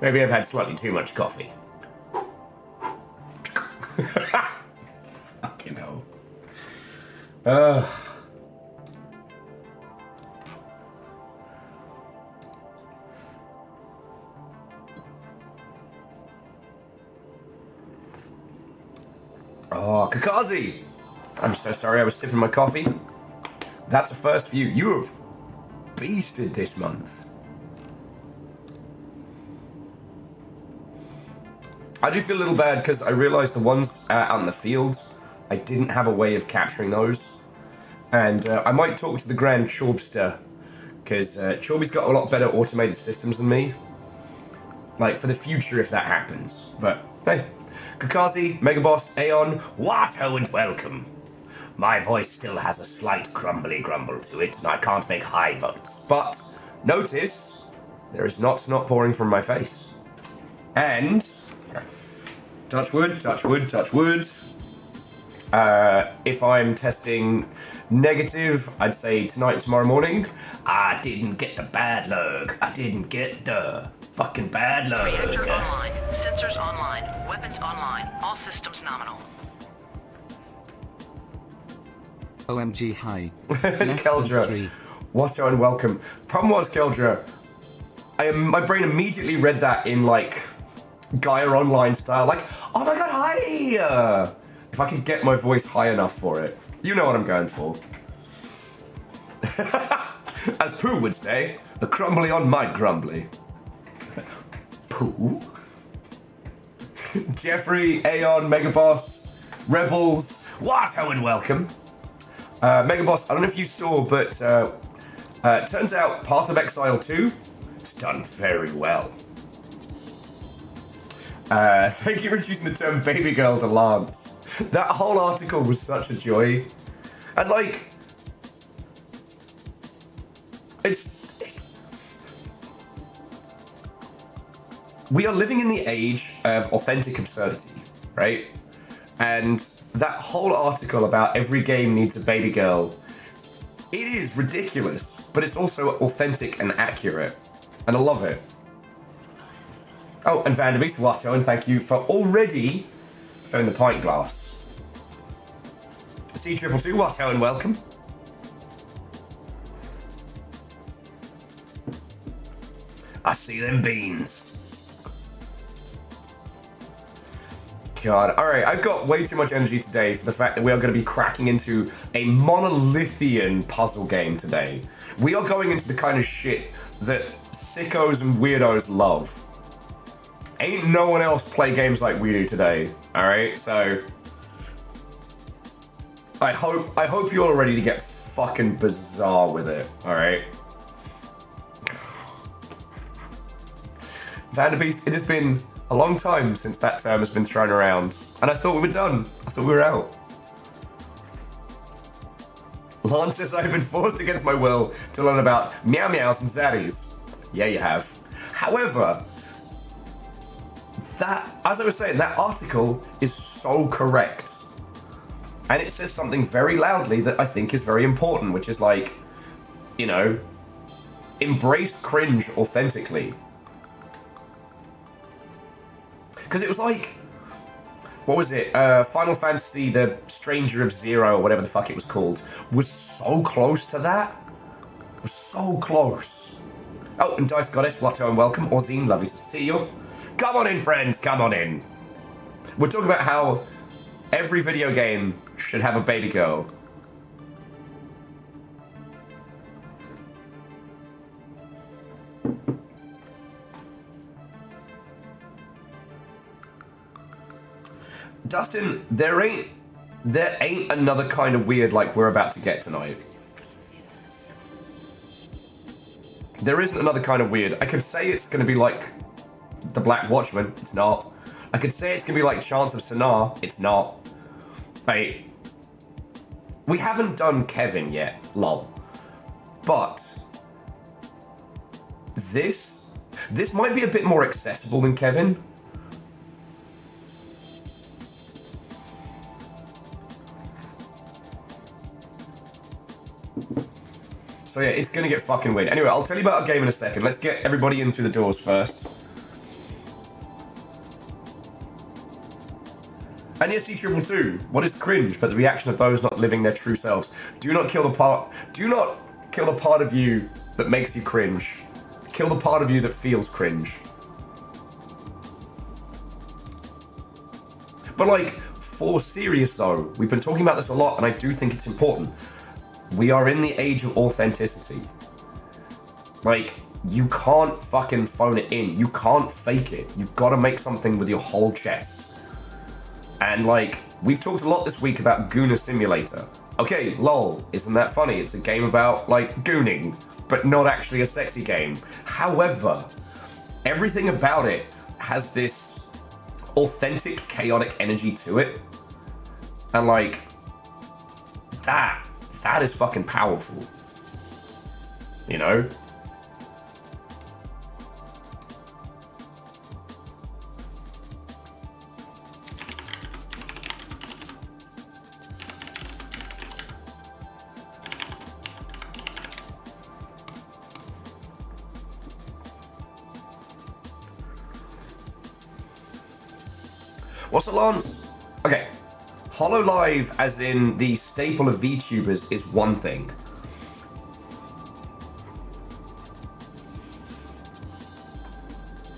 Maybe I've had slightly too much coffee. Fucking hell. Oh, Kakazi! I'm so sorry I was sipping my coffee. That's a first for you. You have beasted this month. I do feel a little bad because I realised the ones out in the field, I didn't have a way of capturing those. And I might talk to the Grand Chorbster, because Chorby's got a lot better automated systems than me. Like, for the future if that happens. But, hey. Kakazi, Megaboss, Aeon, Watto and welcome. My voice still has a slight crumbly grumble to it, and I can't make high votes. But, notice, there is not snot pouring from my face. And, touch wood, touch wood, touch wood. If I'm testing negative, I'd say tonight and tomorrow morning. I didn't get the bad luck. I didn't get the fucking bad luck. Reactor online. Sensors online. Weapons online. All systems nominal. OMG, hi. Keldra, Watto and welcome. Problem was, Keldra, my brain immediately read that in, like, Gaia Online style. Like, oh my god, hi! If I could get my voice high enough for it. You know what I'm going for. As Pooh would say, a crumbly on my grumbly. Pooh? Jeffrey, Aeon, Megaboss, Rebels, Watto and welcome. Megaboss, I don't know if you saw, but turns out Path of Exile 2 has done very well. Thank you for choosing the term baby girl to Lance. That whole article was such a joy. And like, we are living in the age of authentic absurdity, right? And that whole article about every game needs a baby girl, it is ridiculous, but it's also authentic and accurate. And I love it. Oh, and Vanderbeest, Watto, and thank you for already filling the pint glass. C222, Watto, and welcome. I see them beans. God, alright, I've got way too much energy today for the fact that we are going to be cracking into a monolithian puzzle game today. We are going into the kind of shit that sickos and weirdos love. Ain't no one else play games like we do today, alright? So, I hope you're all ready to get fucking bizarre with it, alright? Vanderbeest, it has been a long time since that term has been thrown around, and I thought we were done. I thought we were out. Lance says I've been forced against my will to learn about meow meows and zaddies. Yeah, you have. However, that, as I was saying, that article is so correct. And it says something very loudly that I think is very important, which is like, you know, embrace cringe authentically. Because it was like, what was it? Final Fantasy, the Stranger of Zero, or whatever the fuck it was called, was so close to that. It was so close. Oh, and Dice Goddess, Watto and welcome. Orzine, lovely to see you. Come on in, friends, come on in. We're talking about how every video game should have a baby girl. Dustin, there ain't another kind of weird like we're about to get tonight. There isn't another kind of weird. I could say it's going to be like the Black Watchman. It's not. I could say it's going to be like Chants of Sennaar. It's not. Like, we haven't done Kevin yet. Lol. But this might be a bit more accessible than Kevin. So yeah, it's gonna get fucking weird. Anyway, I'll tell you about our game in a second. Let's get everybody in through the doors first. And yes, C222, what is cringe but the reaction of those not living their true selves? Do not kill the part of you that makes you cringe. Kill the part of you that feels cringe. But like, for serious though, we've been talking about this a lot and I do think it's important. We are in the age of authenticity. Like, you can't fucking phone it in. You can't fake it. You've got to make something with your whole chest. And like, we've talked a lot this week about Gooner Simulator. Okay, lol, isn't that funny? It's a game about, like, gooning, but not actually a sexy game. However, everything about it has this authentic, chaotic energy to it. And like, that is fucking powerful. You know? What's a Lance? Okay, HoloLive as in the staple of VTubers is one thing.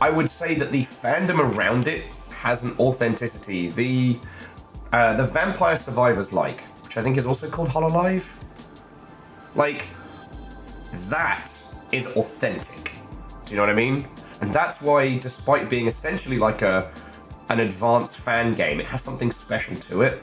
I would say that the fandom around it has an authenticity. The Vampire Survivors like, which I think is also called HoloLive. Like, that is authentic. Do you know what I mean? And that's why, despite being essentially like an advanced fan game, it has something special to it.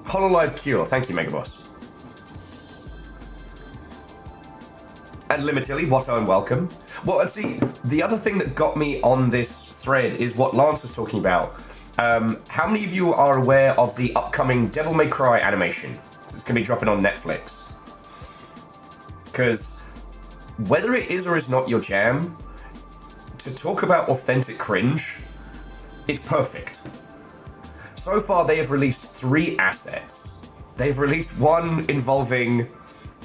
HoloLive Cure, thank you, Megaboss. And Limitilly, Watto and welcome. Well, and see, the other thing that got me on this thread is what Lance was talking about. How many of you are aware of the upcoming Devil May Cry animation? It's going to be dropping on Netflix. Because whether it is or is not your jam, to talk about authentic cringe, it's perfect. So far, they have released 3 assets. They've released one involving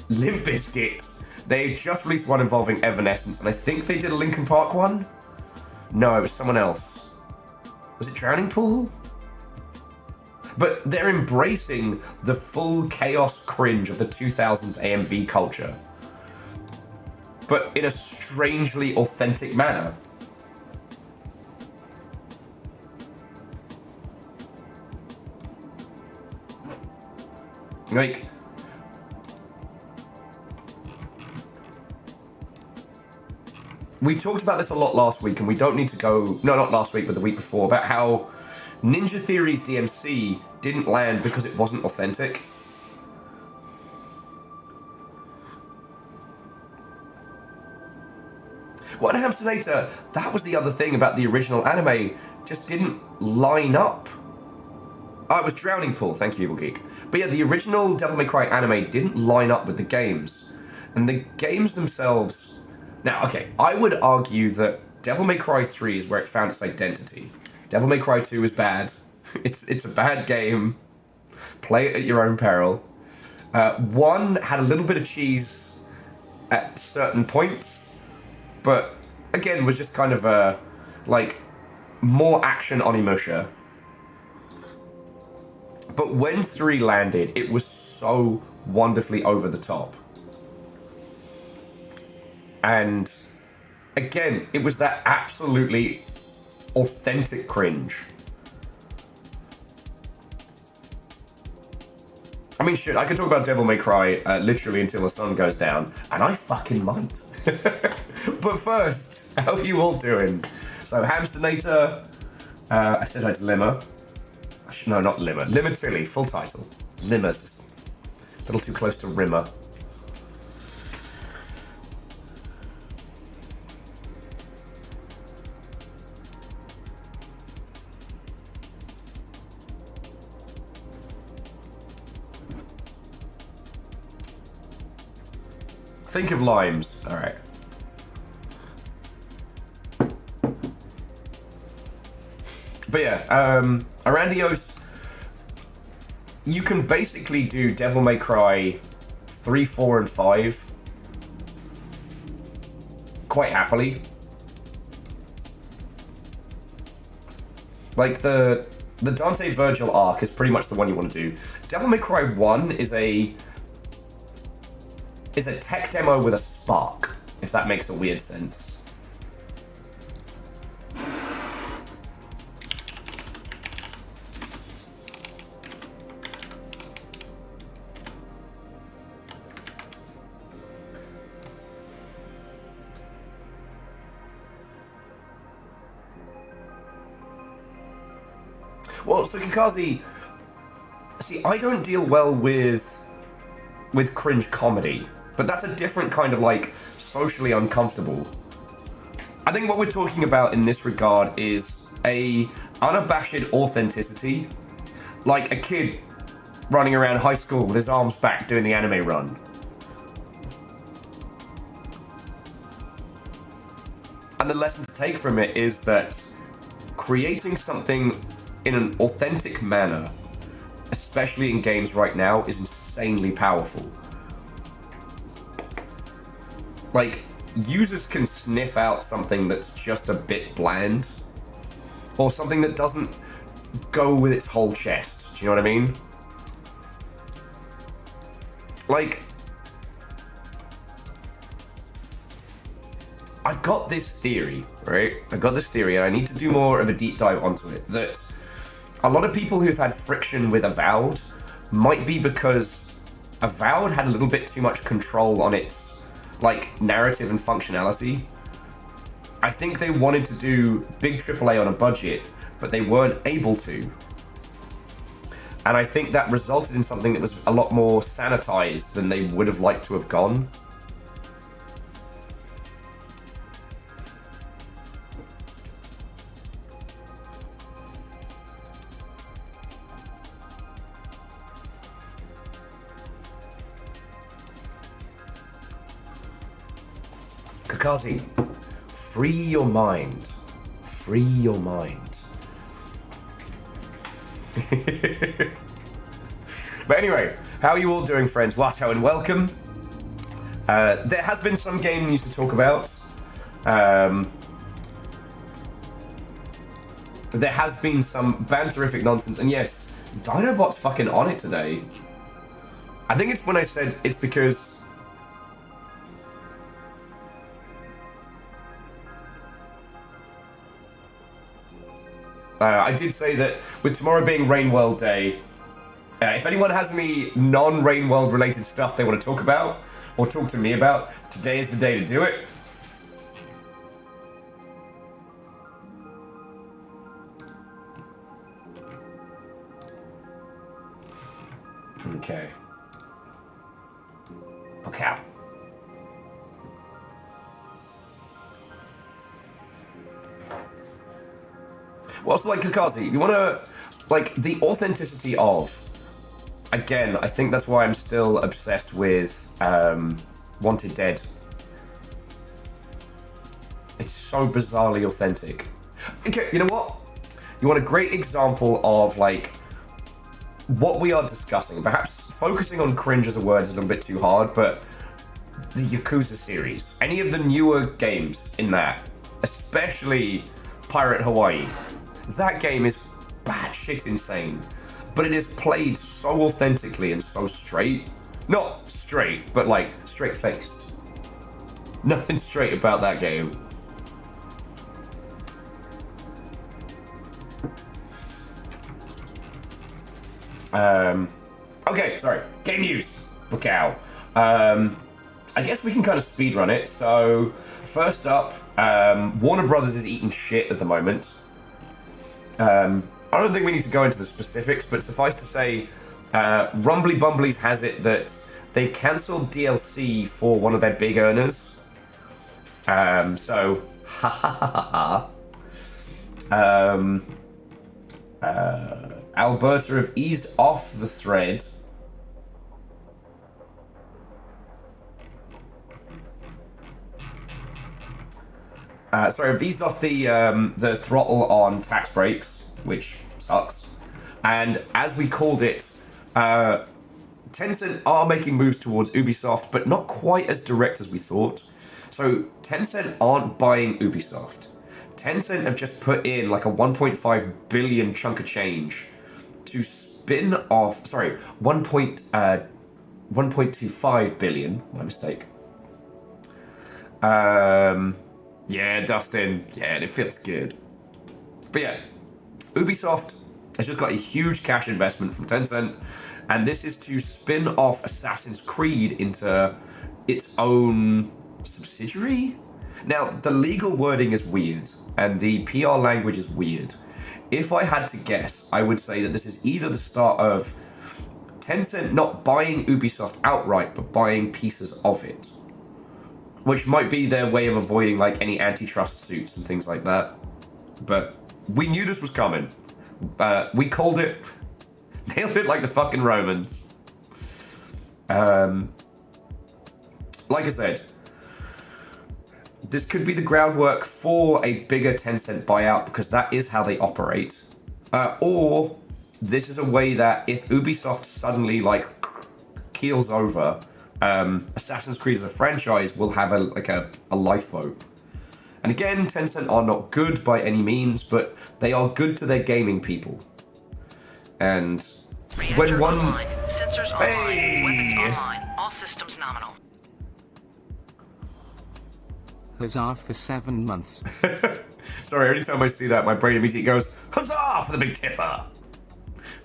Limp Bizkit. They just released one involving Evanescence, and I think they did a Linkin Park one? No, it was someone else. Was it Drowning Pool? But they're embracing the full chaos cringe of the 2000s AMV culture. But in a strangely authentic manner. Like, we talked about this a lot last week, and we don't need to go, no, not last week, but the week before, about how Ninja Theory's DMC didn't land because it wasn't authentic. What Hamsonator, that was the other thing about the original anime, just didn't line up. Oh, it was Drowning Pool, thank you, Evil Geek. But yeah, the original Devil May Cry anime didn't line up with the games. And the games themselves... Now, okay, I would argue that Devil May Cry 3 is where it found its identity. Devil May Cry 2 is bad. It's a bad game. Play it at your own peril. 1 had a little bit of cheese at certain points, but again was just kind of like more action Onimusha. But when 3 landed, it was so wonderfully over the top. And again, it was that absolutely authentic cringe. I mean, shit, I could talk about Devil May Cry literally until the sun goes down, and I fucking might. But first, how are you all doing? So, Hamsternator, I said hi to Limmer. No, not Limmer. Limitilly, full title. Limmer's just a little too close to Rimmer. Think of limes. All right. But yeah, Arandios, you can basically do Devil May Cry 3, 4, and 5 quite happily. Like, the Dante Virgil arc is pretty much the one you want to do. Devil May Cry 1 is a tech demo with a spark, if that makes a weird sense. Well, so Kakazi, see, I don't deal well with cringe comedy, but that's a different kind of, like, socially uncomfortable. I think what we're talking about in this regard is a unabashed authenticity, like a kid running around high school with his arms back doing the anime run. And the lesson to take from it is that creating something in an authentic manner, especially in games right now, is insanely powerful. Like, users can sniff out something that's just a bit bland, or something that doesn't go with its whole chest. Do you know what I mean? Like, I've got this theory, right? I've got this theory, and I need to do more of a deep dive onto it, that a lot of people who've had friction with Avowed might be because Avowed had a little bit too much control on its, like, narrative and functionality. I think they wanted to do big AAA on a budget, but they weren't able to. And I think that resulted in something that was a lot more sanitized than they would have liked to have gone. Kakazi, free your mind. Free your mind. But anyway, how are you all doing, friends? Watto and welcome. There has been some game news to talk about. There has been some banterific nonsense, and yes, Dinobot's fucking on it today. I think it's when I said it's because I did say that with tomorrow being Rain World Day, if anyone has any non-Rain World related stuff they want to talk about, or talk to me about, today is the day to do it. Okay. Look out. Well, so, like, Kakazi, you want to, like, the authenticity of, again, I think that's why I'm still obsessed with Wanted Dead. It's so bizarrely authentic. Okay, you know what? You want a great example of, like, what we are discussing. Perhaps focusing on cringe as a word is a little bit too hard, but the Yakuza series, any of the newer games in that, especially Pirate Hawaii, that game is batshit insane, but it is played so authentically and so straight. Not straight, but like straight-faced. Nothing straight about that game. Okay, sorry. Game news. Look out. I guess we can kind of speedrun it. So, first up, Warner Brothers is eating shit at the moment. I don't think we need to go into the specifics, but suffice to say, Rumbly Bumblies has it that they've cancelled DLC for one of their big earners. So, ha ha ha ha ha. Alberta have eased off the thread. Sorry, I've eased off the throttle on tax breaks, which sucks. And as we called it, Tencent are making moves towards Ubisoft, but not quite as direct as we thought. So Tencent aren't buying Ubisoft. Tencent have just put in like a 1.5 billion chunk of change to spin off. Sorry, 1.25 billion. My mistake. Yeah, Dustin. Yeah, it feels good. But yeah, Ubisoft has just got a huge cash investment from Tencent, and this is to spin off Assassin's Creed into its own subsidiary. Now, the legal wording is weird, and the PR language is weird. If I had to guess, I would say that this is either the start of Tencent not buying Ubisoft outright, but buying pieces of it, which might be their way of avoiding like any antitrust suits and things like that. But we knew this was coming. We called it, nailed it like the fucking Romans. Like I said, this could be the groundwork for a bigger Tencent buyout because that is how they operate. Or this is a way that if Ubisoft suddenly like keels over, Assassin's Creed as a franchise will have a lifeboat. And again, Tencent are not good by any means, but they are good to their gaming people. And when one... Online. Sensors online. Weapons online. All systems nominal. Huzzah for 7 months. Sorry, every time I see that, my brain immediately goes, huzzah for the big tipper!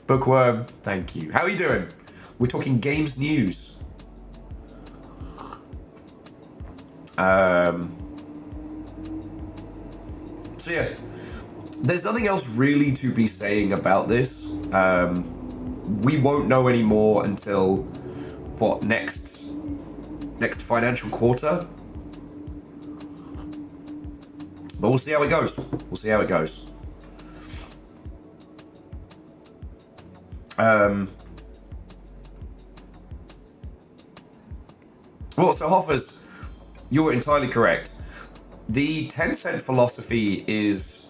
Bookworm, thank you. How are you doing? We're talking games news. So yeah, there's nothing else really to be saying about this. We won't know any more until, what, next financial quarter? But we'll see how it goes. We'll see how it goes. Well, so Hoffers, you're entirely correct. The Tencent philosophy is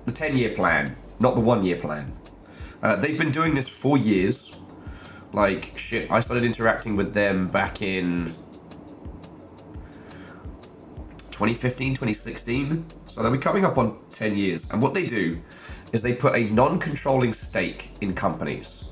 the 10-year plan, not the 1-year plan. They've been doing this for years. Like, shit, I started interacting with them back in 2015, 2016. So they'll be coming up on 10 years. And what they do is they put a non-controlling stake in companies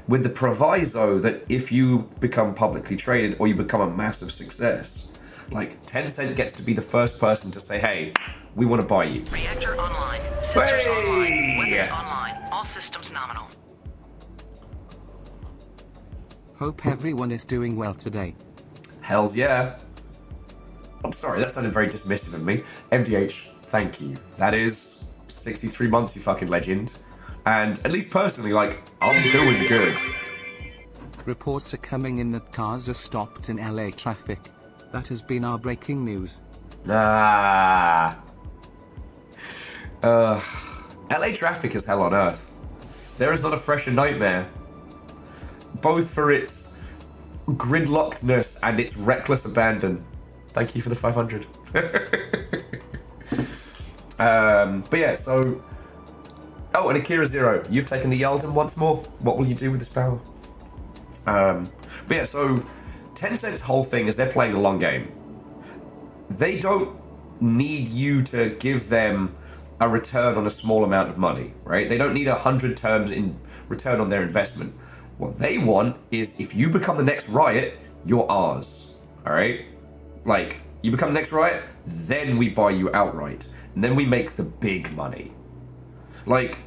with the proviso that if you become publicly traded or you become a massive success, like Tencent gets to be the first person to say, hey, we want to buy you. Reactor online. Sensors online. Weapons online. All systems nominal. Hope everyone is doing well today. Hells yeah. I'm sorry, that sounded very dismissive of me. MDH, thank you. That is 63 months, you fucking legend. And at least personally, like, I'm doing good. Reports are coming in that cars are stopped in LA traffic. That has been our breaking news. LA traffic is hell on earth. There is not a fresher nightmare. Both for its gridlockedness and its reckless abandon. Thank you for the 500. But yeah, so... Oh, and Akira Zero, you've taken the Yalden once more. What will you do with this power? But yeah, so Tencent's whole thing is they're playing a long game. They don't need you to give them a return on a small amount of money, right? They don't need 100 terms in return on their investment. What they want is if you become the next Riot, you're ours, all right? Like, you become the next Riot, then we buy you outright. And then we make the big money. Like,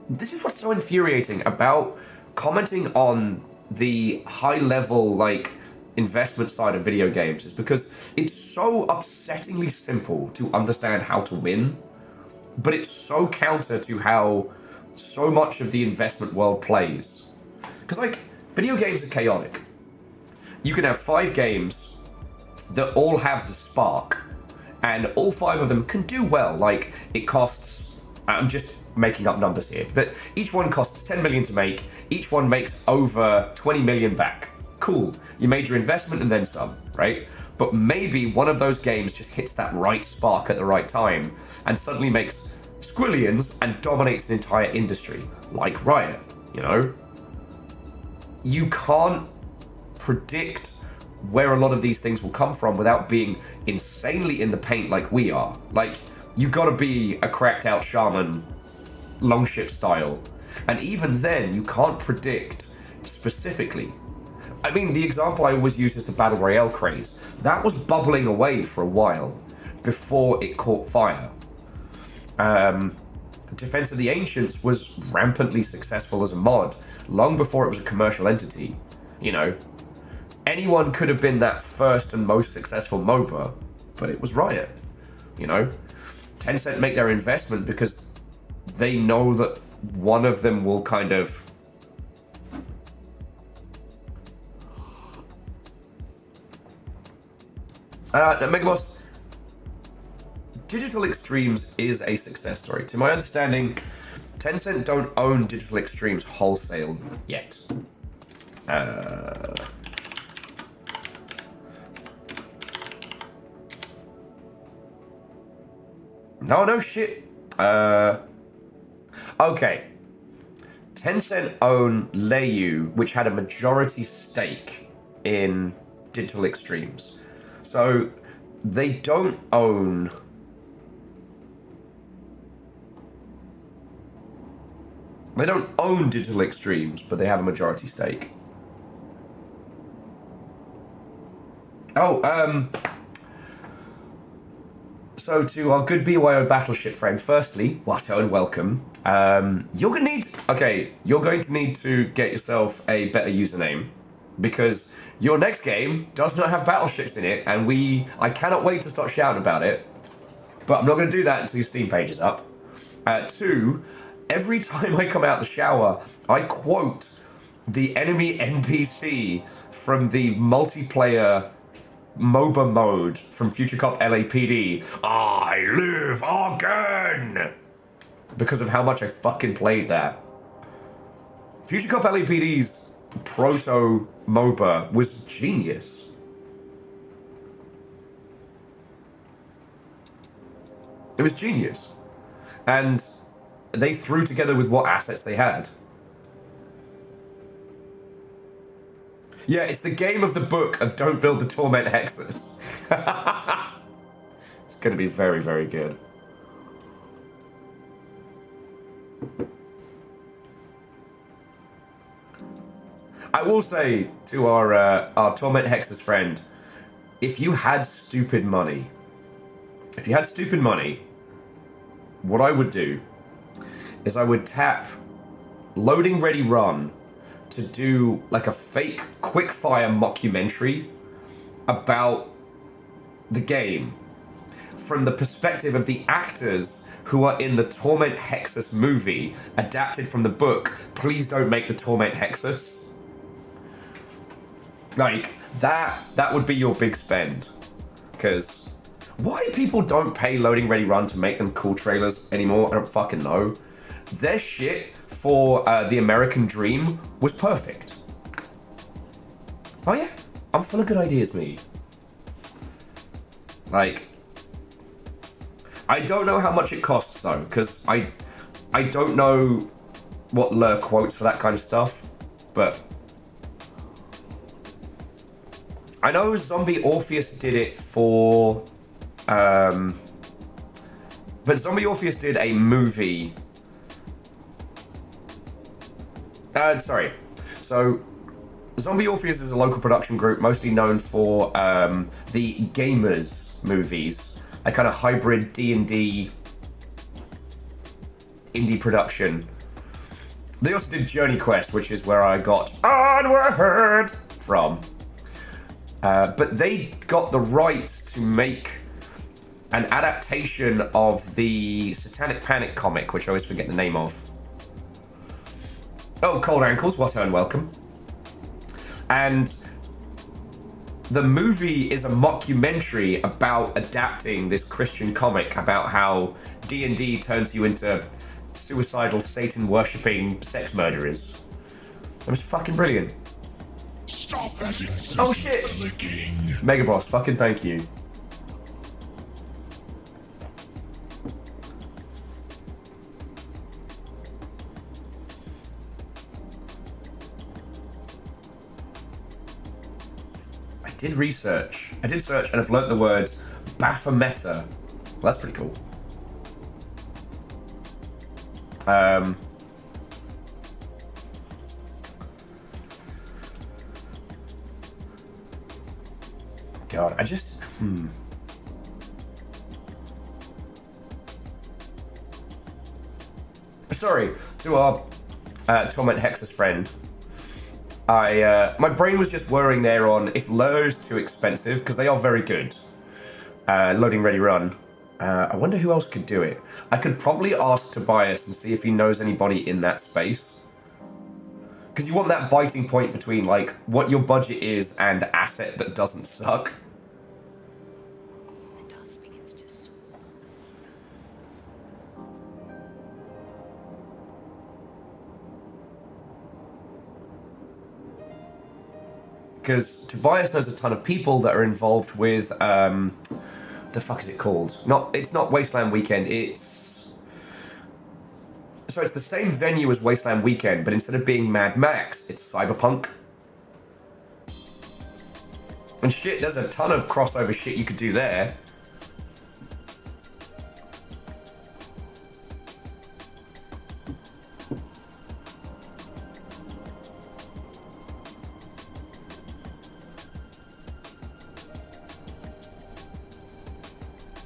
this is what's so infuriating about commenting on the high-level, like, investment side of video games is because it's so upsettingly simple to understand how to win, but it's so counter to how so much of the investment world plays. Because, like, video games are chaotic. You can have 5 games that all have the spark, and all 5 of them can do well. Like, it costs... I'm just making up numbers here, but each one costs 10 million to make, each one makes over 20 million back. Cool, you made your investment and then some, right? But maybe one of those games just hits that right spark at the right time and suddenly makes squillions and dominates an entire industry, like Riot, you know? You can't predict where a lot of these things will come from without being insanely in the paint like we are. Like, you gotta be a cracked out shaman, longship style. And even then, you can't predict specifically. I mean, the example I always use is the Battle Royale craze. That was bubbling away for a while before it caught fire. Defense of the Ancients was rampantly successful as a mod, long before it was a commercial entity. You know, anyone could have been that first and most successful MOBA, but it was Riot. You know, Tencent make their investment because they know that one of them will kind of Megaboss, Digital Extremes is a success story. To my understanding, Tencent don't own Digital Extremes wholesale yet. No shit. Okay. Tencent own Leiyu, which had a majority stake in Digital Extremes. So they don't own... They don't own Digital Extremes, but they have a majority stake. So to our good BYO Battleship friend, firstly, Watto and welcome. You're going to need to get yourself a better username, because your next game does not have battleships in it, and I cannot wait to start shouting about it, but I'm not going to do that until your Steam page is up. Two, every time I come out the shower, I quote the enemy NPC from the multiplayer MOBA mode from Future Cop LAPD. I live again! Because of how much I fucking played that. Future Cop LAPD's proto MOBA was genius. It was genius. And they threw together with what assets they had. Yeah, it's the game of the book of Don't Build the Torment Hexes. It's going to be very, very good. I will say to our Torment Hexes friend, if you had stupid money, what I would do is I would tap loading ready run to do like a fake quickfire mockumentary about the game from the perspective of the actors who are in the Torment Hexus movie adapted from the book. Please don't make the Torment Hexus. Like, that would be your big spend. Because why people don't pay loading ready run to make them cool trailers anymore, I don't fucking know. Their shit for the American Dream was perfect. Oh yeah, I'm full of good ideas, me. Like, I don't know how much it costs though, because I don't know what Lur quotes for that kind of stuff, but I know Zombie Orpheus did it for, but Zombie Orpheus did a movie. So Zombie Orpheus is a local production group mostly known for the Gamers movies, a kind of hybrid D&D indie production. They also did Journey Quest, which is where I got Onward from. But they got the rights to make an adaptation of the Satanic Panic comic, which I always forget the name of. Oh, Cold Ankles, what and welcome. And the movie is a mockumentary about adapting this Christian comic about how D&D turns you into suicidal, Satan-worshipping sex murderers. It was fucking brilliant. Stop that incessant Oh shit! clicking. Mega Boss, fucking thank you. I did research. I did search and I've learnt the word Baphomet. Well, that's pretty cool. God, I just... Sorry, to our Torment Hexus friend. My brain was just whirring there on if Lur's too expensive, because they are very good. Loading ready run. I wonder who else could do it. I could probably ask Tobias and see if he knows anybody in that space. Because you want that biting point between, like, what your budget is and asset that doesn't suck. Because Tobias knows a ton of people that are involved with, the fuck is it called? It's not Wasteland Weekend, it's... So it's the same venue as Wasteland Weekend, but instead of being Mad Max, it's Cyberpunk. And shit, there's a ton of crossover shit you could do there.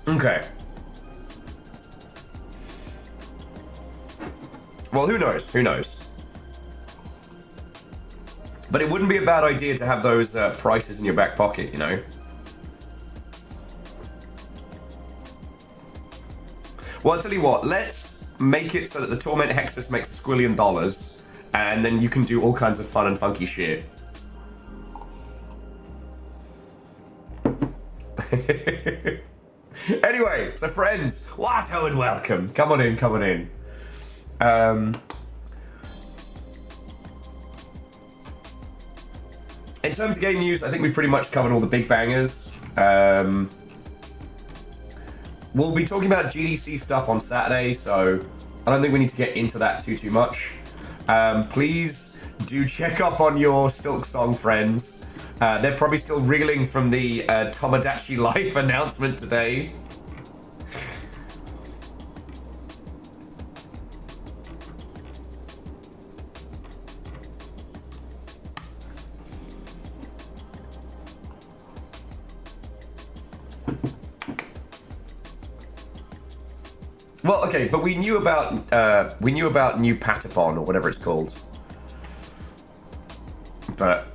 Okay. Well, who knows? Who knows? But it wouldn't be a bad idea to have those prices in your back pocket, you know? Well, I'll tell you what. Let's make it so that the Torment Hexus makes $1 squillion, and then you can do all kinds of fun and funky shit. Anyway, so friends, Watto and welcome. Come on in, come on in. In terms of game news, I think we pretty much covered all the big bangers. We'll be talking about GDC stuff on Saturday, so I don't think we need to get into that too much. Please do check up on your Silk Song friends. They're probably still reeling from the Tomodachi Life announcement today. Well, okay, but we knew about New Patapon or whatever it's called. But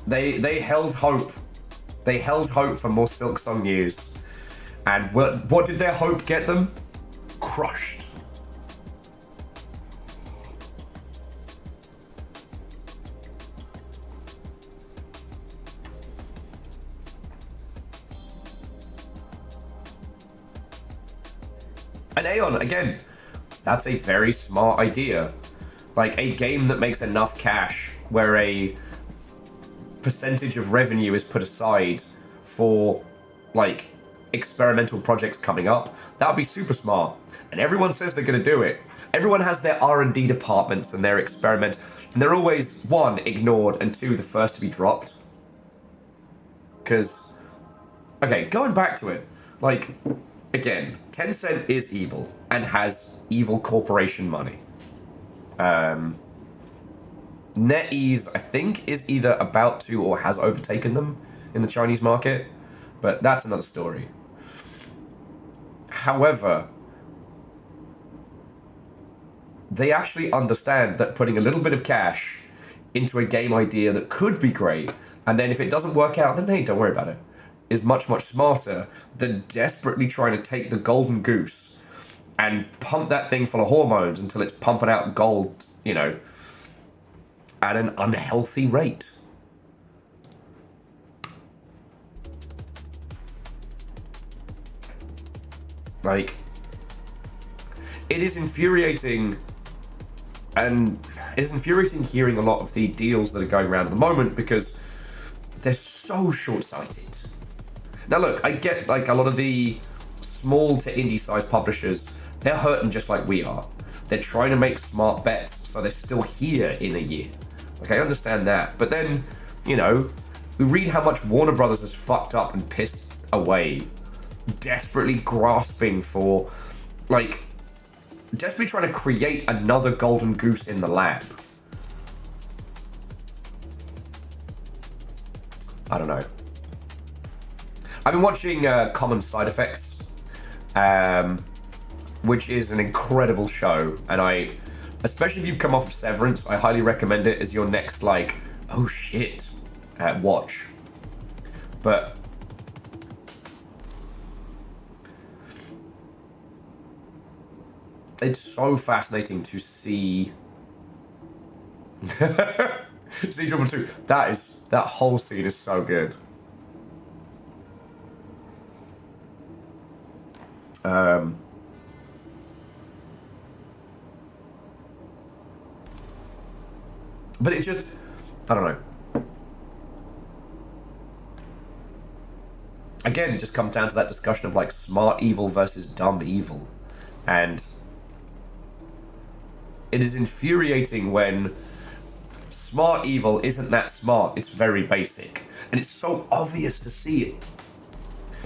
they held hope. They held hope for more Silk Song news. And what did their hope get them? Crushed. And Aeon, again, that's a very smart idea. Like, a game that makes enough cash where a percentage of revenue is put aside for, like, experimental projects coming up, that would be super smart. And everyone says they're going to do it. Everyone has their R&D departments and their experiment, and they're always, one, ignored, and two, the first to be dropped. Because, okay, going back to it, like... Again, Tencent is evil and has evil corporation money. NetEase, I think, is either about to or has overtaken them in the Chinese market, but that's another story. However, they actually understand that putting a little bit of cash into a game idea that could be great, and then if it doesn't work out, then hey, don't worry about it, is much smarter than desperately trying to take the golden goose and pump that thing full of hormones until it's pumping out gold, you know, at an unhealthy rate. Like, it is infuriating, and it is infuriating hearing a lot of the deals that are going around at the moment because they're so short-sighted. Now look, I get, like, a lot of the small to indie-sized publishers, they're hurting just like we are. They're trying to make smart bets, so they're still here in a year. Like, I understand that. But then, you know, we read how much Warner Brothers has fucked up and pissed away, desperately grasping for, like, desperately trying to create another golden goose in the lab. I don't know. I've been watching Common Side Effects, which is an incredible show, and especially if you've come off of Severance, I highly recommend it as your next, like, oh shit, watch. But it's so fascinating to see see Dribble 2. That whole scene is so good. But it just, I don't know. Again, it just comes down to that discussion of like smart evil versus dumb evil. And it is infuriating when smart evil isn't that smart, it's very basic. And it's so obvious to see it.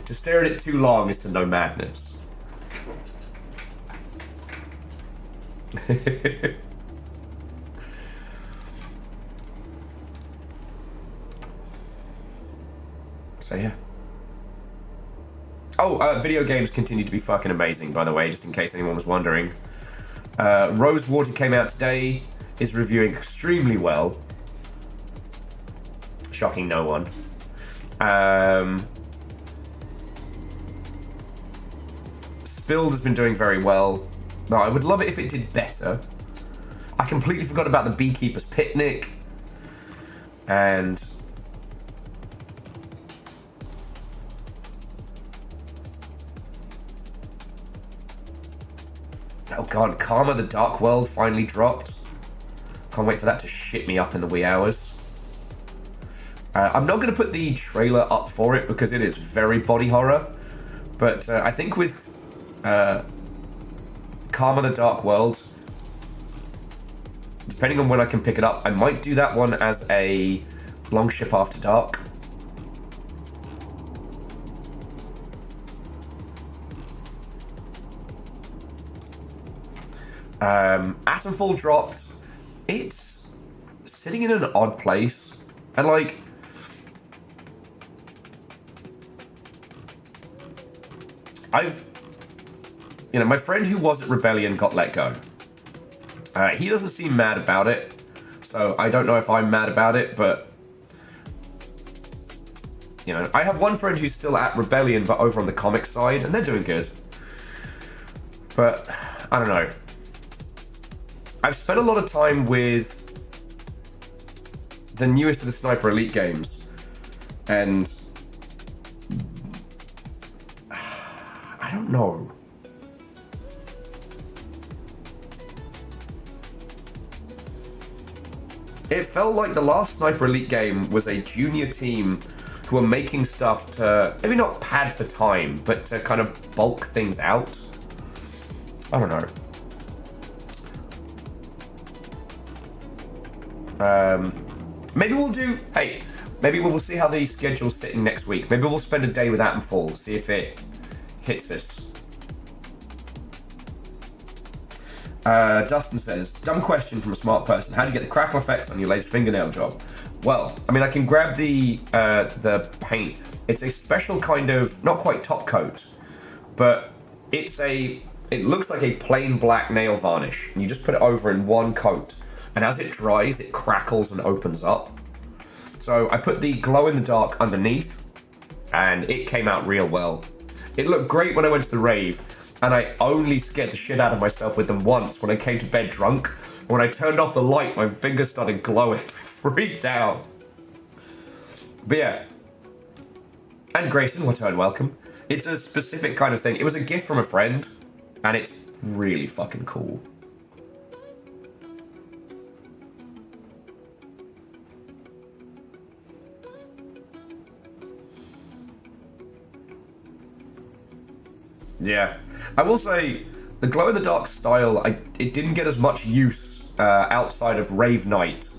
To stare at it too long is to know madness. So yeah. Oh, video games continue to be fucking amazing, by the way, just in case anyone was wondering. Rosewater came out today, is reviewing extremely well. Shocking no one. Spilled has been doing very well. No, I would love it if it did better. I completely forgot about the Beekeeper's Picnic. And oh god, Karma the Dark World finally dropped. Can't wait for that to shit me up in the wee hours. I'm not going to put the trailer up for it because it is very body horror. But I think with Karma the Dark World, depending on when I can pick it up, I might do that one as a Long Ship After Dark. Atomfall dropped. It's sitting in an odd place. And like, my friend who was at Rebellion got let go. He doesn't seem mad about it, so I don't know if I'm mad about it, but I have one friend who's still at Rebellion, but over on the comic side, and they're doing good. But I don't know. I've spent a lot of time with the newest of the Sniper Elite games, and I don't know. It felt like the last Sniper Elite game was a junior team who were making stuff to, maybe not pad for time, but to kind of bulk things out. I don't know. Maybe we'll do, maybe we'll see how the schedule's sitting next week. Maybe we'll spend a day with Atomfall, see if it hits us. Dustin says, dumb question from a smart person. How do you get the crackle effects on your latest fingernail job? Well, I mean, I can grab the paint. It's a special kind of, not quite top coat, but it looks like a plain black nail varnish. And you just put it over in one coat. And as it dries, it crackles and opens up. So I put the glow in the dark underneath, and it came out real well. It looked great when I went to the rave, and I only scared the shit out of myself with them once when I came to bed drunk. When I turned off the light, my fingers started glowing. I freaked out. But yeah. And Grayson, return welcome. It's a specific kind of thing. It was a gift from a friend, and it's really fucking cool. Yeah. I will say, the glow-in-the-dark style, it didn't get as much use outside of Rave Night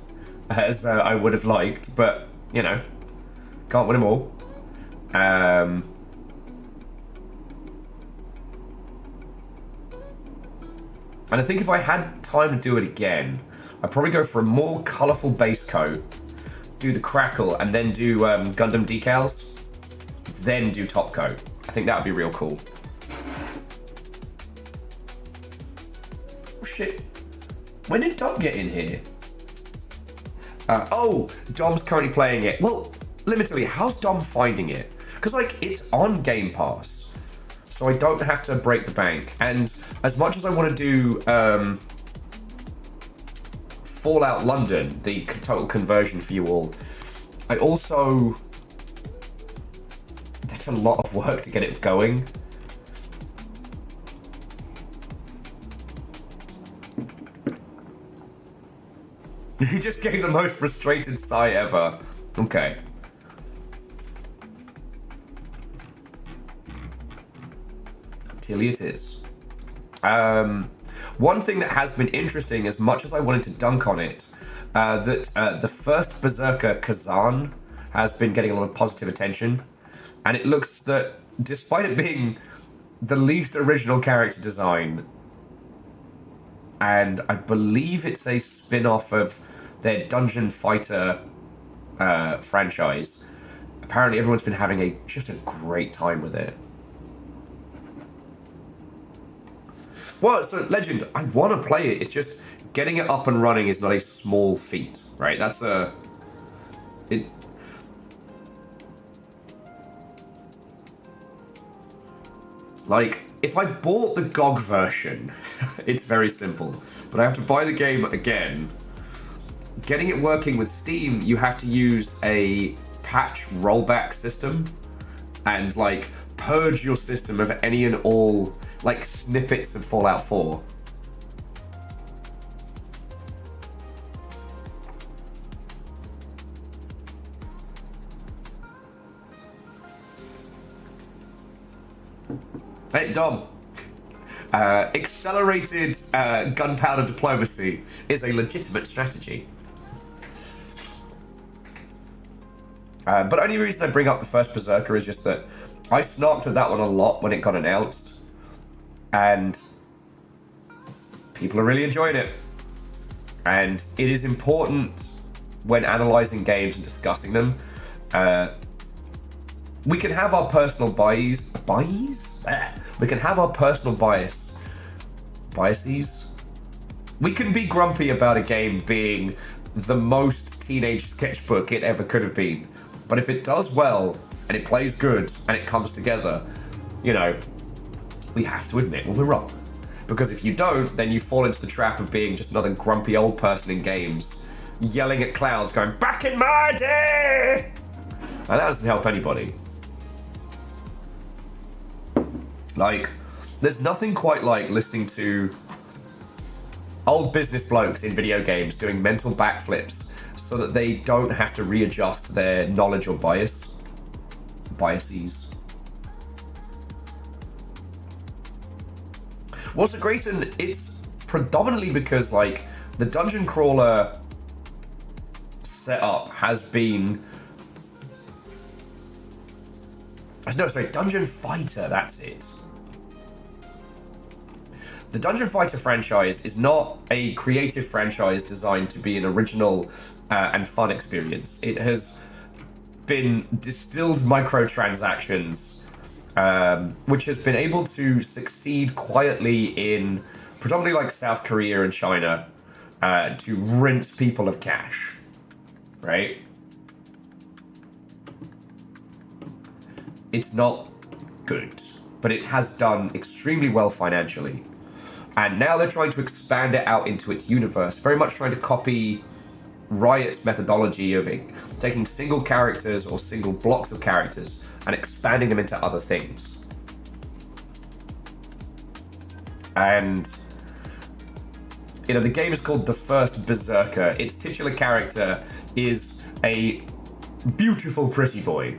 as I would have liked, but, Can't win them all. And I think if I had time to do it again, I'd probably go for a more colourful base coat, do the crackle, and then do Gundam decals, then do top coat. I think that would be real cool. Oh shit. When did Dom get in here? Oh, Dom's currently playing it. Well, limitedly, how's Dom finding it? Because, like, it's on Game Pass, so I don't have to break the bank. And as much as I want to do Fallout London, the total conversion for you all, I also... That's a lot of work to get it going. He just gave the most frustrated sigh ever. Okay. Tilly it is. One thing that has been interesting, as much as I wanted to dunk on it, that the first Berserker, Kazan, has been getting a lot of positive attention. And it looks that, despite it being the least original character design, and I believe it's a spin-off of their Dungeon Fighter franchise, apparently everyone's been having just a great time with it. Well, so Legend, I want to play it. It's just getting it up and running is not a small feat, right? That's like, if I bought the GOG version, it's very simple, but I have to buy the game again. Getting it working with Steam, you have to use a patch rollback system and, like, purge your system of any and all, like, snippets of Fallout 4. Hey, Dom. Accelerated gunpowder diplomacy is a legitimate strategy. But only reason I bring up the first Berserker is just that I snarked at that one a lot when it got announced. And people are really enjoying it. And it is important when analysing games and discussing them. We can have our personal biases? We can have our personal biases. We can be grumpy about a game being the most teenage sketchbook it ever could have been. But if it does well, and it plays good, and it comes together, you know, we have to admit when we're wrong. Because if you don't, then you fall into the trap of being just another grumpy old person in games, yelling at clouds, going, "Back in my day!" And that doesn't help anybody. Like, there's nothing quite like listening to old business blokes in video games doing mental backflips so that they don't have to readjust their knowledge or biases. What's so great, and it's predominantly because, like, the dungeon crawler setup has been... No, sorry, Dungeon Fighter, that's it. The Dungeon Fighter franchise is not a creative franchise designed to be an original and fun experience. It has been distilled microtransactions, which has been able to succeed quietly in predominantly like South Korea and China to rinse people of cash, right? It's not good, but it has done extremely well financially. And now they're trying to expand it out into its universe, very much trying to copy Riot's methodology of it, taking single characters or single blocks of characters and expanding them into other things. And, you know, the game is called The First Berserker. Its titular character is a beautiful pretty boy.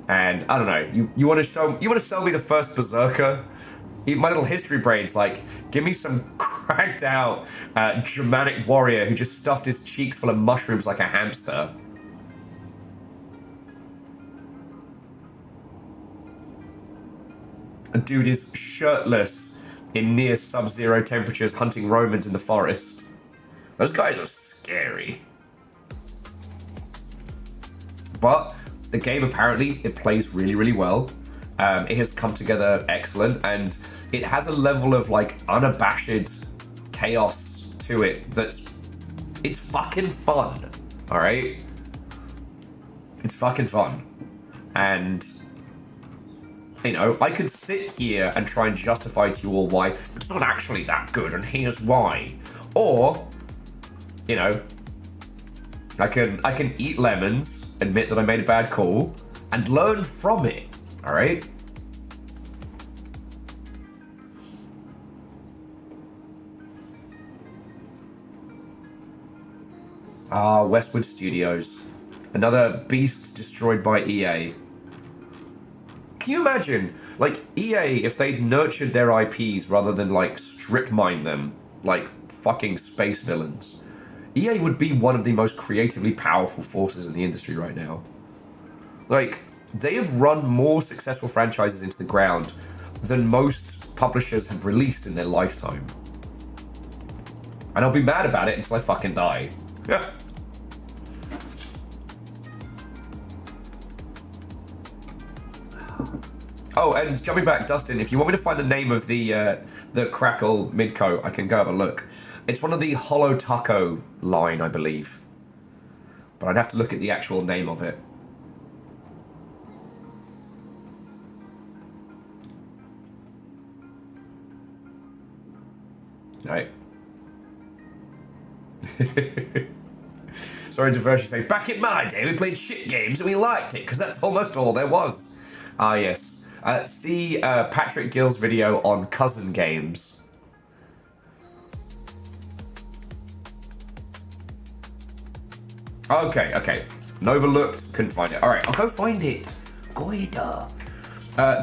And I don't know, you want to sell me The First Berserker? My little history brain's like, give me some cracked out Germanic warrior who just stuffed his cheeks full of mushrooms like a hamster. dude is shirtless in near sub-zero temperatures hunting Romans in the forest. Those guys are scary. But the game, apparently, it plays really, really well. It has come together excellent, and it has a level of, like, unabashed chaos to it it's fucking fun, alright? It's fucking fun. And, you know, I could sit here and try and justify to you all why it's not actually that good, and here's why. Or, you know, I can eat lemons, admit that I made a bad call, and learn from it, alright? Ah, Westwood Studios. Another beast destroyed by EA. Can you imagine, like, EA, if they'd nurtured their IPs rather than, like, strip mine them like fucking space villains? EA would be one of the most creatively powerful forces in the industry right now. Like, they have run more successful franchises into the ground than most publishers have released in their lifetime. And I'll be mad about it until I fucking die. Oh, and jumping back, Dustin, if you want me to find the name of the Crackle Midcoat, I can go have a look. It's one of the Hollow Taco line, I believe. But I'd have to look at the actual name of it. Right. Sorry to virtually say, back in my day we played shit games and we liked it, because that's almost all there was. Ah, yes. See Patrick Gill's video on cousin games. Okay. Nova looked, couldn't find it. Alright, I'll go find it. Goida.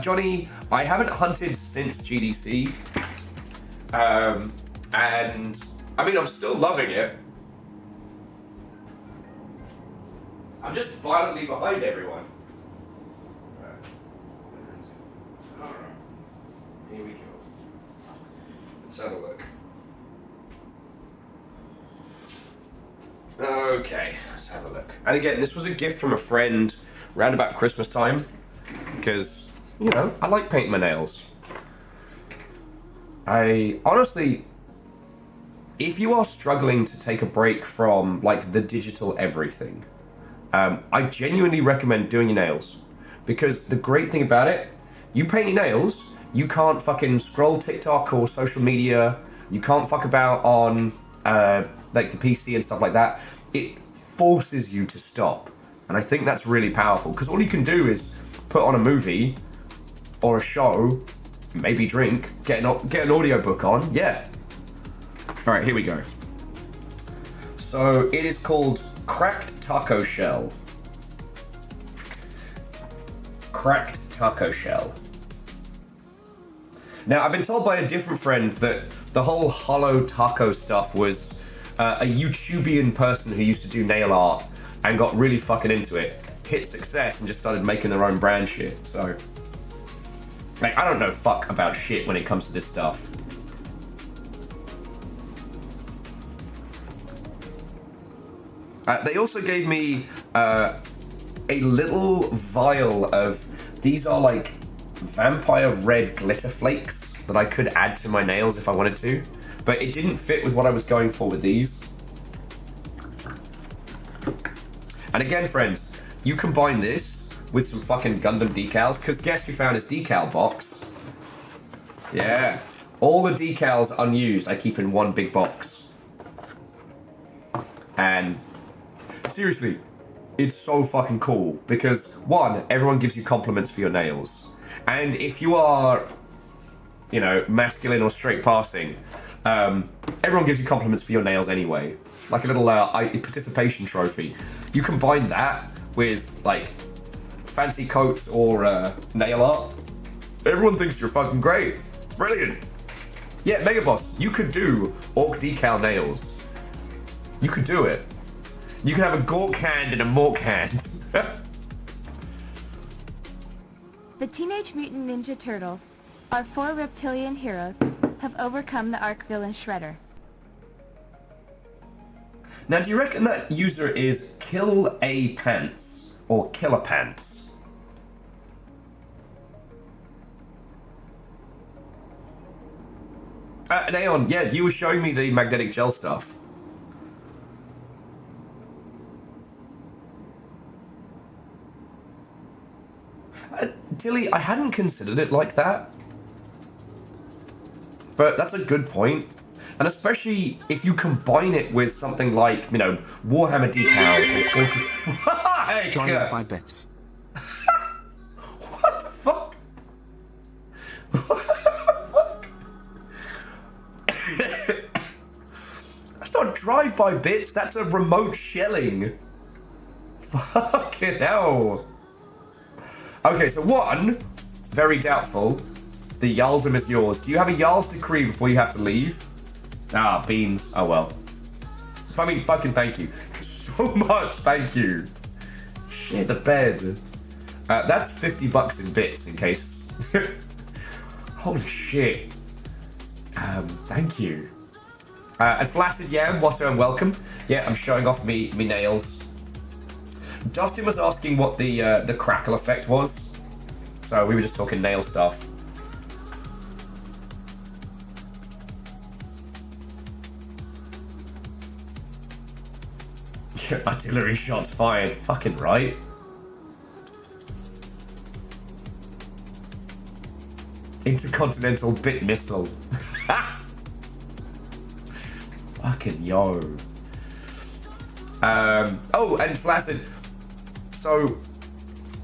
Johnny, I haven't hunted since GDC. And, I mean, I'm still loving it. I'm just violently behind everyone. Alright. Here we go. Let's have a look. Okay, let's have a look. And again, this was a gift from a friend around about Christmas time. Because, you know, I like painting my nails. I honestly, if you are struggling to take a break from, like, the digital everything, I genuinely recommend doing your nails. Because the great thing about it, you paint your nails, you can't fucking scroll TikTok or social media, you can't fuck about on, like, the PC and stuff like that. It forces you to stop. And I think that's really powerful. Because all you can do is put on a movie or a show, maybe drink, get an audiobook on, yeah. Alright, here we go. So, it is called Cracked Taco Shell. Cracked Taco Shell. Now, I've been told by a different friend that the whole hollow taco stuff was a YouTubian person who used to do nail art and got really fucking into it, hit success and just started making their own brand shit, so... Like, I don't know fuck about shit when it comes to this stuff. They also gave me a little vial of... These are like vampire red glitter flakes that I could add to my nails if I wanted to. But it didn't fit with what I was going for with these. And again, friends, you combine this with some fucking Gundam decals, because guess who found his decal box? Yeah. All the decals unused I keep in one big box. And seriously, it's so fucking cool, because one, everyone gives you compliments for your nails. And if you are, you know, masculine or straight passing, everyone gives you compliments for your nails anyway. Like a little participation trophy. You combine that with, like, fancy coats or nail art, everyone thinks you're fucking great. It's brilliant. Yeah, Mega Boss, you could do orc decal nails. You could do it. You could have a Gork hand and a Mork hand. The Teenage Mutant Ninja Turtle Our 4 reptilian heroes have overcome the arc villain Shredder. Now, do you reckon that user is Kill A Pants or Killer Pants? Neon, yeah, you were showing me the magnetic gel stuff. Tilly, I hadn't considered it like that. But that's a good point. And especially if you combine it with something like, you know, Warhammer decals or 45. Joined by bits. What the fuck? What the fuck? That's not drive-by bits, that's a remote shelling. Fucking hell. Okay, so one, very doubtful. The Jarldom is yours. Do you have a Jarl's decree before you have to leave? Ah, beans. Oh well. I mean, fucking thank you. So much, thank you. Shit, the bed. That's $50 in bits, in case. Holy shit. Thank you. And Flaccid Yam, what and welcome. Yeah, I'm showing off me nails. Dustin was asking what the crackle effect was. So we were just talking nail stuff. Artillery shots fired. Fucking right. Intercontinental bit missile. Fucking yo. Oh, and Flaccid. So,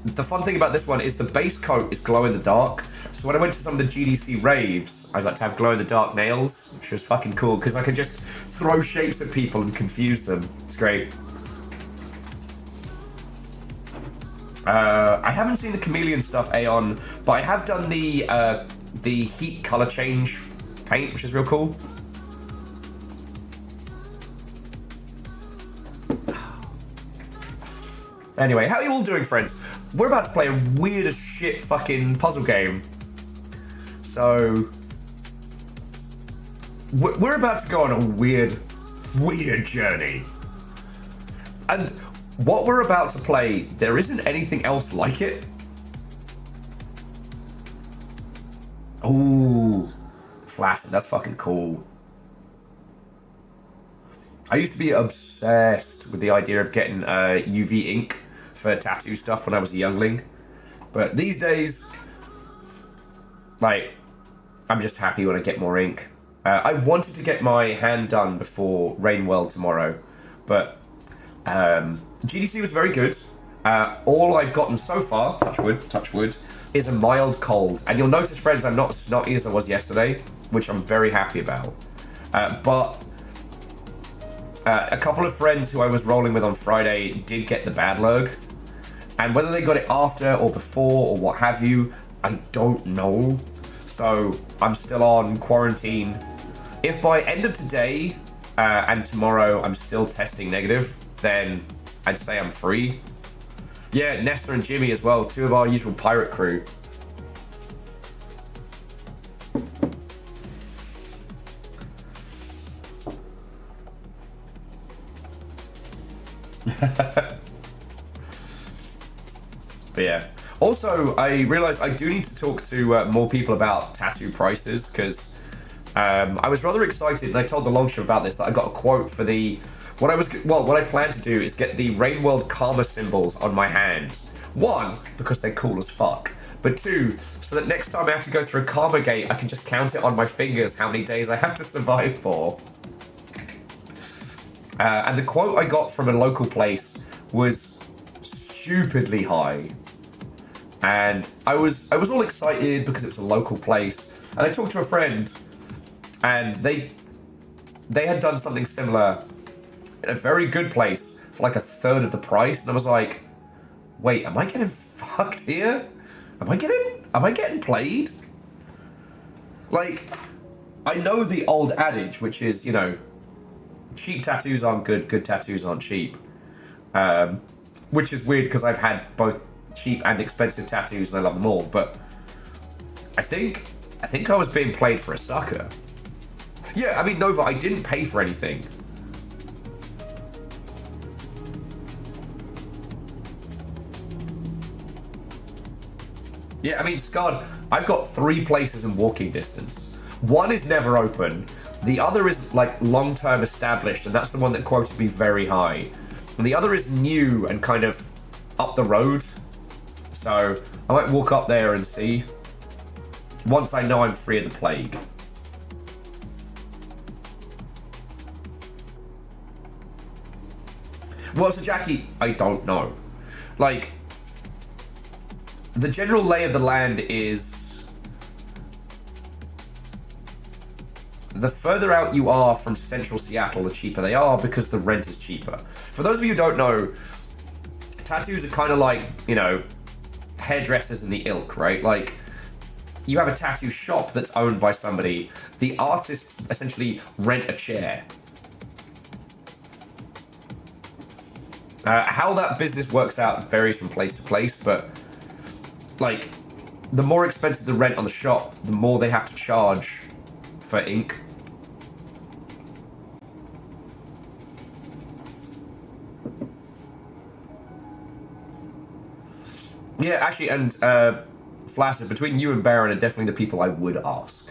the fun thing about this one is the base coat is glow in the dark. So when I went to some of the GDC raves, I got to have glow in the dark nails, which was fucking cool because I could just throw shapes at people and confuse them. It's great. I haven't seen the chameleon stuff, Aeon, but I have done the heat color change paint, which is real cool. Anyway, how are you all doing, friends? We're about to play a weird as shit fucking puzzle game. So, we're about to go on a weird journey. And what we're about to play, there isn't anything else like it. Ooh, Flaccid, that's fucking cool. I used to be obsessed with the idea of getting UV ink for tattoo stuff when I was a youngling. But these days, like, I'm just happy when I get more ink. I wanted to get my hand done before Rainwell tomorrow, but GDC was very good. All I've gotten so far, touch wood, is a mild cold. And you'll notice, friends, I'm not as snotty as I was yesterday, which I'm very happy about. But a couple of friends who I was rolling with on Friday did get the bad lurg. And whether they got it after or before or what have you, I don't know. So I'm still on quarantine. If by end of today and tomorrow I'm still testing negative, then I'd say I'm free. Yeah, Nessa and Jimmy as well, two of our usual pirate crew. But yeah. Also, I realized I do need to talk to more people about tattoo prices, because I was rather excited, and I told the Longship about this, that I got a quote for the... What I plan to do is get the Rainworld Karma symbols on my hand. One, because they're cool as fuck. But two, so that next time I have to go through a Karma gate, I can just count it on my fingers how many days I have to survive for. And the quote I got from a local place was stupidly high. And I was all excited because it was a local place. And I talked to a friend, and they had done something similar in a very good place for like a third of the price. And I was like, wait, am I getting fucked here? Am I getting played? Like, I know the old adage, which is, you know, cheap tattoos aren't good, good tattoos aren't cheap. Which is weird because I've had both cheap and expensive tattoos and I love them all. But I think I think I was being played for a sucker. Yeah, I mean, Nova, I didn't pay for anything. Yeah, I mean, Scud, I've got 3 places in walking distance. One is never open. The other is, like, long-term established, and that's the one that quoted me very high. And the other is new and kind of up the road. So, I might walk up there and see. Once I know I'm free of the plague. Well, so Jackie, I don't know. Like, the general lay of the land is the further out you are from central Seattle, the cheaper they are because the rent is cheaper. For those of you who don't know, tattoos are kind of like, you know, hairdressers in the ilk, right? Like, you have a tattoo shop that's owned by somebody. The artists essentially rent a chair. How that business works out varies from place to place, but like, the more expensive the rent on the shop, the more they have to charge for ink. Yeah, actually, and Flaccid, between you and Baron are definitely the people I would ask.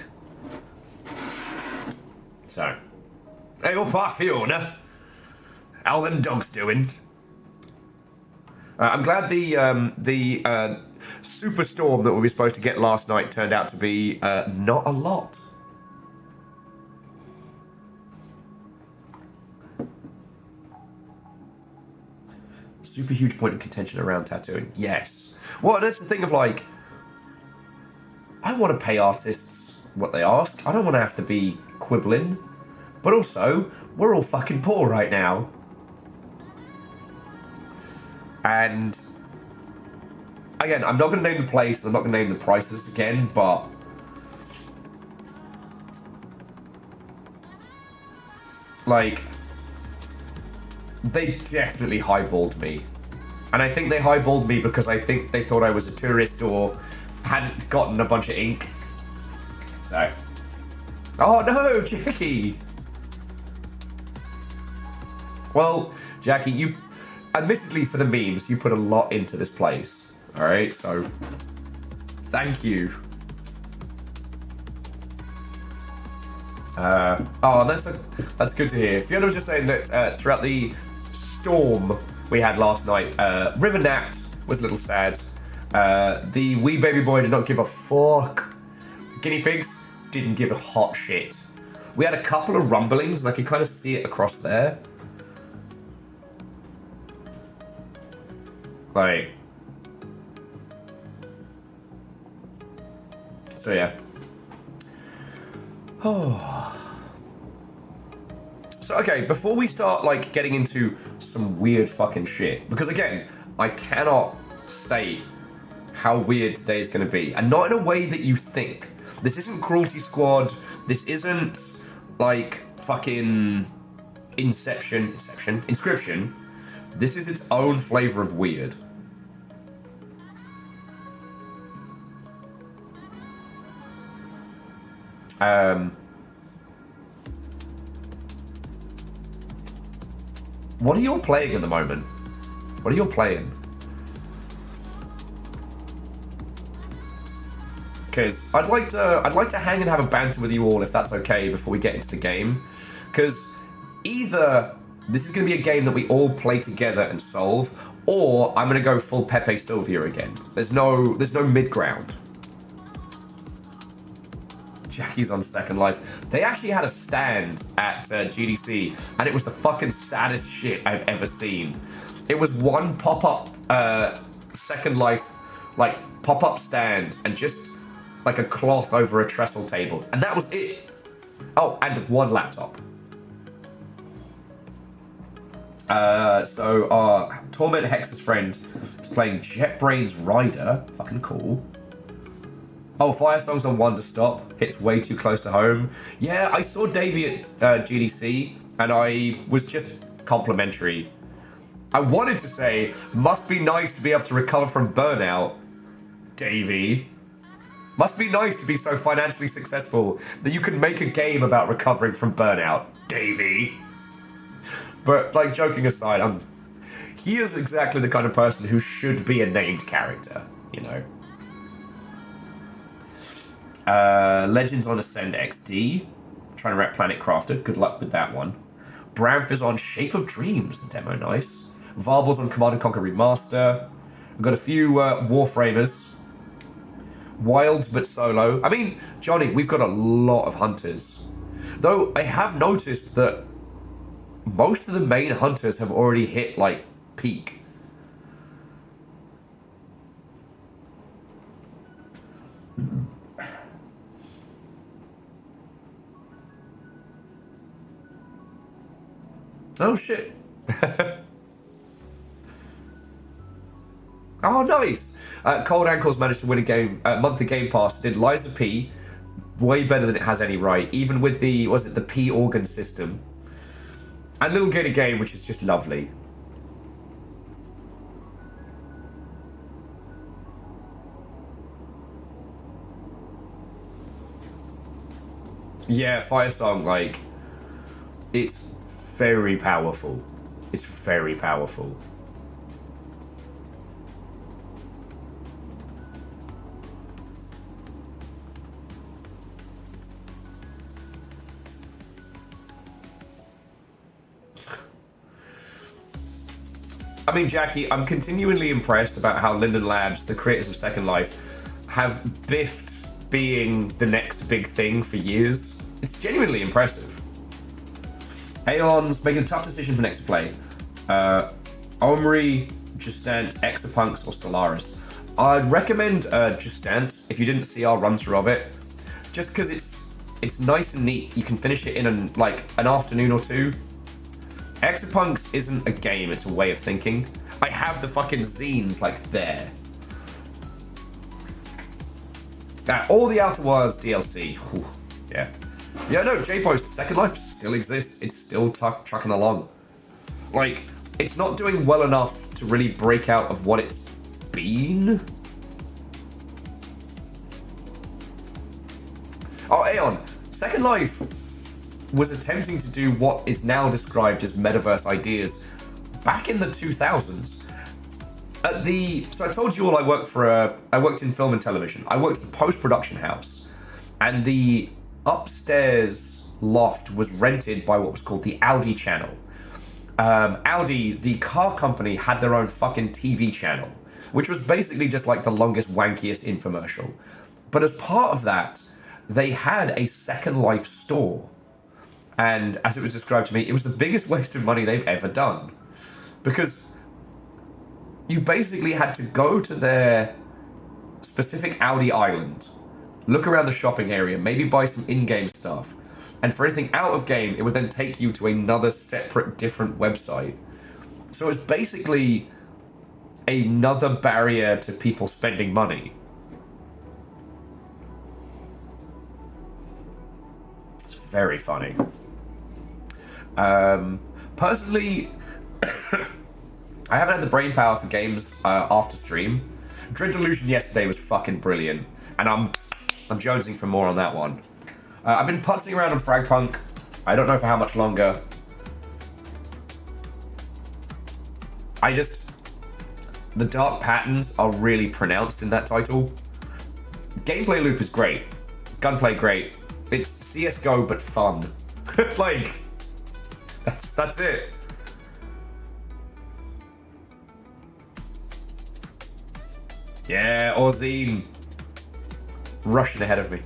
So, hey up, Fiona. How them dogs doing? I'm glad the superstorm that we were supposed to get last night turned out to be not a lot. Super huge point of contention around tattooing. Yes. Well, that's the thing of like, I want to pay artists what they ask. I don't want to have to be quibbling. But also, we're all fucking poor right now. And again, I'm not going to name the place, I'm not going to name the prices again, but like, they definitely highballed me. And I think they highballed me because I think they thought I was a tourist or hadn't gotten a bunch of ink. So, oh no, Jackie! Well, Jackie, you, admittedly for the memes, you put a lot into this place. Alright, so, thank you. That's good to hear. Fiona was just saying that throughout the storm we had last night, River napped, was a little sad. The wee baby boy did not give a fuck. Guinea pigs didn't give a hot shit. We had a couple of rumblings, and I could kind of see it across there. Like, so yeah. Oh. So, okay, before we start, like, getting into some weird fucking shit, because again, I cannot state how weird today is going to be, and not in a way that you think. This isn't Cruelty Squad, this isn't, like, fucking Inscription. This is its own flavor of weird. What are you all playing at the moment? What are you all playing? Because I'd like to hang and have a banter with you all if that's okay before we get into the game. Because either this is going to be a game that we all play together and solve, or I'm going to go full Pepe Sylvia again. There's no mid ground. Jackie's on Second Life. They actually had a stand at GDC, and it was the fucking saddest shit I've ever seen. It was one pop-up Second Life, like, pop-up stand, and just, like, a cloth over a trestle table. And that was it. Oh, and one laptop. So our Torment Hex's friend is playing JetBrains Rider. Fucking cool. Oh, Fire Song's on One to Stop. Hits way too close to home. Yeah, I saw Davey at GDC, and I was just complimentary. I wanted to say, must be nice to be able to recover from burnout, Davey. Must be nice to be so financially successful that you can make a game about recovering from burnout, Davey. But, like, joking aside, he is exactly the kind of person who should be a named character, you know. Legends on Ascend XD. Trying to rep Planet Crafter. Good luck with that one. Bramf is on Shape of Dreams, the demo, nice. Varble's on Command & Conquer Remaster. We've got a few Warframers. Wilds but solo. I mean, Johnny, we've got a lot of hunters. Though I have noticed that most of the main hunters have already hit, like, peak. Oh, shit. Oh, nice. Cold Ankles managed to win a game, monthly Game Pass. Did Liza P. Way better than it has any right. Even with the, was it the P organ system? And Little Gator Game, which is just lovely. Yeah, Fire Song, like, it's very powerful. It's very powerful. I mean, Jackie, I'm continually impressed about how Linden Labs, the creators of Second Life, have biffed being the next big thing for years. It's genuinely impressive. Aeon's making a tough decision for next to play. Omri, Justant, Exapunks, or Stellaris. I'd recommend Justant if you didn't see our run through of it. Just because it's nice and neat. You can finish it in an afternoon or two. Exapunks isn't a game, it's a way of thinking. I have the fucking zines, like, there. All the Outer Wilds DLC. Whew, yeah. Yeah, no, J-Post, Second Life still exists. It's still trucking along. Like, it's not doing well enough to really break out of what it's been. Oh, Aeon, Second Life was attempting to do what is now described as metaverse ideas back in the 2000s. So I told you all I worked in film and television. I worked at a post-production house, and the upstairs loft was rented by what was called the Audi channel. Audi, the car company, had their own fucking TV channel, which was basically just like the longest, wankiest infomercial. But as part of that, they had a Second Life store. And as it was described to me, it was the biggest waste of money they've ever done. Because you basically had to go to their specific Audi island, look around the shopping area, maybe buy some in-game stuff, and for anything out of game, it would then take you to another separate, different website. So it's basically another barrier to people spending money. It's very funny. Personally, I haven't had the brain power for games after stream. Dread Delusion yesterday was fucking brilliant, and I'm jonesing for more on that one. I've been putzing around on Fragpunk. I don't know for how much longer. The dark patterns are really pronounced in that title. Gameplay loop is great. Gunplay great. It's CSGO but fun. Like, that's it. Yeah, Orzine. Rushing ahead of me.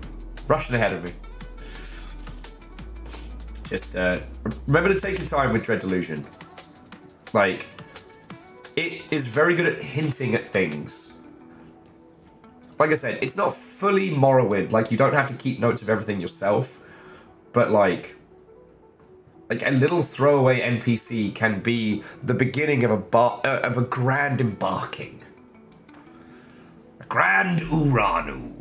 Just remember to take your time with Dread Delusion. Like, it is very good at hinting at things. Like I said, it's not fully Morrowind. Like, you don't have to keep notes of everything yourself. But like a little throwaway NPC can be the beginning of a grand embarking. A grand Uranu.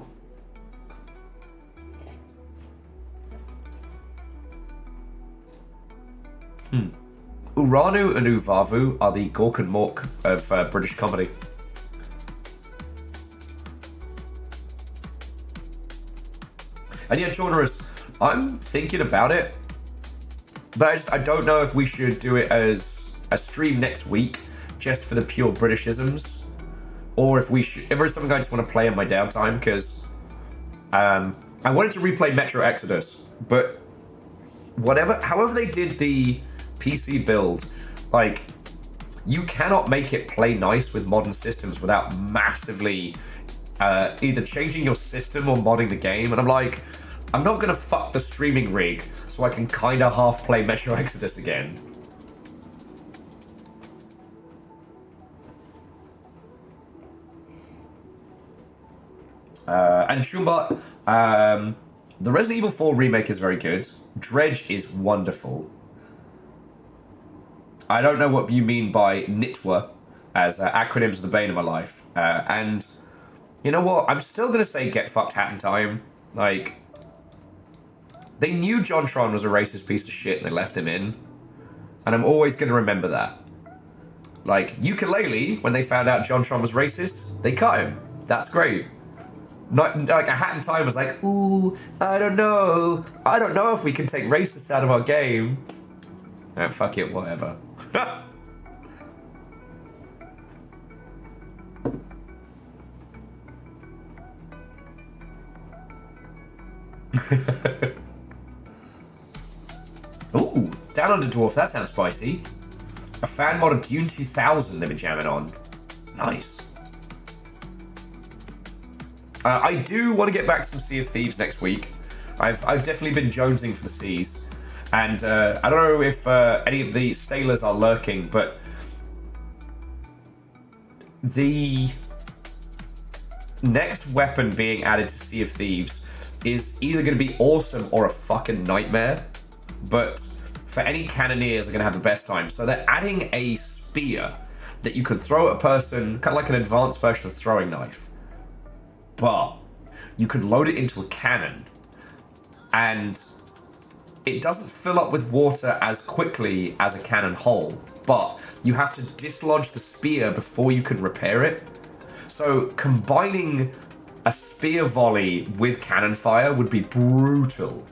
Uranu and Uvavu are the Gork and Mork of British comedy. And yeah, Chaunerus, I'm thinking about it, but I don't know if we should do it as a stream next week, just for the pure Britishisms, or if it's something I just want to play in my downtime, because I wanted to replay Metro Exodus, but however they did the PC build, like, you cannot make it play nice with modern systems without massively either changing your system or modding the game. And I'm like, I'm not gonna fuck the streaming rig so I can kind of half play Metro Exodus again. And Shumbot, the Resident Evil 4 remake is very good. Dredge is wonderful. I don't know what you mean by NITWA, as acronyms are the bane of my life. And you know what? I'm still going to say get fucked hat in time. Like, they knew JonTron was a racist piece of shit and they left him in. And I'm always going to remember that. Like, Ukulele, when they found out JonTron was racist, they cut him. That's great. Not, like, a hat in time was like, ooh, I don't know. I don't know if we can take racists out of our game. Fuck it, whatever. Ooh, Down Under Dwarf, that sounds spicy. A fan mod of Dune 2000 they've been jamming on. Nice. I do want to get back to some Sea of Thieves next week. I've definitely been jonesing for the seas. And I don't know if any of the sailors are lurking, but the next weapon being added to Sea of Thieves is either going to be awesome or a fucking nightmare. But for any cannoneers are going to have the best time. So they're adding a spear that you can throw at a person, kind of like an advanced version of throwing knife. But you can load it into a cannon, and it doesn't fill up with water as quickly as a cannon hull, but you have to dislodge the spear before you can repair it. So combining a spear volley with cannon fire would be brutal.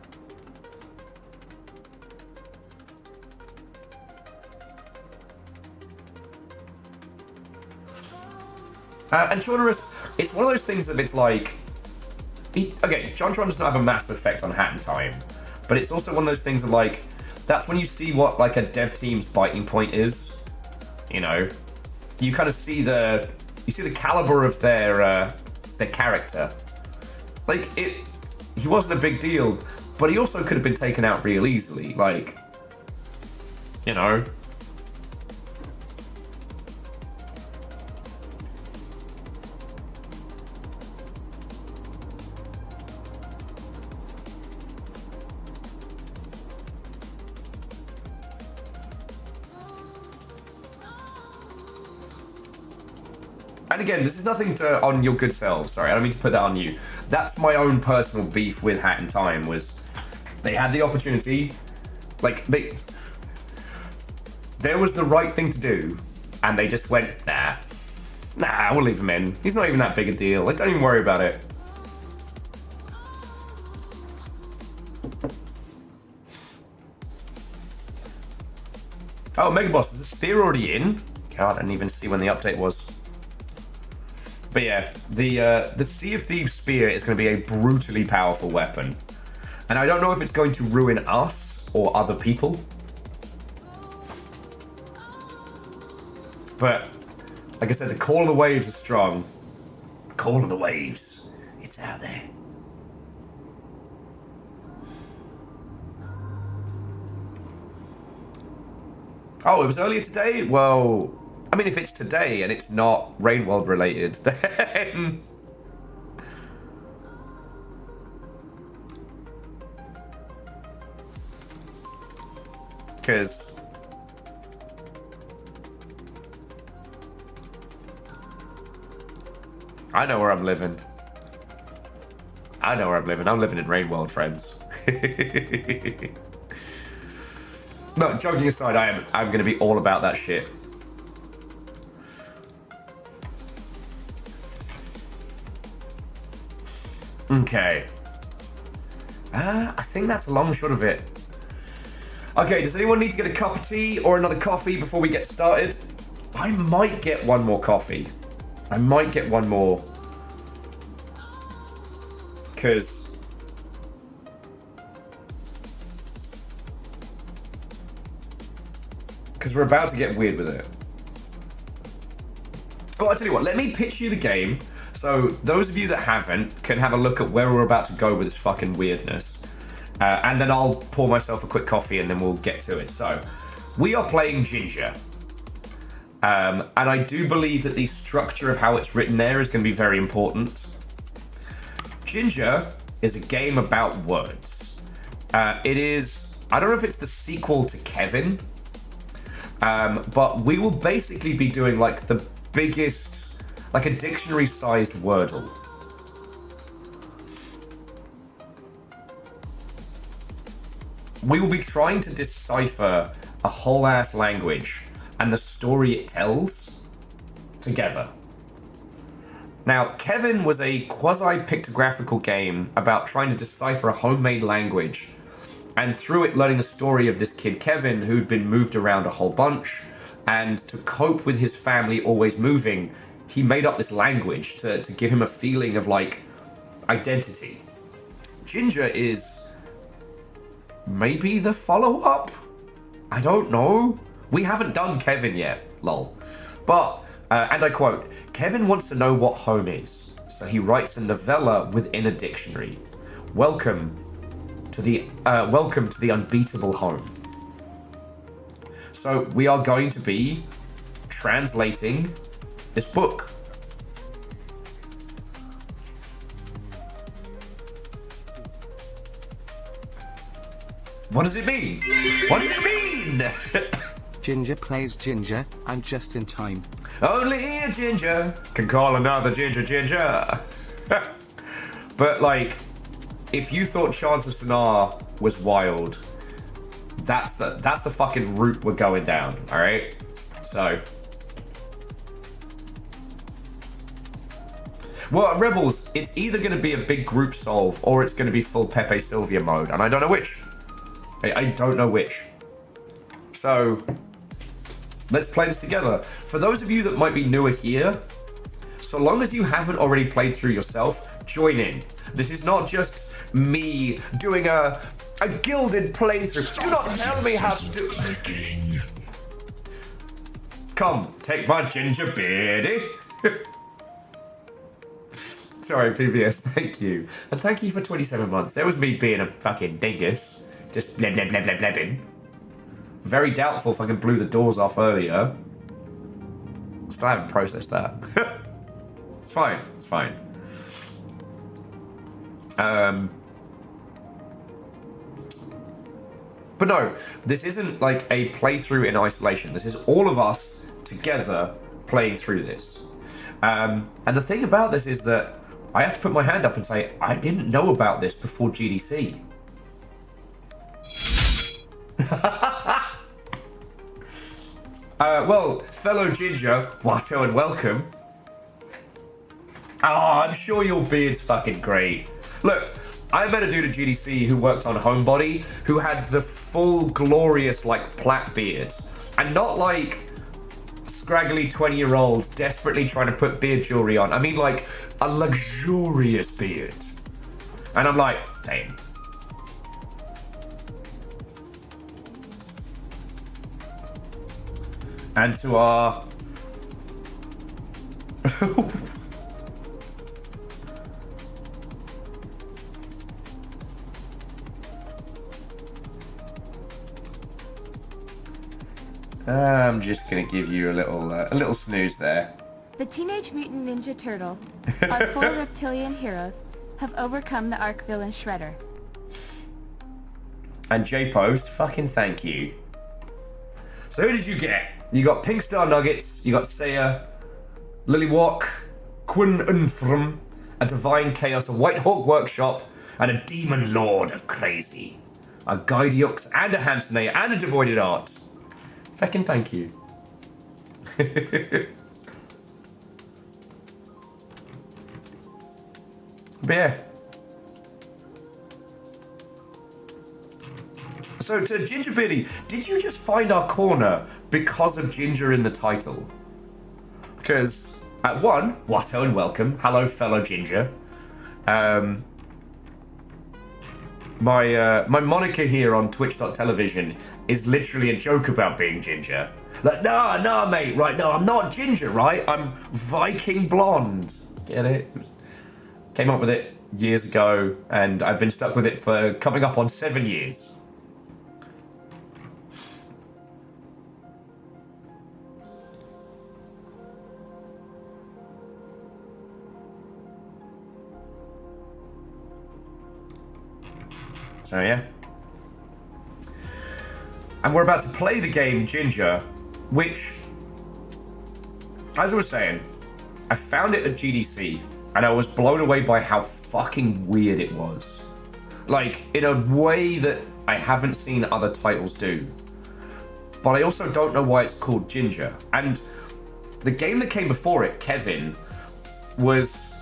And Chaunerus, it's one of those things that it's like... okay, JonTron does not have a massive effect on Hat in Time, but it's also one of those things that, like, that's when you see what, like, a dev team's biting point is. You know? You kind of see the... You see the caliber of their character. Like, he wasn't a big deal, but he also could have been taken out real easily. Like, you know... And again, this is nothing to on your good selves. Sorry, I don't mean to put that on you. That's my own personal beef with Hat in Time, was they had the opportunity, like, there was the right thing to do, and they just went, nah, we'll leave him in. He's not even that big a deal. Like, don't even worry about it. Oh, Mega Boss, is the spear already in? God, I didn't even see when the update was. But yeah, the Sea of Thieves spear is going to be a brutally powerful weapon. And I don't know if it's going to ruin us or other people. But, like I said, the call of the waves is strong. The call of the waves. It's out there. Oh, it was earlier today? Well... I mean, if it's today and it's not Rainworld related, then... Because... I know where I'm living. I'm living in Rainworld, friends. No, joking aside, I'm going to be all about that shit. Okay. I think that's a long shot of it. Okay, does anyone need to get a cup of tea or another coffee before we get started? I might get one more coffee. I might get one more. Because we're about to get weird with it. Oh, I'll tell you what, let me pitch you the game. So those of you that haven't can have a look at where we're about to go with this fucking weirdness. And then I'll pour myself a quick coffee and then we'll get to it. So, we are playing Ginger. And I do believe that the structure of how it's written there is going to be very important. Ginger is a game about words. It is, I don't know if it's the sequel to Kevin, but we will basically be doing like the biggest, like a dictionary-sized Wordle. We will be trying to decipher a whole-ass language and the story it tells together. Now, Kevin was a quasi-pictographical game about trying to decipher a homemade language, and through it learning the story of this kid Kevin who'd been moved around a whole bunch, and to cope with his family always moving, he made up this language to give him a feeling of, like, identity. Ginger is maybe the follow-up? I don't know. We haven't done Kevin yet, lol. But, and I quote, Kevin wants to know what home is, so he writes a novella within a dictionary. Welcome to the unbeatable home. So we are going to be translating this book. What does it mean? What does it mean? Ginger plays Ginger, and just in time. Only a ginger can call another ginger ginger. But like, if you thought Chance of Sonar was wild, that's the fucking route we're going down. All right. So, well, Rebels, it's either going to be a big group solve or it's going to be full Pepe Sylvia mode, and I don't know which. I don't know which. So, let's play this together. For those of you that might be newer here, so long as you haven't already played through yourself, join in. This is not just me doing a gilded playthrough. Do not tell me how to do... Viking. Come, take my ginger beardy. Sorry, PVS, thank you. And thank you for 27 months. That was me being a fucking dingus. Just bleb, bleb, bleb, bleb, blebbing. Very doubtful if I can blew the doors off earlier. Still haven't processed that. It's fine, it's fine. But no, this isn't like a playthrough in isolation. This is all of us together playing through this. And the thing about this is that I have to put my hand up and say, I didn't know about this before GDC. Well, fellow Ginger, Watto and welcome. Oh, I'm sure your beard's fucking great. Look, I met a dude at GDC who worked on Homebody who had the full glorious, like, plait beard. And not like scraggly 20-year-old desperately trying to put beard jewelry on. I mean, like, a luxurious beard. And I'm like, damn. And to our... I'm just gonna give you a little snooze there. The Teenage Mutant Ninja Turtle, our four reptilian heroes, have overcome the arch villain Shredder. And J-Post, fucking thank you. So who did you get? You got Pink Star Nuggets, you got Saya, Lilywalk, Quinn Unthrum, a Divine Chaos, a White Hawk Workshop, and a Demon Lord of Crazy. A Guideyux, and a Hamsternator, and a Devoided Art. Feckin' thank you. But yeah. So to Gingerbeardy, did you just find our corner because of Ginger in the title? Because at one, Watto and welcome. Hello, fellow Ginger. My moniker here on Twitch.television is literally a joke about being Ginger. Like, nah, mate, right, no, I'm not Ginger, right? I'm Viking blonde. Get it? Came up with it years ago, and I've been stuck with it for coming up on 7 years. So yeah. And we're about to play the game Ginger, which, as I was saying, I found it at GDC, and I was blown away by how fucking weird it was. Like, in a way that I haven't seen other titles do. But I also don't know why it's called Ginger. And the game that came before it, Kevin, was...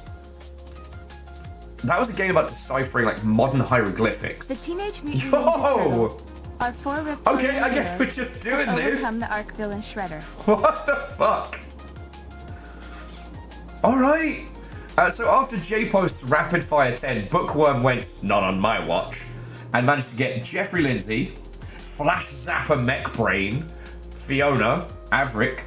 That was a game about deciphering, like, modern hieroglyphics. The Teenage Mutant Ninja Turtles are 4 reptilian Okay, I guess heroes we're just doing that this. overcome the arch villain Shredder. What the fuck? Alright. So after J-Post's rapid fire 10, Bookworm went, not on my watch, and managed to get Jeffrey Lindsay, Flash Zapper Mechbrain, Fiona, Averick,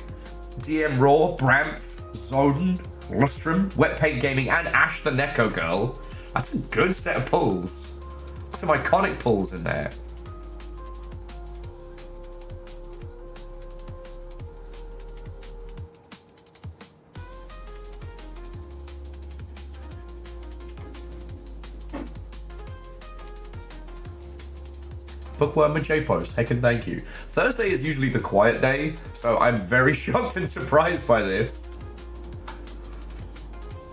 DM Raw, Bramph, Zoden, Lustrum, Wet Paint Gaming, and Ash the Neko Girl. That's a good set of pulls. Some iconic pulls in there. Bookworm and J-Post, heck and thank you. Thursday is usually the quiet day, so I'm very shocked and surprised by this.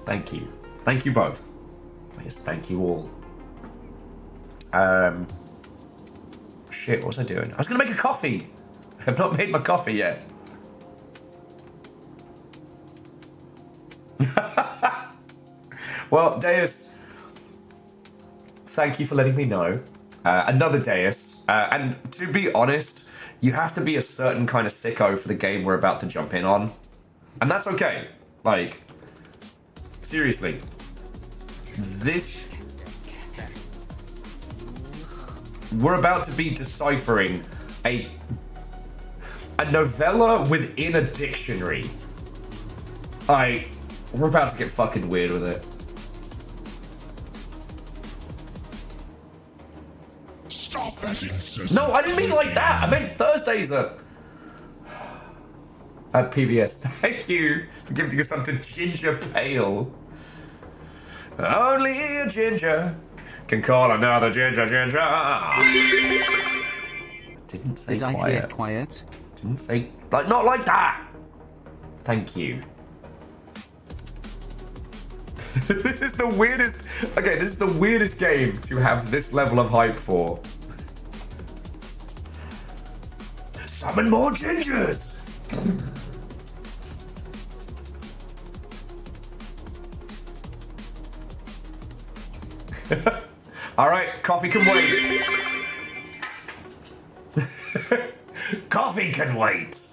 Thank you. Thank you both. Yes, thank you all. Shit, what was I doing? I was gonna make a coffee! I have not made my coffee yet. Well, Deus, thank you for letting me know. Another Deus, and to be honest, you have to be a certain kind of sicko for the game we're about to jump in on. And that's okay. Like, seriously. We're about to be deciphering a novella within a dictionary. We're about to get fucking weird with it. Stop that incessant No, I didn't mean like that. I meant Thursdays are... At PVS, thank you for giving us something ginger pale. Only a ginger can call another ginger. Didn't say Did quiet. I hear quiet? Didn't say... Like, not like that. Thank you. This is the weirdest... Okay, this is the weirdest game to have this level of hype for. Summon more gingers! Alright, coffee can wait. Coffee can wait.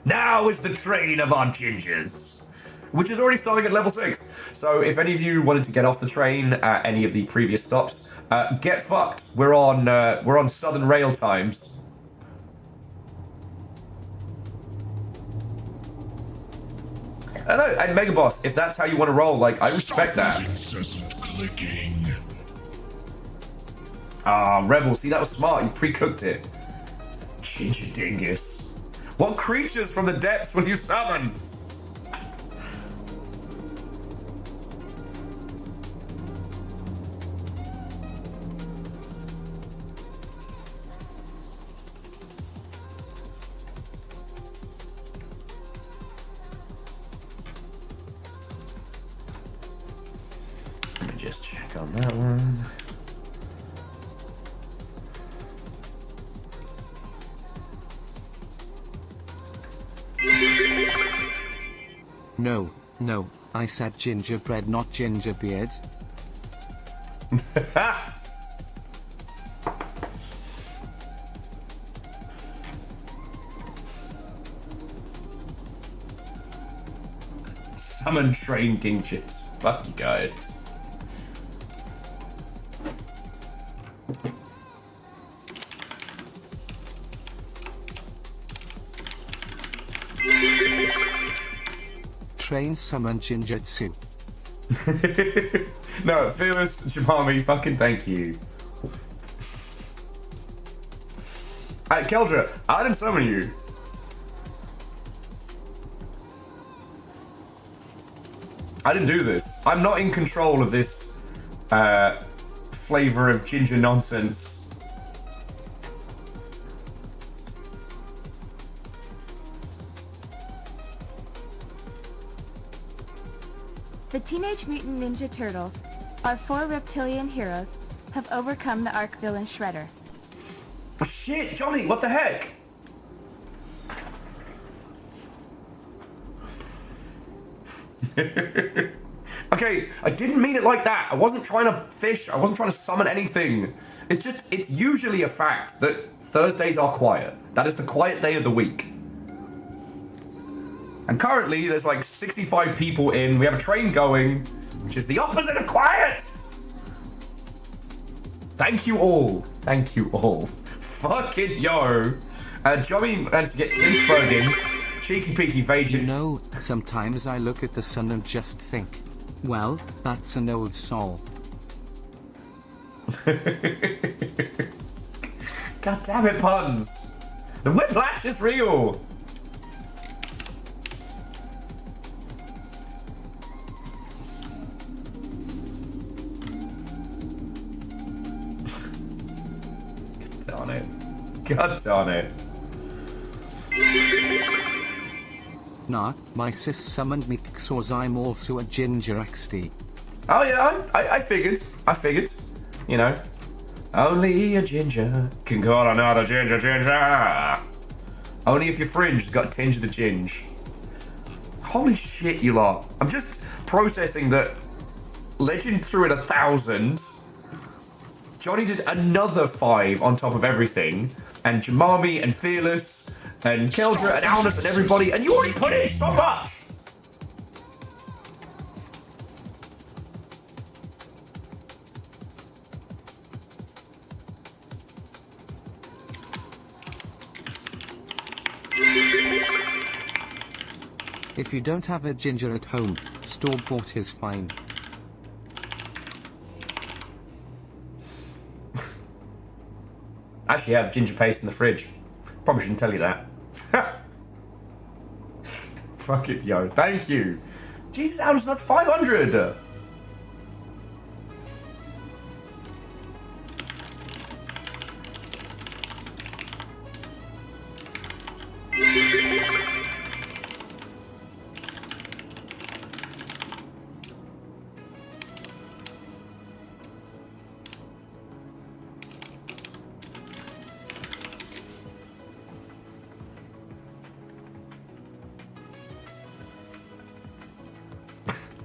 Now is the train of our gingers, which is already starting at level 6. So if any of you wanted to get off the train at any of the previous stops, get fucked. We're on Southern Rail times. I know, and Mega Boss, if that's how you want to roll, like, I respect that. incessant clicking. Ah, Rebel, see, that was smart. You pre-cooked it. Ginger dingus. What creatures from the depths will you summon? Let me just check on that one. No, I said gingerbread, not gingerbeard. Summon train ginges. Fuck you guys. Train summon Jinjutsu. No, Fearless Jimami, fucking thank you. Hey, Keldra, I didn't summon you. I didn't do this. I'm not in control of this flavor of ginger nonsense. The Teenage Mutant Ninja Turtles, our 4 reptilian heroes, have overcome the arch villain Shredder. Oh, shit, Johnny, what the heck? Okay, I didn't mean it like that. I wasn't trying to fish. I wasn't trying to summon anything. It's usually a fact that Thursdays are quiet. That is the quiet day of the week. And currently, there's like 65 people in. We have a train going, which is the opposite of quiet. Thank you all. Thank you all. Fucking yo. Johnny managed to get Tim Spurgins, Cheeky Peeky Vagin. You know, sometimes I look at the sun and just think, well, that's an old soul. God damn it, puns. The whiplash is real. God darn it. God darn it. Nah, my sis summoned me because I'm also a ginger XD. Oh yeah, I figured. I figured. You know. Only a ginger can call another ginger. Only if your fringe has got a tinge of the ginge. Holy shit, you lot. I'm just processing that Legend threw in 1,000. Johnny did another 5 on top of everything. And Jamami and Fearless and Keldra and Alnus and everybody. And you already put in so much! If you don't have a ginger at home, store-bought is fine. I actually have ginger paste in the fridge. Probably shouldn't tell you that. Fuck it, yo. Thank you. Jesus, Alnus, that's 500!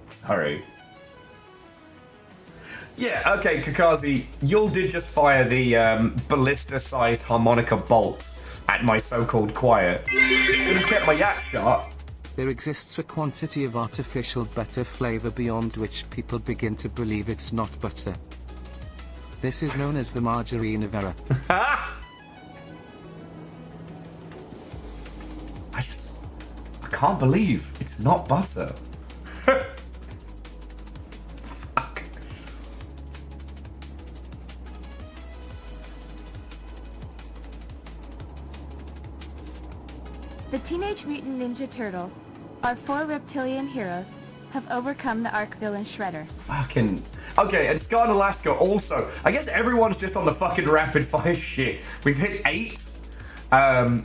Sorry. Yeah, okay, Kakazi, you did just fire the ballista-sized harmonica bolt at my so-called quiet. Should have kept my yak shut. There exists a quantity of artificial butter flavor beyond which people begin to believe it's not butter. This is known as the margarine of error. I can't believe it's not butter. Fuck. The Teenage Mutant Ninja Turtles, our 4 reptilian heroes, have overcome the arch villain Shredder. Fucking... Okay, and Scar in Alaska also. I guess everyone's just on the fucking rapid fire shit. We've hit 8.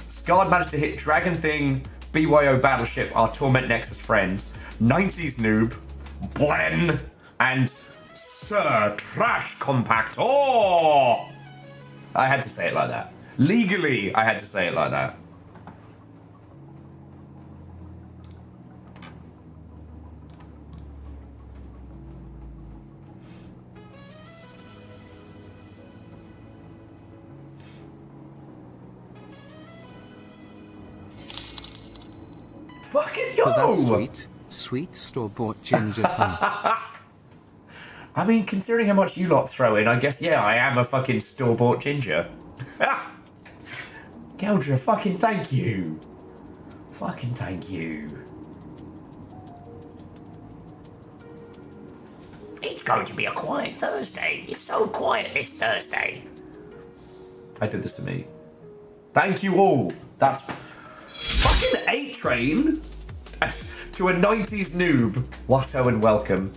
Scar managed to hit Dragon Thing, BYO Battleship, our Torment Nexus friend, 90s Noob, Blen, and Sir Trash Compactor. I had to say it like that. Legally, I had to say it like that. Fucking For that yo! sweet, sweet store-bought ginger tongue. I mean, considering how much you lot throw in, I guess, yeah, I am a fucking store-bought ginger. Geldra, fucking thank you. Fucking thank you. It's going to be a quiet Thursday. It's so quiet this Thursday. I did this to me. Thank you all. That's fucking 8 Train to a 90s noob. Watto and welcome.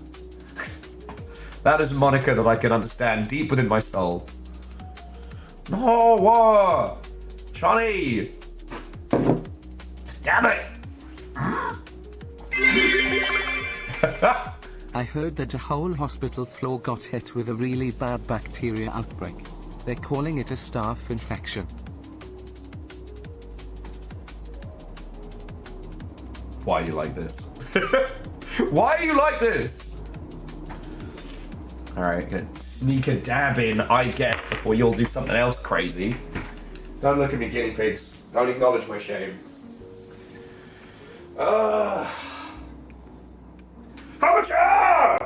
That is a moniker that I can understand deep within my soul. No, what? Johnny! Damn it! I heard that a whole hospital floor got hit with a really bad bacteria outbreak. They're calling it a staph infection. Why are you like this? Why are you like this? Alright, gonna sneak a dab in, I guess, before you'll do something else crazy. Don't look at me, guinea pigs. Don't acknowledge my shame. Amateur!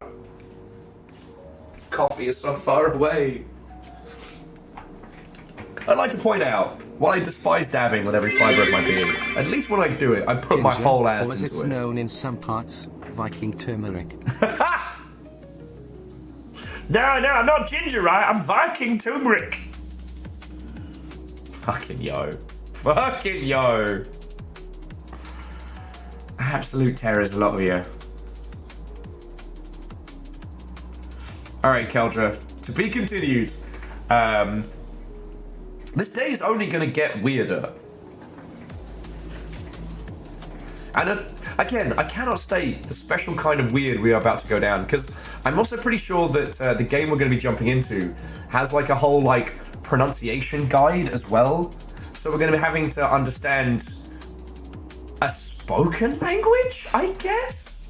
Coffee is so far away. I'd like to point out, while I despise dabbing with every fibre of my being, at least when I do it, I put my Ginger, whole ass or as into it's it. known in some parts, Viking turmeric. No, I'm not ginger, right? I'm Viking turmeric. Fucking yo. Fucking yo. Absolute terrors, a lot of you. Alright, Keldra. To be continued. This day is only going to get weirder. And again, I cannot state the special kind of weird we are about to go down, because I'm also pretty sure that the game we're going to be jumping into has like a whole like pronunciation guide as well. So we're going to be having to understand a spoken language, I guess?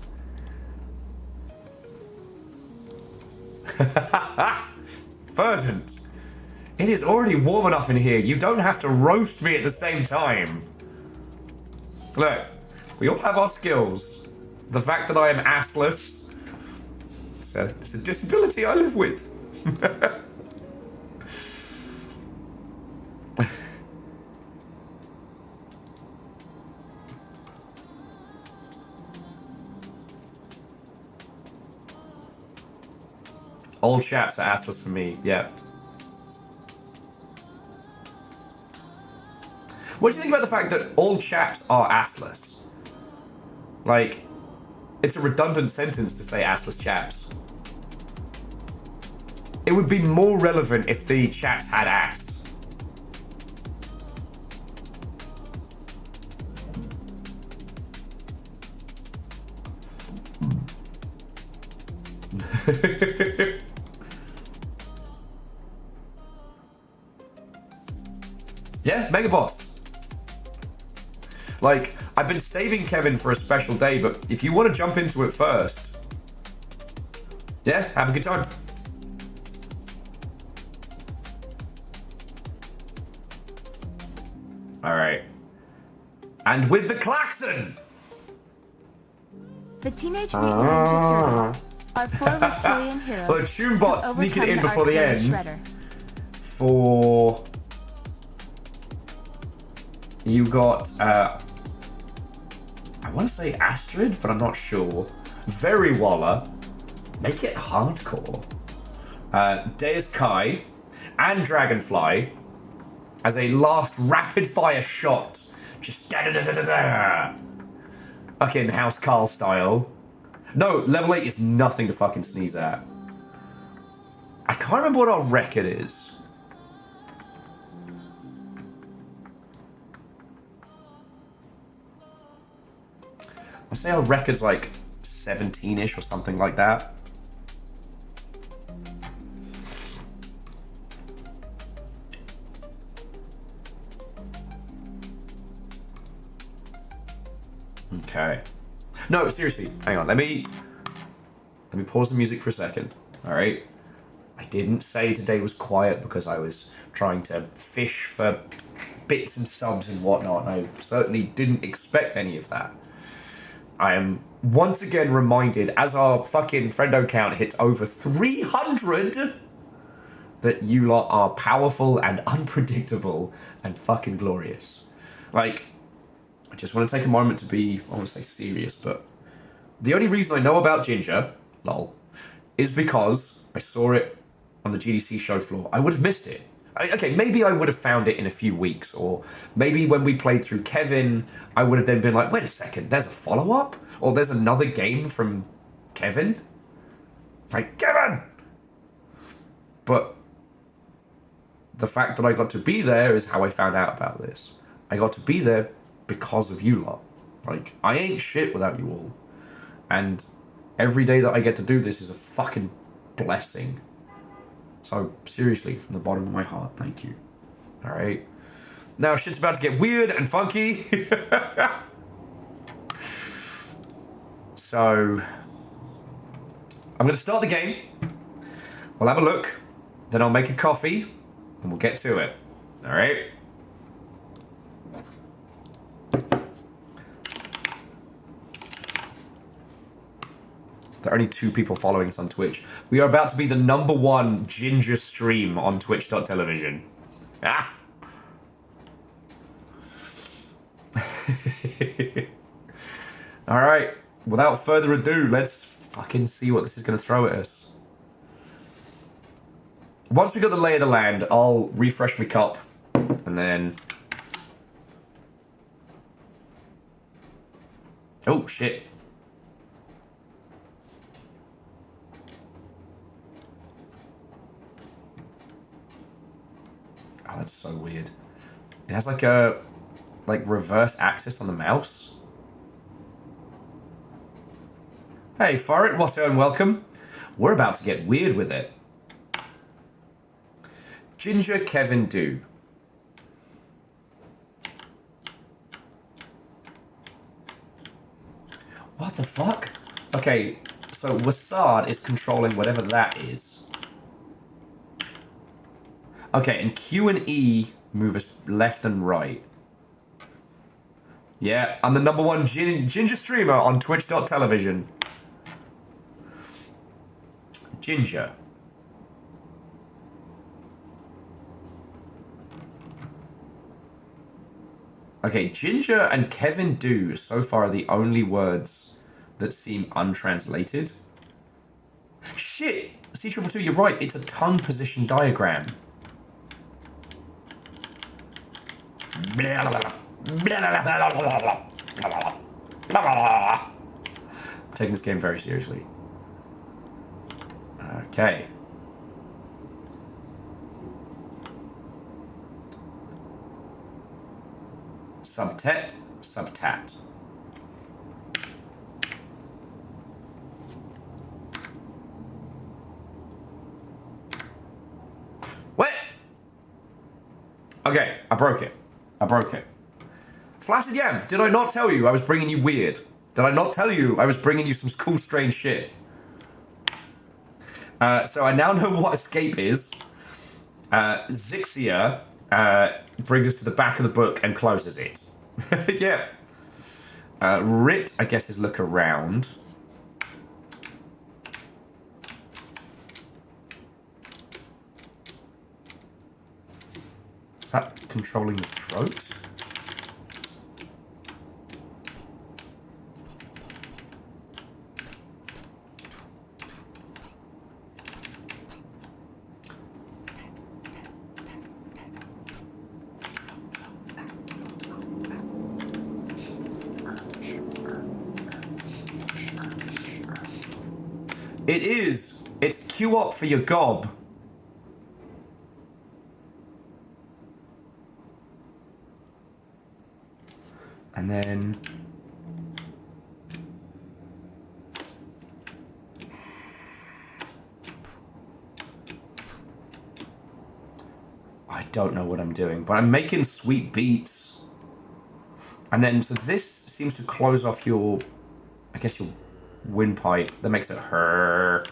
Verdant, it is already warm enough in here. You don't have to roast me at the same time. Look. We all have our skills. The fact that I am assless, it's a disability I live with. Old chaps are assless for me, yeah. What do you think about the fact that all chaps are assless? Like, it's a redundant sentence to say assless chaps. It would be more relevant if the chaps had ass. Yeah, Mega Boss. Like, I've been saving Kevin for a special day, but if you want to jump into it first, yeah, have a good time. Alright. And with the klaxon! The Teenage Mutant Ninja Turtles are 4 reptilian heroes. Well, the tune bot who sneaking overcome in before the Arc end. Shredder. For... You got, I want to say Astrid, but I'm not sure. Very Walla. Make it hardcore. Deus Kai and Dragonfly as a last rapid fire shot. Just da da da da da da. Fucking House Carl style. No, level 8 is nothing to fucking sneeze at. I can't remember what our record is. I say our record's like 17-ish or something like that. Okay. No, seriously, hang on. Let me pause the music for a second. All right. I didn't say today was quiet because I was trying to fish for bits and subs and whatnot. I certainly didn't expect any of that. I am once again reminded, as our fucking friendo count hits over 300, that you lot are powerful and unpredictable and fucking glorious. Like, I just want to take a moment to be, I want to say serious, but the only reason I know about Ginger, lol, is because I saw it on the GDC show floor. I would have missed it. Okay, maybe I would have found it in a few weeks, or maybe when we played through Kevin, I would have then been like, wait a second, there's a follow-up? Or there's another game from Kevin? Like, Kevin! But the fact that I got to be there is how I found out about this. I got to be there because of you lot. Like, I ain't shit without you all. And every day that I get to do this is a fucking blessing. So, seriously, from the bottom of my heart, thank you. Alright? Now, shit's about to get weird and funky. So, I'm going to start the game. We'll have a look. Then I'll make a coffee. And we'll get to it. Alright? There are only 2 people following us on Twitch. We are about to be the #1 Ginger stream on twitch.television. Ah! Alright, without further ado, let's fucking see what this is going to throw at us. Once we got the lay of the land, I'll refresh my cup, and then... Oh, shit. Oh, that's so weird. It has like a reverse axis on the mouse. Hey, Forrit, what's up and welcome. We're about to get weird with it. Ginger Kevin Do. What the fuck? Okay, so Wasard is controlling whatever that is. Okay, and Q and E move us left and right. Yeah, I'm the #1 Ginger streamer on twitch.television. Ginger. Okay, Ginger and Kevin Do so far are the only words that seem untranslated. Shit! C222, you're right, it's a tongue position diagram. Taking this game very seriously. Okay. Subtet, subtat. What? Okay, I broke it. Flaccid Yam, did I not tell you I was bringing you weird? Did I not tell you I was bringing you some cool, strange shit? So I now know what escape is. Zixia brings us to the back of the book and closes it. Yeah. Rit, I guess, is look around. Is that controlling the throat? It is. It's Q-op for your gob. And then... I don't know what I'm doing, but I'm making sweet beats. And then, so this seems to close off your... I guess your windpipe. That makes it her.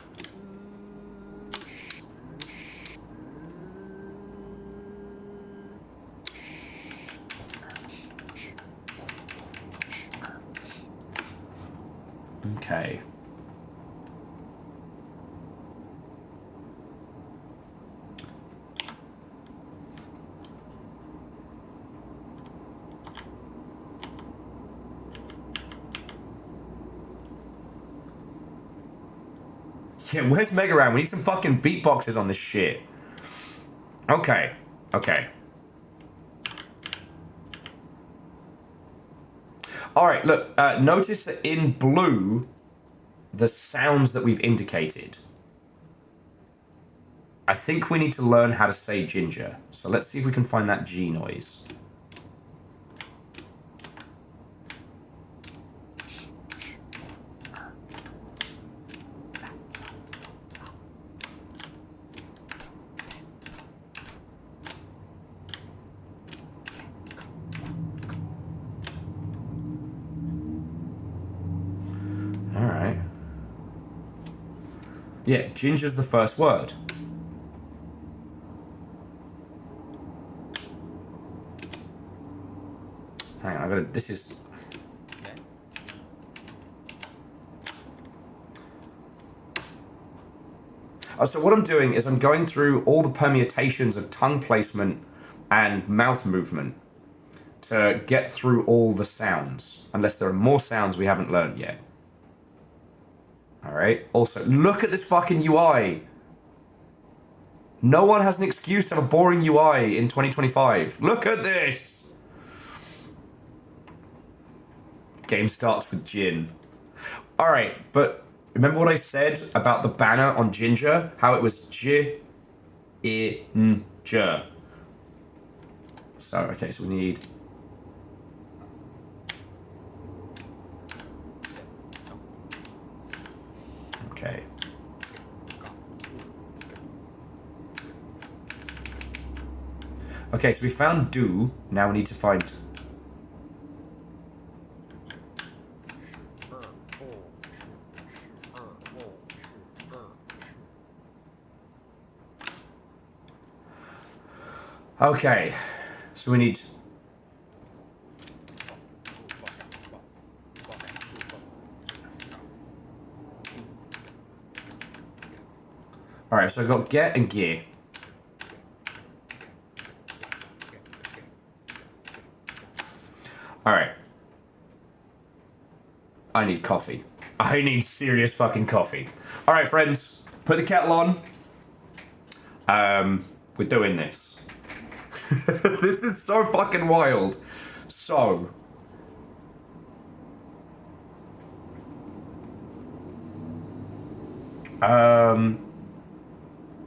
Okay. Yeah, where's Mega Ram? We need some fucking beatboxes on this shit. Okay. Okay. Alright, look. Notice that in blue, the sounds that we've indicated. I think we need to learn how to say ginger. So let's see if we can find that G noise. Alright. Yeah, ginger's the first word. Hang on, I gotta. This is. Oh, so what I'm doing is I'm going through all the permutations of tongue placement and mouth movement to get through all the sounds, unless there are more sounds we haven't learned yet. Alright, also, look at this fucking UI! No one has an excuse to have a boring UI in 2025. Look at this! Game starts with gin. Alright, but remember what I said about the banner on Ginger? How it was J, I, N, J. So, okay, so we need... Okay. Okay, so we found do. Now we need to find... Okay, so we need... Alright, so I've got get and gear. Alright. I need coffee. I need serious fucking coffee. Alright, friends. Put the kettle on. We're doing this. This is so fucking wild. So...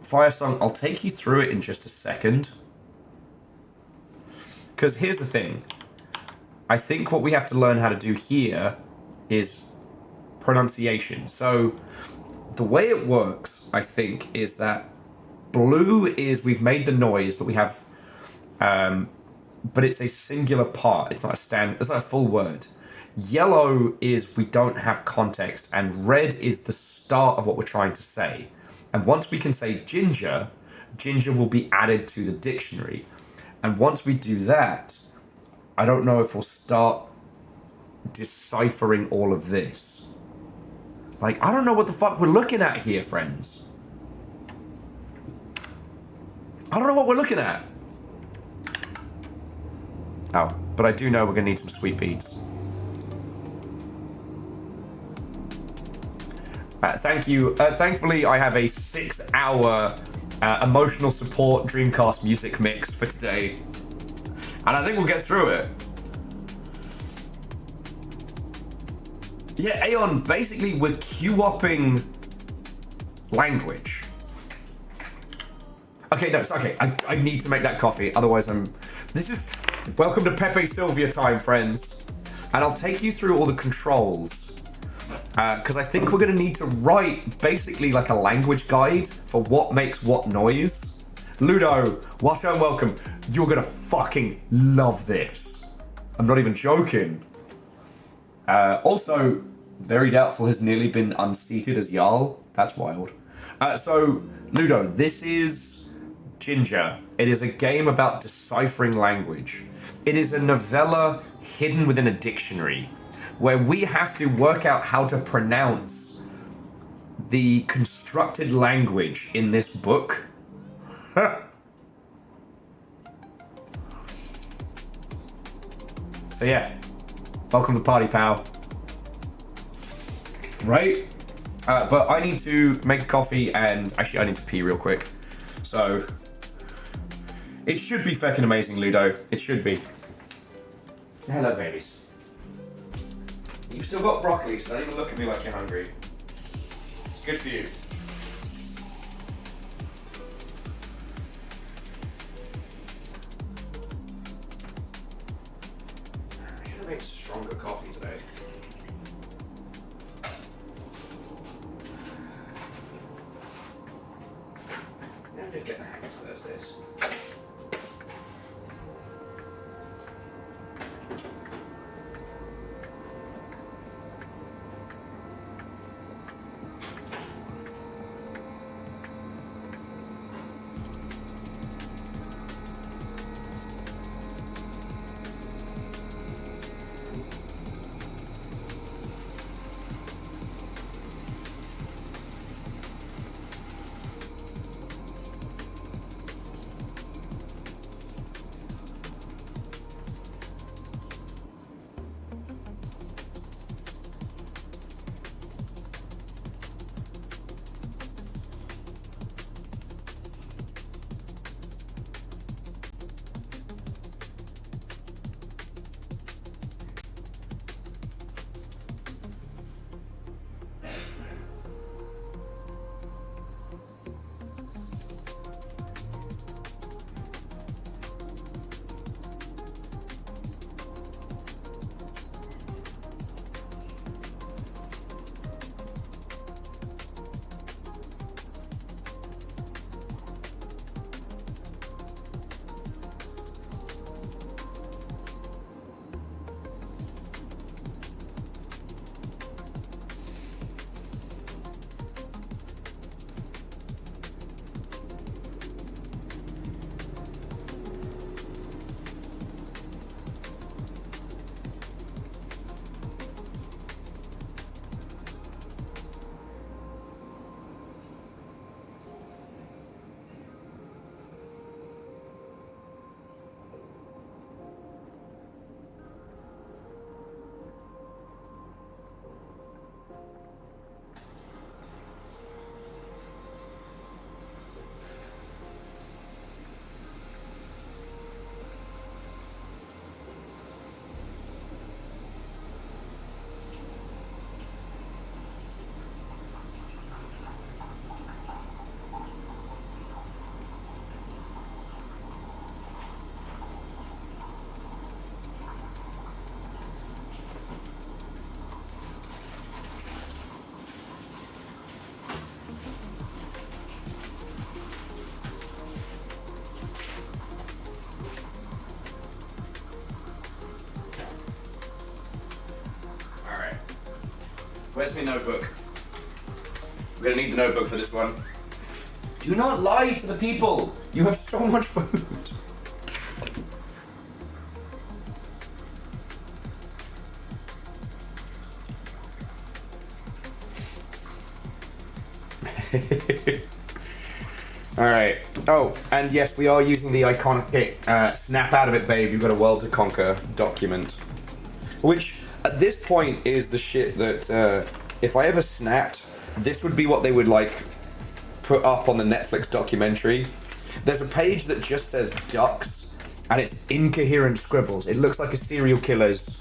Fire Song, I'll take you through it in just a second. Because here's the thing. I think what we have to learn how to do here is pronunciation. So the way it works, I think, is that blue is we've made the noise, but we have... but it's a singular part. It's not a full word. Yellow is we don't have context, and red is the start of what we're trying to say. And once we can say ginger, ginger will be added to the dictionary. And once we do that, I don't know if we'll start deciphering all of this. Like, I don't know what the fuck we're looking at here, friends. I don't know what we're looking at. Oh, but I do know we're gonna need some sweet beads. Thank you. Thankfully, I have a 6-hour emotional support Dreamcast music mix for today. And I think we'll get through it. Yeah, Aeon, basically we're queue-upping language. Okay, no, it's okay. I need to make that coffee, otherwise This is... Welcome to Pepe Sylvia time, friends. And I'll take you through all the controls. Because I think we're going to need to write basically like a language guide for what makes what noise. Ludo, what and welcome. You're going to fucking love this. I'm not even joking. Also, very doubtful has nearly been unseated as Jarl. That's wild. So, Ludo, this is Ginger. It is a game about deciphering language. It is a novella hidden within a dictionary. where we have to work out how to pronounce the constructed language in this book. So yeah, welcome to the party, pal. Right? But I need to make coffee, and actually I need to pee real quick. So it should be fucking amazing, Ludo. It should be. Hello, babies. You've still got broccoli, so don't even look at me like you're hungry. It's good for you. I should have made stronger coffee today. I did get the hang of Thursdays. Where's my notebook? We're gonna need the notebook for this one. Do not lie to the people! You have so much food! Alright. Oh, and yes, we are using the iconic snap out of it, babe, you've got a world to conquer document. Which, at this point, is the shit that, if I ever snapped, this would be what they would, like, put up on the Netflix documentary. There's a page that just says ducks, and it's incoherent scribbles. It looks like a serial killer's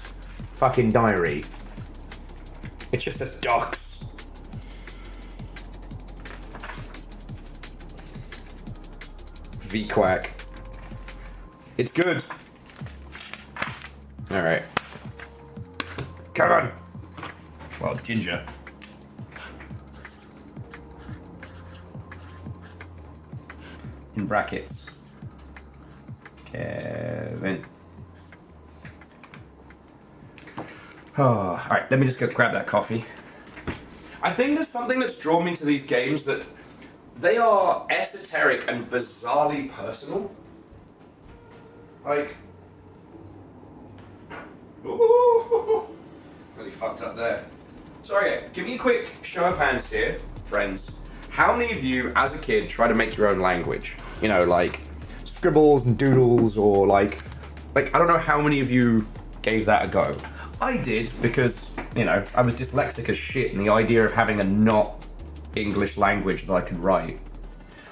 fucking diary. It just says ducks. V-quack. It's good. Alright. Come on. Well, ginger. In brackets. Kevin. Oh, alright, let me just go grab that coffee. I think there's something that's drawn me to these games that they are esoteric and bizarrely personal. Like, ooh, Really fucked up there. Sorry, give me a quick show of hands here, friends. How many of you, as a kid, try to make your own language? You know, like scribbles and doodles, or like I don't know how many of you gave that a go. I did because, you know, I was dyslexic as shit, and the idea of having a not English language that I could write,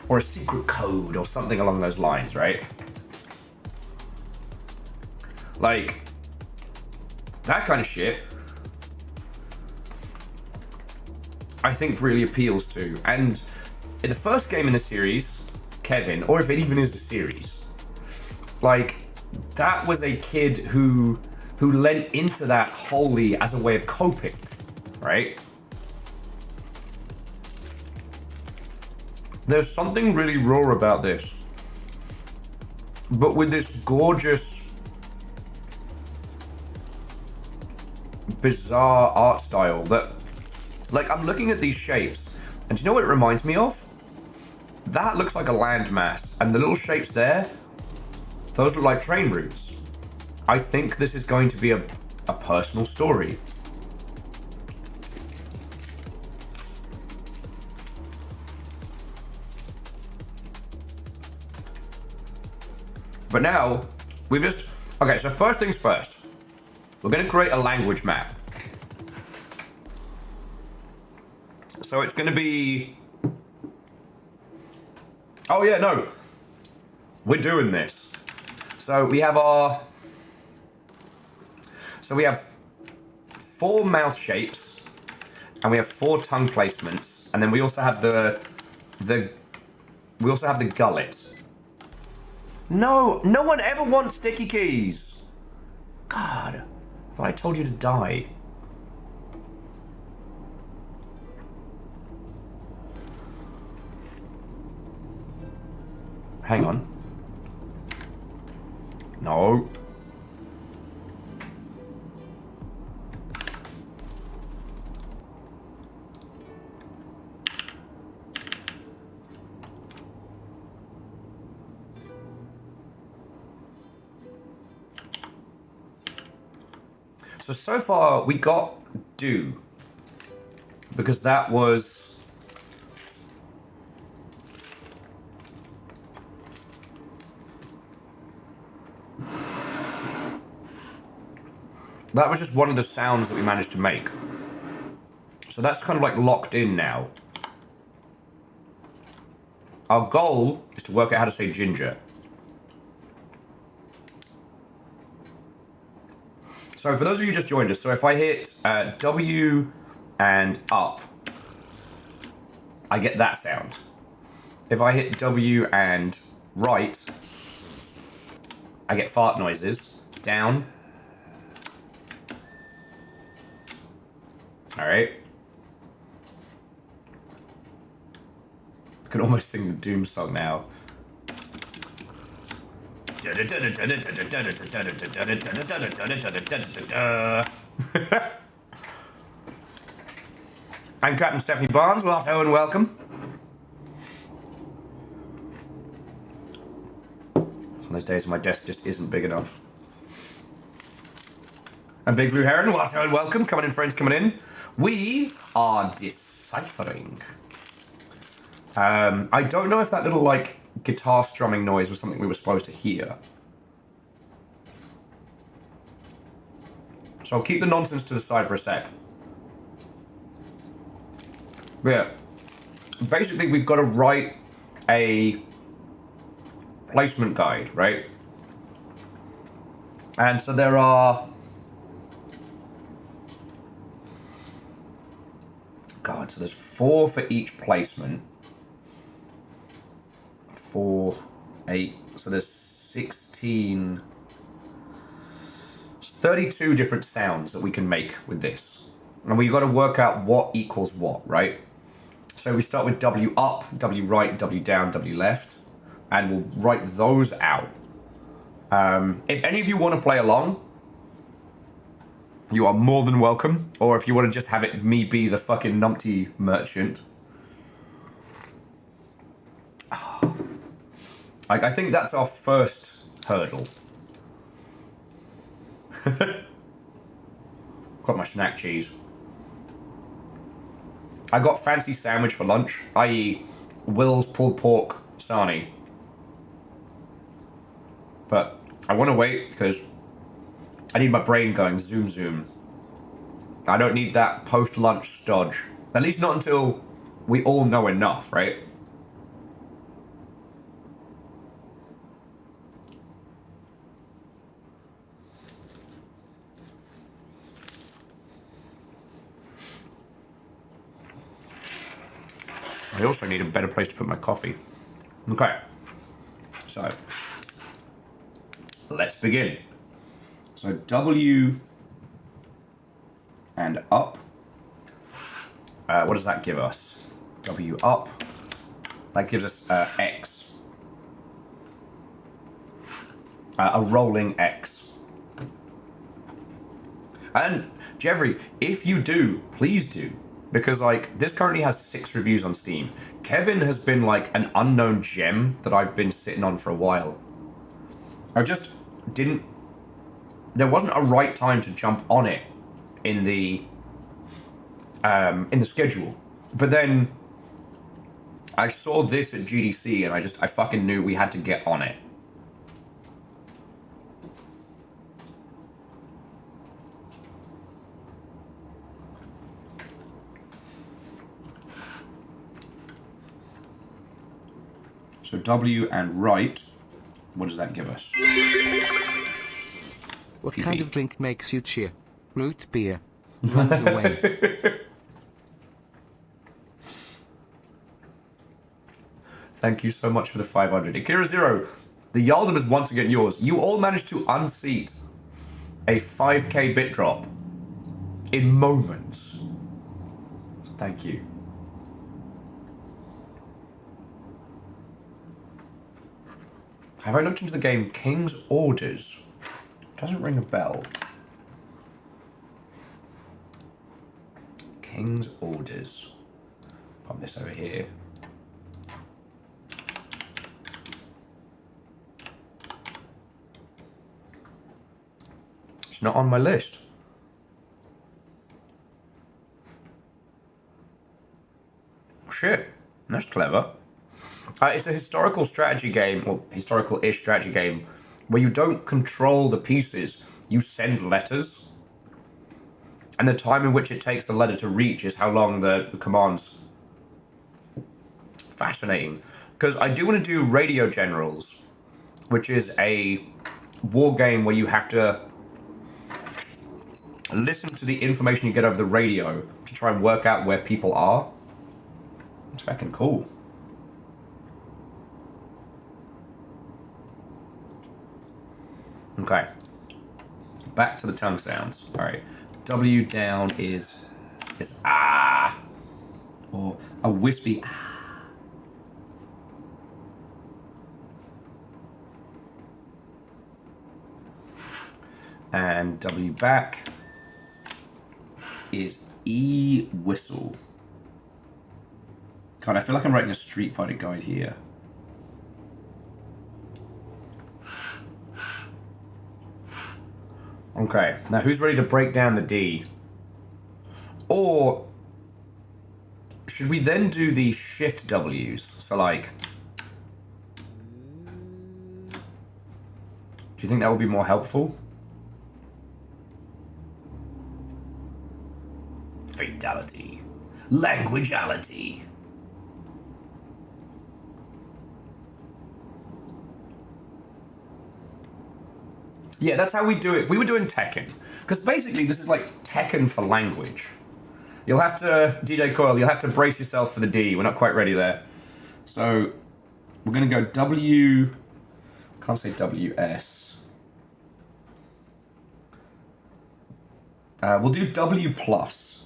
or a secret code, or something along those lines, right? Like, that kind of shit, I think really appeals to. And in the first game in the series, Kevin, or if it even is a series, like, that was a kid who lent into that wholly as a way of coping, right? There's something really raw about this, but with this gorgeous, bizarre art style that, like, I'm looking at these shapes, and do you know what it reminds me of? That looks like a landmass, and the little shapes there, those look like train routes. I think this is going to be a personal story. But now, okay, so first things first. We're going to create a language map. So it's going to be... Oh yeah, no. We're doing this. So we have our... So we have 4 mouth shapes, and we have 4 tongue placements, and then we also have the gullet. No one ever wants sticky keys. God, I thought I told you to die. Hang on. No. So far we got do, because that was just one of the sounds that we managed to make. So that's kind of like locked in now. Our goal is to work out how to say ginger. So for those of you who just joined us, so if I hit W and up, I get that sound. If I hit W and right, I get fart noises. Down. Alright. I can almost sing the Doom song now. I'm Captain Stephanie Barnes. Well, hello and welcome. It's one of those days when my desk just isn't big enough. And Big Blue Heron. Well, hello and welcome. Coming in, friends, coming in. We are deciphering. I don't know if that little, like, guitar strumming noise was something we were supposed to hear. So I'll keep the nonsense to the side for a sec. But yeah, basically we've got to write a placement guide, right? And so there are... God, so there's 4 for each placement. 4, 8, so there's 16, 32 different sounds that we can make with this. And we've got to work out what equals what, right? So we start with W up, W right, W down, W left, and we'll write those out. If any of you want to play along, you are more than welcome. Or if you want to just have it me be the fucking numpty merchant. I think that's our first hurdle. Got my snack cheese. I got fancy sandwich for lunch, i.e. Will's pulled pork sarnie. But I want to wait because I need my brain going zoom zoom. I don't need that post-lunch stodge. At least not until we all know enough, right? I also need a better place to put my coffee. Okay. So, let's begin. So W and up. What does that give us? W up. That gives us X. A rolling X. And Jeffrey, if you do, please do. Because like this currently has 6 reviews on Steam. Kevin has been like an unknown gem that I've been sitting on for a while. I just didn't. There wasn't a right time to jump on it in the schedule. But then I saw this at GDC and I fucking knew we had to get on it. So W and right, what does that give us? What PP. kind of drink makes you cheer? Root beer. Runs away. Thank you so much for the 500. Akira Zero, the Yaldom is once again yours. You all managed to unseat a 5k bit drop in moments. So thank you. Have I looked into the game King's Orders? Doesn't ring a bell. King's Orders. Pop this over here. It's not on my list. Shit, that's clever. It's a historical strategy game, or historical-ish strategy game, where you don't control the pieces, you send letters. And the time in which it takes the letter to reach is how long the command's. Fascinating. Because I do want to do Radio Generals, which is a war game where you have to listen to the information you get over the radio to try and work out where people are. It's fucking cool. Okay. Back to the tongue sounds. Alright. W down is ah. Or a wispy ah. And W back is E whistle. God, I feel like I'm writing a Street Fighter guide here. Okay, now who's ready to break down the D? Or should we then do the shift W's? So like, do you think that would be more helpful? Fatality. Languageality. Yeah, that's how we do it. We were doing Tekken. Because basically, this is like Tekken for language. You'll have to, DJ Coil, you'll have to brace yourself for the D. We're not quite ready there. So, we're going to go W... Can't say WS. We'll do W plus.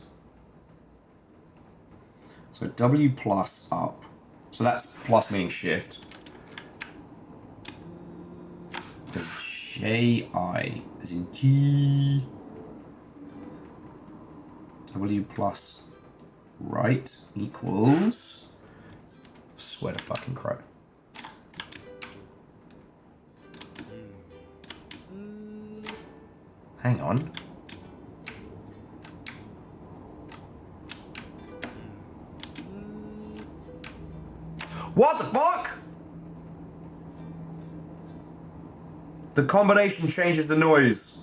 So W plus up. So that's plus meaning shift. J-I, as in G. W plus right equals. Swear to fucking crow. Hang on. What the fuck? The combination changes the noise.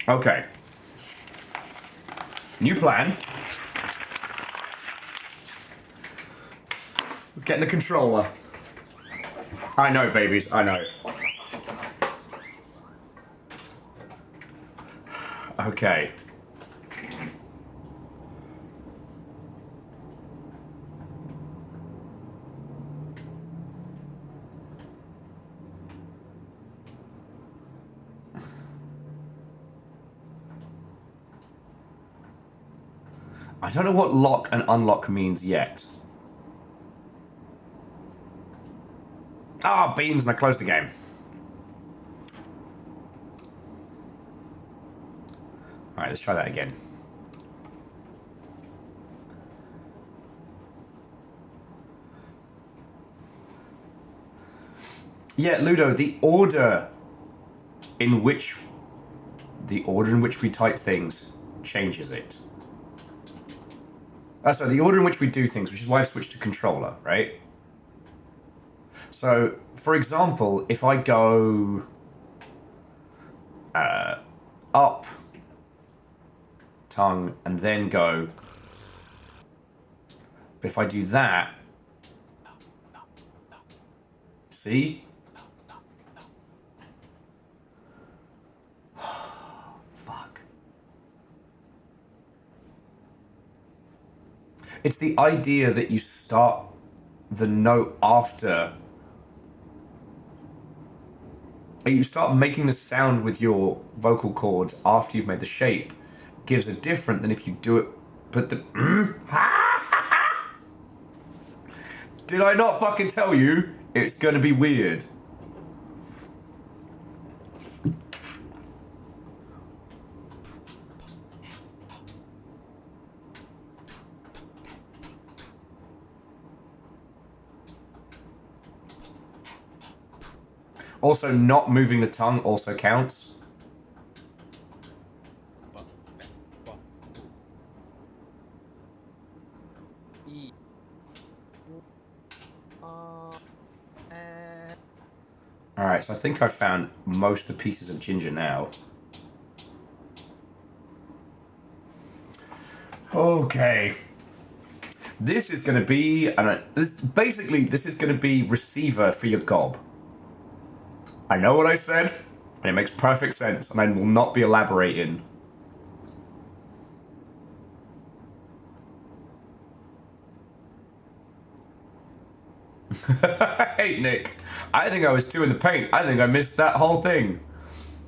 Okay. New plan. Getting the controller. I know, babies, I know. Okay. I don't know what lock and unlock means yet. Ah, beans, and I closed the game. Alright, let's try that again. Yeah, Ludo, the order in which we type things changes it. So the order in which we do things, which is why I've switched to controller, right? So, for example, if I go up, tongue, and then go, but if I do that, see? Fuck. It's the idea that you start the note after. You start making the sound with your vocal cords after you've made the shape. Gives a different than if you do it. But the. Did I not fucking tell you? It's gonna be weird. Also, not moving the tongue also counts. Alright, so I think I've found most of the pieces of ginger now. Okay. This is going to be... this is going to be receiver for your gob. I know what I said, and it makes perfect sense, and I will not be elaborating. Hey, Nick. I think I was two in the paint. I think I missed that whole thing.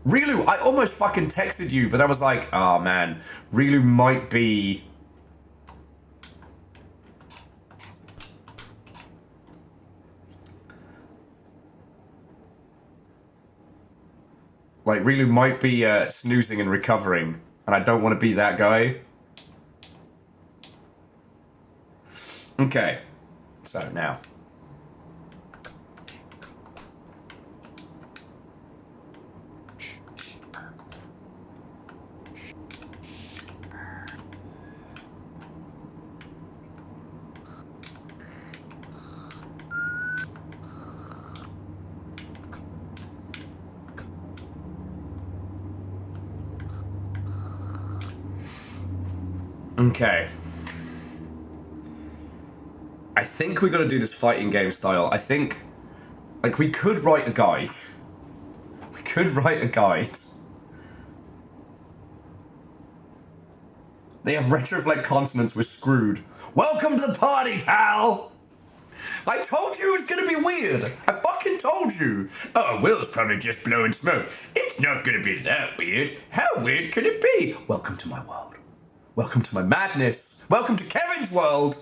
Rilu, I almost fucking texted you, but I was like, oh man, Rilu might be... Like, Rilu might be snoozing and recovering, and I don't want to be that guy. Okay, so now. Okay. I think we got to do this fighting game style. I think, like, we could write a guide. We could write a guide. They have retroflex consonants, we're screwed. Welcome to the party, pal! I told you it was gonna be weird. I fucking told you. Oh, Will's probably just blowing smoke. It's not gonna be that weird. How weird could it be? Welcome to my world. Welcome to my madness. Welcome to Kevin's world.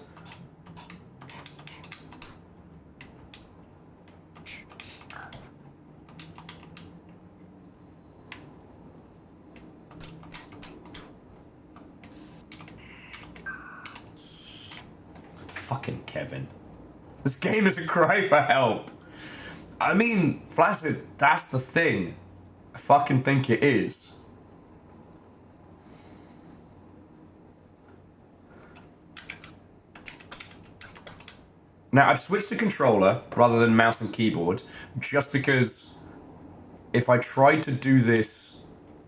Fucking Kevin. This game is a cry for help. I mean, Flaccid, that's the thing. I fucking think it is. Now, I've switched to controller rather than mouse and keyboard, just because if I tried to do this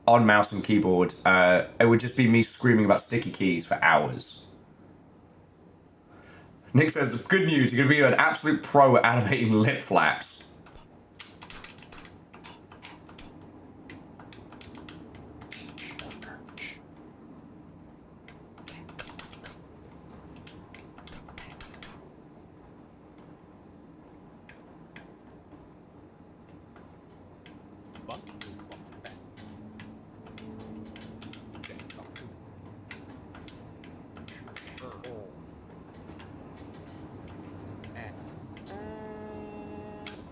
on mouse and keyboard, it would just be me screaming about sticky keys for hours. Nick says, good news, you're going to be an absolute pro at animating lip flaps.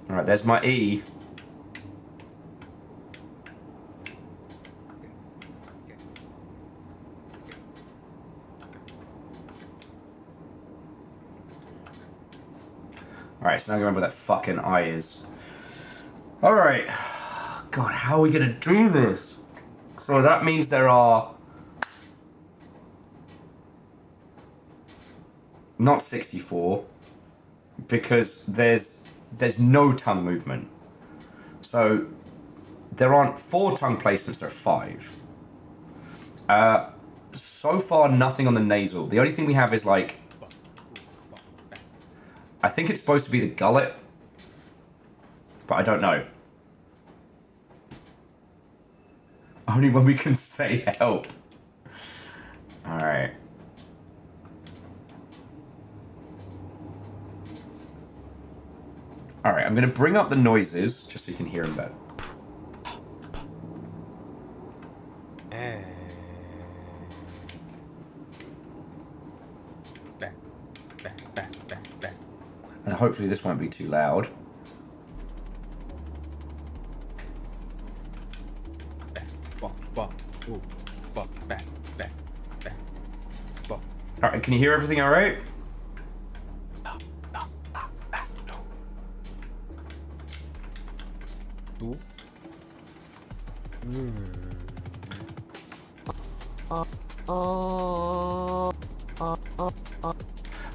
Alright, there's my E. Alright, so now I remember what that fucking I is. Alright. God, how are we gonna do this? So that means there are... not 64. Because there's no tongue movement. So there aren't 4 tongue placements, there are 5. So far, nothing on the nasal. The only thing we have is like... I think it's supposed to be the gullet. But I don't know. Only when we can say help. Alright. Alright, I'm going to bring up the noises, just so you can hear them better. And hopefully this won't be too loud. Alright, can you hear everything alright?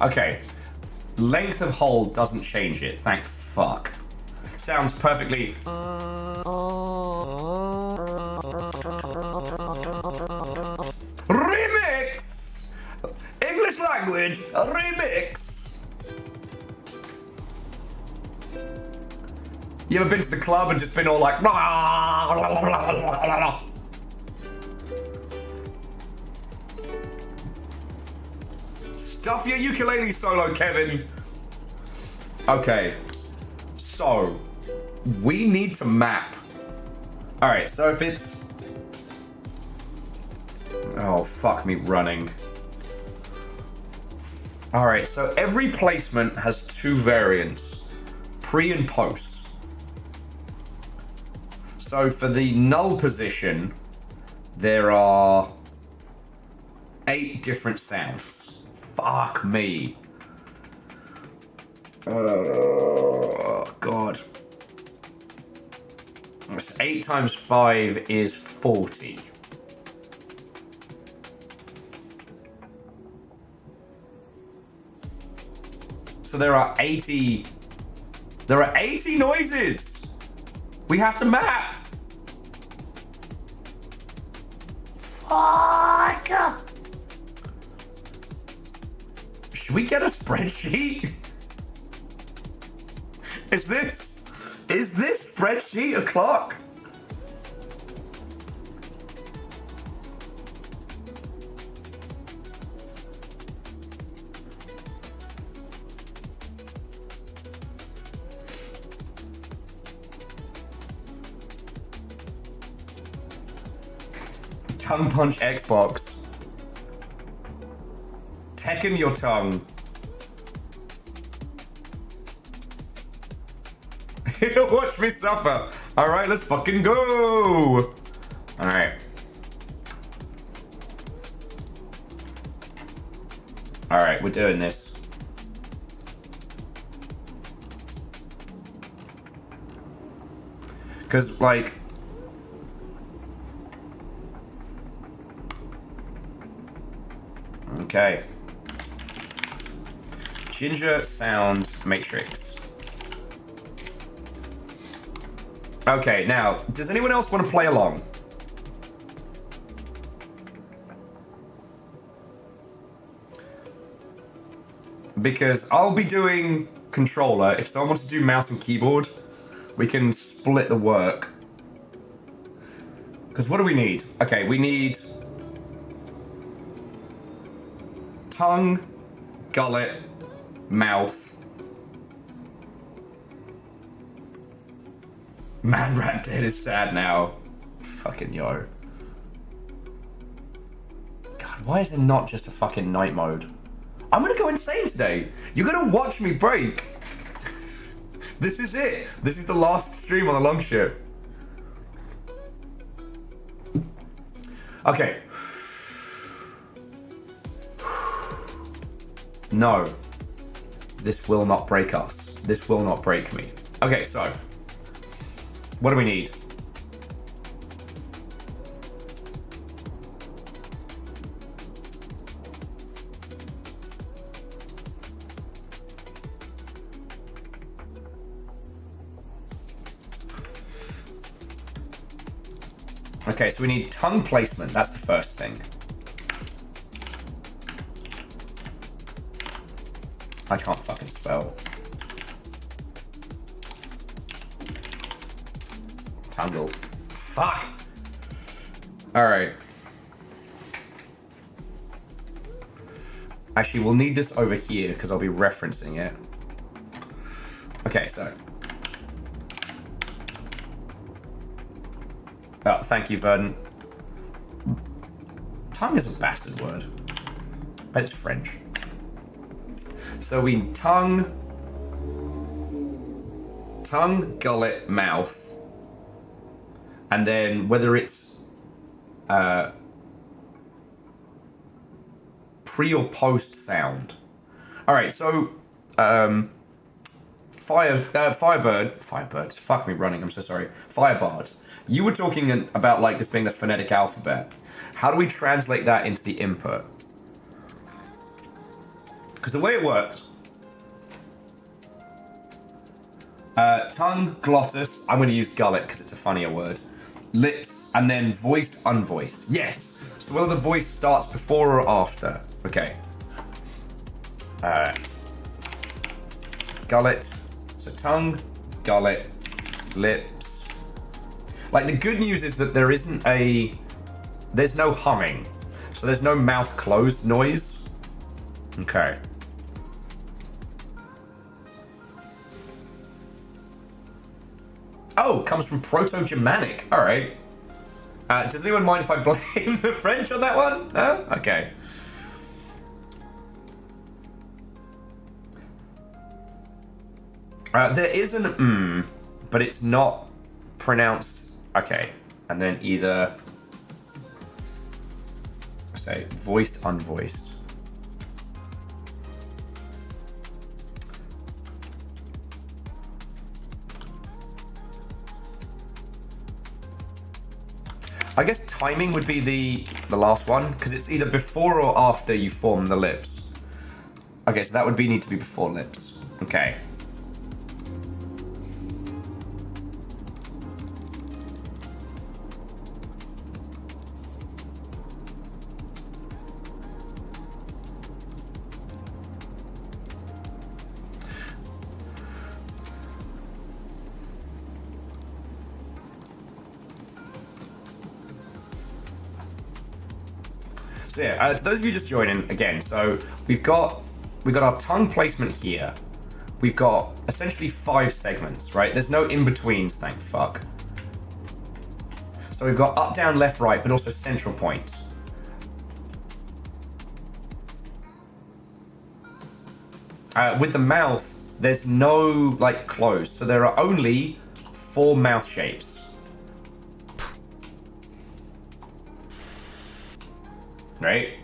Okay. Length of hold doesn't change it, thank fuck. Sounds perfectly... Remix! English language, a remix! You ever been to the club and just been all like... Stuff your ukulele solo, Kevin! Okay. So, we need to map. Alright, so if it's... Oh, fuck me running. Alright, so every placement has 2 variants. Pre and post. So for the null position, there are 8 different sounds. Fuck me. Oh, God. It's 8 times 5 is 40. So there are 80... There are 80 noises! We have to map! Fuck! Should we get a spreadsheet? Is this spreadsheet a clock? Tongue punch Xbox. Tekken your tongue. Watch me suffer. Alright, let's fucking go. Alright. Alright, we're doing this. Because, like, Okay. Ginger sound matrix. Okay, now, does anyone else want to play along? Because I'll be doing controller. If someone wants to do mouse and keyboard, we can split the work. Because what do we need? Okay, we need tongue, gullet, mouth. Man Rat Dead is sad now. Fucking yo. God, why is there not just a fucking night mode? I'm gonna go insane today. You're gonna watch me break. This is it. This is the last stream on the long ship. Okay. No. This will not break us. This will not break me. Okay, so. What do we need? Okay, so we need tongue placement. That's the first thing. I can't fucking spell. Tangle. Fuck! Alright. Actually, we'll need this over here because I'll be referencing it. Okay, so. Oh, thank you, Verdant. Tongue is a bastard word. But it's French. So we tongue, gullet, mouth. And then whether it's pre or post sound. Alright, so Firebird, fuck me running, I'm so sorry. Firebard. You were talking about like this being the phonetic alphabet. How do we translate that into the input? Because the way it works, tongue, glottis, I'm going to use gullet because it's a funnier word. Lips, and then voiced, unvoiced. Yes. So whether the voice starts before or after. Okay. Gullet. So tongue, gullet, lips. Like, the good news is that there's no humming. So there's no mouth closed noise. Okay. Oh, comes from Proto-Germanic. All right. Does anyone mind if I blame the French on that one? No? Okay. There is an but it's not pronounced. Okay. And then either, say, voiced, unvoiced. I guess timing would be the last one, because it's either before or after you form the lips. Okay, so that would need to be before lips. Okay. So yeah, to those of you just joining again, so we've got our tongue placement here. We've got essentially 5 segments, right? There's no in-betweens, thank fuck. So we've got up, down, left, right, but also central point. With the mouth, there's no like closed, so there are only 4 mouth shapes. Right?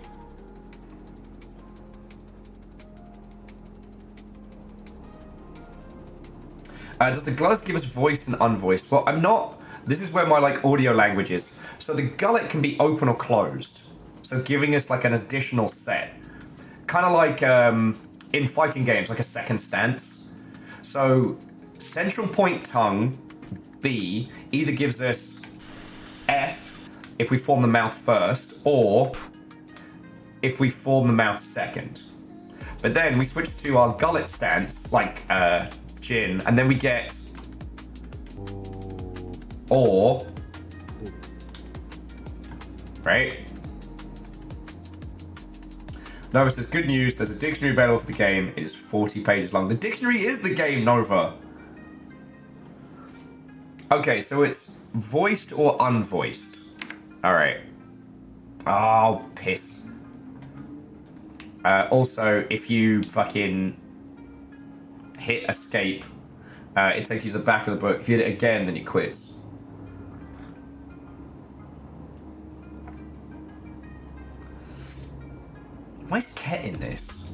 Does the glottis give us voiced and unvoiced? Well, I'm not. This is where my like audio language is. So the gullet can be open or closed. So giving us like an additional set. kind of like in fighting games, like a second stance. So central point tongue B either gives us F if we form the mouth first, or if we form the mouth second. But then we switch to our gullet stance, like Jin, and then we get or, right? Nova says, good news, there's a dictionary available for the game. It is 40 pages long. The dictionary is the game, Nova. Okay, so it's voiced or unvoiced. Alright. Oh, piss. Also, if you fucking hit escape, it takes you to the back of the book. If you hit it again, then it quits. Why is Ket in this?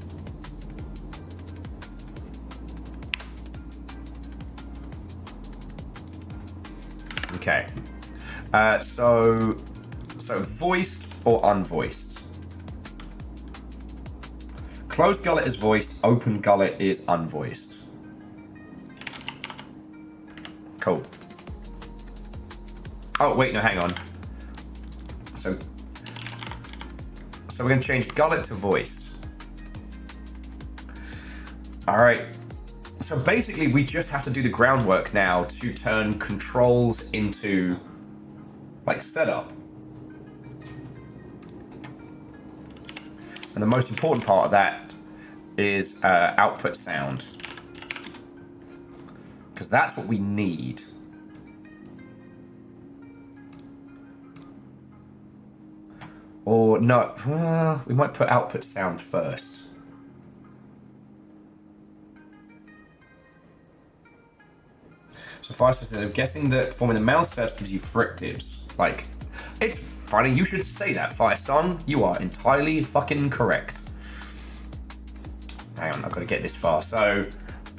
Okay. So voiced or unvoiced? Closed gullet is voiced, open gullet is unvoiced. Cool. Oh, wait, no, hang on. So we're going to change gullet to voiced. All right. So basically, we just have to do the groundwork now to turn controls into, like, setup. And the most important part of that is output sound. Because that's what we need. Or no, we might put output sound first. So Firestar says, I'm guessing that forming the mouth surf gives you frictives. Like, it's funny you should say that, Firestar. You are entirely fucking correct. Hang on, I've got to get this far. So,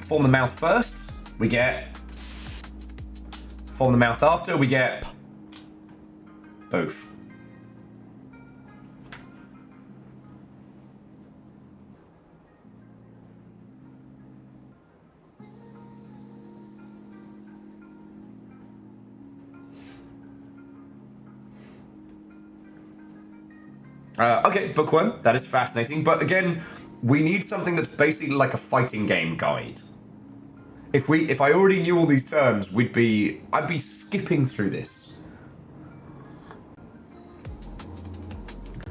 form the mouth first, we get. Form the mouth after, we get. Both. Okay, bookworm, that is fascinating, but again, we need something that's basically like a fighting game guide. If I already knew all these terms, I'd be skipping through this.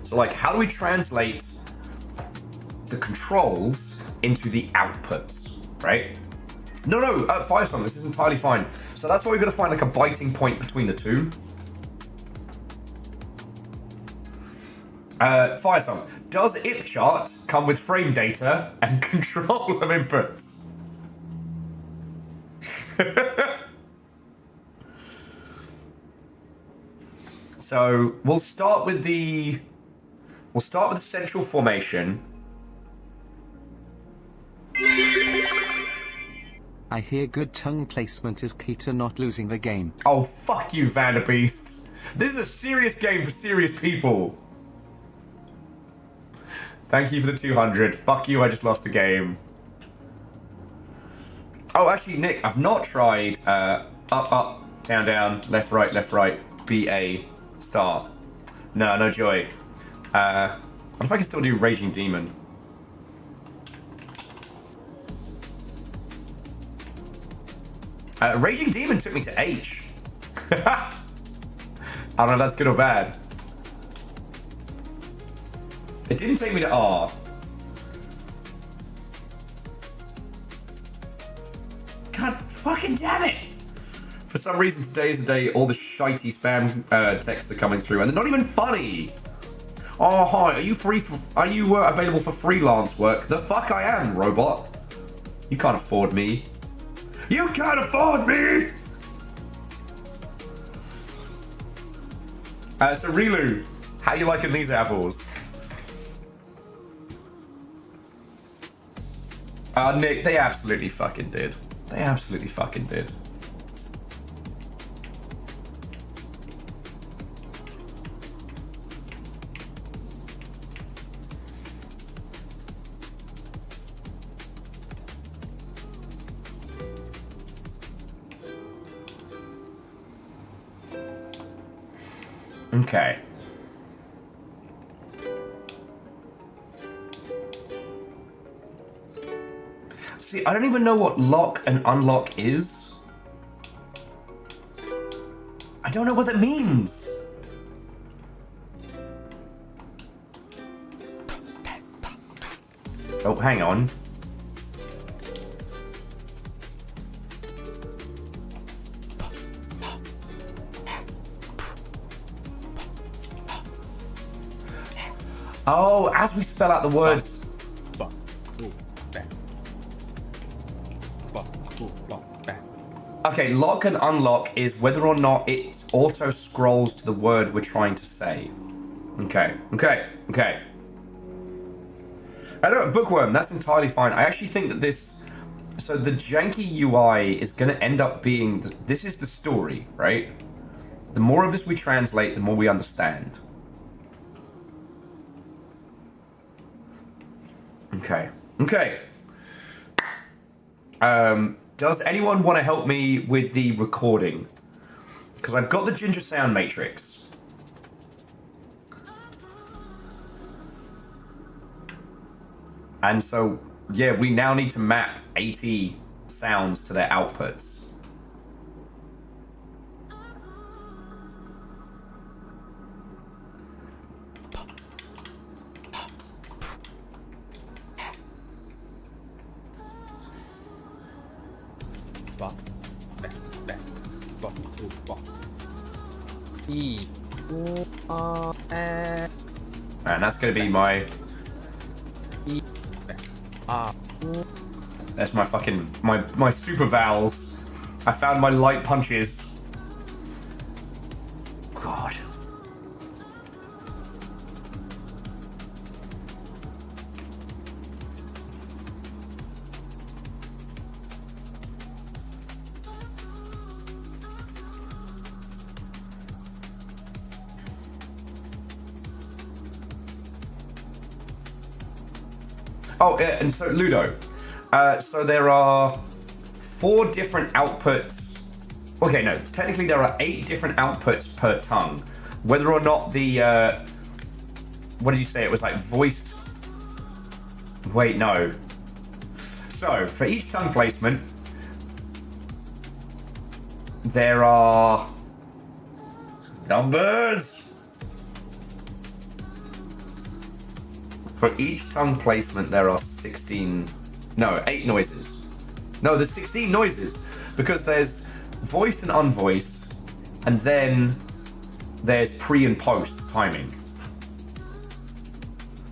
So like, how do we translate the controls into the outputs, right? No, Firesong, this is entirely fine. So that's why we've got to find like a biting point between the two. Firesong, does IpChart come with frame data and control of inputs? So we'll start with the central formation. I hear good tongue placement is key to not losing the game. Oh, fuck you, Vanderbeest. This is a serious game for serious people. Thank you for the 200. Fuck you, I just lost the game. Oh, actually, Nick, I've not tried up, up, down, down, left, right, BA, start. No joy. I wonder if I can still do Raging Demon. Raging Demon took me to H. I don't know if that's good or bad. It didn't take me to R. God fucking damn it! For some reason, today is the day all the shitey spam texts are coming through, and they're not even funny. Oh hi, are you available for freelance work? The fuck I am, robot. You can't afford me. You can't afford me! So Rilu, how you liking these apples? Nick, they absolutely fucking did. They absolutely fucking did. Okay. See, I don't even know what lock and unlock is. I don't know what that means. Oh, hang on. Oh, as we spell out the words. Okay, lock and unlock is whether or not it auto scrolls to the word we're trying to say. Okay. I don't know, bookworm, that's entirely fine. I actually think that this... So the janky UI is going to end up being... This is the story, right? The more of this we translate, the more we understand. Okay. Does anyone want to help me with the recording? Because I've got the Ginger Sound Matrix. And so, yeah, we now need to map 80 sounds to their outputs. And that's going to be my... That's my fucking... My super vowels. I found my light punches. God. Oh, and so Ludo. So there are 4 different outputs. Okay, no, technically there are 8 different outputs per tongue. Whether or not the, what did you say? It was like voiced. Wait, no. So for each tongue placement, there are numbers. For each tongue placement, there are 8 noises. No, there's 16 noises, because there's voiced and unvoiced, and then there's pre and post timing.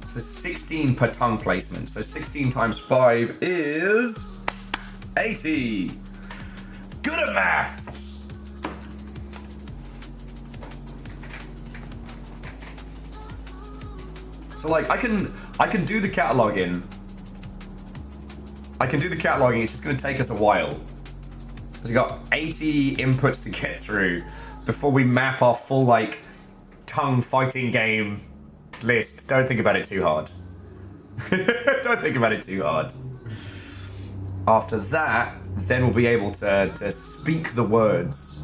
So 16 per tongue placement. So 16 times 5 is 80. Good at maths. So like I can do the cataloging. It's just going to take us a while. Because we got 80 inputs to get through before we map our full like tongue fighting game list. Don't think about it too hard. Don't think about it too hard. After that, then we'll be able to speak the words.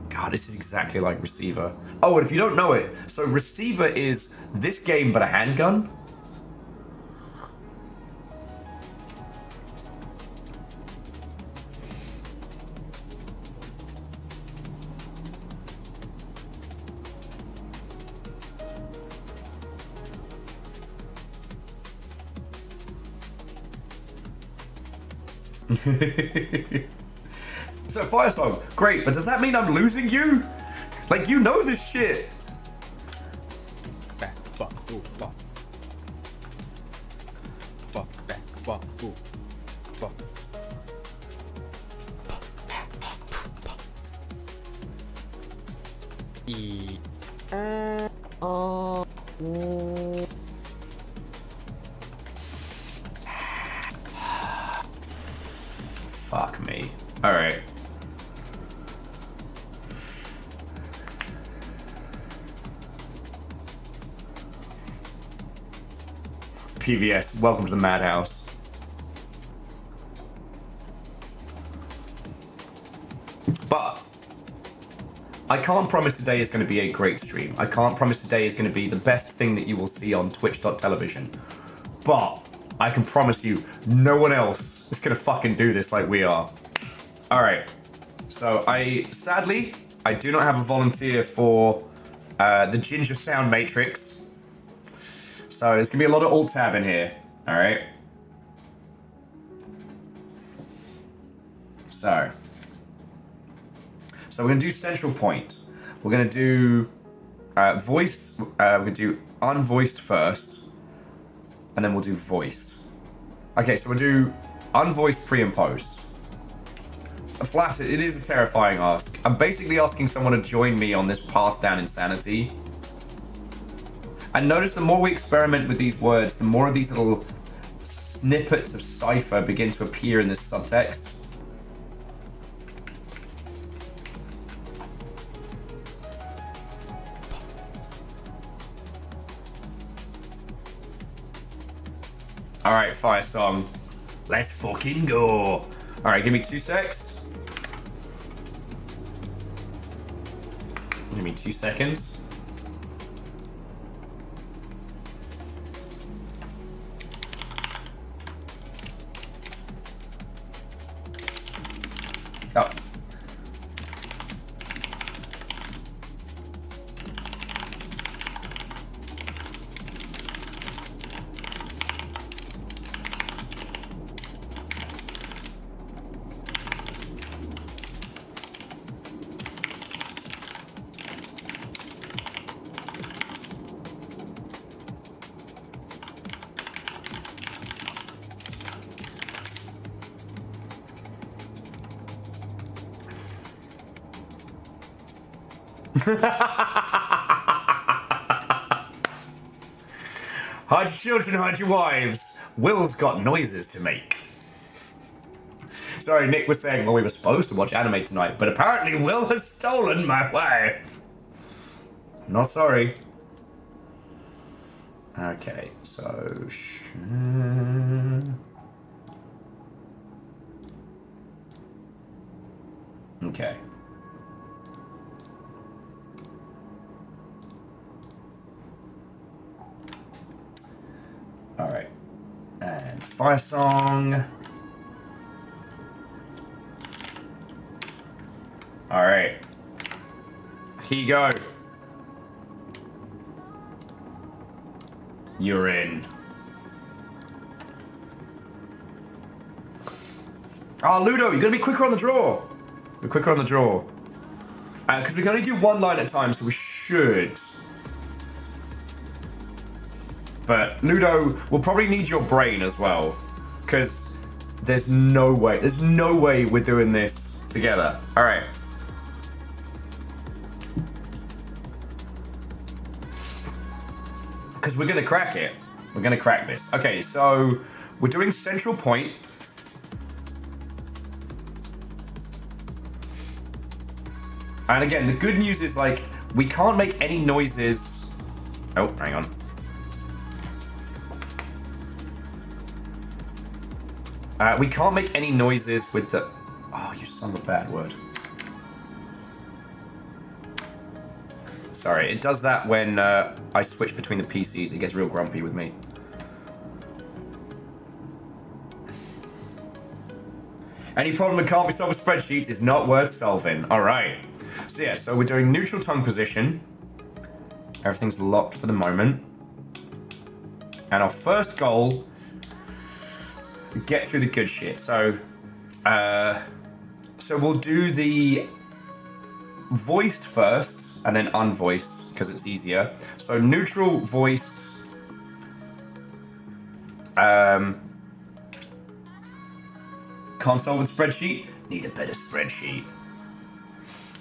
God, this is exactly like Receiver. Oh, and if you don't know it, so Receiver is this game but a handgun. So Fire Song, great, but does that mean I'm losing you? Like, you know this shit. Fuck me. All right. PVS, welcome to the madhouse. But I can't promise today is going to be a great stream. I can't promise today is going to be the best thing that you will see on twitch.television. But I can promise you, no one else is going to fucking do this like we are. Alright. So sadly, I do not have a volunteer for the Ginger Sound Matrix. So there's going to be a lot of alt-tab in here. Alright. So we're going to do central point. We're going to do voiced. We're going to do unvoiced first. And then we'll do voiced. Okay, so we'll do unvoiced pre and post. Flaccid, it is a terrifying ask. I'm basically asking someone to join me on this path down insanity. And notice the more we experiment with these words, the more of these little snippets of cipher begin to appear in this subtext. Alright, Fire Song. Let's fucking go. Alright, give me 2 secs. Give me 2 seconds. Oh. Hide your children, hide your wives. Will's got noises to make. Sorry, Nick was saying, well, we were supposed to watch anime tonight, but apparently Will has stolen my wife. Not sorry. Okay, so... Okay. Alright. And Fire Song. Alright. Here you go. You're in. Oh, Ludo, you're gonna be quicker on the draw. We're quicker on the draw. Because we can only do one line at a time, so we should. But Ludo, we'll probably need your brain as well. Because there's no way we're doing this together. Alright. Because we're going to crack it. We're going to crack this. Okay, so we're doing central point. And again, the good news is, like, we can't make any noises. Oh, hang on. We can't make any noises with the... Oh, you son of a bad word. Sorry, it does that when I switch between the PCs. It gets real grumpy with me. Any problem that can't be solved with spreadsheets is not worth solving. Alright. So yeah, so we're doing neutral tongue position. Everything's locked for the moment. And our first goal... Get through the good shit. So we'll do the voiced first and then unvoiced because it's easier. So neutral, voiced. Can't solve with spreadsheet. Need a better spreadsheet.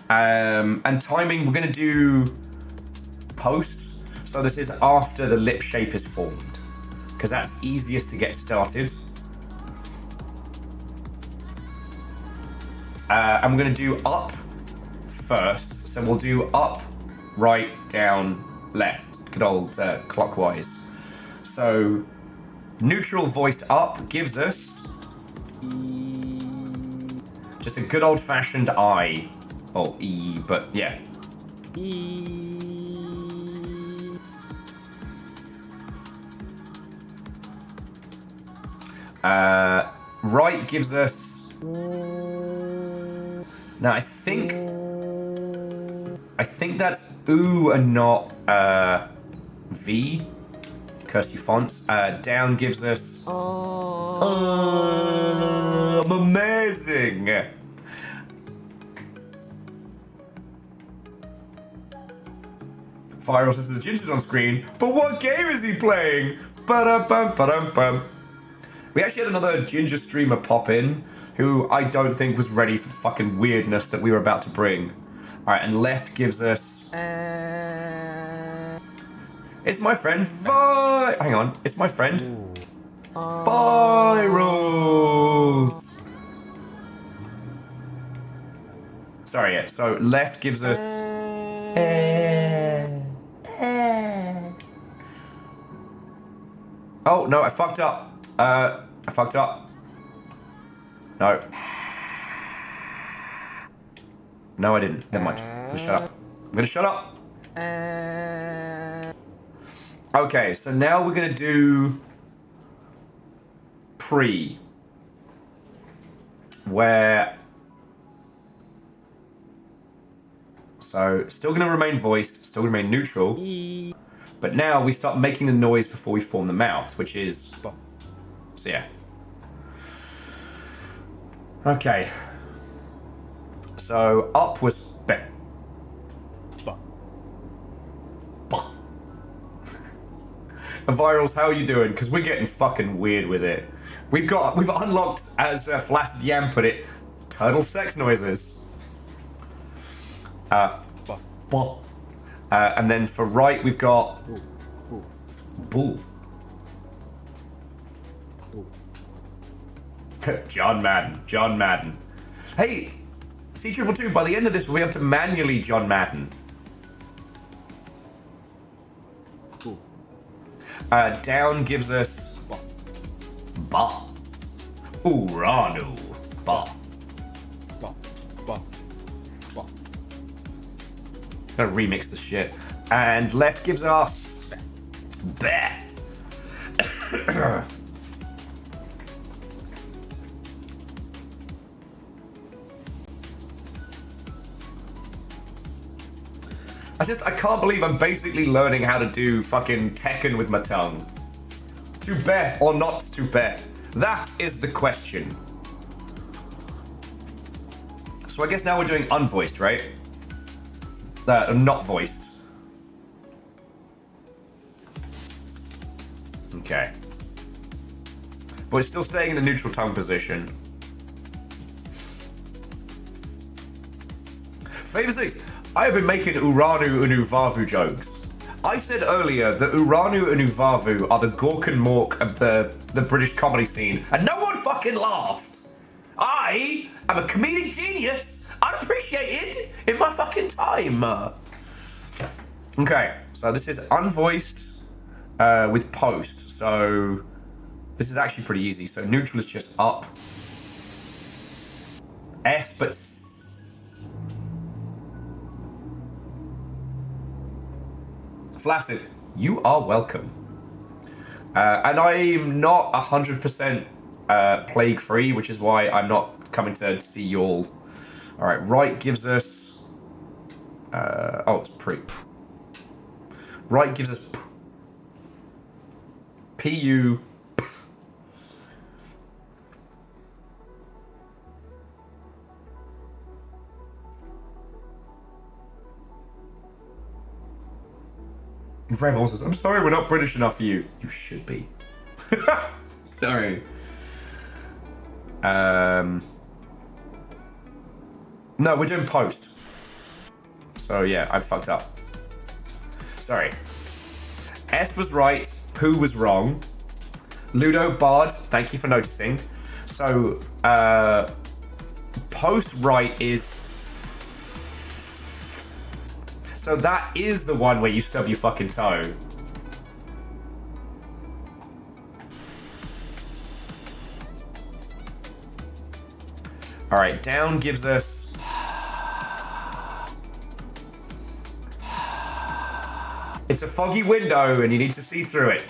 And timing, we're gonna do post. So this is after the lip shape is formed because that's easiest to get started. And we're going to do up first. So we'll do up, right, down, left. Good old clockwise. So neutral voiced up gives us just a good old-fashioned I. Or E, but yeah. Right gives us... Now, I think that's ooh and not V. Curse you fonts. Down gives us... I'm amazing! Viral says the Ginger's on screen, but what game is he playing? Ba-dum-bum-ba-dum-bum. We actually had another Ginger streamer pop in, who I don't think was ready for the fucking weirdness that we were about to bring. Alright, and left gives us... It's my friend Hang on, it's my friend Virals. Sorry, yeah, so left gives us... Oh, no, I fucked up. I fucked up. No. No, I didn't. Never mind. I'm gonna shut up. I'm gonna shut up. Okay, so now we're gonna do pre, where... So, still gonna remain voiced, still gonna remain neutral, but now we start making the noise before we form the mouth, which is... So yeah. Okay. So, up was be. Virals, how are you doing? Because we're getting fucking weird with it. We've unlocked, as Flaccid Yam put it, turtle sex noises. And then for right, we've got... Boo. John Madden. Hey, C222, by the end of this, we have to manually John Madden. Down gives us... Ba. Uranu. Ba. Gonna remix the shit. And left gives us... Bah. I can't believe I'm basically learning how to do fucking Tekken with my tongue. To bet or not to bet? That is the question. So I guess now we're doing unvoiced, right? Not voiced. Okay. But it's still staying in the neutral tongue position. Favor 6. I have been making Uranu and Uvavu jokes. I said earlier that Uranu and Uvavu are the Gork and Mork of the British comedy scene, and no one fucking laughed. I am a comedic genius, unappreciated in my fucking time. Okay, so this is unvoiced with post, so this is actually pretty easy. So neutral is just up. S, but... Flaccid, you are welcome. And I'm not 100% plague free, which is why I'm not coming to see you all. All right, right gives us... oh, it's pre. Right gives us... P-U... Rebel says, I'm sorry we're not British enough for you. You should be. Sorry. No, we're doing post. So yeah, I fucked up. Sorry. S was right, Pooh was wrong. Ludo Bard, thank you for noticing. So, post right is... So that is the one where you stub your fucking toe. Alright, down gives us... It's a foggy window and you need to see through it.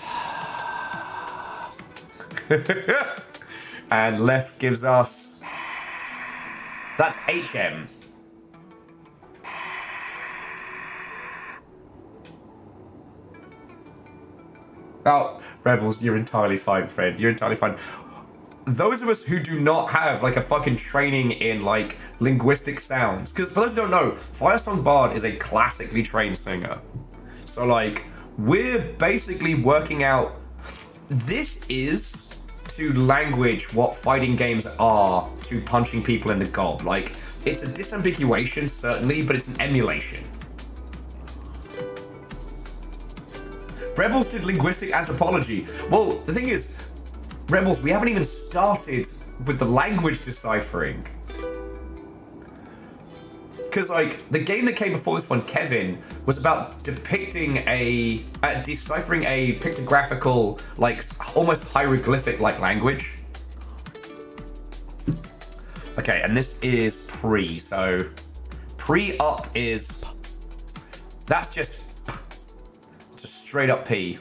And left gives us... That's HM. Oh, Rebels, you're entirely fine, friend. You're entirely fine. Those of us who do not have, like, a fucking training in, like, linguistic sounds... Because, for those who don't know, Firesong Bard is a classically trained singer. So, like, we're basically working out... This is, to language, what fighting games are to punching people in the gob. Like, it's a disambiguation, certainly, but it's an emulation. Rebels did linguistic anthropology. Well, the thing is, Rebels, we haven't even started with the language deciphering. Because, like, the game that came before this one, Kevin, was about depicting deciphering a pictographical, like, almost hieroglyphic-like language. Okay, and this is pre, so pre-up is... That's just... It's a straight up P.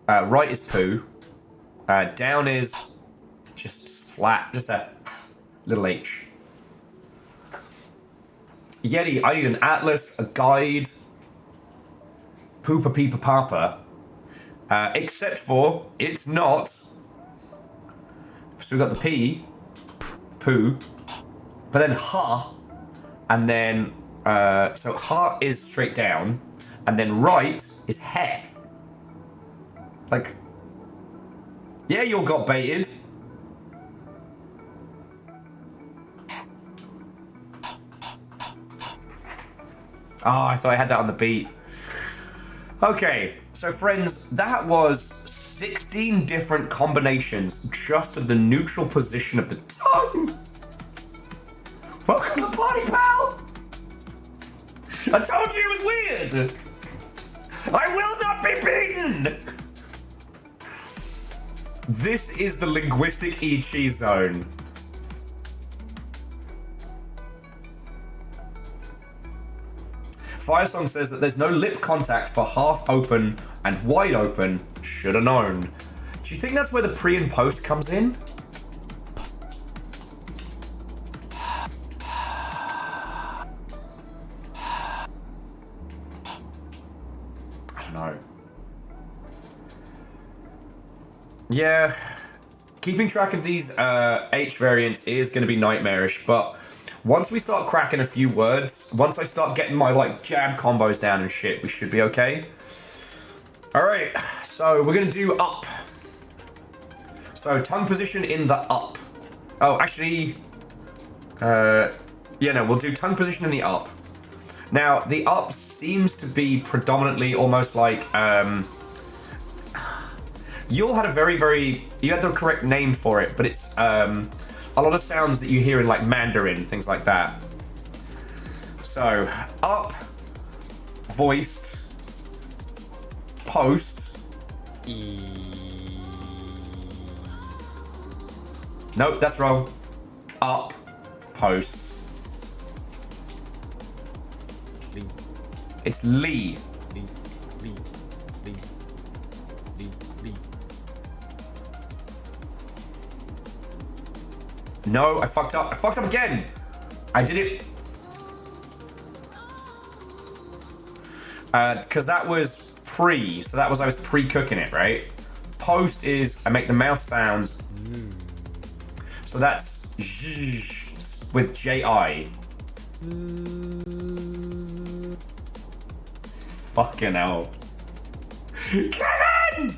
Right is poo. Down is just flat, just a little H. Yeti, I need an atlas, a guide. Poopa peepa papa. Except for, it's not. So we've got the P, poo, but then ha, and then, so ha is straight down, and then right is hair. Like, yeah, you all got baited. Oh, I thought I had that on the beat. Okay, so friends, that was 16 different combinations just of the neutral position of the tongue. Welcome to the party, pal! I told you it was weird! I will not be beaten! This is the linguistic Ichi zone. Firesong says that there's no lip contact for half open and wide open. Should have known. Do you think that's where the pre and post comes in? I don't know. Yeah, keeping track of these H variants is going to be nightmarish, but once we start cracking a few words, once I start getting my, like, jab combos down and shit, we should be okay. Alright, so we're going to do up. So, tongue position in the up. Oh, actually, yeah, no, we'll do tongue position in the up. Now, the up seems to be predominantly almost like, you all had a you had the correct name for it, but it's a lot of sounds that you hear in like Mandarin, things like that. So, up, voiced, post, nope, that's wrong. Up, post. It's Lee. No, I fucked up. I fucked up again. I did it. Because that was pre. So that was, I was pre-cooking it, right? Post is, I make the mouth sound. So that's zh with J-I. Fucking hell. Kevin!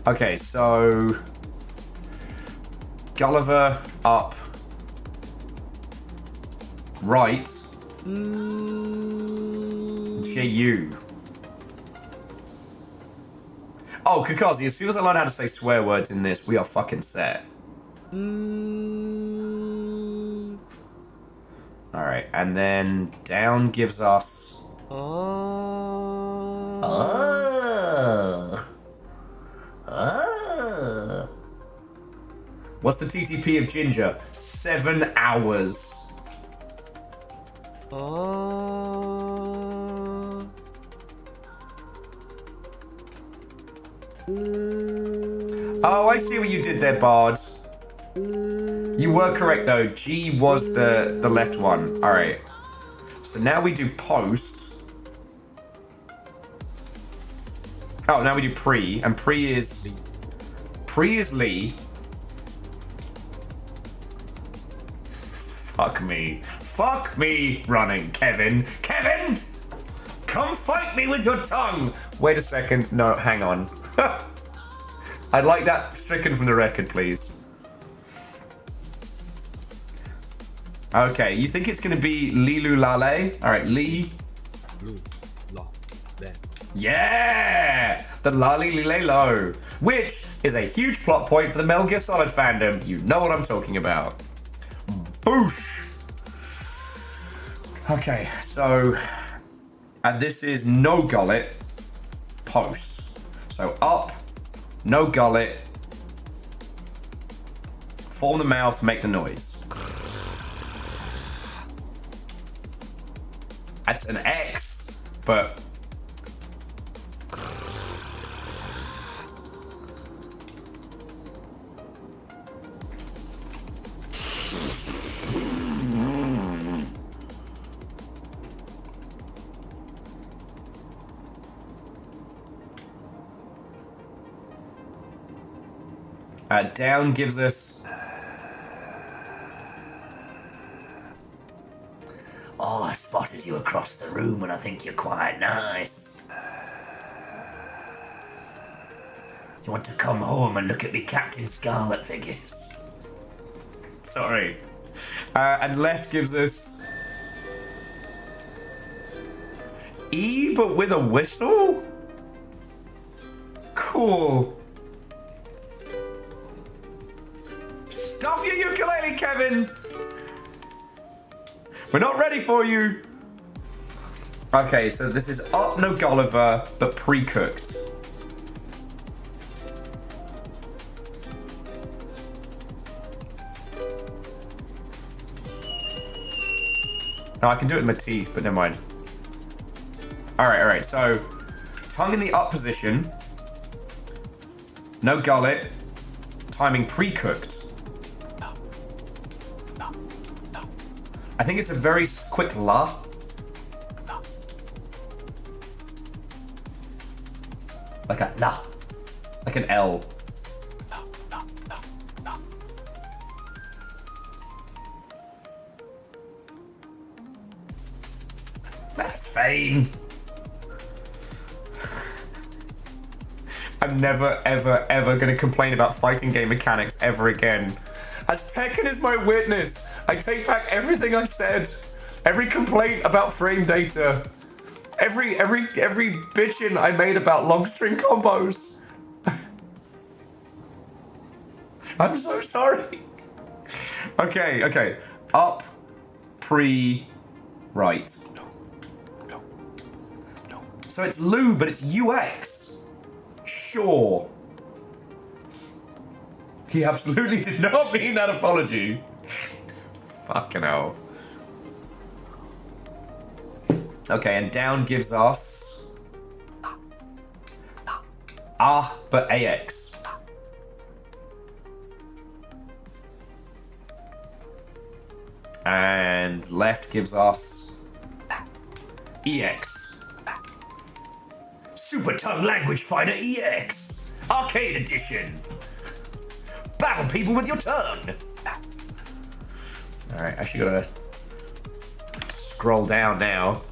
Okay, so Gulliver up, right, J-U. Oh, Kakazi, as soon as I learn how to say swear words in this, we are fucking set. Alright, and then down gives us... What's the TTP of ginger? 7 hours. Oh, I see what you did there, Bard. You were correct, though. G was the left one. Alright. So now we do post. Oh, now we do pre. And pre is Lee. Fuck me. Fuck me running, Kevin. Kevin! Come fight me with your tongue! Wait a second. No, hang on. I'd like that stricken from the record, please. Okay, you think it's gonna be Lilu Lale? Alright, Lee. Yeah! The Lali Lile Lo, which is a huge plot point for the Metal Gear Solid fandom. You know what I'm talking about. Boosh! Okay, so... And this is no gullet, post. So up, no gullet, form the mouth, make the noise. That's an X, but... Down gives us... Oh, I spotted you across the room and I think you're quite nice. You want to come home and look at me Captain Scarlet figures? Sorry. And left gives us... E, but with a whistle? Cool. Stop your ukulele, Kevin! We're not ready for you! Okay, so this is up no Gulliver, but pre-cooked. No, I can do it with my teeth, but never mind. Alright, so tongue in the up position. No gullet. Timing pre-cooked. I think it's a very quick la. Like a la. Like an L. That's fine. I'm never, ever, ever going to complain about fighting game mechanics ever again. As Tekken is my witness, I take back everything I said. Every complaint about frame data. Every bitchin' I made about long string combos. I'm so sorry. Okay. Up, pre, right. No. So it's Lu, but it's UX. Sure. He absolutely did not mean that apology. Fucking hell. Okay, and down gives us... but AX. And left gives us... EX. Super Tongue Language Fighter EX. Arcade Edition. Battle people with your tongue. Alright, actually gotta scroll down now.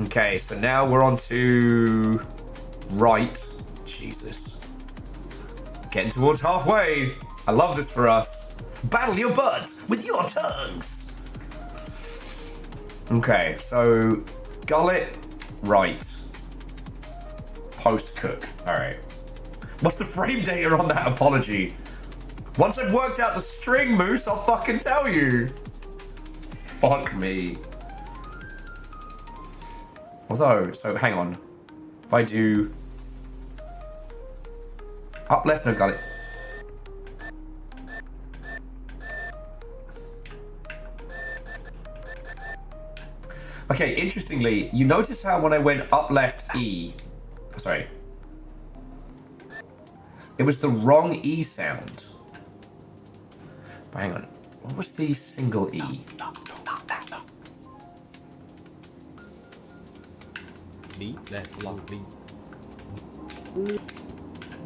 Okay, so now we're on to right. Jesus. Getting towards halfway. I love this for us. Battle your buds with your tongues. Okay, so gullet, right. Post cook. Alright. What's the frame data on that apology? Once I've worked out the string, Moose, I'll fucking tell you. Fuck me. Although, so hang on. If I do up, left, no gullet. Okay, interestingly, you notice how when I went up, left, E, sorry, it was the wrong E sound. But hang on, what was the single E?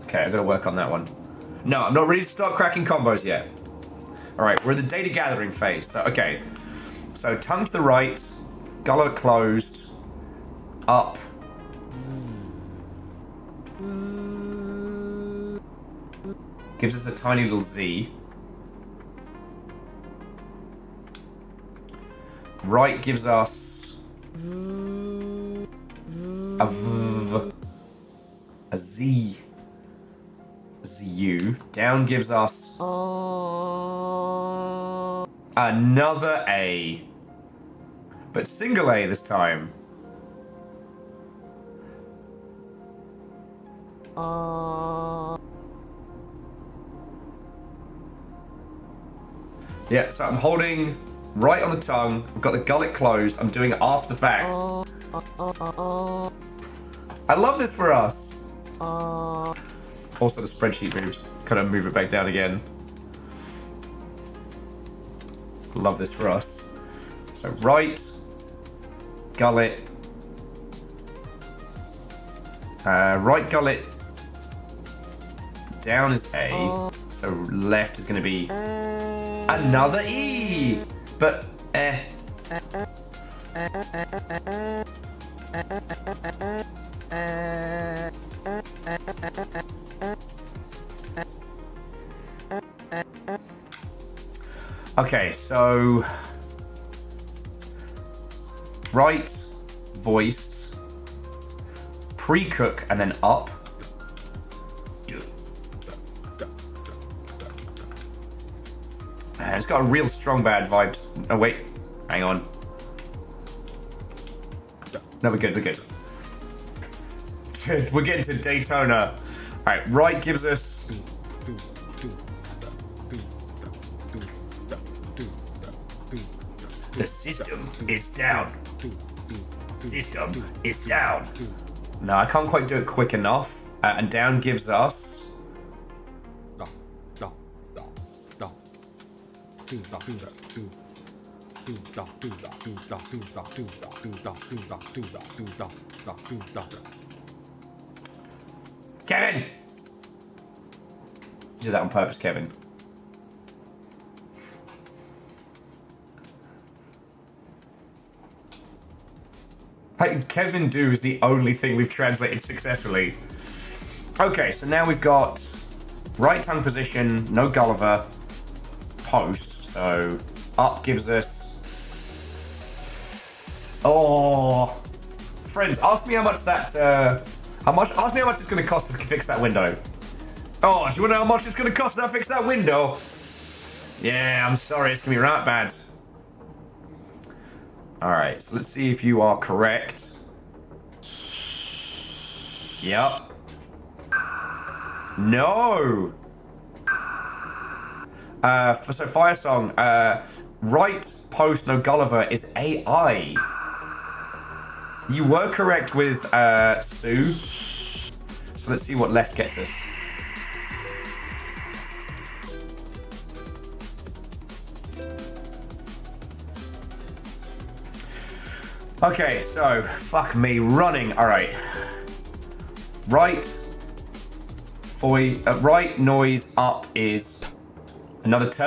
Okay, I've got to work on that one. No, I'm not ready to start cracking combos yet. Alright, we're in the data gathering phase. So, okay. So, tongue to the right, gullet closed, up. Gives us a tiny little Z. Right gives us a V, a Z, ZU. Down gives us another A, but single A this time. Yeah, so I'm holding right on the tongue. I've got the gullet closed. I'm doing it after the fact. I love this for us. Also, the spreadsheet moved. Kind of move it back down again. Love this for us. So right, gullet, right gullet, down is A. So left is going to be another E. But okay, so right, voiced, pre-cook, and then up. And it's got a real strong bad vibe. Oh wait, hang on. No, we're good, we're good. We're getting to Daytona. Alright, right gives us the system is down. System is down. No, I can't quite do it quick enough. And down gives us Kevin! You did that on purpose, Kevin. Kevin do is the only thing we've translated successfully. Okay, so now we've got right tongue position, no Gulliver, post. So up gives us. Oh, friends, ask me how much that. Ask me how much it's going to cost to fix that window. Oh, do you want to know how much it's going to cost to fix that window? Yeah, I'm sorry, it's going to be right bad. Alright, so let's see if you are correct. Yep. No! So Fire Song, right post no Gulliver is AI. You were correct with Sue. So let's see what left gets us. Okay, so fuck me, running. All right, right noise up is another T.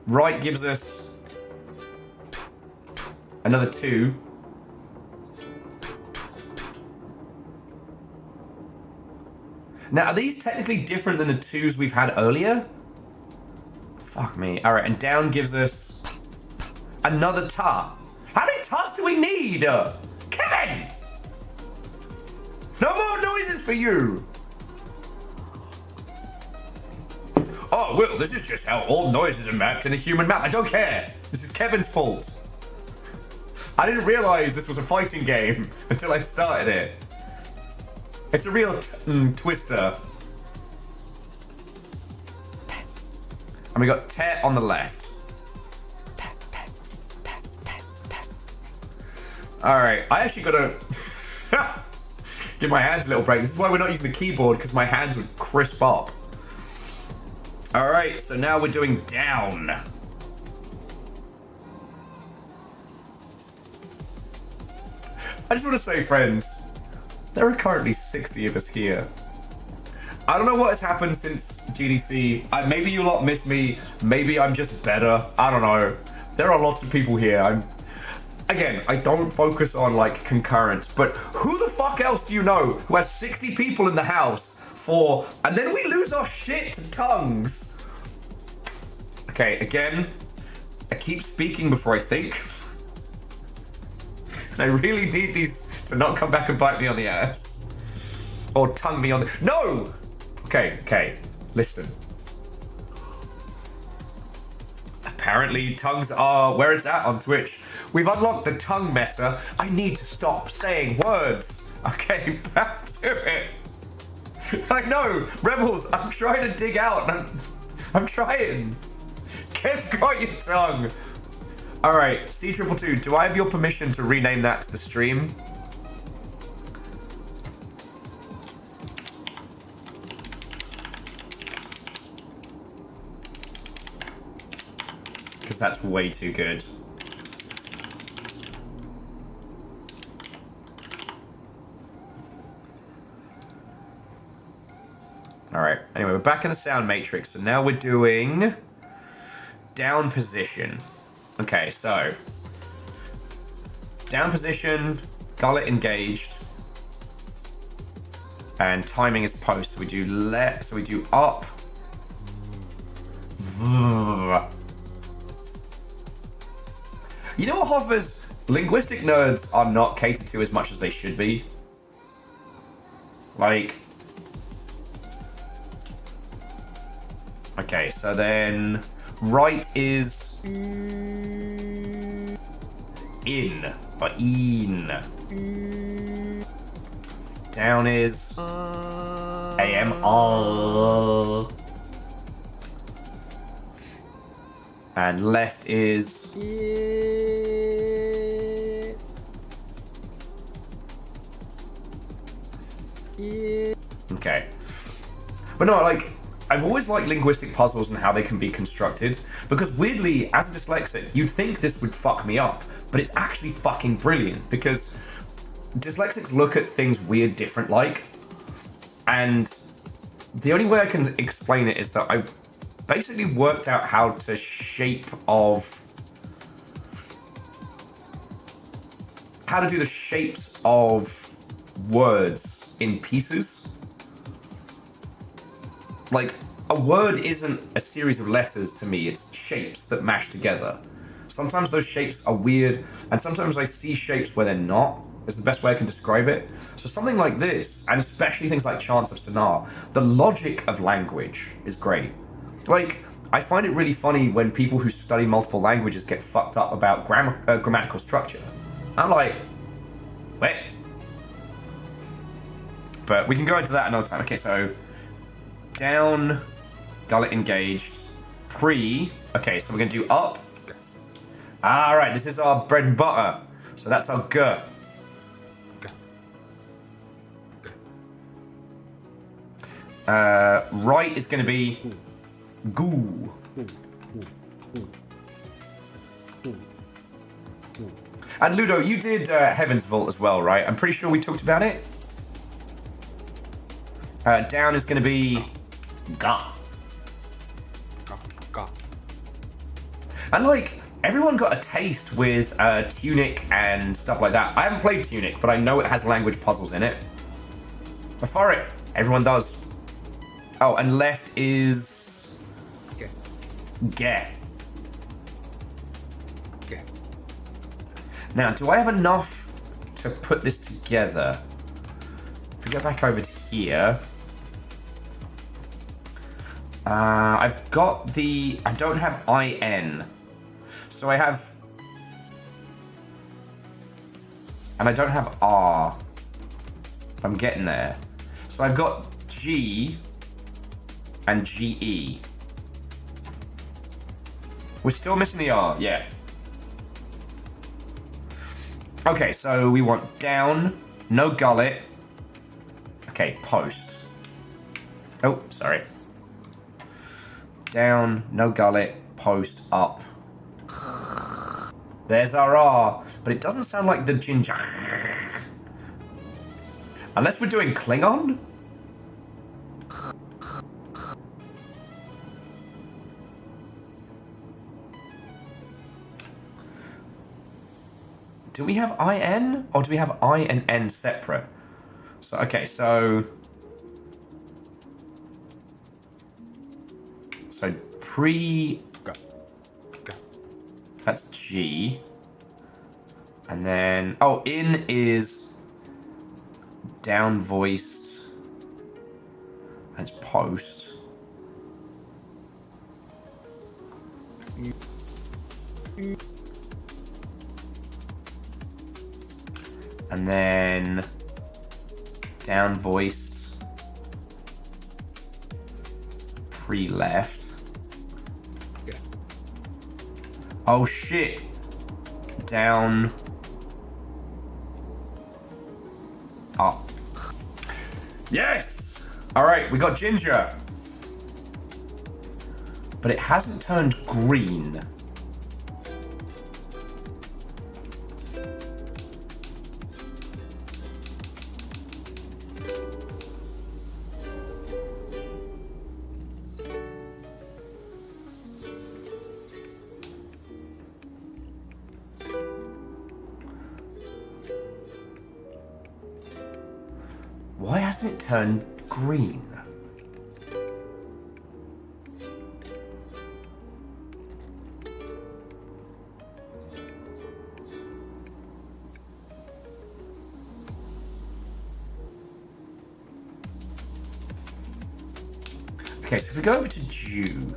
Right gives us another 2. Now, are these technically different than the 2s we've had earlier? Fuck me. All right, and down gives us another tar. How many tars do we need? Kevin! No more noises for you. Oh, well, this is just how all noises are mapped in a human map. I don't care. This is Kevin's fault. I didn't realize this was a fighting game until I started it. It's a real twister. And we got Tet on the left. Alright, I actually gotta give my hands a little break. This is why we're not using the keyboard, because my hands would crisp up. Alright, so now we're doing down. I just want to say, friends, there are currently 60 of us here. I don't know what has happened since GDC. Maybe you lot miss me. Maybe I'm just better. I don't know. There are lots of people here. Again, I don't focus on like concurrence, but who the fuck else do you know who has 60 people in the house for, and then we lose our shit to tongues? Okay, again, I keep speaking before I think. And I really need these to not come back and bite me on the ass. Or tongue me on the... No! Okay, listen. Apparently, tongues are where it's at on Twitch. We've unlocked the tongue meta. I need to stop saying words. Okay, back to it. I know, Rebels, I'm trying to dig out. I'm trying. Kev got your tongue. Alright, C222, do I have your permission to rename that to the stream? Because that's way too good. Alright, anyway, we're back in the sound matrix, so now we're doing down position. Okay, so down position, gullet engaged, and timing is post. So we do up. You know what, Hoffers? Linguistic nerds are not catered to as much as they should be. Like, okay, so then right is in or in. Down is am. And left is okay. But no, like, I've always liked linguistic puzzles and how they can be constructed, because weirdly, as a dyslexic, you'd think this would fuck me up, but it's actually fucking brilliant, because dyslexics look at things weird different like, and the only way I can explain it is that I basically worked out how to do the shapes of words in pieces. Like, a word isn't a series of letters to me, it's shapes that mash together. Sometimes those shapes are weird, and sometimes I see shapes where they're not, is the best way I can describe it. So something like this, and especially things like Chants of Sonar, the logic of language is great. Like, I find it really funny when people who study multiple languages get fucked up about grammatical structure. I'm like, wait. But we can go into that another time. Okay, so down, gullet engaged, pre. Okay, so we're gonna do up. All right, this is our bread and butter. So that's our g. Right is gonna be goo. And Ludo, you did Heaven's Vault as well, right? I'm pretty sure we talked about it. Down is going to be ga. And like, everyone got a taste with Tunic and stuff like that. I haven't played Tunic, but I know it has language puzzles in it. But for it, everyone does. Oh, and left is get. Now, do I have enough to put this together? If we go back over to here. I've got the... I don't have IN. So I have... And I don't have R. I'm getting there. So I've got G and GE. We're still missing the R, yeah. Okay, so we want down, no gullet. Okay, post. Oh, sorry. Down, no gullet, post, up. There's our R, but it doesn't sound like the ginger. Unless we're doing Klingon? Do we have IN? Or do we have I and N separate? So, okay, so pre... That's G. And then... Oh, in is down voiced. And it's post. And then down voiced. Pre-left. Oh shit. Down. Up. Yes! Alright, we got ginger. But it hasn't turned green. Why hasn't it turned green? Okay, so if we go over to Jew.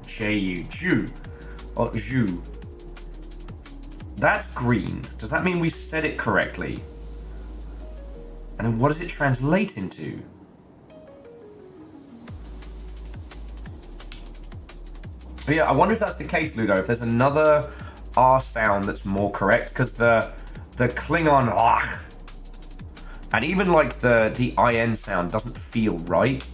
J-U, Jew. Or Jew. That's green. Does that mean we said it correctly? And then what does it translate into? But yeah, I wonder if that's the case, Ludo. If there's another R sound that's more correct, because the Klingon ah, and even like the IN sound doesn't feel right.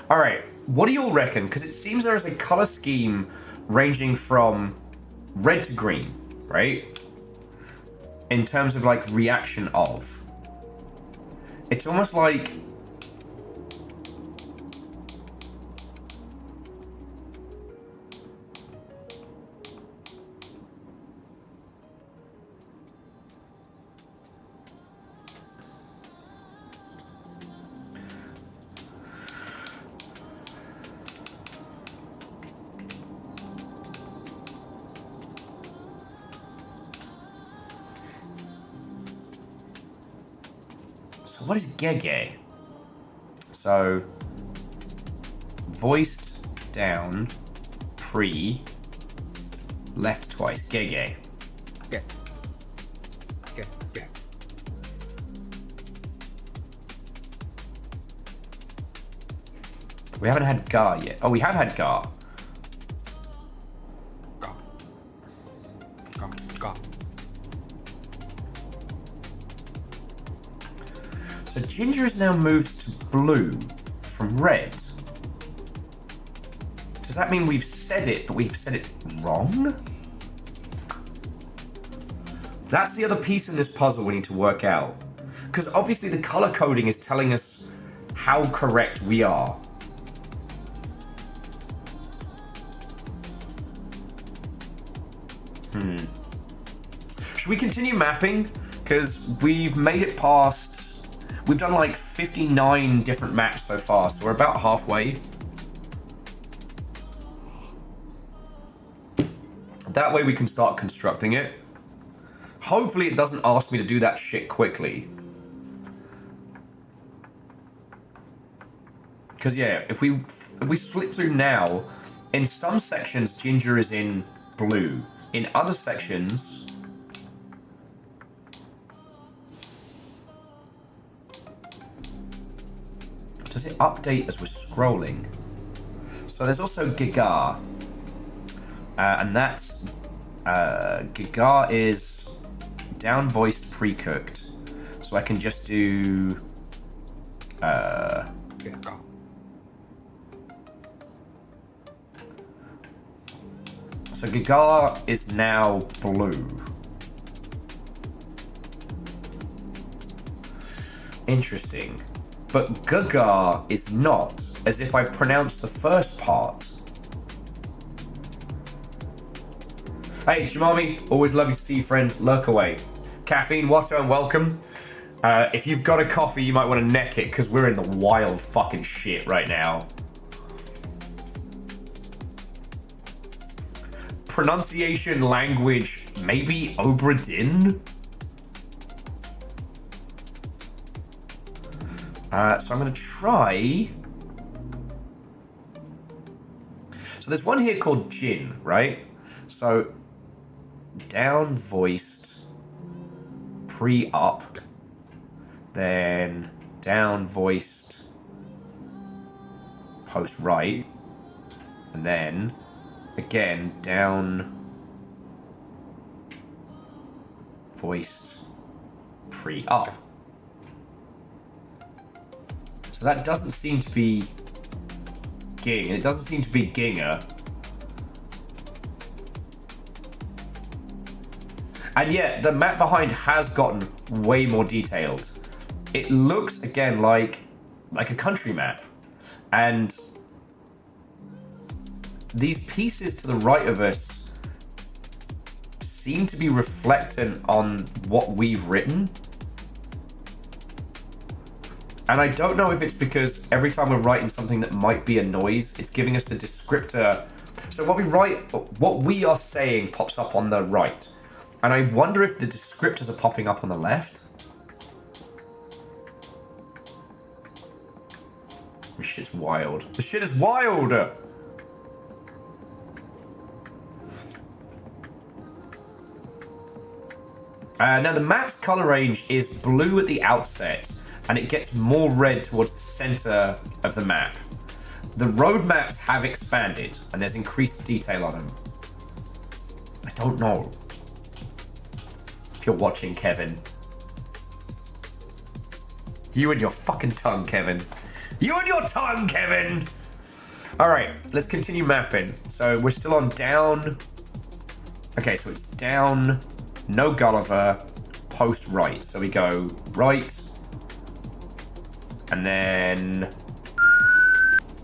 All right, what do you all reckon? Because it seems there is a color scheme ranging from red to green, right? In terms of like reaction of. It's almost like so what is gege? So voiced down, pre, left twice, gege. Get. Get. Get. We haven't had gar yet. Oh, we have had gar. Go. Go. Go. So ginger has now moved to blue from red. Does that mean we've said it, but we've said it wrong? That's the other piece in this puzzle we need to work out. Because obviously the color coding is telling us how correct we are. Should we continue mapping? Because we've made it past... We've done like 59 different maps so far, so we're about halfway. That way we can start constructing it. Hopefully it doesn't ask me to do that shit quickly. Because yeah, if we slip through now, in some sections ginger is in blue. In other sections... Does it update as we're scrolling? So there's also Giga. And that's... Giga is down-voiced pre-cooked. So I can just do... Okay, go. So Giga is now blue. Interesting. But Gaga is not, as if I pronounced the first part. Hey, Jamami, always lovely to see you, friend. Lurk away. Caffeine, water, and welcome. If you've got a coffee, you might want to neck it, because we're in the wild fucking shit right now. Pronunciation, language, maybe Obra Dinn? So I'm going to try... So there's one here called Jin, right? So, down-voiced, pre-up, then down-voiced, post-right, and then, again, down-voiced, pre-up. So that doesn't seem to be Ging, and it doesn't seem to be Ginger. And yet, the map behind has gotten way more detailed. It looks, again, like a country map. And these pieces to the right of us seem to be reflectant on what we've written. And I don't know if it's because every time we're writing something that might be a noise, it's giving us the descriptor. So what we are saying pops up on the right. And I wonder if the descriptors are popping up on the left. This shit's wild. This shit is wild! Now the map's color range is blue at the outset, and it gets more red towards the center of the map. The road maps have expanded, and there's increased detail on them. I don't know. If you're watching, Kevin. You and your fucking tongue, Kevin. You and your tongue, Kevin! Alright, let's continue mapping. So we're still on down. Okay, so it's down, no Gulliver, post right. So we go right, and then...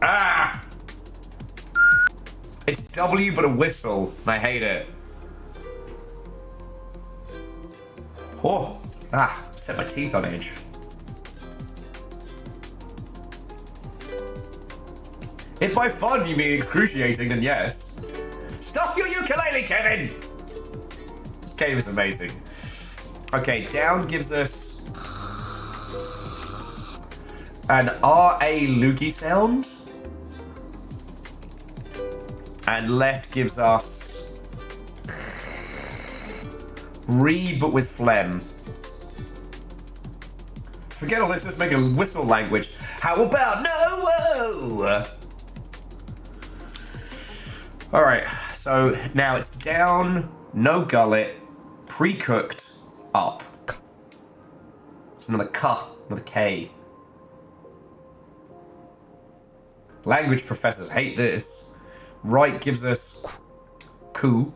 Ah! It's W but a whistle, and I hate it. Oh! Ah, set my teeth on edge. If by fun you mean excruciating, then yes. Stop your ukulele, Kevin! This game is amazing. Okay, down gives us an R-A loogie sound. And left gives us re but with phlegm. Forget all this, let's make a whistle language. How about no whoa? Alright, so now it's down, no gullet, pre-cooked, up. It's another K, another K. Language professors hate this. Right gives us ku.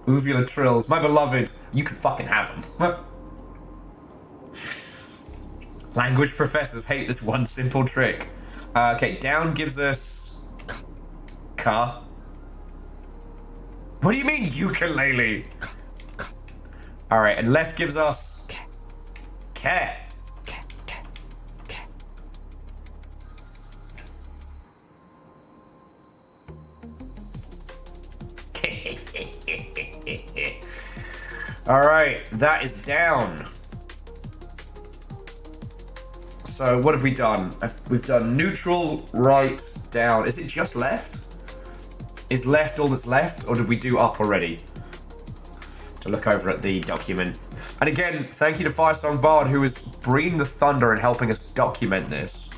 Uvula trills, my beloved, you can fucking have them. Language professors hate this one simple trick. Okay, down gives us ka. What do you mean ukulele? All right, and left gives us ke. All right, that is down. So what have we done? We've done neutral, right, down. Is it just left? Is left all that's left, or did we do up already? To look over at the document. And again, thank you to Firesong Bard, who is bringing the thunder and helping us document this.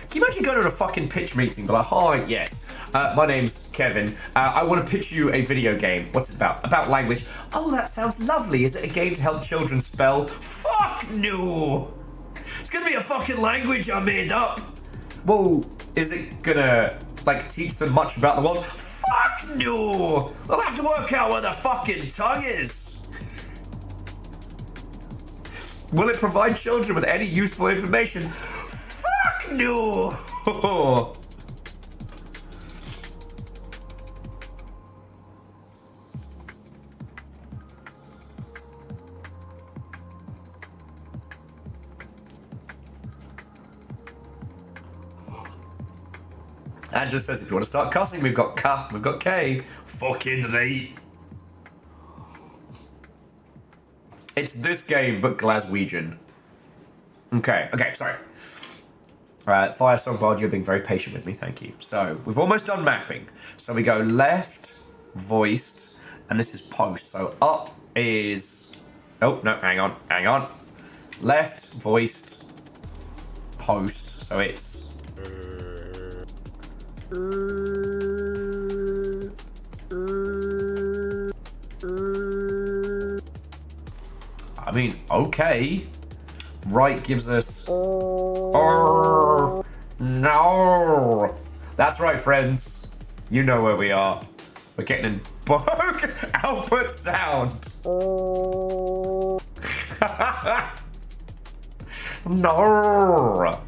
Can you imagine going to a fucking pitch meeting? Be like, hi, yes, my name's Kevin. I want to pitch you a video game. What's it about? About language. Oh, that sounds lovely. Is it a game to help children spell? Fuck no! It's gonna be a fucking language I made up. Well, is it gonna, like, teach them much about the world? Fuck no! They'll have to work out where the fucking tongue is. Will it provide children with any useful information? Fuck no! Angela says, if you want to start cussing, we've got K, we've got K. Fucking right. It's this game, but Glaswegian. Okay, sorry. Fire Songbard, you're being very patient with me, thank you. So, we've almost done mapping. So we go left, voiced, and this is post. So up is... Oh, no, hang on. Left, voiced, post. So it's... I mean, okay. Right gives us... No! That's right, friends. You know where we are. We're getting in bug output sound. No!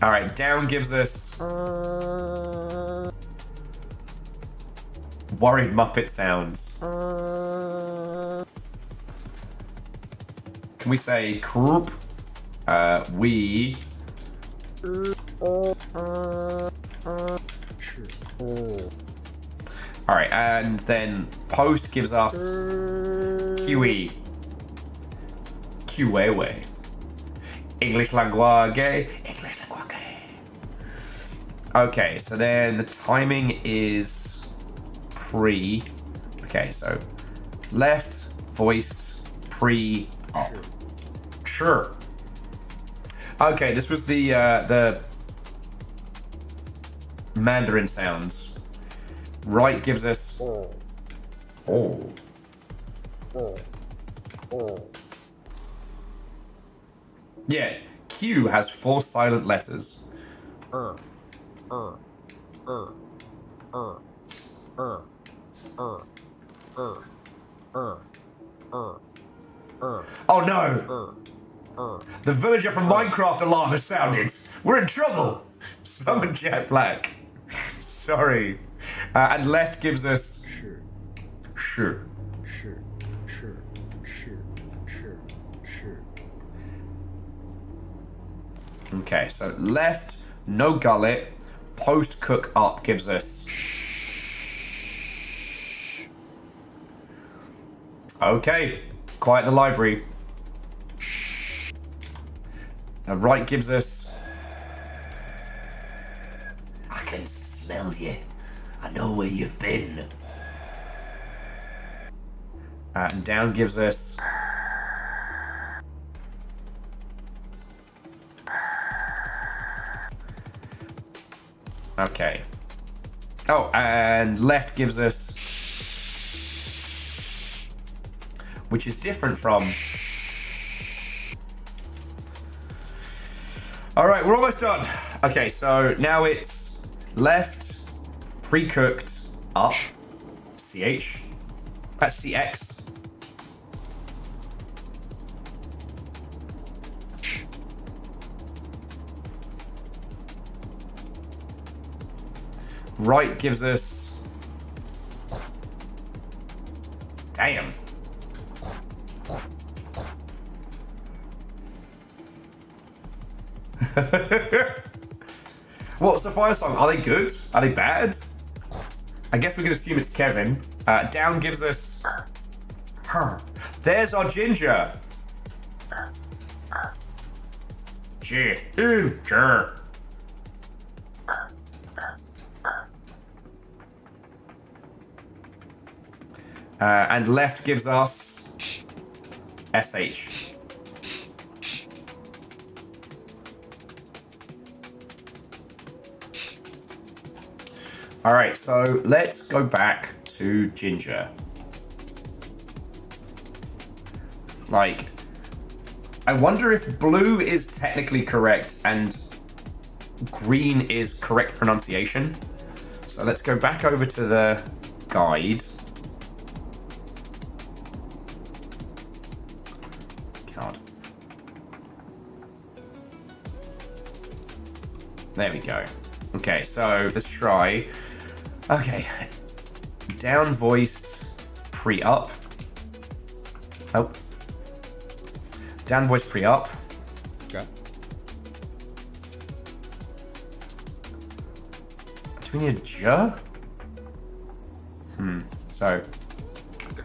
Alright, down gives us... worried Muppet sounds. Can we say croup? We... Alright, and then post gives us QE. QEwe. English langague. Okay, so then the timing is pre. Okay, so left, voiced, pre, up. Sure. Okay, this was the Mandarin sounds. Right gives us Yeah, Q has 4 silent letters. Oh no! The villager from Minecraft alarm has sounded. We're in trouble. Summon Jack Black. Sorry. And left gives us... Sure. Okay, so left, no gullet. Post cook up gives us... Okay, quiet in the library. And right gives us... I can smell you. I know where you've been. And down gives us... Okay. Oh, and left gives us... Which is different from... Alright, we're almost done. Okay, so now it's left, pre-cooked, up, CH. That's CX. Right gives us... Damn. What's the fire song? Are they good? Are they bad? I guess we can assume it's Kevin. Down gives us her. There's our ginger. Ginger. And left gives us SH. Alright, so let's go back to Ginger. Like, I wonder if blue is technically correct and green is correct pronunciation. So let's go back over to the guide. God. There we go. Okay, so let's try. Okay. Down voiced pre-up. Oh. Down voiced pre-up. Okay. Do we need a J? So. Okay.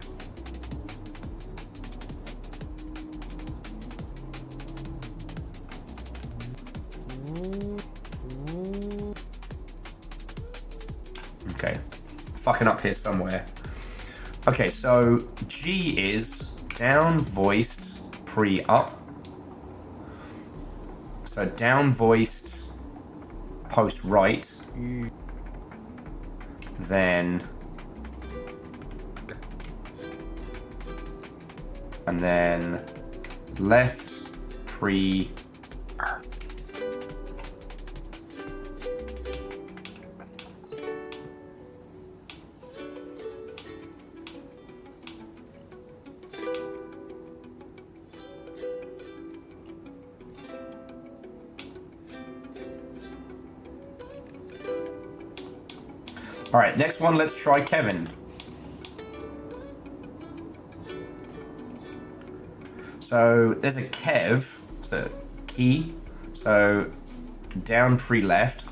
Okay. Fucking up here somewhere. Okay, so G is down voiced pre-up. So down voiced post right. Then. And then left pre. All right, next one, let's try Kevin. So there's a Kev, so key, so down pre-left.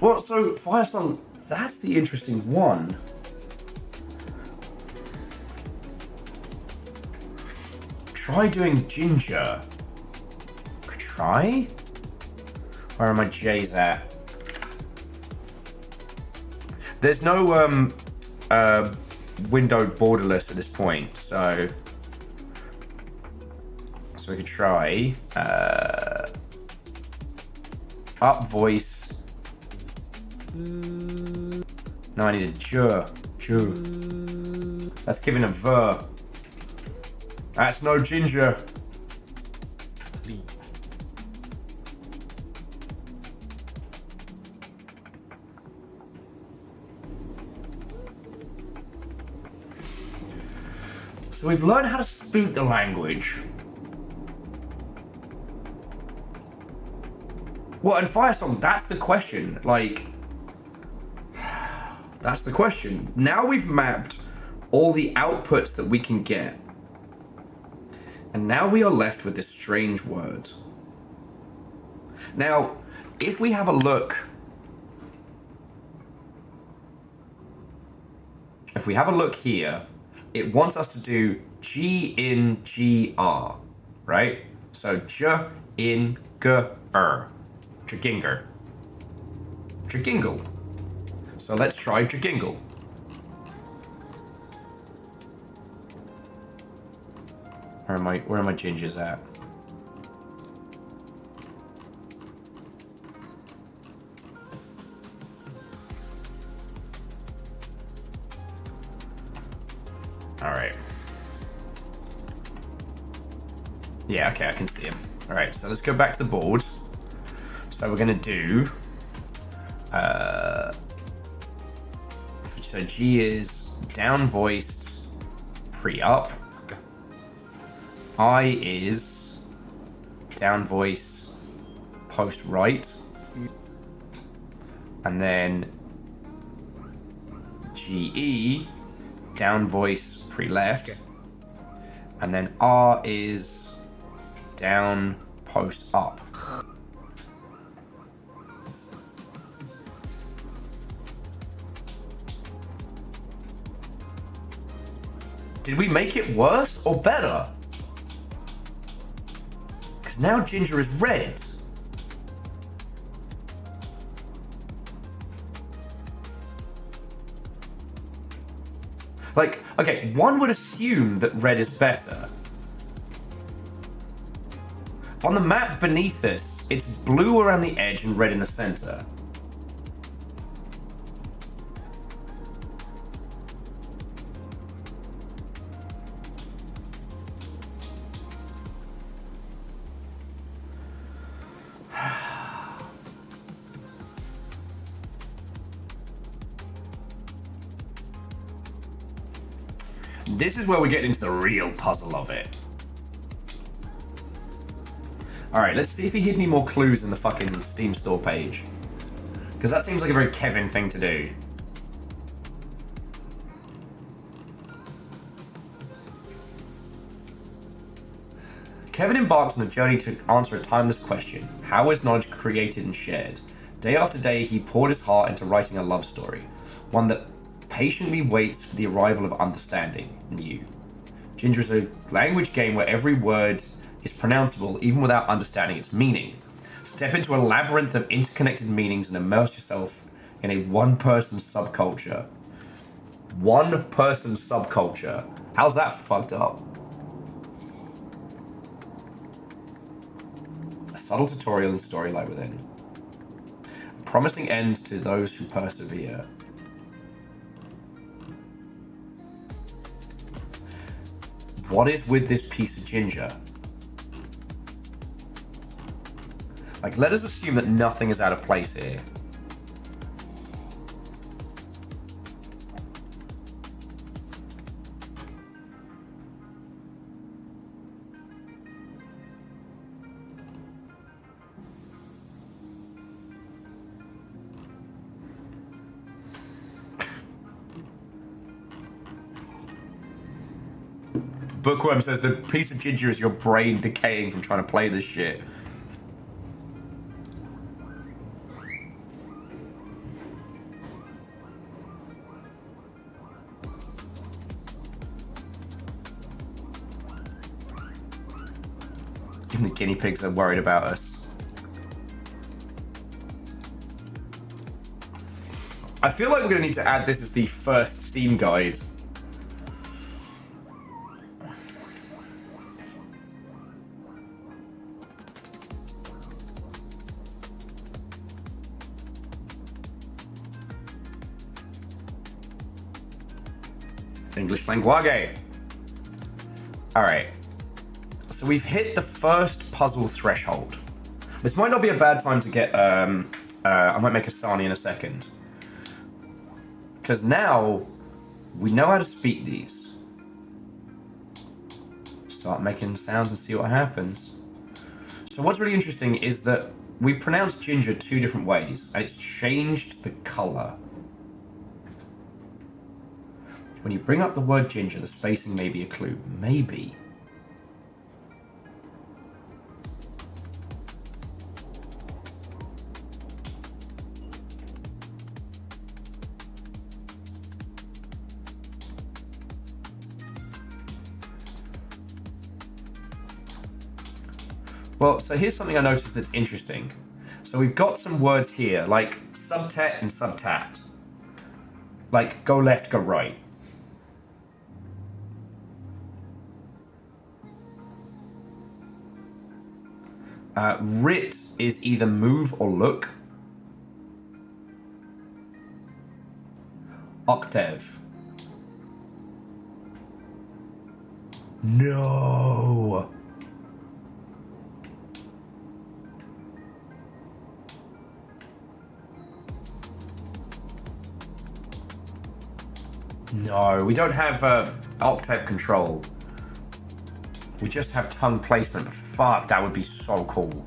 Well, so Firesong, that's the interesting one. Try doing Ginger. Could try? Where are my J's at? There's no windowed borderless at this point, so we could try up voice. No, I need a J. That's giving a ver. That's no Ginger. So we've learned how to speak the language. Well, and Firesong, that's the question. Like, that's the question. Now we've mapped all the outputs that we can get. And now we are left with this strange word. Now, if we have a look... If we have a look here, it wants us to do G in G R, right? So J in G R. Jaginger. Jagingle. So let's try Jagingle. Where are my gingers at? All right. Yeah, okay, I can see him. All right, so let's go back to the board. So we're gonna do. So G is down voiced pre-up. Okay. I is down voice post right. And then GE, down voice pre-left. Okay. And then R is down post up. Did we make it worse or better? Because now Ginger is red. Like, okay, one would assume that red is better. On the map beneath us, it's blue around the edge and red in the center. This is where we get into the real puzzle of it. Alright, let's see if he hid any more clues in the fucking Steam store page. Because that seems like a very Kevin thing to do. Kevin embarks on a journey to answer a timeless question. How is knowledge created and shared? Day after day, he poured his heart into writing a love story. One that patiently waits for the arrival of understanding in you. Ginger is a language game where every word is pronounceable even without understanding its meaning. Step into a labyrinth of interconnected meanings and immerse yourself in a one-person subculture. One-person subculture. How's that fucked up? A subtle tutorial and story lie within. A promising end to those who persevere. What is with this piece of ginger? Like, let us assume that nothing is out of place here. Bookworm says the piece of ginger is your brain decaying from trying to play this shit. Even the guinea pigs are worried about us. I feel like we're going to need to add this as the first Steam guide. English langague. Alright. So we've hit the first puzzle threshold. This might not be a bad time to get, I might make a Sani in a second. Because now, we know how to speak these. Start making sounds and see what happens. So what's really interesting is that we pronounce ginger two different ways, and it's changed the color. When you bring up the word ginger, the spacing may be a clue. Maybe. Well, so here's something I noticed that's interesting. So we've got some words here, like subtet and subtat. Like, go left, go right. Writ is either move or look. Octave. No. No, we don't have octave control. We just have tongue placement, but fuck, that would be so cool.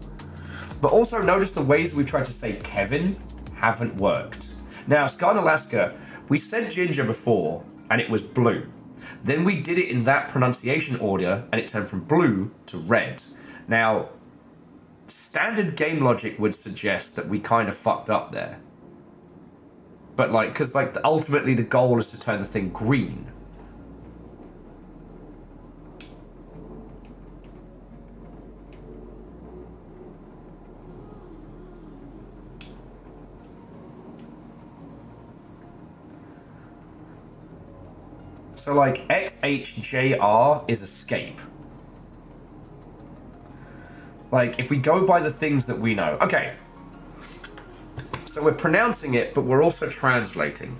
But also notice the ways we've tried to say Kevin haven't worked. Now, Sky in Alaska, we said ginger before, and it was blue. Then we did it in that pronunciation order, and it turned from blue to red. Now, standard game logic would suggest that we kind of fucked up there. But like, because like ultimately the goal is to turn the thing green. So like XHJR is escape. Like if we go by the things that we know. Okay. So we're pronouncing it, but we're also translating.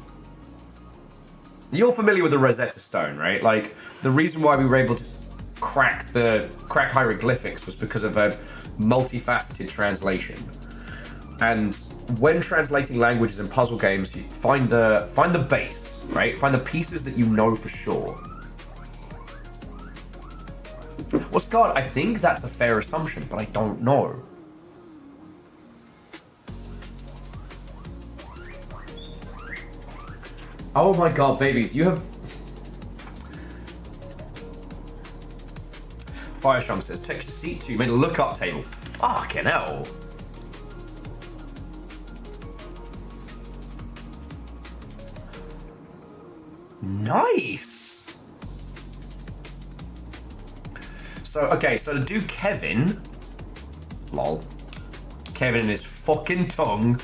You're familiar with the Rosetta Stone, right? Like the reason why we were able to crack hieroglyphics was because of a multifaceted translation. And when translating languages in puzzle games, you find the base, right? Find the pieces that you know for sure. Well, Scott, I think that's a fair assumption, but I don't know. Oh my god, babies, you have... Fireshong says, take a seat to, you made a lookup table. Fucking hell. Nice! So, okay, so to do Kevin... Lol. Kevin and his fucking tongue.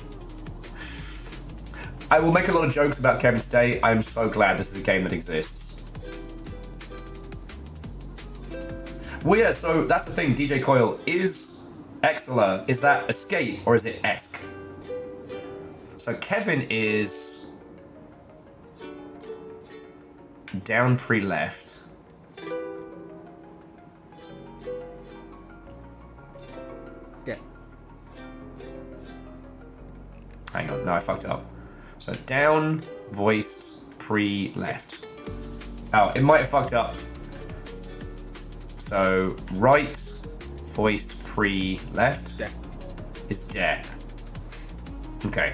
I will make a lot of jokes about Kevin today. I'm so glad this is a game that exists. Well, yeah, so that's the thing, DJ Coil. Is Exela, is that escape or is it esque? So Kevin is down pre-left. Yeah. Hang on, no, I fucked up. So down, voiced, pre-left. Oh, it might have fucked up. So right, voiced, pre-left Yeah. is de. Okay.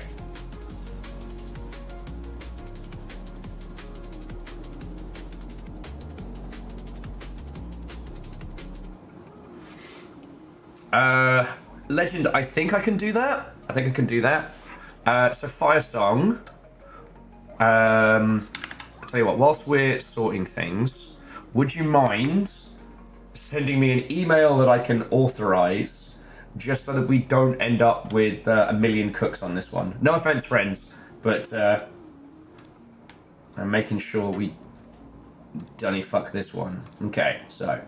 Legend, I think I can do that. I think I can do that. So Fire Song. I'll tell you what, whilst we're sorting things, would you mind sending me an email that I can authorize just so that we don't end up with a million cooks on this one? No offense, friends, but I'm making sure we dunny fuck this one. Okay, so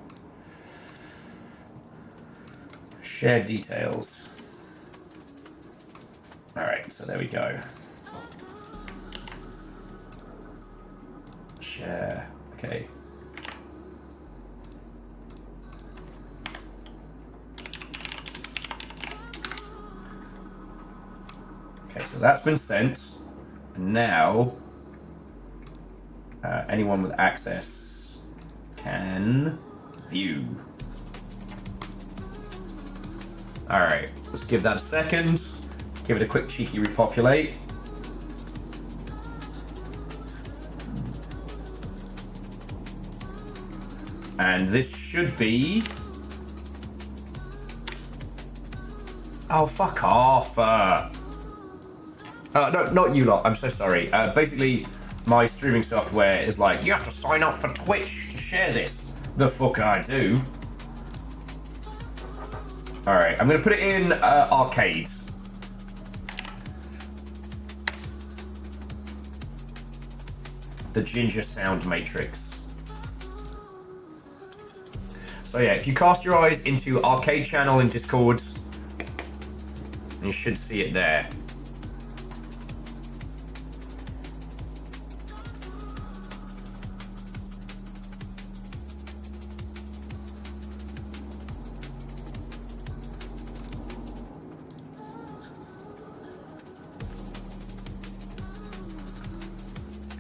share details. Alright, so there we go. Share. Okay. Okay, so that's been sent. And now, anyone with access can view. Alright, let's give that a second. Give it a quick cheeky repopulate. And this should be... Oh, fuck off. No, not you lot. I'm so sorry. Basically, my streaming software is like, you have to sign up for Twitch to share this. The fuck I do. Alright, I'm going to put it in arcade. The Ginger Sound Matrix. So yeah, if you cast your eyes into arcade channel in Discord, you should see it there.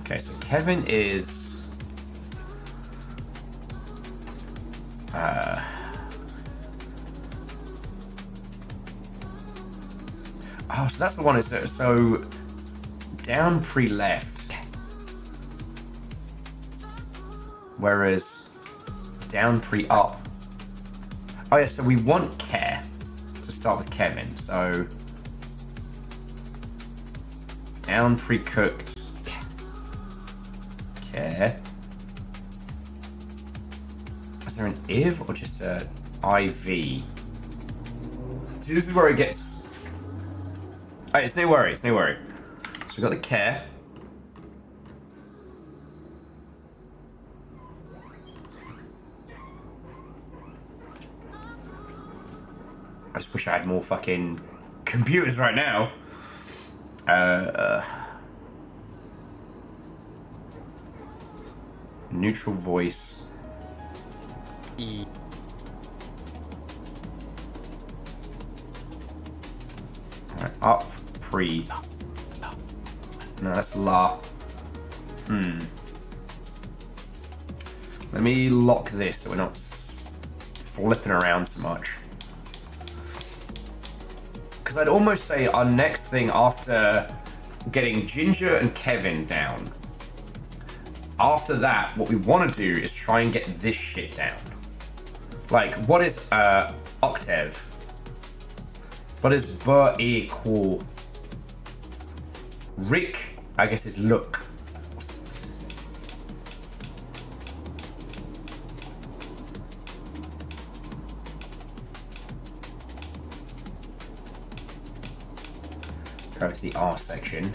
Okay, so Kevin is... Oh, so that's the one. So down pre-left. Whereas down pre-up. Oh yeah, so we want care to start with Kevin. So down pre-cooked care. Is there an IV or just a IV? See, this is where it gets. Oh, it's no worry, it's no worry. So we got the care. I just wish I had more fucking computers right now. Neutral voice. E. Alright, up, pre. No, that's la. Let me lock this so we're not flipping around so much. Because I'd almost say our next thing after getting Ginger and Kevin down, after that, what we want to do is try and get this shit down. Like, what is octave? What is b equal? Rick, I guess, is look. Go to the R section.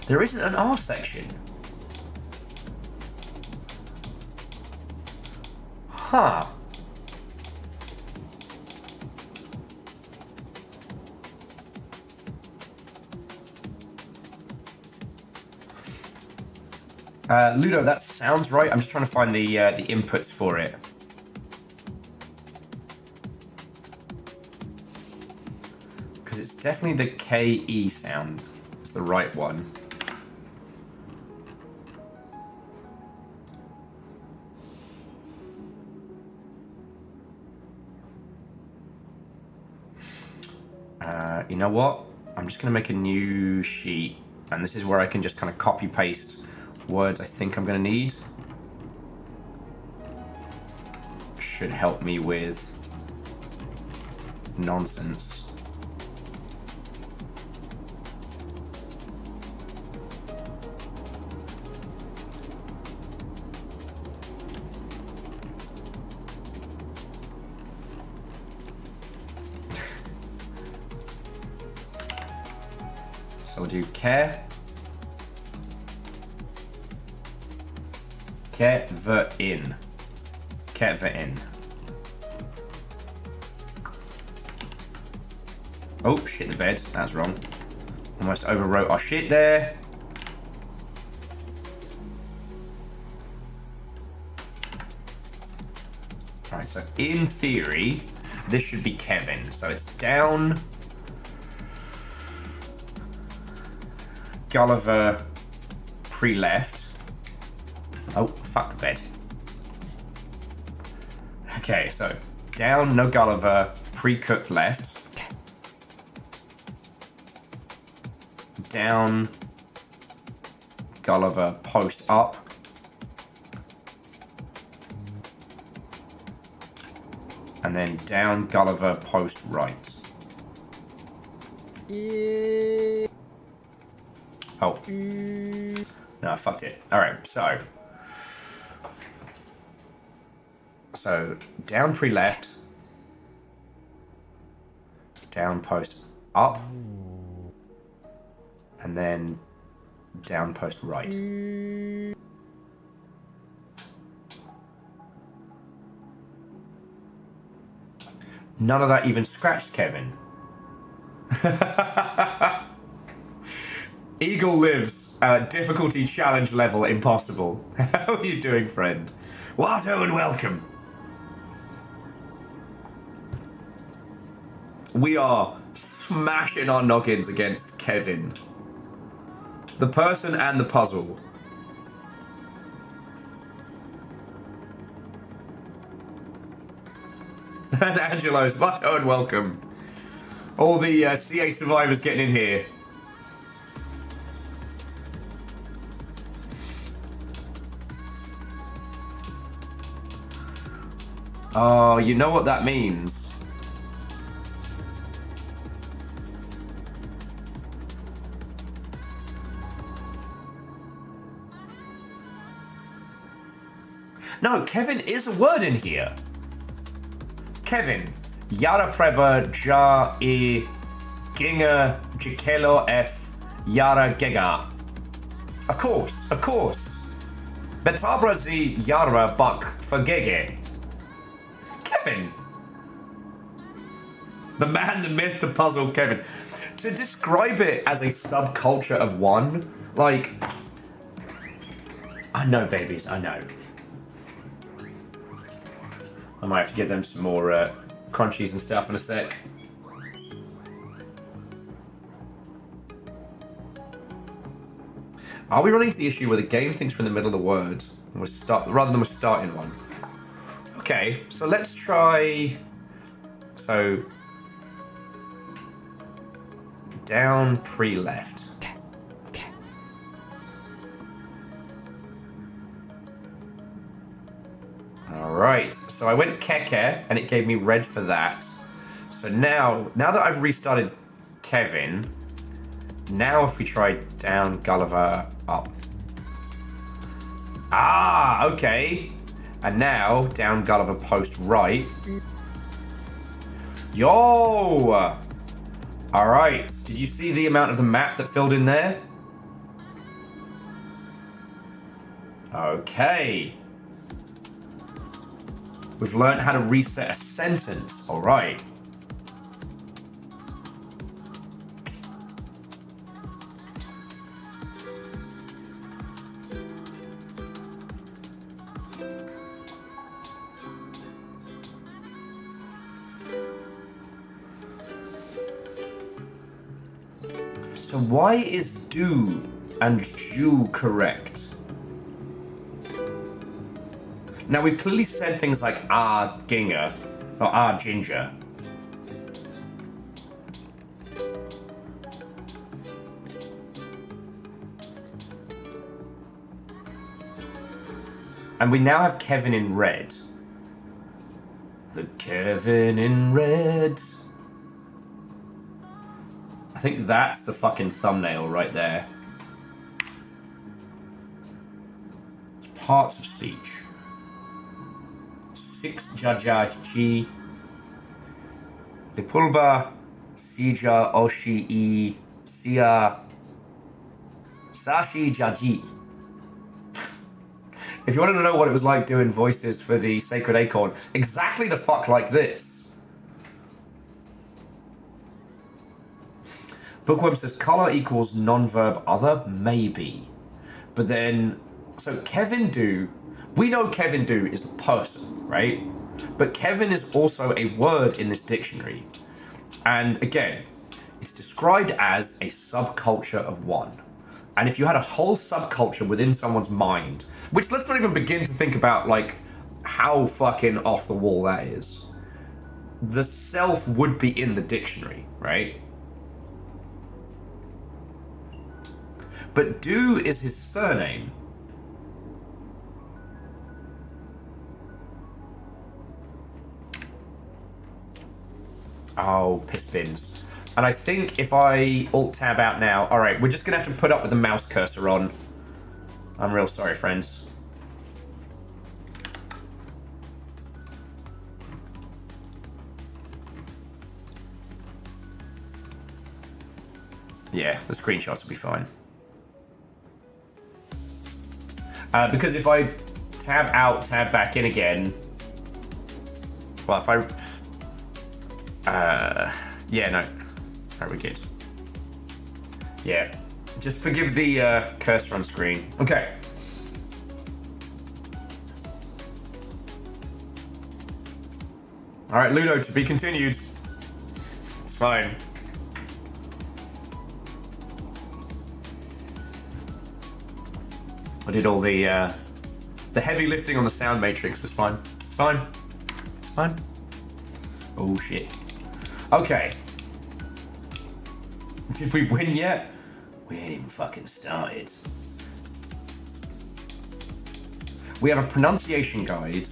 There isn't an R section. Huh. Ludo, that sounds right. I'm just trying to find the inputs for it. Because it's definitely the KE sound. It's the right one. You know what? I'm just going to make a new sheet. And this is where I can just kind of copy paste words I think I'm going to need. Should help me with nonsense. So we'll do care. Kevin. Kevin. Oh, shit the bed. That's wrong. Almost overwrote our shit there. Alright, so in theory, this should be Kevin. So it's down. Gulliver pre-left. Oh, fuck the bed. Okay, so down, no Gulliver, pre-cooked left. Down, Gulliver, post up. And then down, Gulliver, post right. Yeah. Oh. No, I fucked it. Alright, so down pre-left, down post up, and then down post right. None of that even scratched Kevin. Eagle lives. Difficulty challenge level impossible. How are you doing, friend? Watto and welcome. We are smashing our noggins against Kevin. The person and the puzzle. And Angelo's, Watto and welcome. All the CA survivors getting in here. Oh, you know what that means. No, Kevin is a word in here. Kevin. Yara preba ja I ginga jikelo f yara gega. Of course, of course. Betabra zi yara bak fagege. Kevin. The man, the myth, the puzzle, Kevin. To describe it as a subculture of one, like... I know, babies, I know. I might have to give them some more crunchies and stuff in a sec. Are we running into the issue where the game thinks we're in the middle of the word and rather than we're starting one? Okay, so let's try... So... Down pre-left. Alright, so I went keke and it gave me red for that. So now that I've restarted Kevin, now if we try down Gulliver up. Ah, okay. And now down Gulliver post right. Yo! Alright, did you see the amount of the map that filled in there? Okay. We've learned how to reset a sentence. Alright. So why is do and Jew correct? Now we've clearly said things like ginga or ginger. And we now have Kevin in red. The Kevin in red. I think that's the fucking thumbnail right there. It's parts of speech. 6 jajaji. Lipulba sija oshi I sia sashi jaji. If you want to know what it was like doing voices for the Sacred Acorn, exactly the fuck like this. Bookworm says color equals non-verb other? Maybe. But then, so Kevin do, we know Kevin do is the person, right? But Kevin is also a word in this dictionary. And again, it's described as a subculture of one. And if you had a whole subculture within someone's mind, which let's not even begin to think about like how fucking off the wall that is. The self would be in the dictionary, right? But Do is his surname. Oh, piss bins. And I think if I Alt-Tab out now... Alright, we're just going to have to put up with the mouse cursor on. I'm real sorry, friends. Yeah, the screenshots will be fine. Because if I tab out, tab back in again... Well, if I... yeah, no. Alright, we're good. Yeah. Just forgive the cursor on screen. Okay. Alright, Ludo, to be continued. It's fine. I did all the heavy lifting on the sound matrix was fine. It's fine. It's fine. Oh shit. Okay. Did we win yet? We ain't even fucking started. We have a pronunciation guide.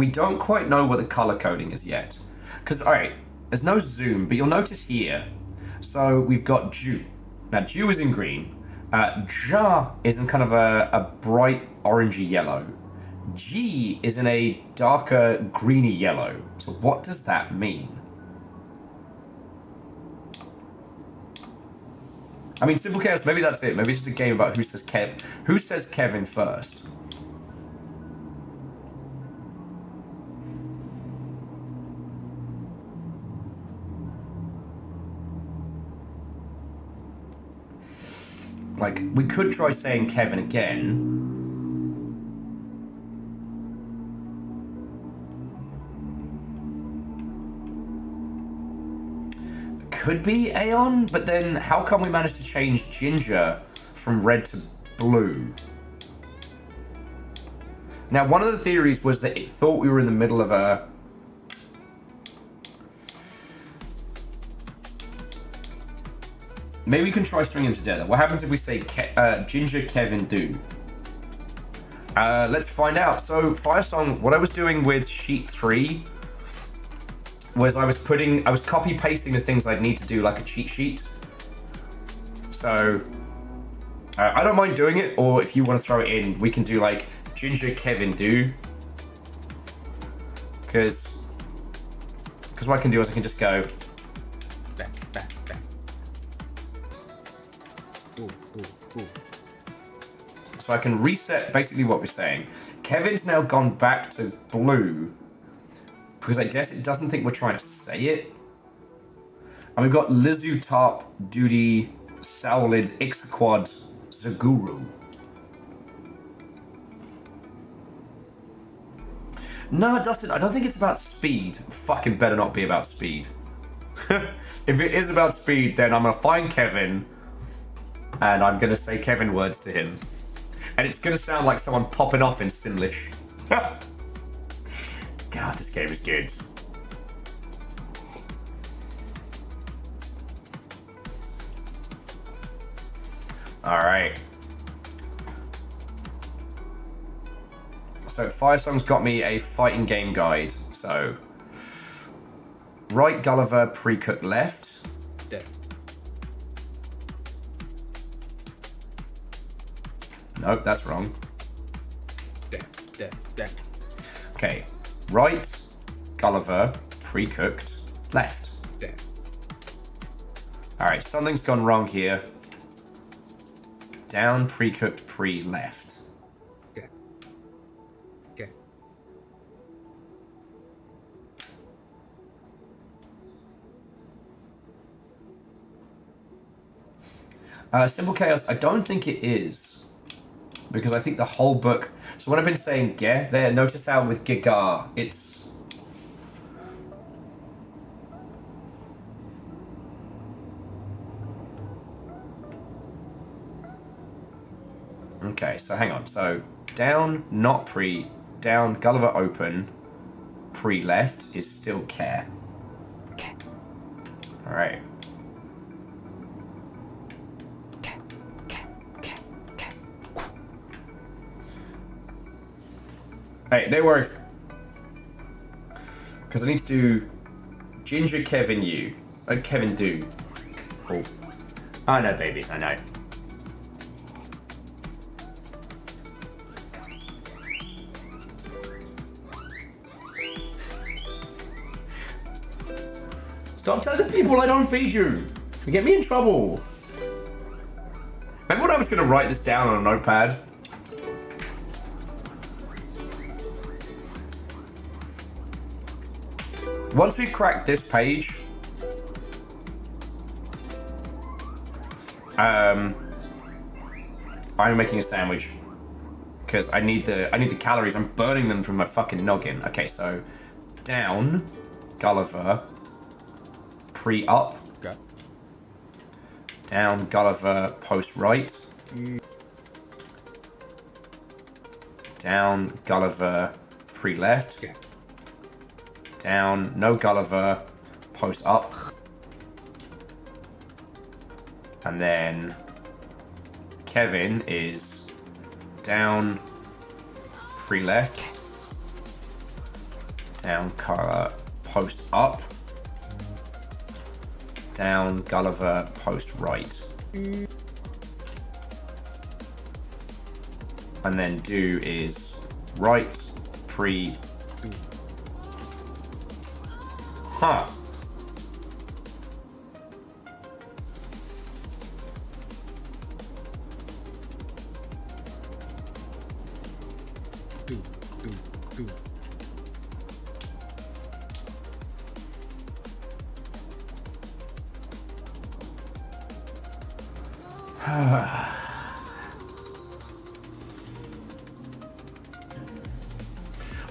we don't quite know what the color coding is yet. Because, alright, there's no zoom, but you'll notice here. So we've got Ju. Now, Ju is in green. Ja is in kind of a bright orangey yellow. G is in a darker greeny yellow. So what does that mean? I mean, Simple Chaos, maybe that's it. Maybe it's just a game about who says Kevin first. Like, we could try saying Kevin again. Could be Aeon, but then how come we managed to change Ginger from red to blue? Now, one of the theories was that it thought we were in the middle of a... Maybe we can try stringing them together. What happens if we say Ginger, Kevin, Do? Let's find out. So, Firesong, what I was doing with sheet 3 was I was copy pasting the things I'd need to do like a cheat sheet. So, I don't mind doing it, or if you want to throw it in, we can do like Ginger, Kevin, Do. Because what I can do is I can just go. Back. Ooh. So I can reset basically what we're saying. Kevin's now gone back to blue because I guess it doesn't think we're trying to say it. And we've got Lizu, Tarp, Duty, Saulid, Ixaquad, Zaguru. No, Dustin, I don't think it's about speed. Fucking better not be about speed. If it is about speed, then I'm gonna find Kevin and I'm gonna say Kevin words to him. And it's gonna sound like someone popping off in Simlish. God, this game is good. Alright. So Firesong's got me a fighting game guide. So right Gulliver, pre-cook left. There. Nope, that's wrong. There. Okay. Right Gulliver, pre-cooked left. There. Alright, something's gone wrong here. Down, pre-cooked, pre-left. There. Okay. Simple Chaos, I don't think it is. Because I think the whole book... So when I've been saying ge there, notice how with Gigar, it's... Okay, so hang on. So down, not pre, down, Gulliver open, pre-left is still care. Alright. Hey, don't worry. Because I need to do Ginger, Kevin, you. Kevin, do. Cool. I know, babies, I know. Stop telling people I don't feed you. You get me in trouble. Remember when I was going to write this down on a notepad? Once we've cracked this page, I'm making a sandwich because I need the calories. I'm burning them from my fucking noggin. Okay, so down, Gulliver, pre-up, Okay. down, Gulliver, post-right, down, Gulliver, pre-left. Okay. Down, no Gulliver, post up. And then Kevin is down, pre-left. down, color, post up, down, Gulliver, post right. And then do is right, pre. Huh. Do, do.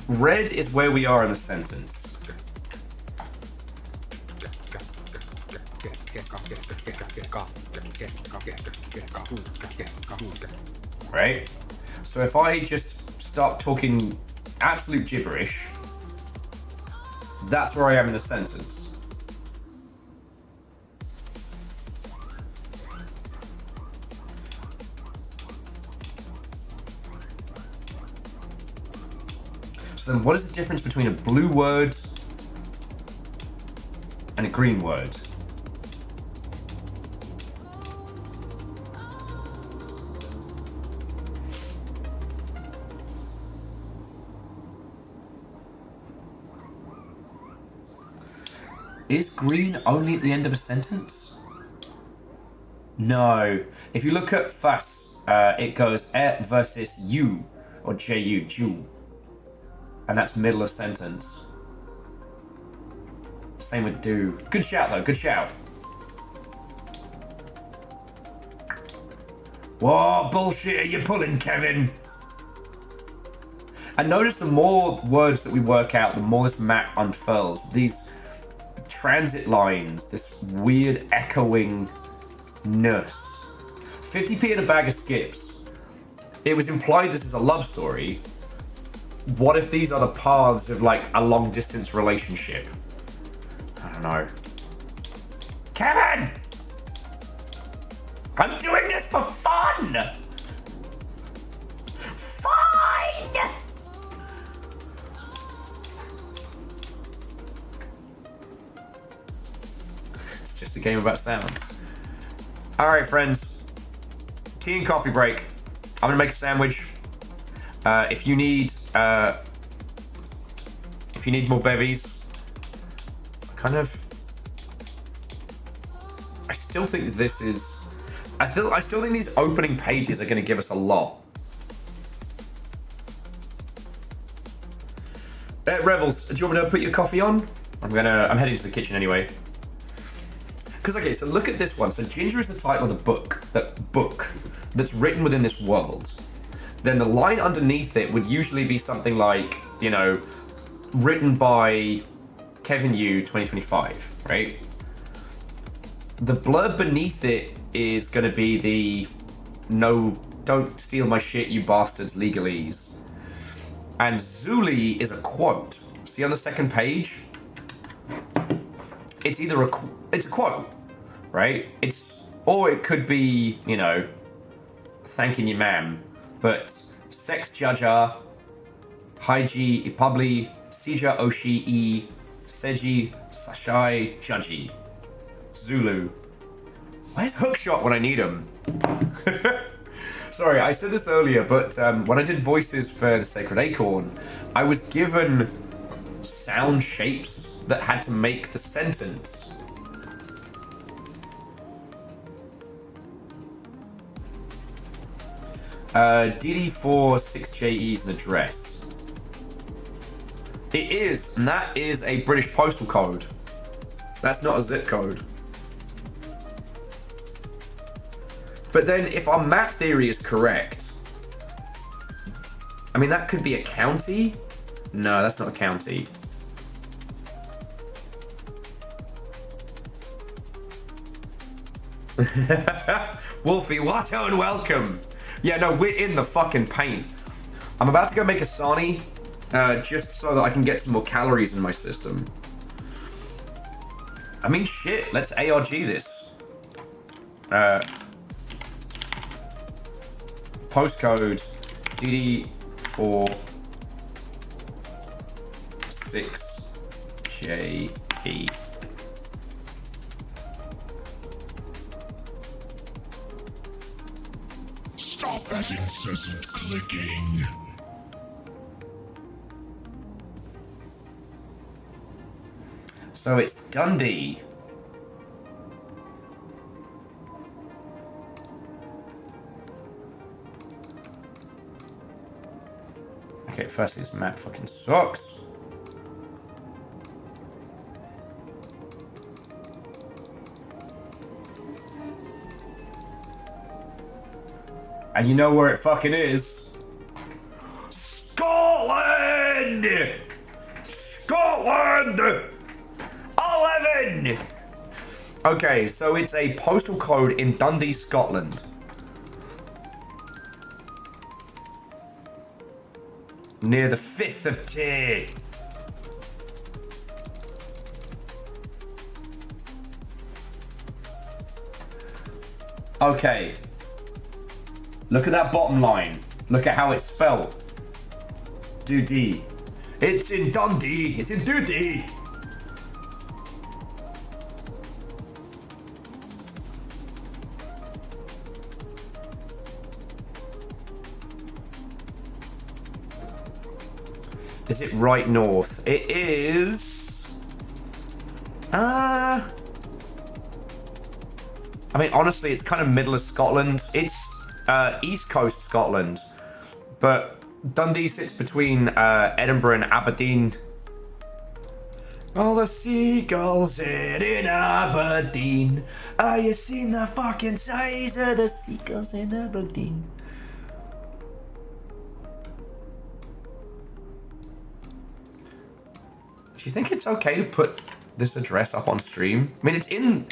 Red is where we are in the sentence. Right? So if I just start talking absolute gibberish, that's where I am in the sentence. So then what is the difference between a blue word and a green word? Is green only at the end of a sentence? No. If you look at fuss, it goes versus you, or ju, ju. And that's middle of sentence. Same with do. Good shout though, good shout. What bullshit are you pulling, Kevin? And notice the more words that we work out, the more this map unfurls. These transit lines, this weird echoing nurse. 50p and a bag of skips. It was implied this is a love story. What if these are the paths of like a long distance relationship? I don't know. Kevin! I'm doing this for fun! Fine! It's just a game about sounds. Alright, friends. Tea and coffee break. I'm gonna make a sandwich. If you need more bevies, I still think this is. I still think these opening pages are going to give us a lot. Rebels, do you want me to put your coffee on? I'm heading to the kitchen anyway. Because okay, so look at this one. So Ginger is the title of the book. That book that's written within this world. Then the line underneath it would usually be something like, you know, written by Kevin Yu 2025, right? The blurb beneath it is going to be the no, don't steal my shit, you bastards, legalese. And Zuli is a quote. See on the second page? It's either it's a quote, right? Or it could be, you know, thanking you, ma'am. But sex jaja, haiji ipabli, sija oshi e, seji sashai jaji. Zulu. Where's Hookshot when I need him? Sorry, I said this earlier, but when I did voices for the Sacred Acorn, I was given sound shapes that had to make the sentence. DD46JE is an address. It is, and that is a British postal code. That's not a zip code. But then if our map theory is correct, I mean, that could be a county? No, that's not a county. Wolfie, what and welcome. Yeah, no, we're in the fucking paint. I'm about to go make a sani, just so that I can get some more calories in my system. I mean, shit, let's ARG this. Postcode DD4 6JE. Stop that incessant clicking. So it's Dundee. Okay, firstly, this map fucking sucks. And you know where it fucking is? Scotland! Scotland! 11! Okay, so it's a postal code in Dundee, Scotland. Near the 5th of Tay. Okay. Look at that bottom line. Look at how it's spelled. Dundee. It's in Dundee. It's in Dundee. Is it right north? It is. I mean, honestly, it's kind of middle of Scotland. It's east coast Scotland, but Dundee sits between Edinburgh and Aberdeen. All the seagulls sit in Aberdeen. Are you seen the fucking size of the seagulls in Aberdeen? Do you think it's okay to put this address up on stream? I mean, it's in...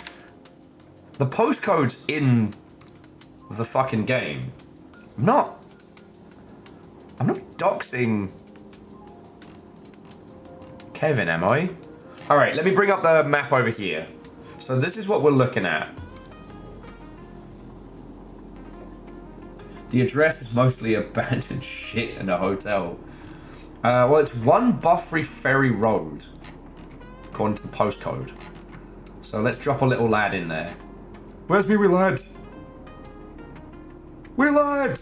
The postcode's in the fucking game. I'm not doxing Kevin, am I? Alright, let me bring up the map over here. So this is what we're looking at. The address is mostly abandoned shit in a hotel. Well, it's 1 Buffry Ferry Road, according to the postcode. So let's drop a little lad in there. Where's me wee lad? Wee lad!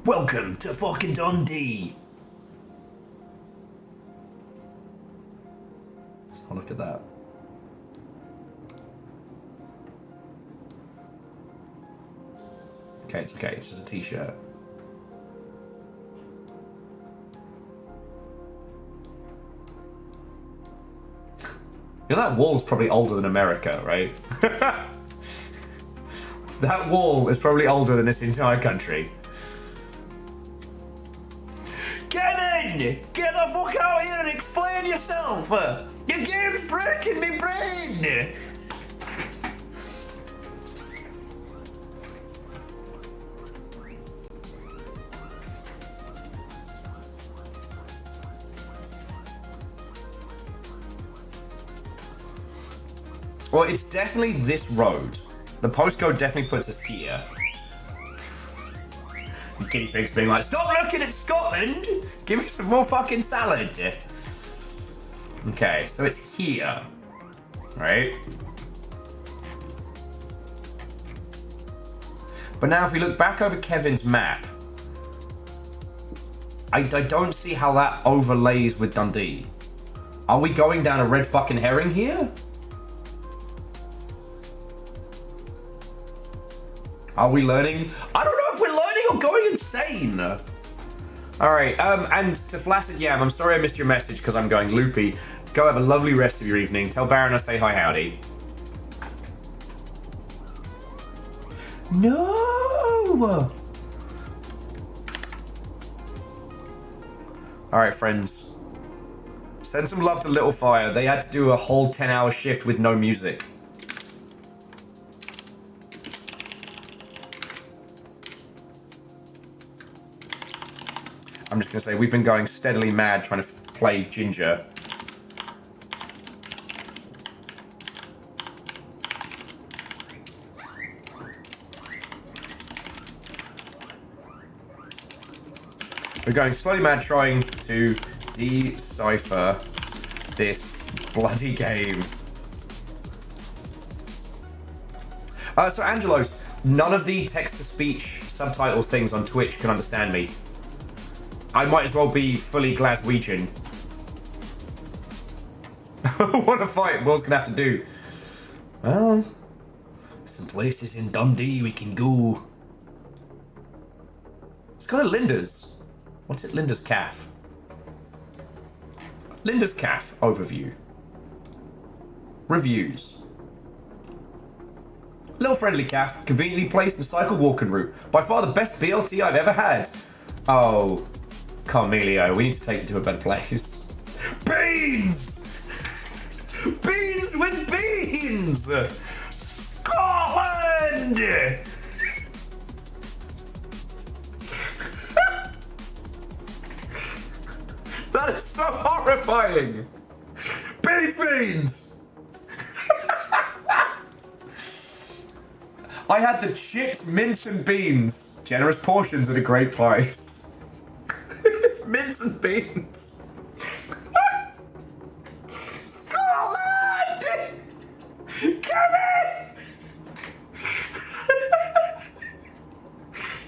Welcome to fucking Dundee. Let's have a look at that. Okay, it's okay. It's just a t-shirt. You know, that wall's probably older than America, right? That wall is probably older than this entire country. Kevin! Get the fuck out here and explain yourself! Your game's breaking me brain! Well, it's definitely this road. The postcode definitely puts us here. Guinea pigs being like, stop looking at Scotland! Give me some more fucking salad. Okay, so it's here. Right? But now if we look back over Kevin's map, I don't see how that overlays with Dundee. Are we going down a red fucking herring here? Are we learning? I don't know if we're learning or going insane. Alright, and to Flaccid Yam, I'm sorry I missed your message because I'm going loopy. Go have a lovely rest of your evening. Tell Baron I say hi howdy. No! Alright, friends. Send some love to Little Fire. They had to do a whole 10-hour shift with no music. I'm just going to say, we've been going steadily mad trying to play Ginger. We're going slowly mad trying to decipher this bloody game. So Angelos, none of the text-to-speech subtitle things on Twitch can understand me. I might as well be fully Glaswegian. What a fight Will's gonna have to do. Well, some places in Dundee we can go. Let's go to Linda's. What's it? Linda's Calf. Linda's Calf overview. Reviews. Little friendly calf, conveniently placed in cycle walking route. By far the best BLT I've ever had. Oh, Carmelio, we need to take you to a better place. Beans! Beans with beans! Scotland! That is so horrifying! Beans! I had the chips, mince, and beans. Generous portions at a great price. It's mince and beans. Scotland! Kevin!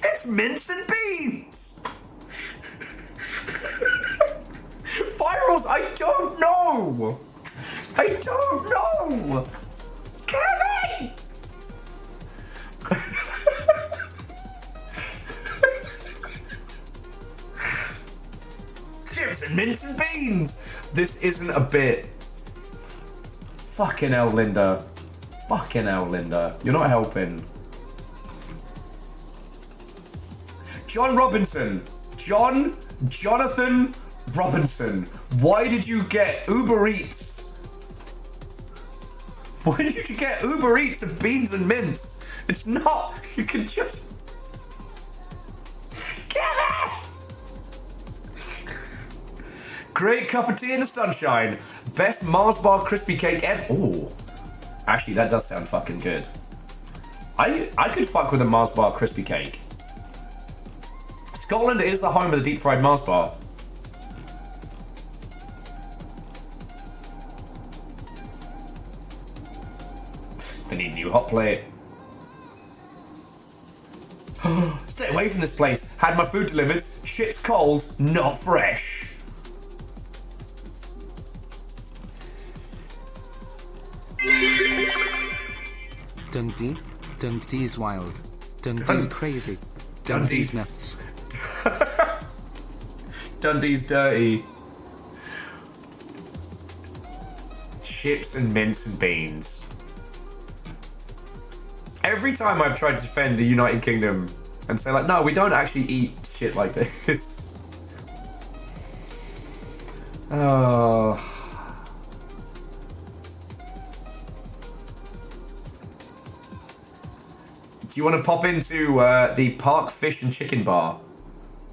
It's mince and beans. Virals, I don't know. I don't know. Kevin! Chips and mince and beans! This isn't a bit. Fucking hell, Linda. Fucking hell, Linda. You're not helping. John Robinson. Jonathan Robinson. Why did you get Uber Eats? Why did you get Uber Eats of beans and mince? It's not. You can just. Get it! Great cup of tea in the sunshine. Best Mars bar crispy cake ever. Oh, actually, that does sound fucking good. I could fuck with a Mars bar crispy cake. Scotland is the home of the deep fried Mars bar. They need a new hot plate. Stay away from this place. Had my food delivered. Shit's cold, not fresh. Dundee's wild. Dundee's crazy. Dundee's nuts. Dundee's dirty. Chips and mince and beans. Every time I've tried to defend the United Kingdom and say like, no, we don't actually eat shit like this. Oh. Do you want to pop into the Park Fish and Chicken Bar?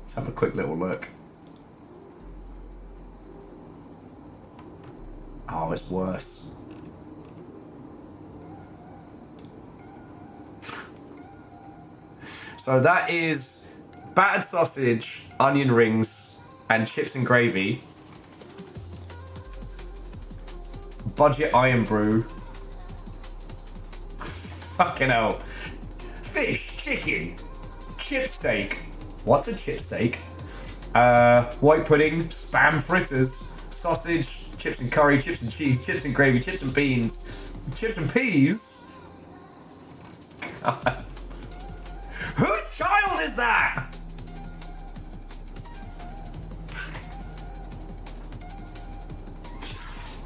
Let's have a quick little look. Oh, it's worse. So that is battered sausage, onion rings, and chips and gravy. Budget iron brew. Fucking hell. Fish, chicken, chip steak. What's a chip steak? White pudding, spam fritters, sausage, chips and curry, chips and cheese, chips and gravy, chips and beans, chips and peas. God. Whose child is that?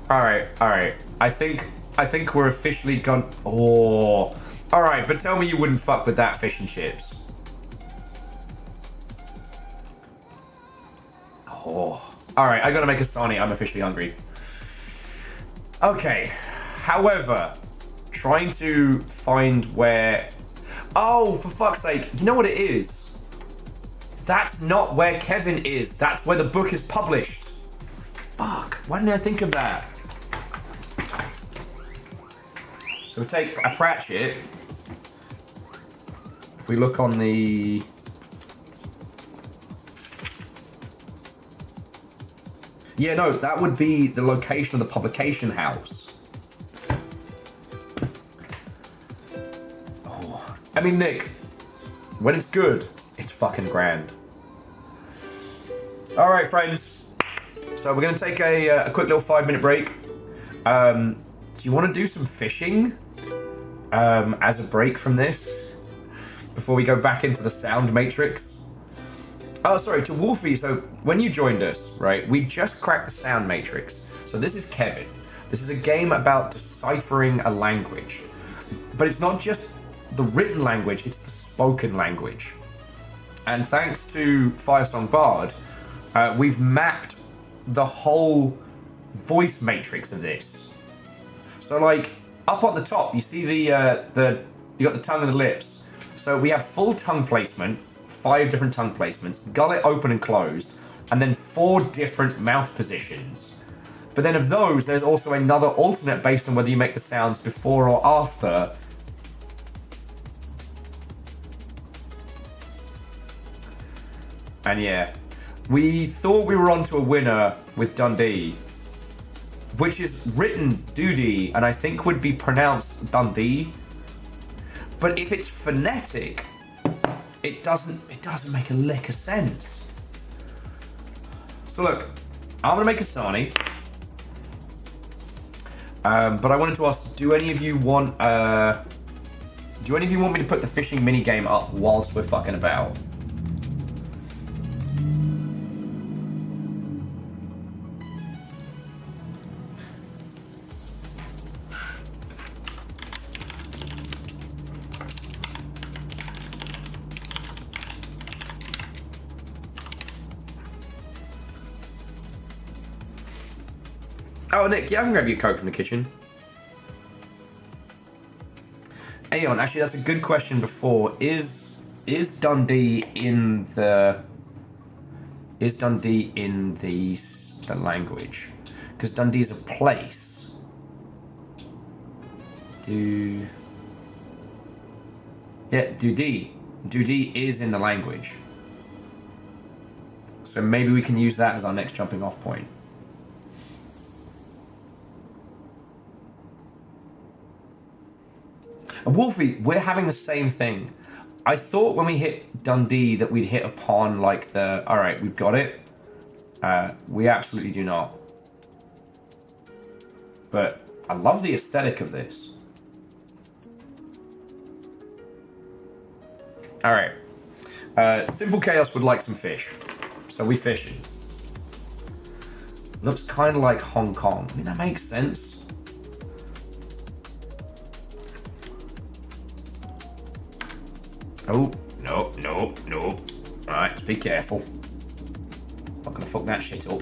All right. I think we're officially gone. Oh. All right, but tell me you wouldn't fuck with that fish and chips. Oh. All right, I gotta make a Sani. I'm officially hungry. Okay. However, trying to find where. Oh, for fuck's sake! You know what it is? That's not where Kevin is. That's where the book is published. Fuck. Why didn't I think of that? So we take a Pratchett. If we look on the... Yeah, no, that would be the location of the publication house. Oh, I mean, Nick, when it's good, it's fucking grand. All right, friends. So we're going to take a quick little 5-minute break. Do you want to do some fishing as a break from this before we go back into the sound matrix? Oh, sorry, to Wolfie. So when you joined us, right, we just cracked the sound matrix. So this is Kevin. This is a game about deciphering a language. But it's not just the written language, it's the spoken language. And thanks to Firesong Bard, we've mapped the whole voice matrix of this. So like up on the top, you see you got the tongue and the lips. So we have full tongue placement, 5 different tongue placements, gullet open and closed, and then 4 different mouth positions. But then of those, there's also another alternate based on whether you make the sounds before or after. And yeah, we thought we were onto a winner with Dundee, which is written Doody, and I think would be pronounced Dundee. But if it's phonetic, it doesn't make a lick of sense. So look, I'm gonna make a Sani. But I wanted to ask, do any of you want me to put the fishing minigame up whilst we're fucking about? Oh, Nick, yeah, I can grab you a Coke from the kitchen. Aeon, actually, that's a good question before. Is Dundee in the language? Because Dundee's a place. Yeah, Doody. Doody is in the language. So maybe we can use that as our next jumping off point. And Wolfie, we're having the same thing. I thought when we hit Dundee that we'd hit upon like alright, we've got it. We absolutely do not. But I love the aesthetic of this. Alright. Simple Chaos would like some fish. So we fishing. Looks kind of like Hong Kong. I mean, that makes sense. Oh, no. Alright, just be careful. Not gonna fuck that shit up.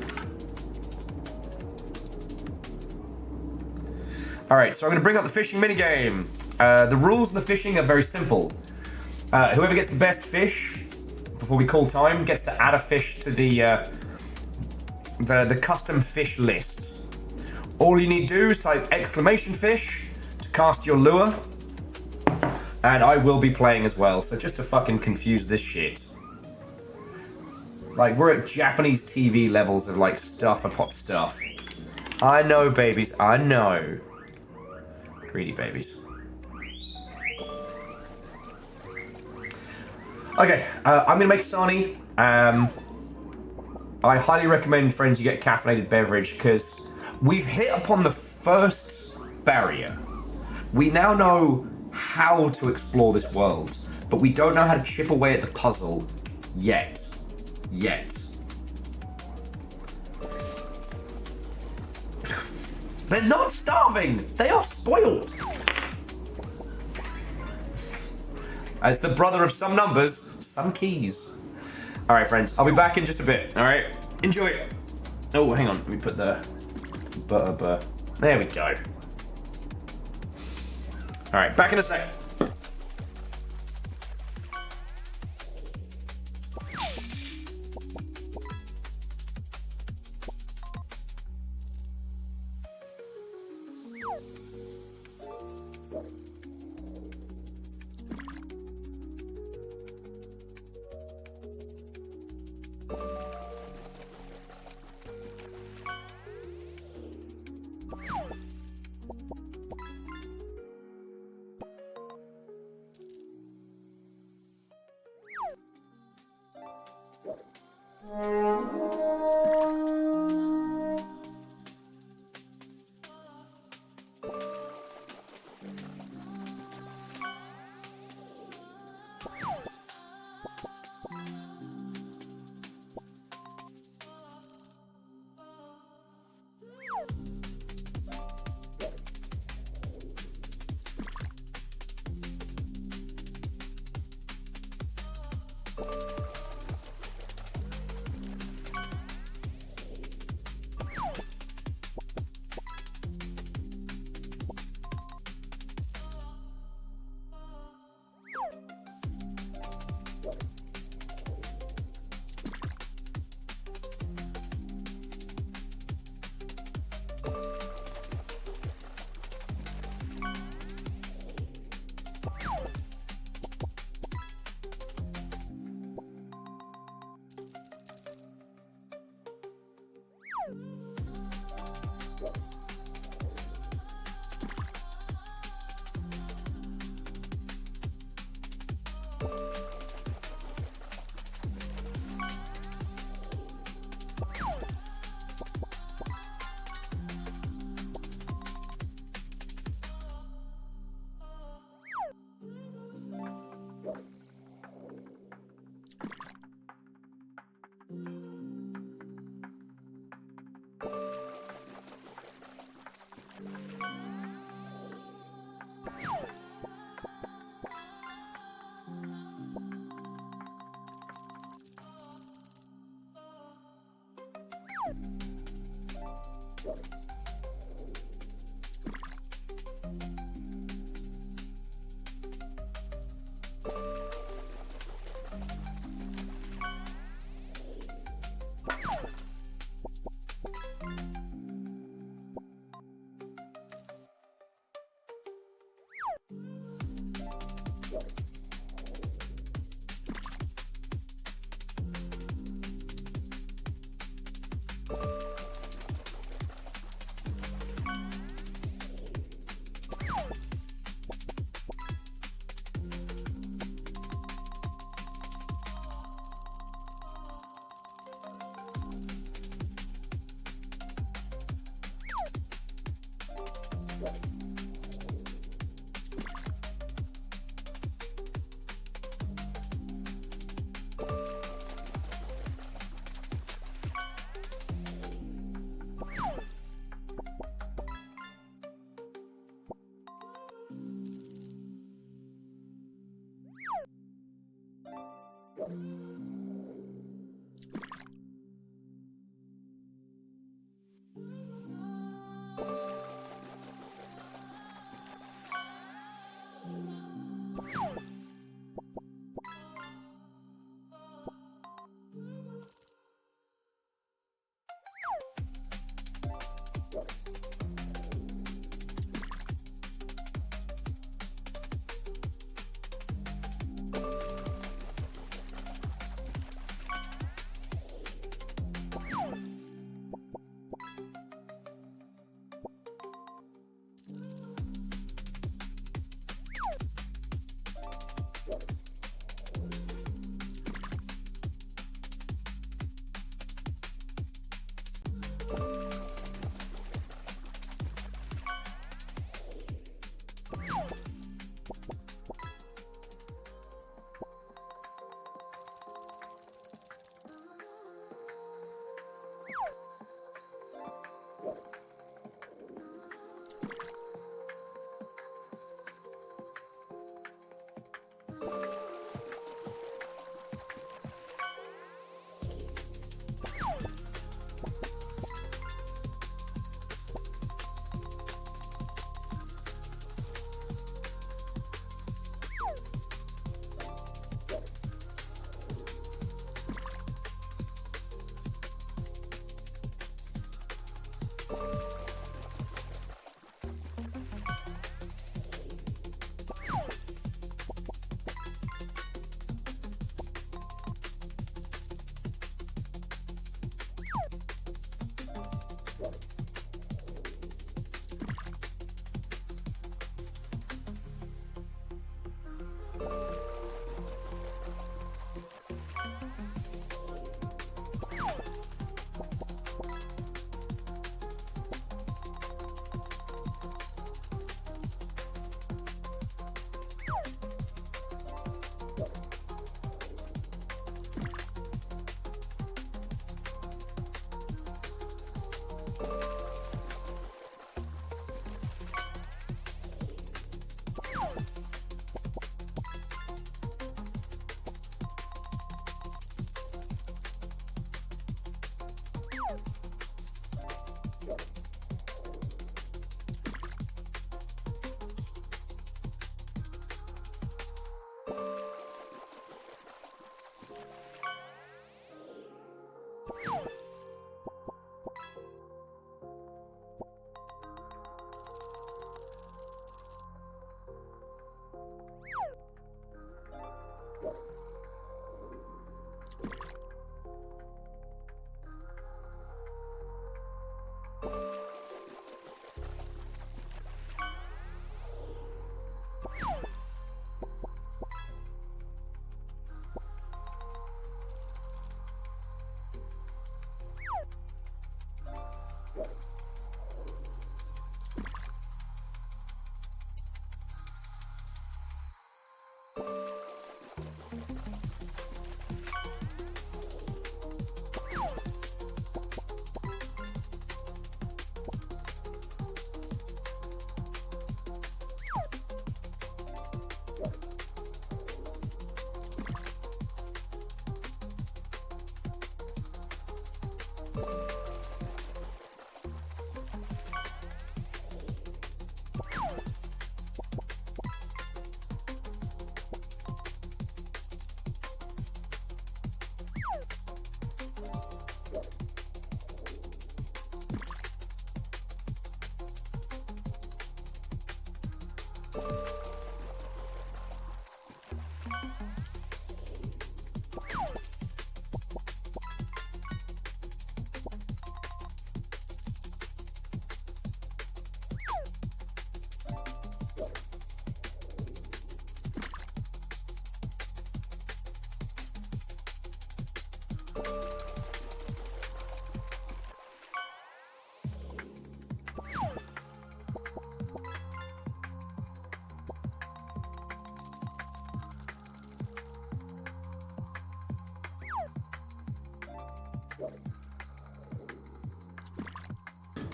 Alright, so I'm gonna bring up the fishing minigame. The rules of the fishing are very simple. Whoever gets the best fish before we call time gets to add a fish to the custom fish list. All you need to do is type exclamation fish to cast your lure. And I will be playing as well, so just to fucking confuse this shit. Like, we're at Japanese TV levels of, like, stuff and hot stuff. I know, babies, I know. Greedy babies. Okay, I'm gonna make Sani. I highly recommend, friends, you get a caffeinated beverage, because we've hit upon the first barrier. We now know how to explore this world, but we don't know how to chip away at the puzzle yet. They're not starving, they are spoiled. As the brother of some numbers, some keys. All right, friends, I'll be back in just a bit. All right, enjoy. Oh, hang on, let me put the butter. There we go. All right, back in a sec.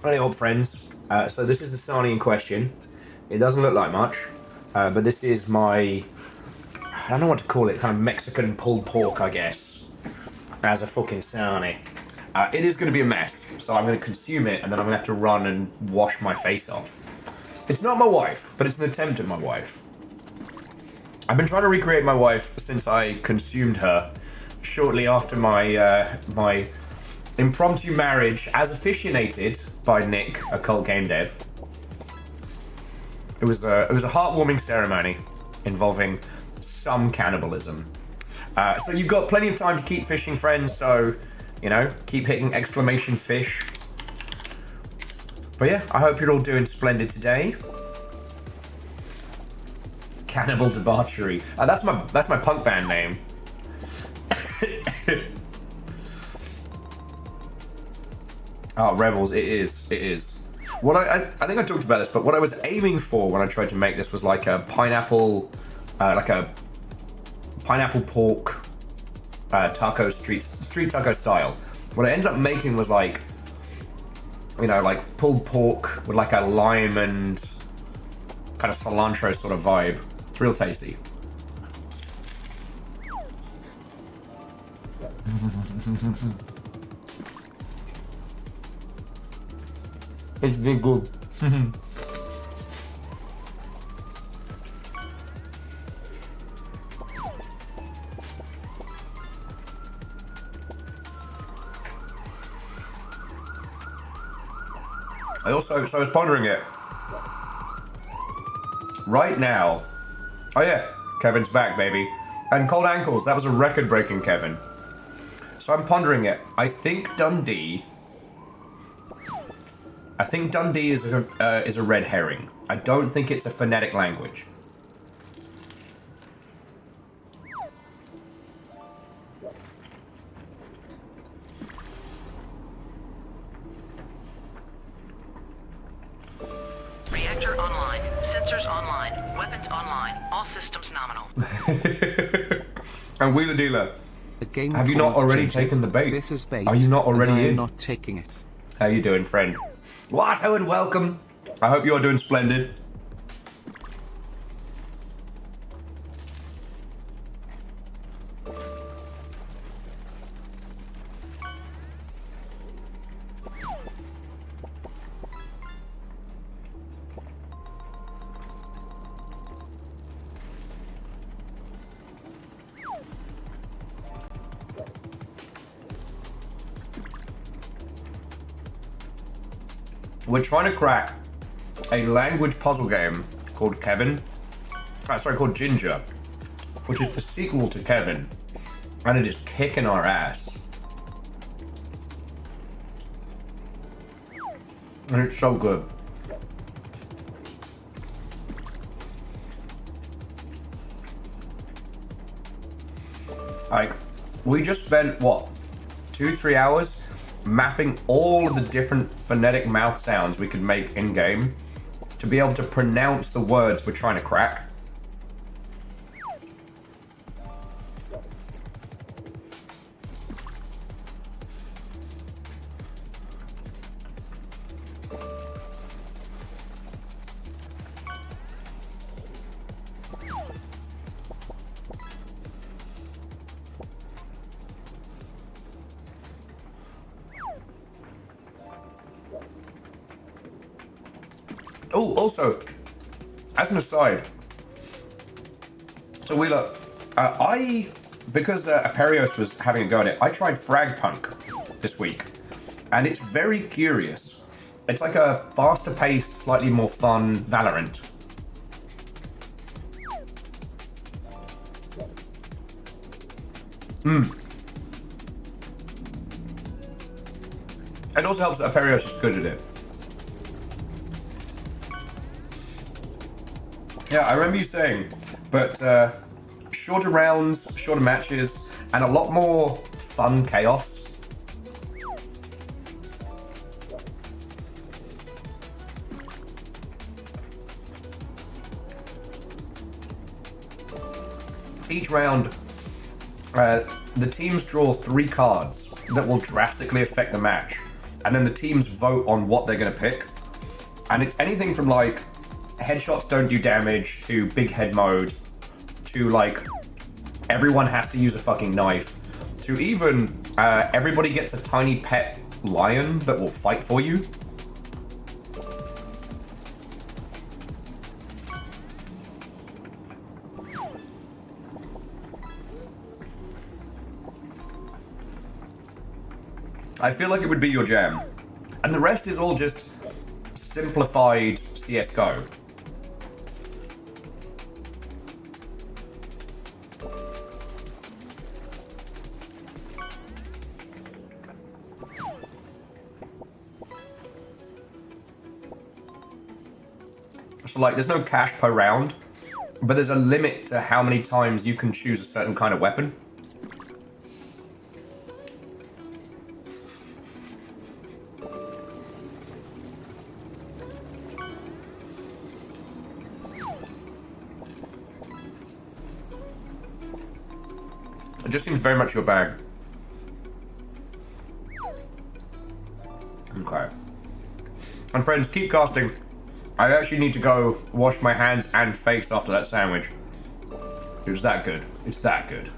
Hey old friends, so this is the sarnie in question. It doesn't look like much, but this is my, I don't know what to call it, kind of Mexican pulled pork, I guess, as a fucking sarnie. It is going to be a mess, so I'm going to consume it, and then I'm going to have to run and wash my face off. It's not my wife, but it's an attempt at my wife. I've been trying to recreate my wife since I consumed her shortly after my my impromptu marriage, as officiated by Nick, a cult game dev. It was a heartwarming ceremony involving some cannibalism. So you've got plenty of time to keep fishing, friends. So, you know, keep hitting exclamation fish. But yeah, I hope you're all doing splendid today. Cannibal Debauchery. That's my punk band name. Oh, Rebels, it is. What I think I talked about this, but what I was aiming for when I tried to make this was like a pineapple pork taco street taco style. What I ended up making was like, you know, like pulled pork with like a lime and kind of cilantro sort of vibe. It's real tasty. It's very good. So I was pondering it. Right now. Oh yeah, Kevin's back, baby. And Cold Ankles, that was a record-breaking Kevin. So I'm pondering it. I think Dundee is a red herring. I don't think it's a phonetic language. Reactor online. Sensors online. Weapons online. All systems nominal. And Wheeler Dealer, The game have you not already constantly- taken the bait? This is bait. Are you not already and I am in? not taking it. How you doing, friend? Watto and welcome. I hope you are doing splendid. We're trying to crack a language puzzle game called called Ginger, which is the sequel to Kevin, and it is kicking our ass. And it's so good. Like, we just spent, what, 2-3 hours mapping all of the different phonetic mouth sounds we could make in-game to be able to pronounce the words we're trying to crack. Oh, also, as an aside, so Wheeler, because Aperios was having a go at it, I tried Fragpunk this week, and it's very curious. It's like a faster-paced, slightly more fun Valorant. It also helps that Aperios is good at it. Yeah, I remember you saying, but shorter rounds, shorter matches, and a lot more fun chaos. Each round, the teams draw 3 cards that will drastically affect the match, and then the teams vote on what they're going to pick. And it's anything from like headshots don't do damage to big head mode to like everyone has to use a fucking knife to even everybody gets a tiny pet lion that will fight for you. I feel like it would be your jam. And the rest is all just simplified CSGO. So like, there's no cash per round, but there's a limit to how many times you can choose a certain kind of weapon. It just seems very much your bag. Okay. And friends, keep casting. I actually need to go wash my hands and face after that sandwich. It was that good. It's that good.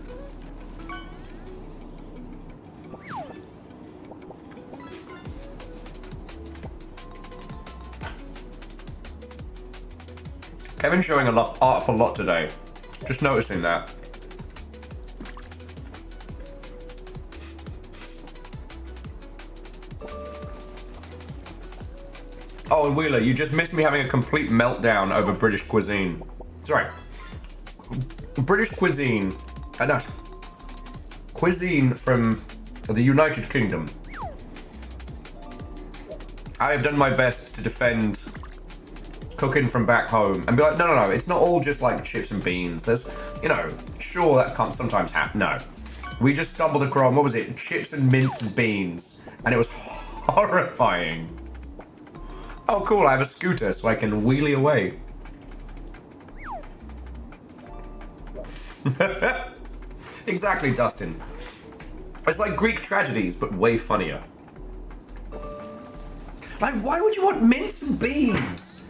Kevin's showing art up a lot today. Just noticing that. Oh, and Wheeler, you just missed me having a complete meltdown over British cuisine. Sorry. British cuisine. No. Cuisine from the United Kingdom. I have done my best to defend cooking from back home and be like, no, it's not all just like chips and beans. There's, you know, sure, that can't sometimes happen. No. We just stumbled across, what was it? Chips and minced beans. And it was horrifying. Oh, cool, I have a scooter so I can wheelie away. Exactly, Dustin. It's like Greek tragedies, but way funnier. Like, why would you want mince and beans?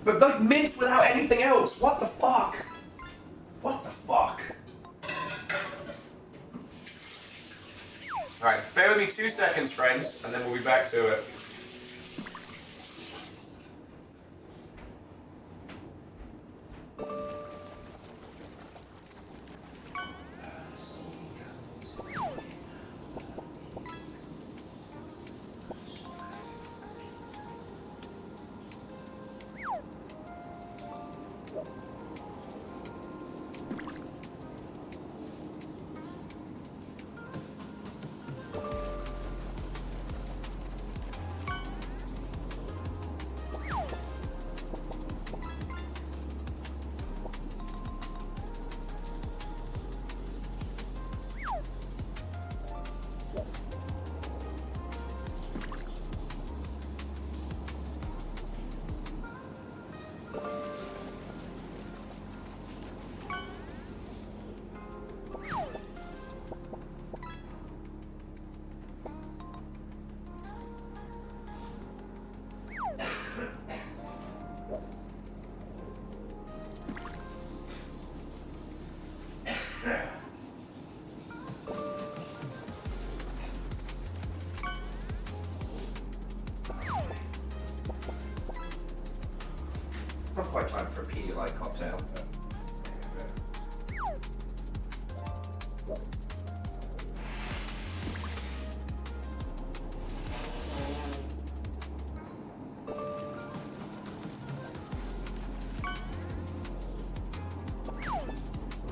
But like mince without anything else? What the fuck? What the fuck? Alright, bear with me 2 seconds, friends, and then we'll be back to it. Not quite time for a Pedialyte cocktail. But...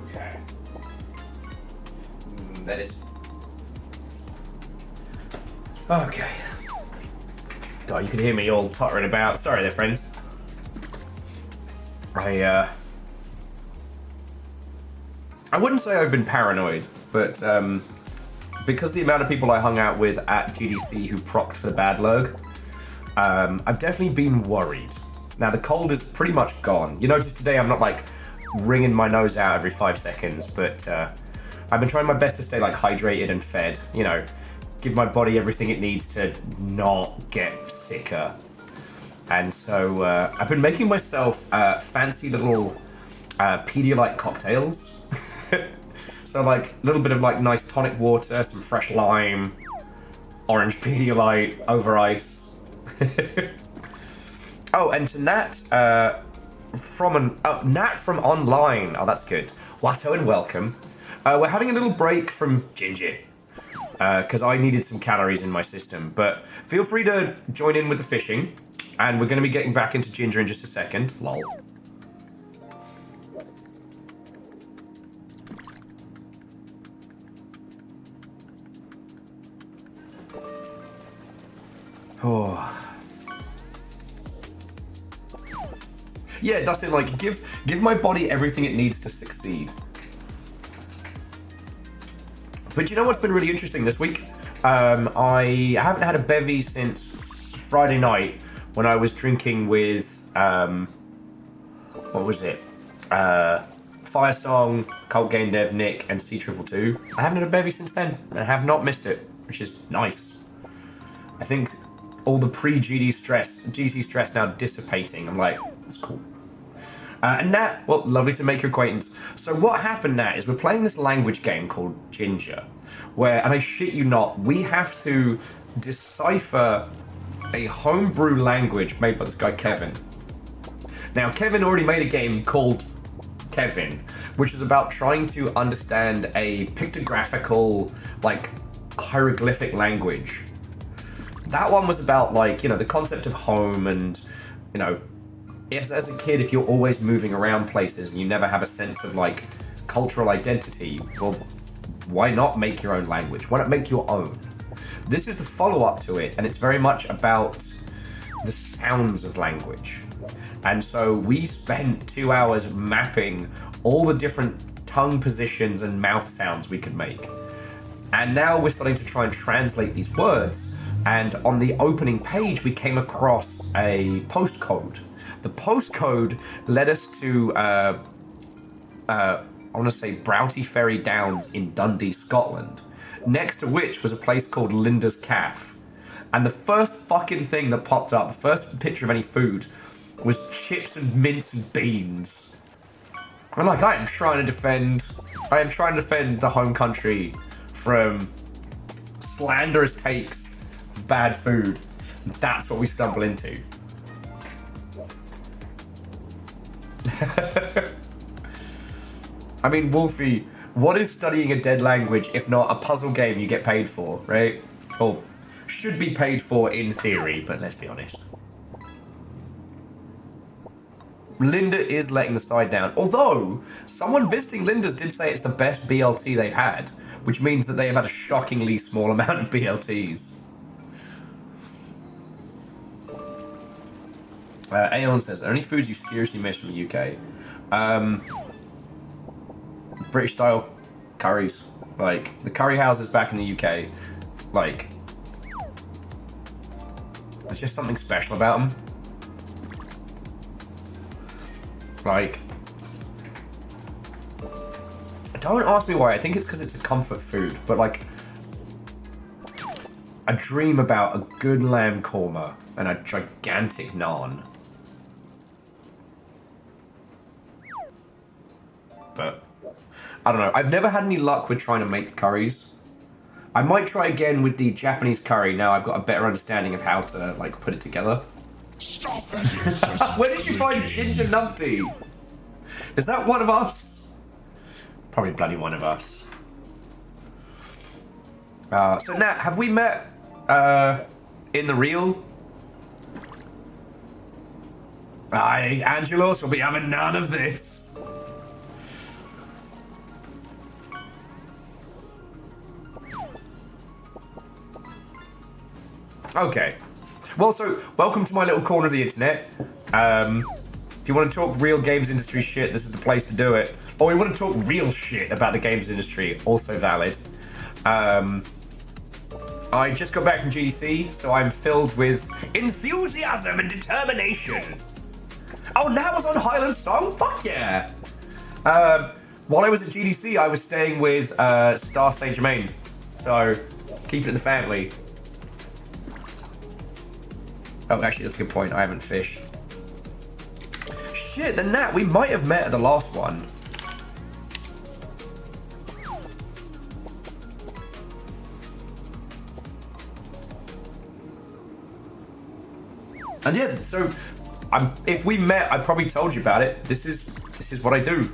Okay. That is... Okay. God, you can hear me all tottering about. Sorry there, friends. I wouldn't say I've been paranoid, but because the amount of people I hung out with at GDC who procced for the bad lurg, I've definitely been worried. Now, the cold is pretty much gone. You notice today I'm not, like, wringing my nose out every 5 seconds, but I've been trying my best to stay, like, hydrated and fed, you know, give my body everything it needs to not get sicker. And so I've been making myself fancy little Pedialyte cocktails. So like a little bit of like nice tonic water, some fresh lime, orange Pedialyte over ice. Oh, and to Nat Nat from online. Oh, that's good. Watto and welcome. We're having a little break from Ginger because I needed some calories in my system. But feel free to join in with the fishing. And we're going to be getting back into Ginger in just a second. Lol. Oh. Yeah, Dustin, like, give my body everything it needs to succeed. But you know what's been really interesting this week? I haven't had a bevy since Friday night, when I was drinking with, what was it? Firesong, Cult Game Dev, Nick, and C222. I haven't had a bevy since then, and I have not missed it, which is nice. I think all the GC stress now dissipating. I'm like, that's cool. And Nat, well, lovely to make your acquaintance. So what happened, Nat, is we're playing this language game called Ginger, where, and I shit you not, we have to decipher a homebrew language made by this guy Kevin. Now, Kevin already made a game called Kevin, which is about trying to understand a pictographical, like, hieroglyphic language. That one was about, like, you know, the concept of home and, you know, if, as a kid, if you're always moving around places and you never have a sense of, like, cultural identity, well, why not make your own language? Why not make your own? This is the follow-up to it, and it's very much about the sounds of language. And so we spent 2 hours mapping all the different tongue positions and mouth sounds we could make. And now we're starting to try and translate these words. And on the opening page, we came across a postcode. The postcode led us to, I want to say Broughty Ferry Downs in Dundee, Scotland. Next to which was a place called Linda's Caff. And the first fucking thing that popped up, the first picture of any food, was chips and mince and beans. I'm like, I am trying to defend the home country from slanderous takes of bad food. And that's what we stumble into. I mean, Wolfie, what is studying a dead language if not a puzzle game you get paid for, right? Or should be paid for in theory, but let's be honest. Linda is letting the side down. Although, someone visiting Linda's did say it's the best BLT they've had, which means that they have had a shockingly small amount of BLTs. Aeon says, only foods you seriously miss from the UK? British style curries. Like, the curry houses back in the UK, like, there's just something special about them. Like, don't ask me why. I think it's because it's a comfort food. But, like, I dream about a good lamb korma and a gigantic naan. But I don't know. I've never had any luck with trying to make curries. I might try again with the Japanese curry now I've got a better understanding of how to, like, put it together. Stop that incessant Where did you find clicking. Ginger Numpty? Is that one of us? Probably bloody one of us. So Nat, have we met in the real? Aye, Angelos will be having none of this. Okay. Well, so, welcome to my little corner of the internet. If you want to talk real games industry shit, this is the place to do it. Or you want to talk real shit about the games industry, also valid. I just got back from GDC, so I'm filled with enthusiasm and determination. Oh, now I was on Highland Song? Fuck yeah! While I was at GDC, I was staying with Star Saint Germain. So, keep it in the family. Oh, actually, that's a good point. I haven't fished. Shit, the Nat, we might have met at the last one. And yeah, so if we met, I probably told you about it. This is what I do.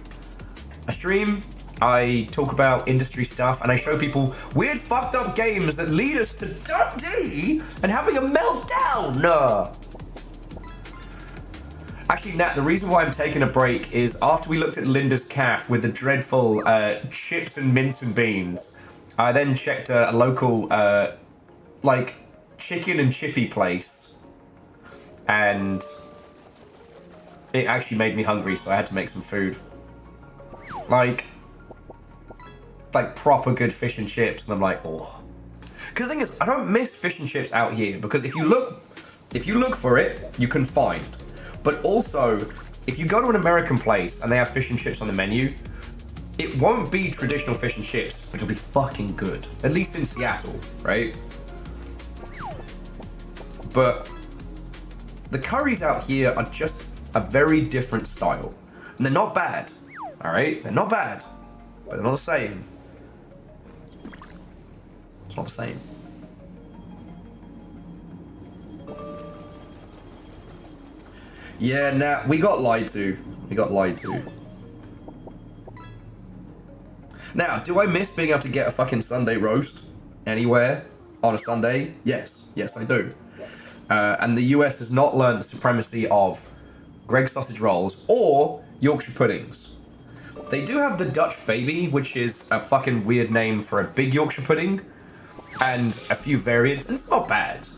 I stream, I talk about industry stuff, and I show people weird fucked up games that lead us to Dundee and having a meltdown. Actually, Nat, the reason why I'm taking a break is after we looked at Linda's calf with the dreadful chips and mince and beans, I then checked a local like chicken and chippy place, and it actually made me hungry, so I had to make some food. Like proper good fish and chips, and I'm like, oh. Because the thing is, I don't miss fish and chips out here, because if you look for it, you can find. But also, if you go to an American place and they have fish and chips on the menu, it won't be traditional fish and chips, but it'll be fucking good. At least in Seattle, right? But the curries out here are just a very different style. And they're not bad, all right? They're not bad, but they're not the same. It's not the same. Yeah, Nat, we got lied to. We got lied to. Now, do I miss being able to get a fucking Sunday roast anywhere on a Sunday? Yes. Yes, I do. And the US has not learned the supremacy of Greg's sausage rolls or Yorkshire puddings. They do have the Dutch baby, which is a fucking weird name for a big Yorkshire pudding, and a few variants, and it's not bad.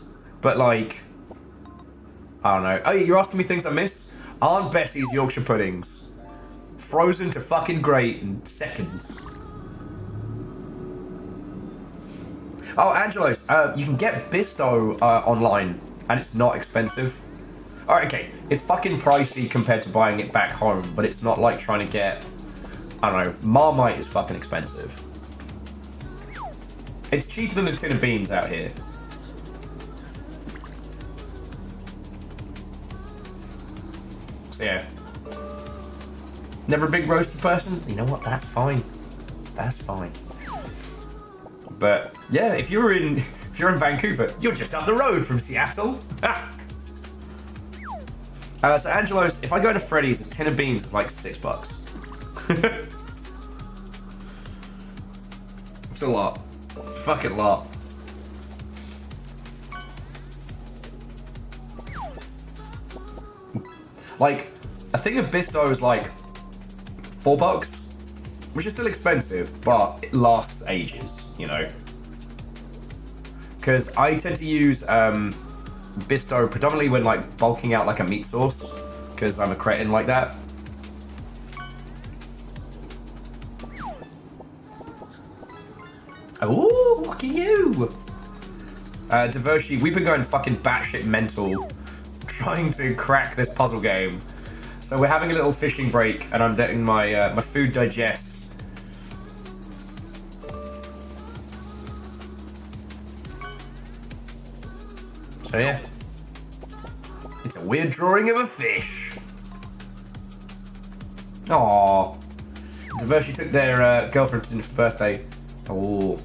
But like, I don't know. Oh, you're asking me things I miss? Aunt Bessie's Yorkshire puddings. Frozen to fucking great in seconds. Oh, Angelos, you can get Bisto online, and it's not expensive. Alright, okay, it's fucking pricey compared to buying it back home, but it's not like trying to get, I don't know, Marmite is fucking expensive. It's cheaper than a tin of beans out here. So yeah. Never a big roasty person? You know what, that's fine. That's fine. But yeah, if you're in Vancouver, you're just up the road from Seattle. So Angelos, if I go to Freddy's, a tin of beans is like $6. It's a lot. It's a fucking lot. Like, a thing of Bisto is like $4, which is still expensive, but it lasts ages, you know? Because I tend to use Bisto predominantly when like bulking out like a meat sauce, because I'm a cretin like that. Ooh, look at you! Devoshi, we've been going fucking batshit mental trying to crack this puzzle game. So we're having a little fishing break, and I'm letting my my food digest. So yeah, it's a weird drawing of a fish. Aww. Devoshi took their girlfriend to dinner for birthday. Oh.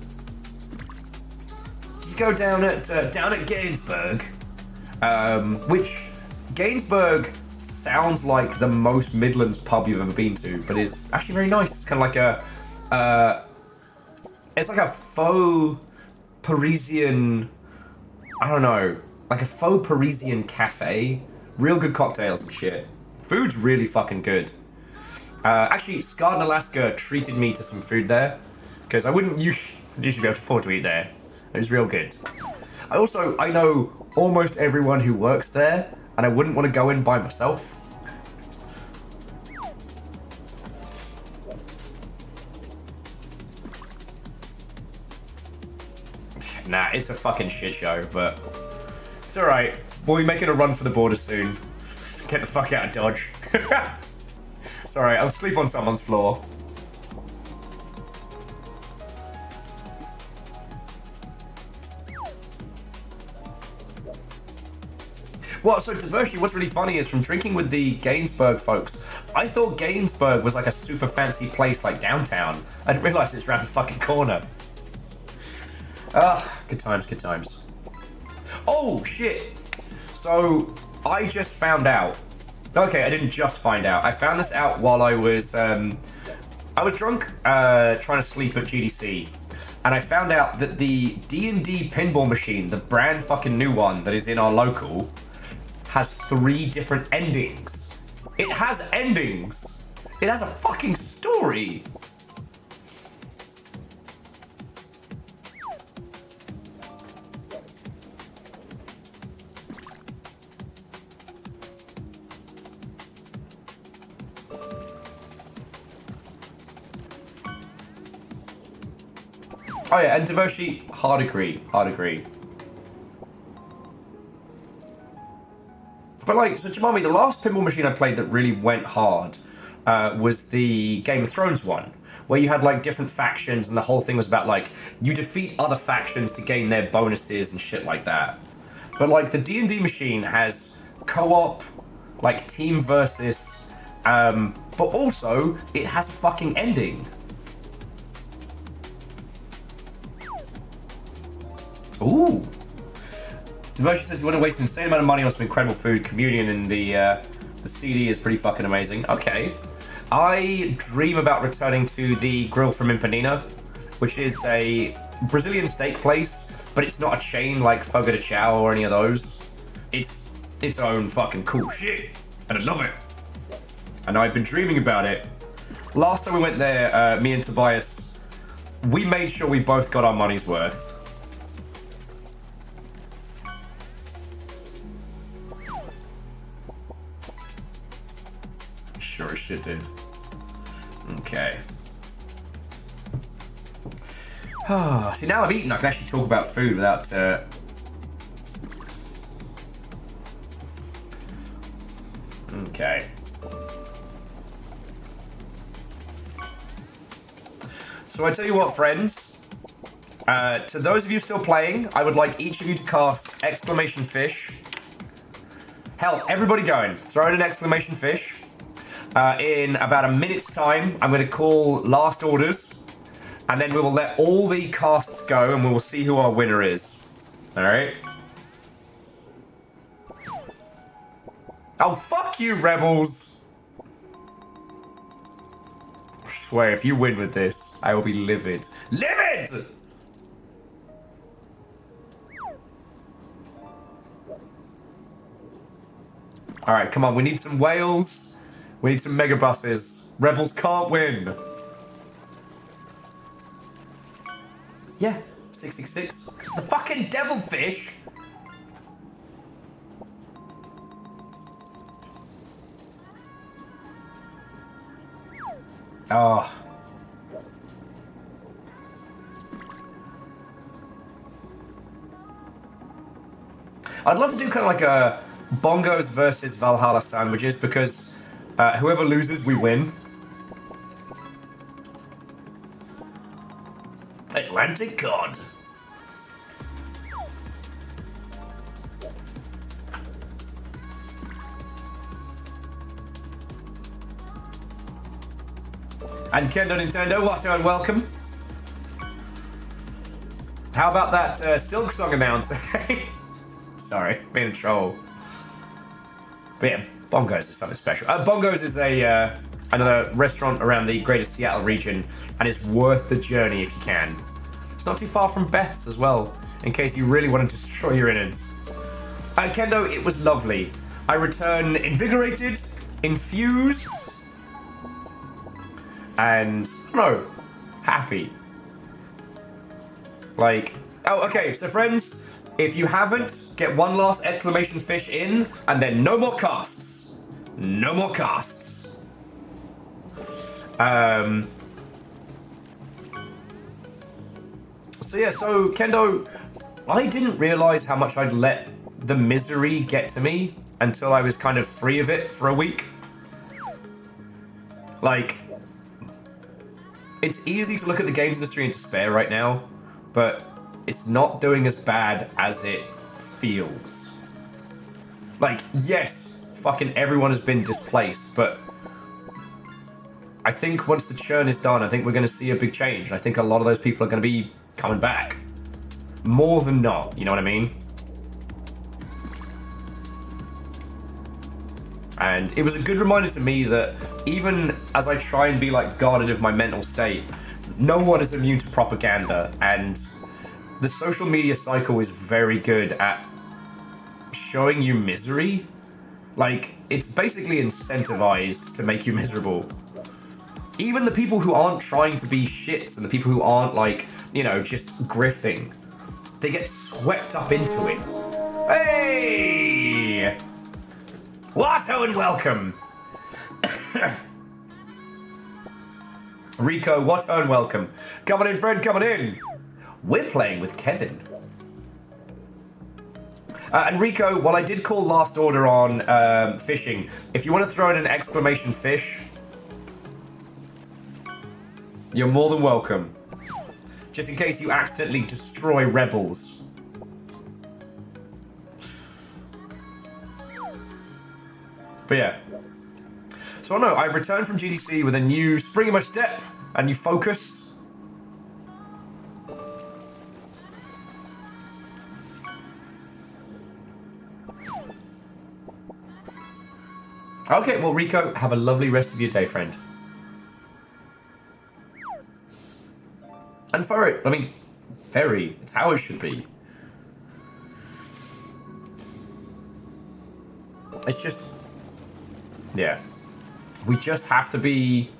Did you go down at Gainsburg? Which Gainsbourg sounds like the most Midlands pub you've ever been to, but is actually very nice. It's kind of like it's like a faux Parisian, I don't know, like a faux Parisian cafe. Real good cocktails and shit. Food's really fucking good. Actually, Scarred in Alaska treated me to some food there, because I wouldn't usually be able to afford to eat there. It was real good. I know almost everyone who works there, and I wouldn't want to go in by myself. Nah, it's a fucking shit show, but it's alright. We'll be making a run for the border soon. Get the fuck out of Dodge. It's alright, I'll sleep on someone's floor. Well, so Diversi, what's really funny is from drinking with the Gainsbourg folks, I thought Gainsbourg was like a super fancy place like downtown. I didn't realise it's around the fucking corner. Ah, good times, good times. Oh, shit. So, I just found out. Okay, I didn't just find out. I found this out while I was drunk, trying to sleep at GDC. And I found out that the D&D pinball machine, the brand fucking new one that is in our local, has 3 different endings. It has endings. It has a fucking story. Oh yeah, and Devoshi, hard agree. But like, so Jamami, the last pinball machine I played that really went hard was the Game of Thrones one, where you had like different factions and the whole thing was about like, you defeat other factions to gain their bonuses and shit like that. But like, the D&D machine has co-op, like team versus, but also, it has a fucking ending. Ooh. Devotion says you want to waste an insane amount of money on some incredible food. Communion in the CD is pretty fucking amazing. Okay. I dream about returning to the Grill from Impanina, which is a Brazilian steak place, but it's not a chain like Fogo de Chao or any of those. It's its own fucking cool shit, and I love it. And I've been dreaming about it. Last time we went there, me and Tobias, we made sure we both got our money's worth. Sure as shit did. Okay. See, now I've eaten, I can actually talk about food without... Okay. So I tell you what, friends. To those of you still playing, I would like each of you to cast exclamation fish. Hell, everybody going. Throw in an exclamation fish. In about a minute's time, I'm going to call last orders. And then we will let all the casts go and we will see who our winner is. Alright? Oh, fuck you, rebels! I swear, if you win with this, I will be livid. Livid! Alright, come on, we need some whales. We need some mega buses. Rebels can't win. Yeah, 666. It's the fucking devilfish. Oh. I'd love to do kind of like a bongos versus Valhalla sandwiches because whoever loses, we win. Atlantic cod. And Kendo Nintendo, what and welcome. How about that Silk Song announcer? Sorry, being a troll. But yeah, Bongos is something special. Bongos is a another restaurant around the greater Seattle region, and it's worth the journey if you can. It's not too far from Beth's as well, in case you really want to destroy your innards. Kendo, it was lovely. I return invigorated, enthused, and, I don't know, happy. Like, oh, okay, so friends, if you haven't, get one last exclamation fish in, and then no more casts. No more casts. So yeah, so Kendo, I didn't realize how much I'd let the misery get to me until I was kind of free of it for a week. Like, it's easy to look at the games industry in despair right now, but it's not doing as bad as it feels. Like, yes, fucking everyone has been displaced, but I think once the churn is done, I think we're going to see a big change. I think a lot of those people are going to be coming back. More than not, you know what I mean? And it was a good reminder to me that even as I try and be like guarded of my mental state, no one is immune to propaganda, and the social media cycle is very good at showing you misery. Like, it's basically incentivized to make you miserable. Even the people who aren't trying to be shits and the people who aren't, like, you know, just grifting, they get swept up into it. Hey! Watto and welcome! Rico, Watto and welcome. Coming in, friend, coming in. We're playing with Kevin. And Rico, while I did call last order on fishing, if you want to throw in an exclamation fish, you're more than welcome. Just in case you accidentally destroy rebels. But yeah. So I know, I've returned from GDC with a new spring in my step, a new focus. Okay, well, Rico, have a lovely rest of your day, friend. And for it, I mean, very, it's how it should be. It's just, yeah. We just have to be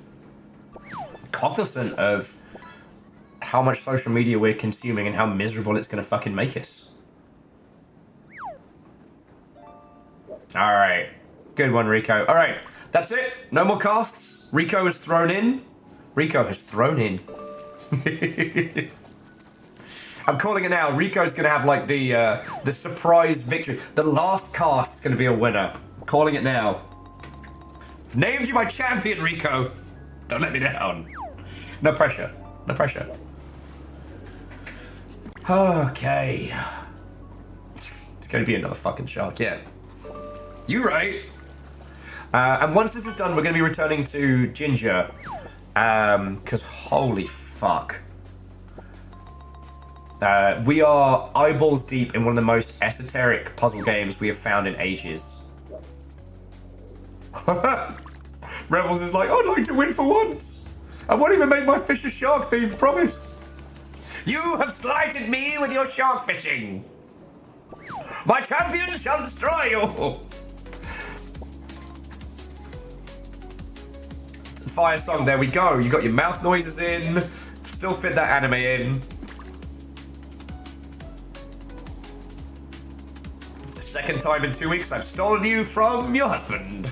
cognizant of how much social media we're consuming and how miserable it's gonna fucking make us. Alright. Good one, Rico. Alright, that's it. No more casts. Rico has thrown in. Rico has thrown in. I'm calling it now. Rico's gonna have like the surprise victory. The last cast's gonna be a winner. Calling it now. Named you my champion, Rico. Don't let me down. No pressure. No pressure. Okay. It's gonna be another fucking shark, yeah. You right. And once this is done, we're gonna be returning to Ginger. Because holy fuck. We are eyeballs deep in one of the most esoteric puzzle games we have found in ages. Rebels is like, I'd like to win for once. I won't even make my fish a shark themed, promise. You have slighted me with your shark fishing. My champion shall destroy you. Fire song, there we go. You got your mouth noises in. Still fit that anime in. Second time in 2 weeks I've stolen you from your husband.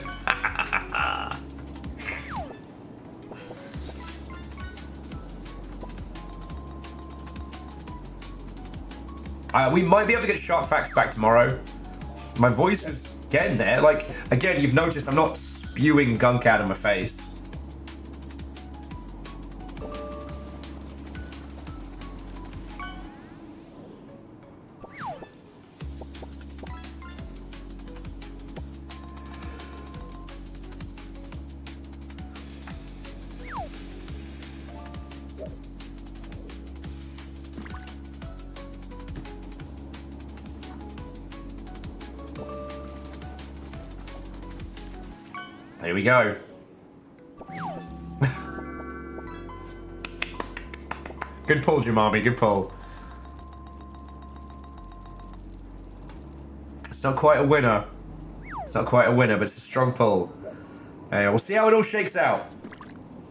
We might be able to get Shark Facts back tomorrow. My voice is getting there. Like, again, you've noticed I'm not spewing gunk out of my face. Here we go. Good pull, Jumami, good pull. It's not quite a winner. It's not quite a winner, but it's a strong pull. We'll see how it all shakes out.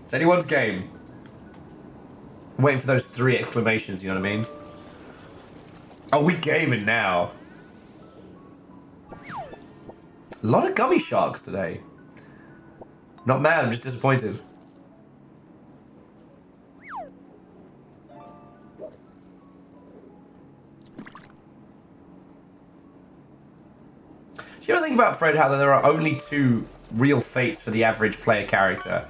It's anyone's game. I'm waiting for those 3 exclamations, you know what I mean? Oh, we gaming now. A lot of gummy sharks today. Not mad, I'm just disappointed. Do you ever think about, Fred, how there are only 2 real fates for the average player character?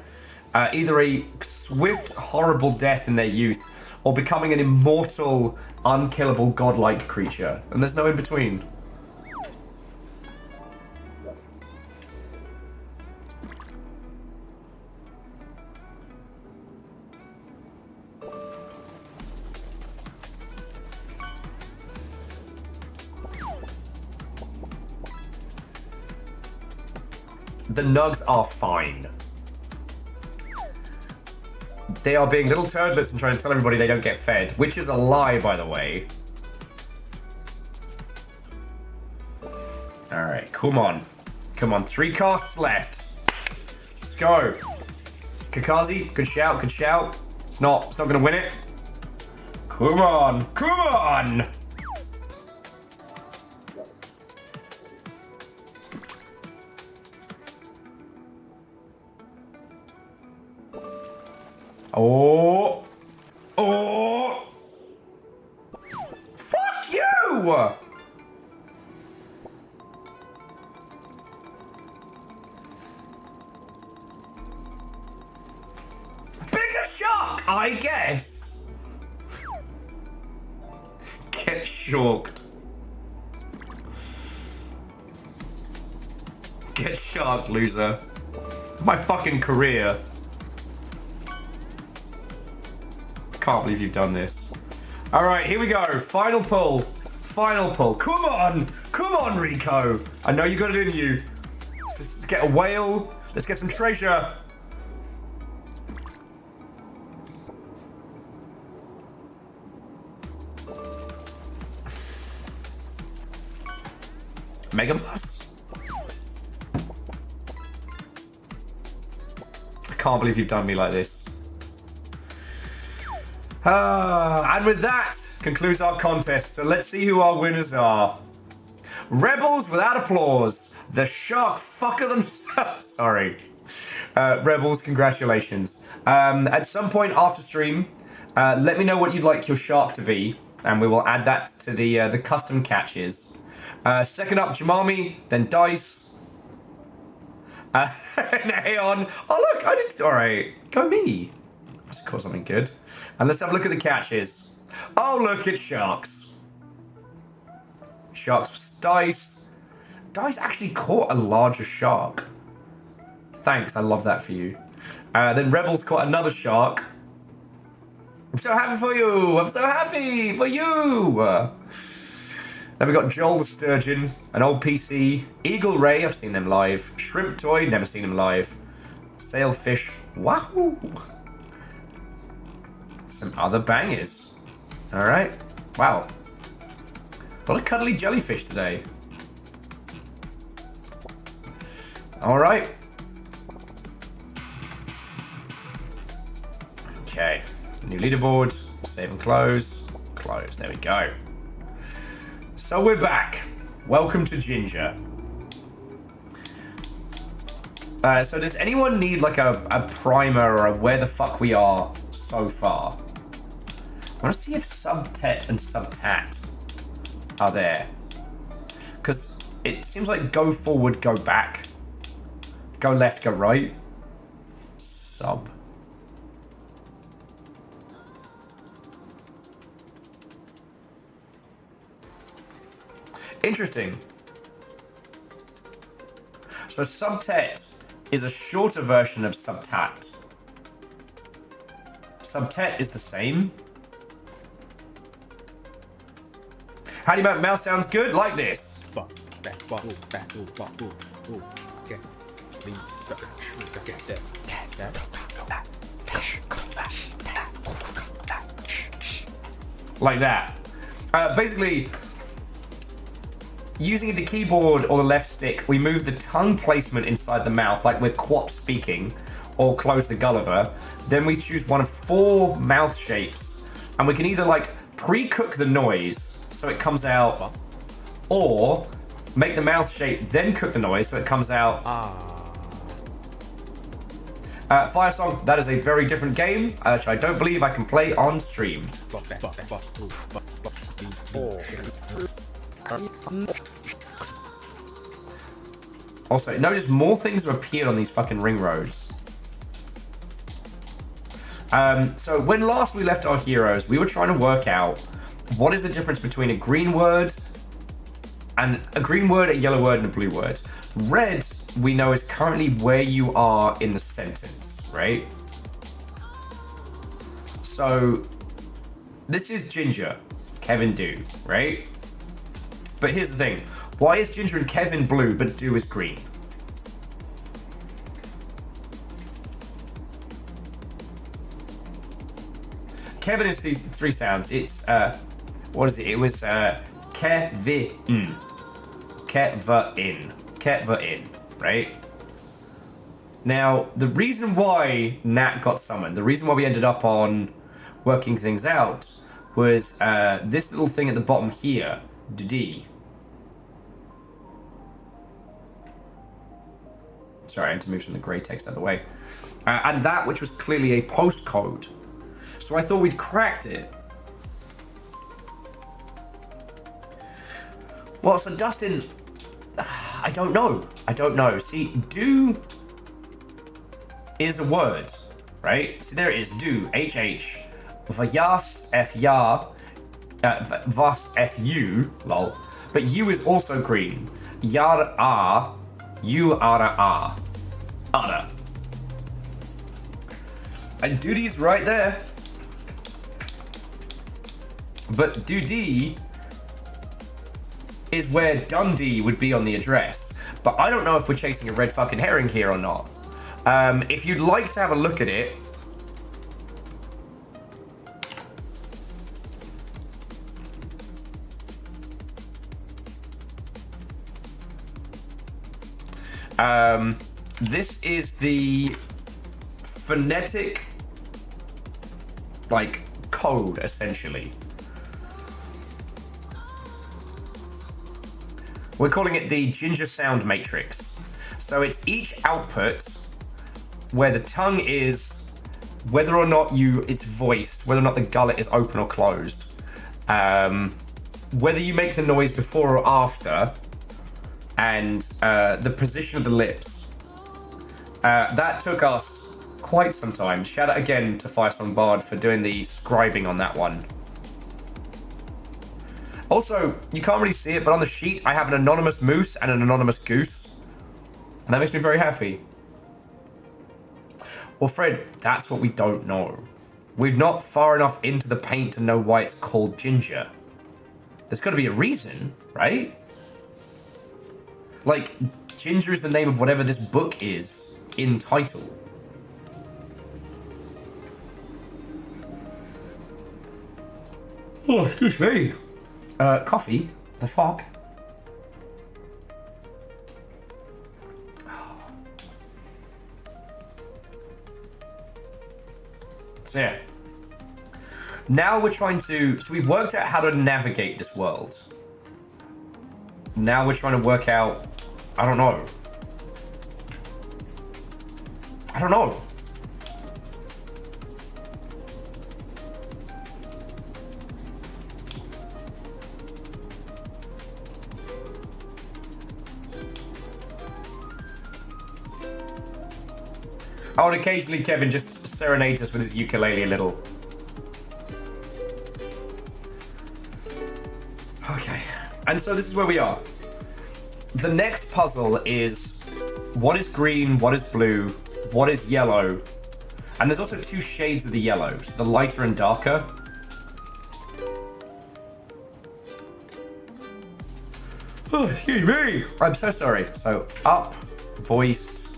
Either a swift, horrible death in their youth, or becoming an immortal, unkillable, godlike creature. And there's no in between. The nugs are fine. They are being little turdlets and trying to tell everybody they don't get fed, which is a lie, by the way. Alright, come on. Come on, 3 casts left. Let's go. Kakazi, good shout, good shout. It's not gonna win it. Come on, come on! Oh! Oh! Fuck you! Bigger shark, I guess. Get sharked. Get sharked, loser. My fucking career. Can't believe you've done this. All right, here we go. Final pull. Final pull. Come on. Come on, Rico. I know you got it in you. Let's just get a whale. Let's get some treasure. Mega Plus. I can't believe you've done me like this. And with that, concludes our contest. So let's see who our winners are. Rebels without applause. The shark fucker themselves. Sorry. Rebels, congratulations. At some point after stream, let me know what you'd like your shark to be, and we will add that to the custom catches. Second up, Jamami, then Dice. Aeon. Oh look, I did. All right, go me. Let's call something good. And let's have a look at the catches. Oh, look, it's sharks. Sharks was Dice. Dice actually caught a larger shark. Thanks, I love that for you. Then Rebels caught another shark. I'm so happy for you. I'm so happy for you. Then we got Joel the Sturgeon, an old PC. Eagle Ray, I've seen them live. Shrimp Toy, never seen them live. Sailfish, wahoo. Some other bangers. All right. Wow. What a cuddly jellyfish today. All right. Okay. New leaderboard. Save and close. Close. There we go. So we're back. Welcome to Ginger. So does anyone need like a primer or a where the fuck we are so far? I want to see if subtet and subtat are there. Because it seems like go forward, go back. Go left, go right. Sub. Interesting. So subtet is a shorter version of subtat. Subtet is the same. How do you make mouse sounds good? Like this. Like that. Basically, using the keyboard or the left stick, we move the tongue placement inside the mouth, like we're quap speaking, or close the Gulliver. Then we choose one of 4 mouth shapes, and we can either like pre-cook the noise so it comes out, or make the mouth shape, then cook the noise so it comes out. Fire Song, that is a very different game, which I don't believe I can play on stream. Also, notice more things have appeared on these fucking ring roads. So when last we left our heroes, we were trying to work out what is the difference between a green word, a yellow word, and a blue word. Red, we know, is currently where you are in the sentence, right? So this is Ginger, Kevin, Do, right? But here's the thing. Why is Ginger and Kevin blue, but Do is green? Kevin is these 3 sounds. It's, what is it? It was, Kevin. Kevin, right? Now, the reason why Nat got summoned, the reason why we ended up on working things out, was this little thing at the bottom here, D. Sorry, I had to move some of the grey text out of the way. And that which was clearly a postcode. So I thought we'd cracked it. Well, so Dustin, I don't know. See, do is a word, right? See, there it is, do, HH. Vyas, F-ya, vas, F-u, lol. But U is also green. Yar, ah, you, ara, ah. Ara. And Duty's right there. But Doody is where Dundee would be on the address. But I don't know if we're chasing a red fucking herring here or not. If you'd like to have a look at it, this is the phonetic, like, code, essentially. We're calling it the Ginger Sound Matrix. So it's each output where the tongue is, whether or not it's voiced, whether or not the gullet is open or closed, whether you make the noise before or after, and the position of the lips. That took us quite some time. Shout out again to Firesong Bard for doing the scribing on that one. Also, you can't really see it, but on the sheet, I have an anonymous moose and an anonymous goose. And that makes me very happy. Well, Fred, that's what we don't know. We're not far enough into the paint to know why it's called Ginger. There's got to be a reason, right? Like, Ginger is the name of whatever this book is in title. Oh, excuse me. Coffee? The fuck? So yeah. Now we're trying to... So we've worked out how to navigate this world. Now we're trying to work out... I don't know. Oh, and occasionally Kevin just serenades us with his ukulele a little. Okay. And so this is where we are. The next puzzle is what is green, what is blue, what is yellow. And there's also 2 shades of the yellow, so the lighter and darker. Oh, excuse me. I'm so sorry. So up, voiced,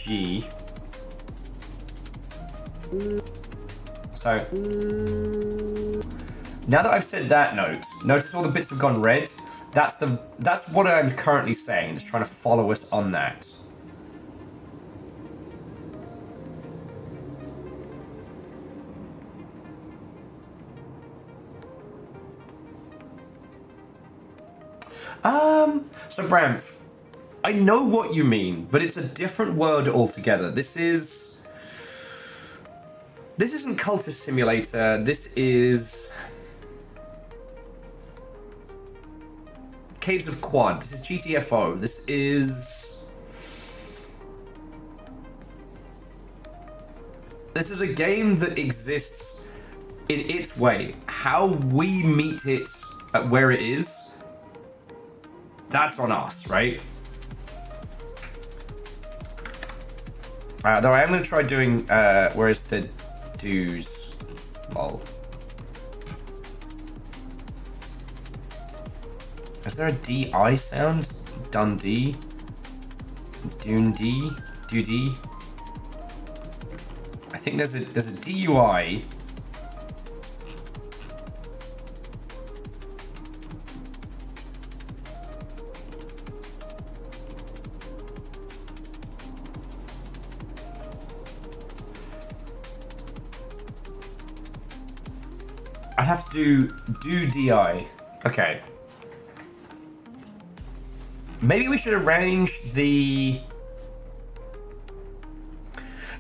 G. So, now that I've said that note, notice all the bits have gone red. That's what I'm currently saying. It's trying to follow us on that. So Bramf, I know what you mean, but it's a different word altogether. This isn't Cultist Simulator. This is Caves of Quad. This is GTFO. This is a game that exists in its way. How we meet it at where it is, that's on us, right? Though I am going to try doing, where's the do's? Lol. Is there a D-I sound? Dundee? Dundee? Doody? I think there's a D-U-I. I have to do DI. Okay. Maybe we should arrange the.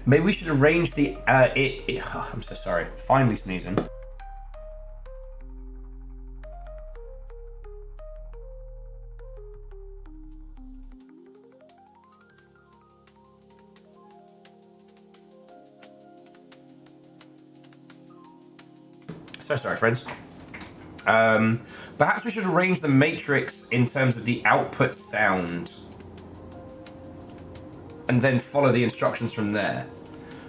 Maybe we should arrange the. Oh, I'm so sorry. Finally sneezing. So sorry, friends. Perhaps we should arrange the matrix in terms of the output sound and then follow the instructions from there.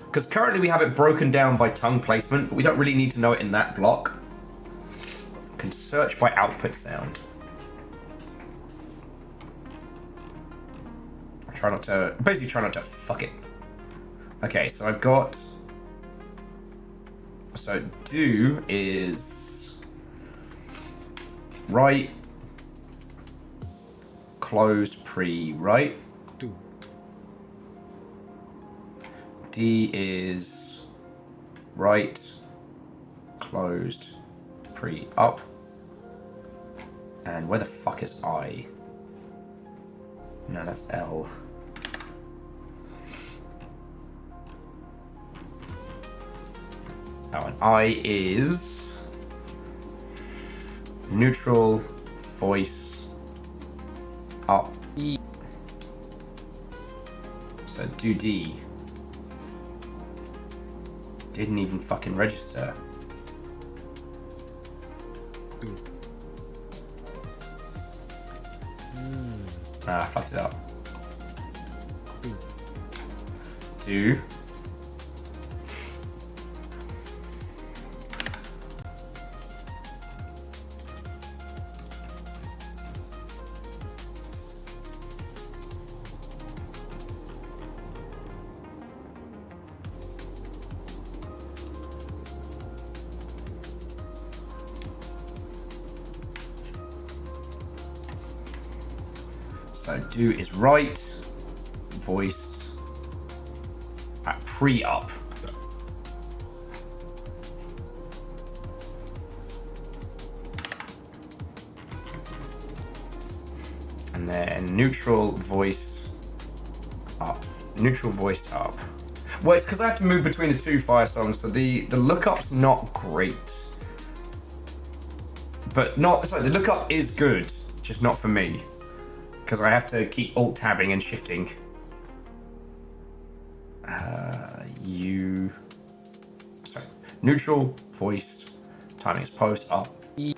Because currently we have it broken down by tongue placement, but we don't really need to know it in that block. We can search by output sound. Basically try not to fuck it. Okay, so I've got... So do is right, closed pre, right? Do. D is right, closed, pre, up. And where the fuck is I? No, that's L. Oh, and I is neutral, voice, up. E. So do D. Didn't even fucking register. Do. Ah, I fucked it up. Do. Do. So do is right, voiced, at pre-up. And then neutral, voiced, up. Neutral, voiced, up. Well, it's because I have to move between the two fire songs, so the lookup's not great. But not, sorry, the lookup is good, just not for me. Because I have to keep alt-tabbing and shifting. Sorry. Neutral, voiced, timing is post, up. E.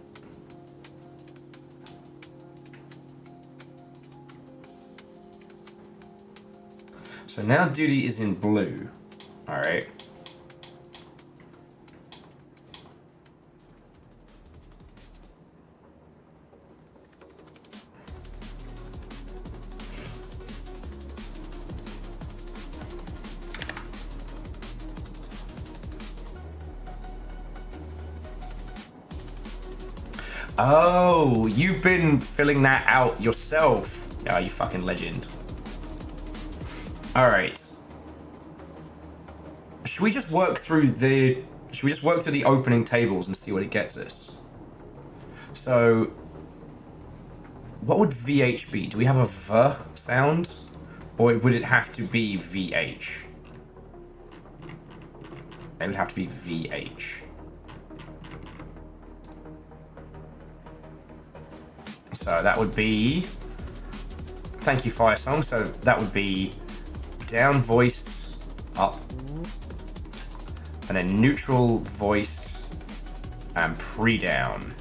So now duty is in blue. Alright. Oh, you've been filling that out yourself. Oh, you fucking legend. All right. Should we just work through the opening tables and see what it gets us? So, what would VH be? Do we have a V sound? Or would it have to be VH? It would have to be VH. So that would be... Thank you, Fire Song. So that would be down voiced up. And then neutral voiced and pre-down.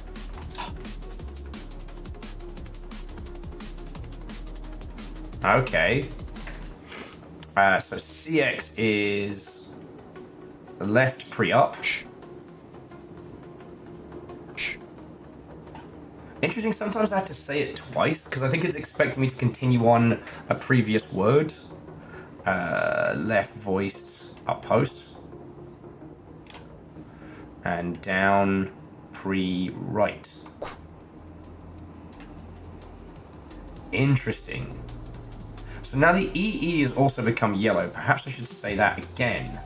Okay. So CX is left pre-up. Interesting, sometimes I have to say it twice, because I think it's expecting me to continue on a previous word. Left voiced up post. And down pre-right. Interesting. So now the EE has also become yellow. Perhaps I should say that again.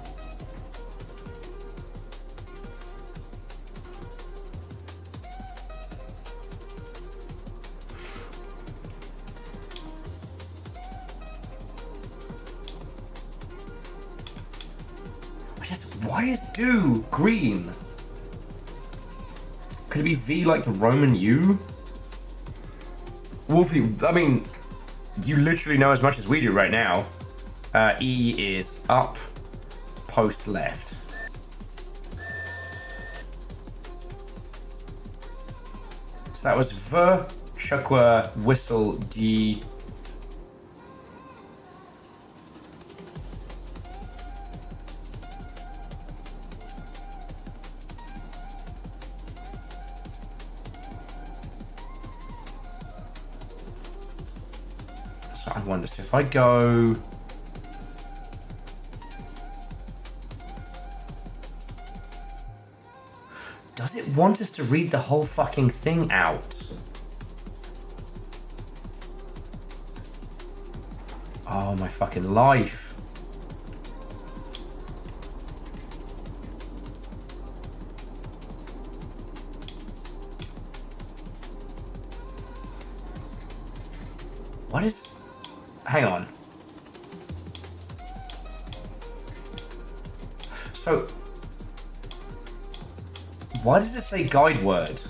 Why is do green? Could it be V like the Roman U? Wolfie, I mean, you literally know as much as we do right now. E is up, post left. So that was V, Chakwa, whistle, D. So I wonder, so if I go... Does it want us to read the whole fucking thing out? Oh, my fucking life. What is... Hang on. So, why does it say guide word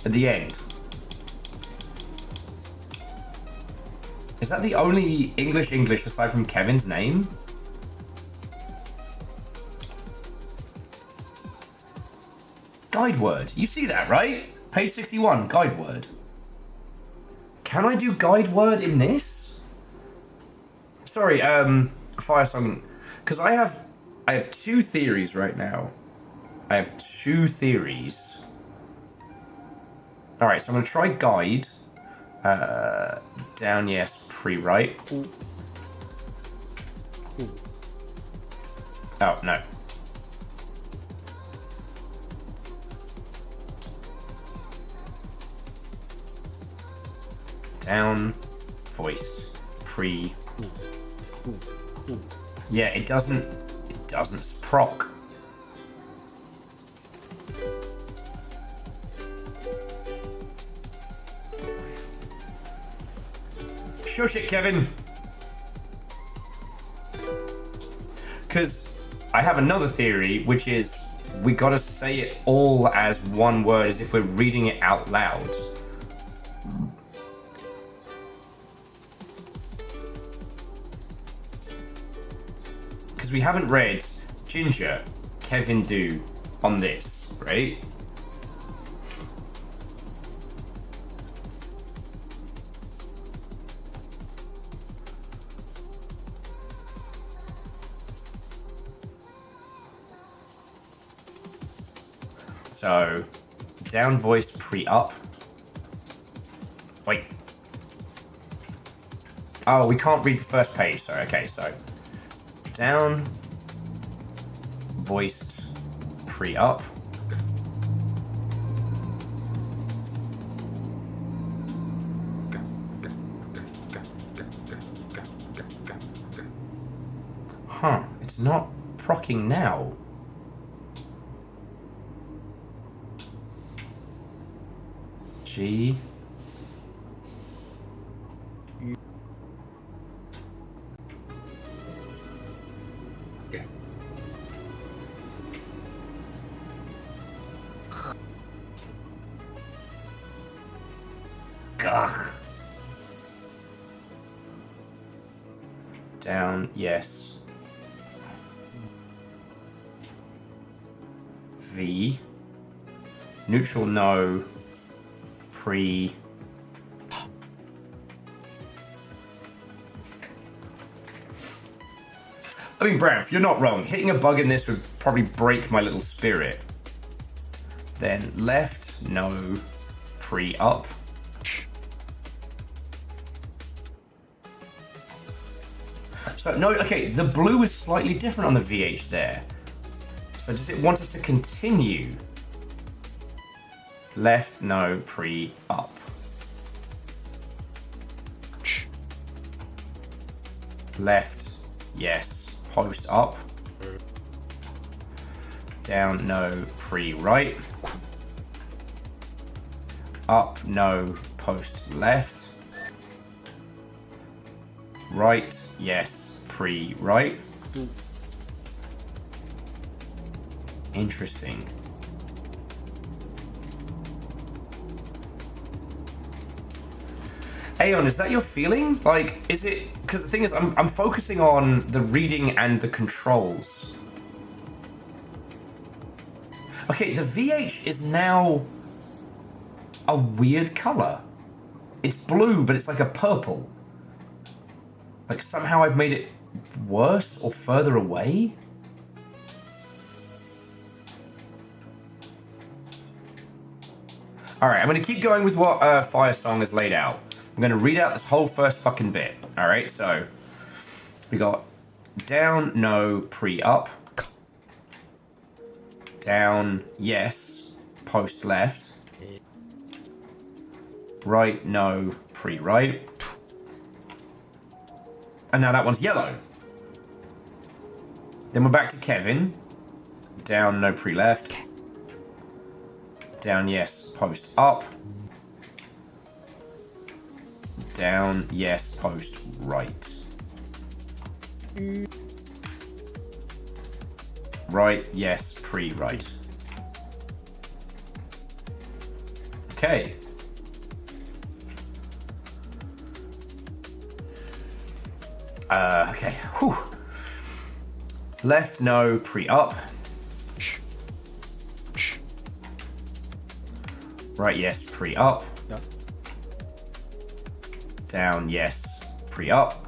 at the end? Is that the only English aside from Kevin's name? Guide word. You see that, right? Page 61, guide word. Can I do guide word in this? Sorry, Fire Song, because I have two theories right now. I have two theories. All right, so I'm gonna try guide. Down, yes, pre-right. Oh no. Down, voiced, pre. Yeah, it doesn't proc. Shush it, Kevin. Because I have another theory, which is we gotta say it all as one word, as if we're reading it out loud. Because we haven't read Ginger, Kevin do on this, right? So, down voiced pre-up. Wait. Oh, we can't read the first page, sorry. Okay, so down voiced pre-up. Huh, it's not procking now. G. Yeah. Gah. Down, yes. V. Neutral, no. Pre. I mean, Brav, you're not wrong. Hitting a bug in this would probably break my little spirit. Then left, no. Pre, up. So, no, okay, the blue is slightly different on the VH there. So does it want us to continue? Left, no, pre, up. Left, yes, post up. Down, no, pre, right. Up, no, post, left. Right, yes, pre, right. Interesting. Aeon, is that your feeling? Like, is it... Because the thing is, I'm focusing on the reading and the controls. Okay, the VH is now a weird color. It's blue, but it's like a purple. Like, somehow I've made it worse or further away? Alright, I'm going to keep going with what Fire Song has laid out. I'm going to read out this whole first fucking bit. Alright, so we got down, no, pre, up. Down, yes, post, left. Right, no, pre, right. And now that one's yellow. Then we're back to Kevin. Down, no, pre, left. Down, yes, post, up. Down, yes, post, right. Right, yes, pre, right. Okay. Okay. Whew. Left, no, pre, up. Right, yes, pre, up. Yeah. Down, yes, pre, up.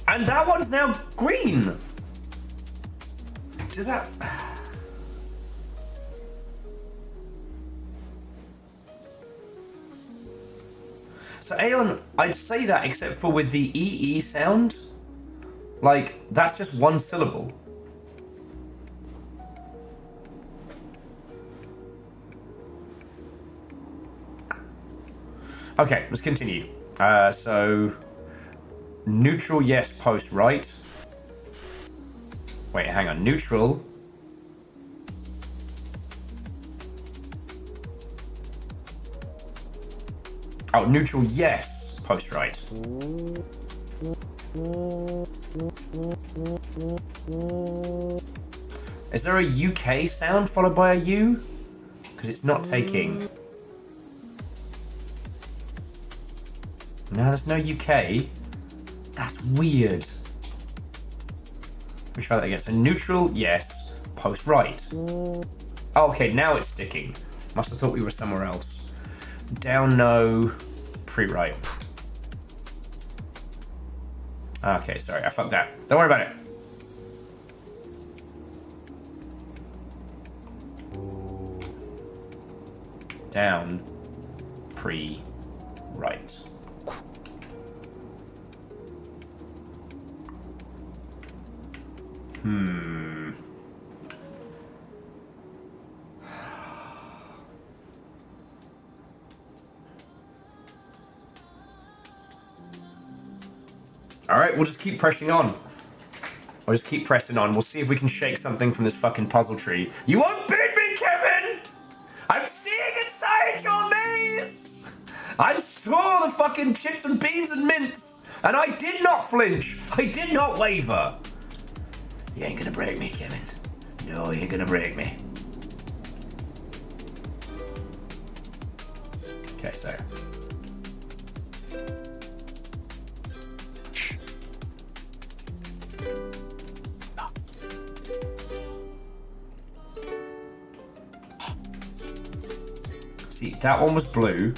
And that one's now green. Does that... So Aeon, I'd say that except for with the EE sound. Like, that's just one syllable. Okay, let's continue. So, neutral, yes, post, right. Wait, hang on, neutral. Oh, neutral, yes, post, right. Is there a UK sound followed by a U? Because it's not taking. No, there's no UK. That's weird. Let me try that again. So neutral, yes. Post, right. Oh, okay, now it's sticking. Must have thought we were somewhere else. Down, no. Pre-right. Okay, sorry, I fucked that. Don't worry about it. Down, pre-right. All right, we'll just keep pressing on. I'll just keep pressing on. We'll see if we can shake something from this fucking puzzle tree. You won't beat me, Kevin! I'm seeing inside your maze! I saw the fucking chips and beans and mints, and I did not flinch. I did not waver. You ain't gonna break me, Kevin. No, you ain't gonna break me. Okay, so. See, that one was blue.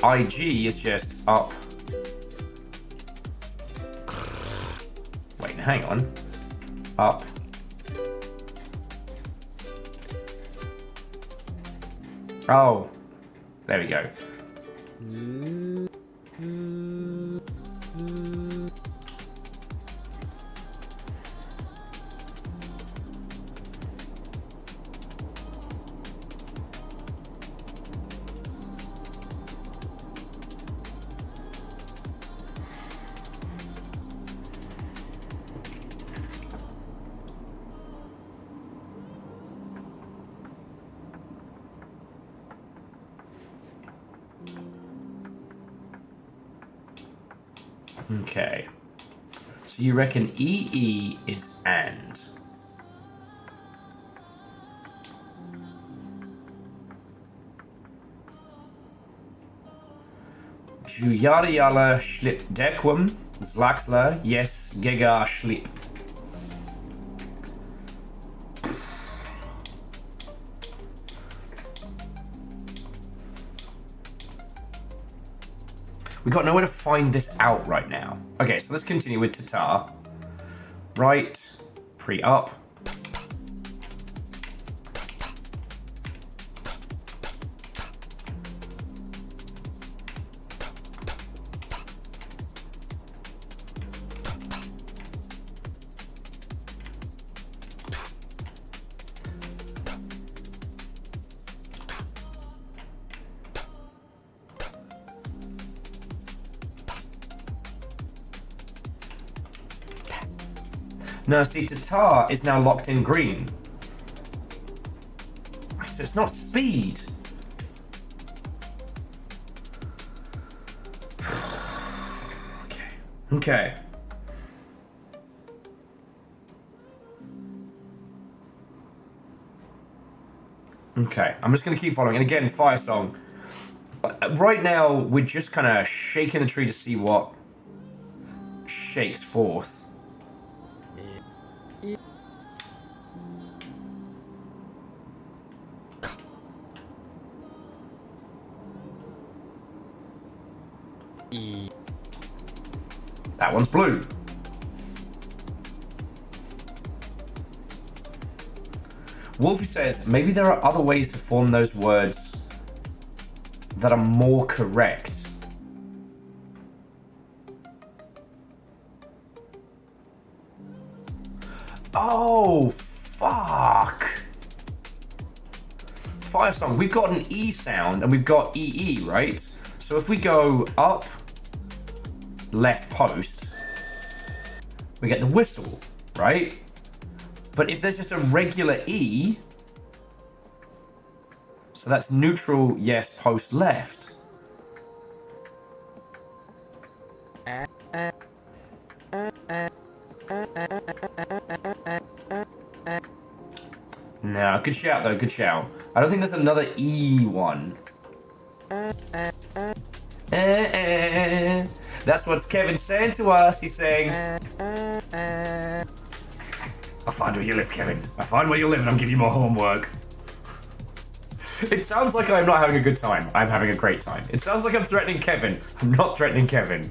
IG is just up. Wait, hang on. Up. Oh, there we go. Okay. So you reckon EE is and. Jujara yala schlip dequum, zlaxla, yes, gega schlip. We got nowhere to find this out right now. Okay, so let's continue with Tatar. Right, pre-up. No, see, Tatar is now locked in green. So it's not speed. Okay. Okay. Okay, I'm just going to keep following. And again, Fire Song. Right now, we're just kind of shaking the tree to see what shakes forth. That one's blue. Wolfie says, maybe there are other ways to form those words that are more correct. Oh, fuck. Fire Song, we've got an E sound and we've got EE, right? So if we go up, left post, we get the whistle, right? But if there's just a regular E, so that's neutral, yes, post left. No, good shout though, good shout. I don't think there's another E one. That's what Kevin's saying to us. He's saying, I'll find where you live, Kevin. I'll find where you live and I'll give you more homework. It sounds like I'm not having a good time. I'm having a great time. It sounds like I'm threatening Kevin. I'm not threatening Kevin.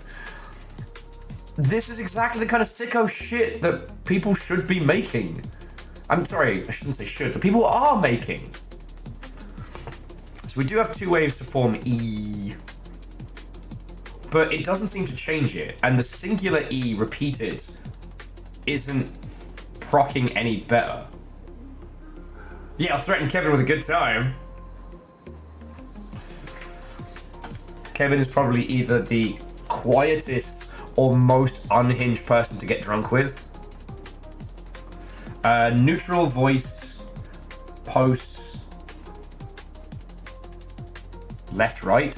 This is exactly the kind of sicko shit that people should be making. I'm sorry, I shouldn't say should, but people are making. So we do have two waves to form E. But it doesn't seem to change it. And the singular E repeated isn't procking any better. Yeah, I'll threaten Kevin with a good time. Kevin is probably either the quietest or most unhinged person to get drunk with. Neutral voiced post left right.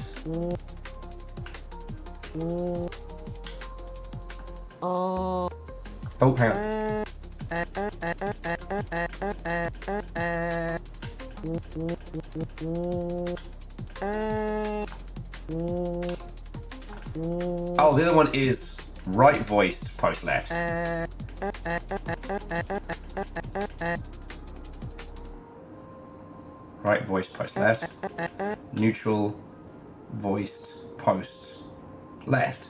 Oh, hang on. Oh, the other one is right voiced post left. Right voiced post left. Neutral voiced post left.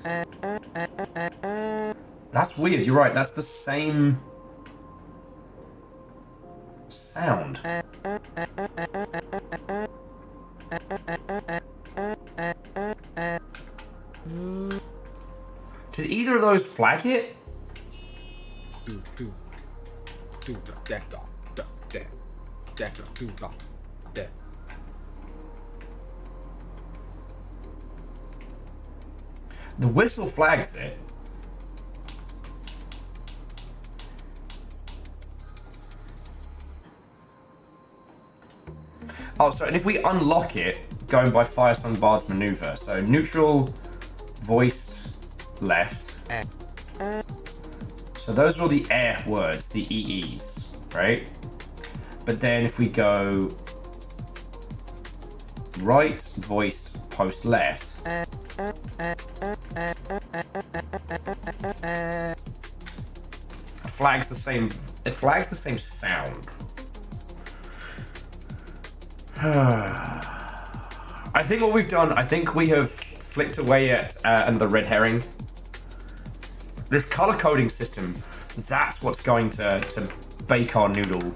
That's weird, you're right, that's the same sound. Did either of those flag it? The whistle flags it. Oh, so and if we unlock it, going by Fire Song Bard's maneuver, so neutral, voiced, left. So those are all the air words, the EEs, right? But then if we go right, voiced, post left. Flags the same. It flags the same sound. I think what we've done, I think we have flicked away at another red herring. This color coding system, that's what's going to bake our noodle.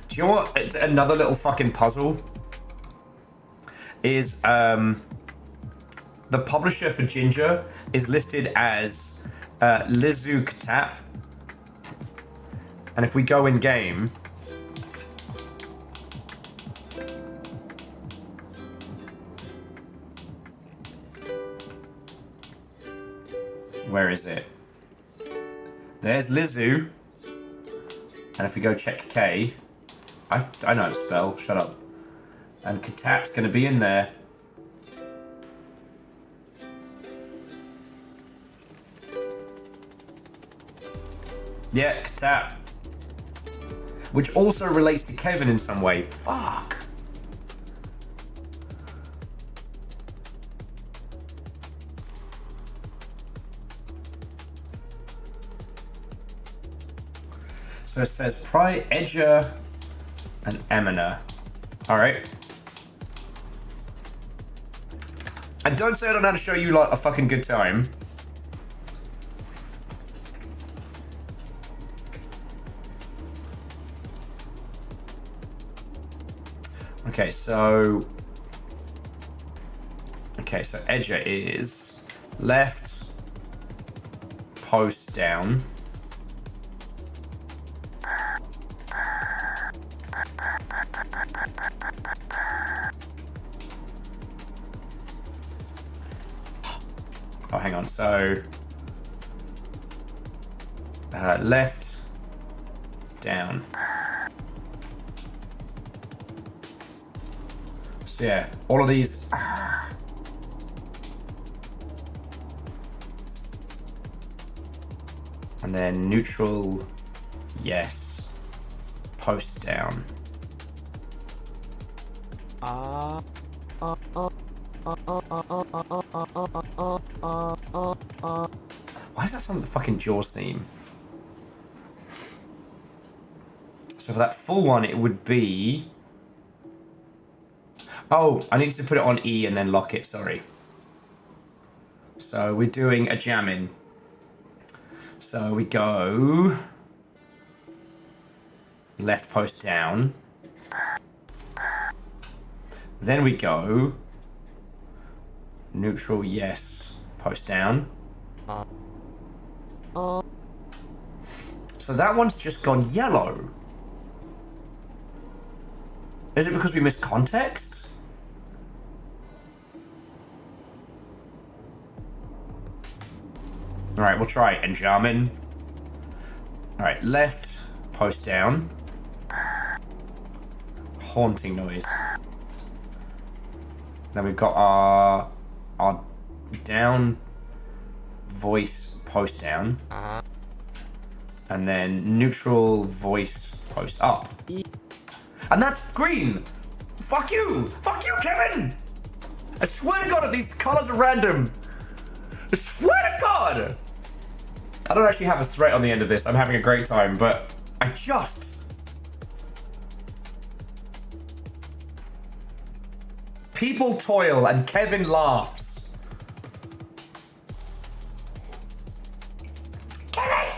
Do you know what? Another little fucking puzzle is the publisher for Ginger is listed as Lizu Katap, and if we go in game, where is it? There's Lizu, and if we go check K. I know how to spell, shut up. And Katap's gonna be in there. Yeah, Katap. Which also relates to Kevin in some way. Fuck. So it says Pry Edger and Emina. Alright. And don't say I don't know how to show you like a fucking good time. Okay, so Edger is left, post down. Oh, hang on. So left, down. So yeah, all of these. And then neutral, yes. Post down. Why is that some fucking Jaws theme? So for that full one, it would be... Oh, I need to put it on E and then lock it, sorry. So we're doing a jam in. So we go... left post down. Then we go... neutral, yes, post down. So that one's just gone yellow. Is it because we missed context? Alright, we'll try Enjamin. Alright, left, post down. Haunting noise. Then we've got our down voice post down. And then neutral voice post up. And that's green! Fuck you! Fuck you, Kevin! I swear to God, if these colors are random. I swear to God! I don't actually have a threat on the end of this. I'm having a great time, but I just... People toil and Kevin laughs. Kevin!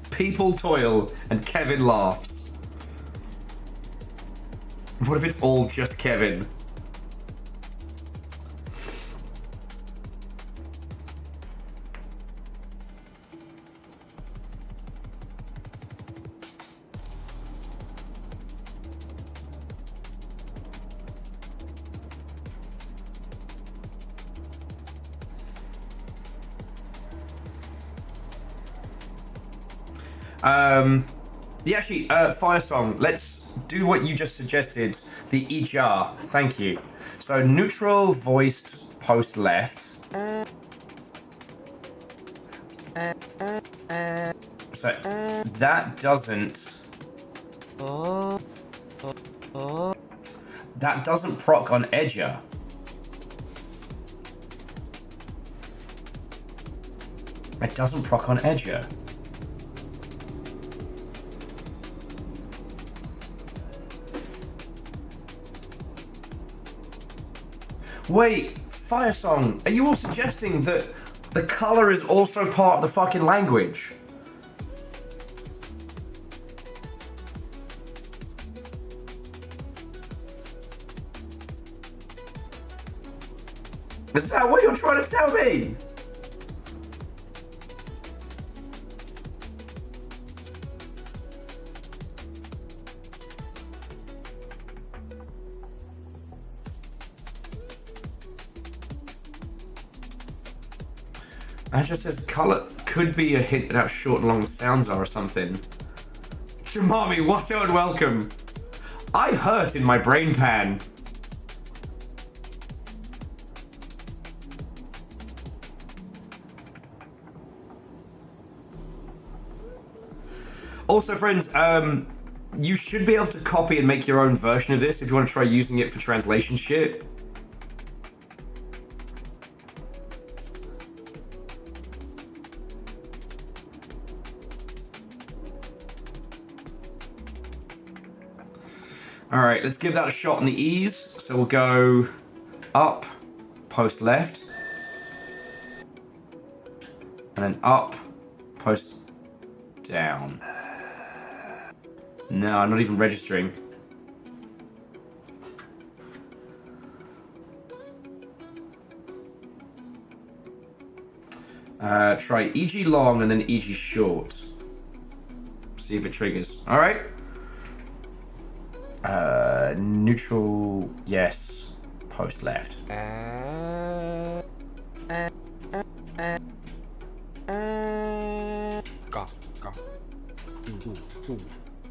People toil and Kevin laughs. What if it's all just Kevin? Yeah, actually, Fire Song, let's do what you just suggested. The Ijar. Thank you. So, neutral voiced post left. So, that doesn't... That doesn't proc on Edger. It doesn't proc on Edger. Wait, Fire Song, are you all suggesting that the color is also part of the fucking language? Is that what you're trying to tell me? It just says colour could be a hint at how short and long the sounds are or something. Shamami, what and welcome. I hurt in my brain pan. Also, friends, you should be able to copy and make your own version of this if you want to try using it for translation shit. Alright, let's give that a shot on the E's. So we'll go up, post left. And then up, post down. No, I'm not even registering. Try EG long and then EG short. See if it triggers. Alright. Neutral, yes. Post left. Go.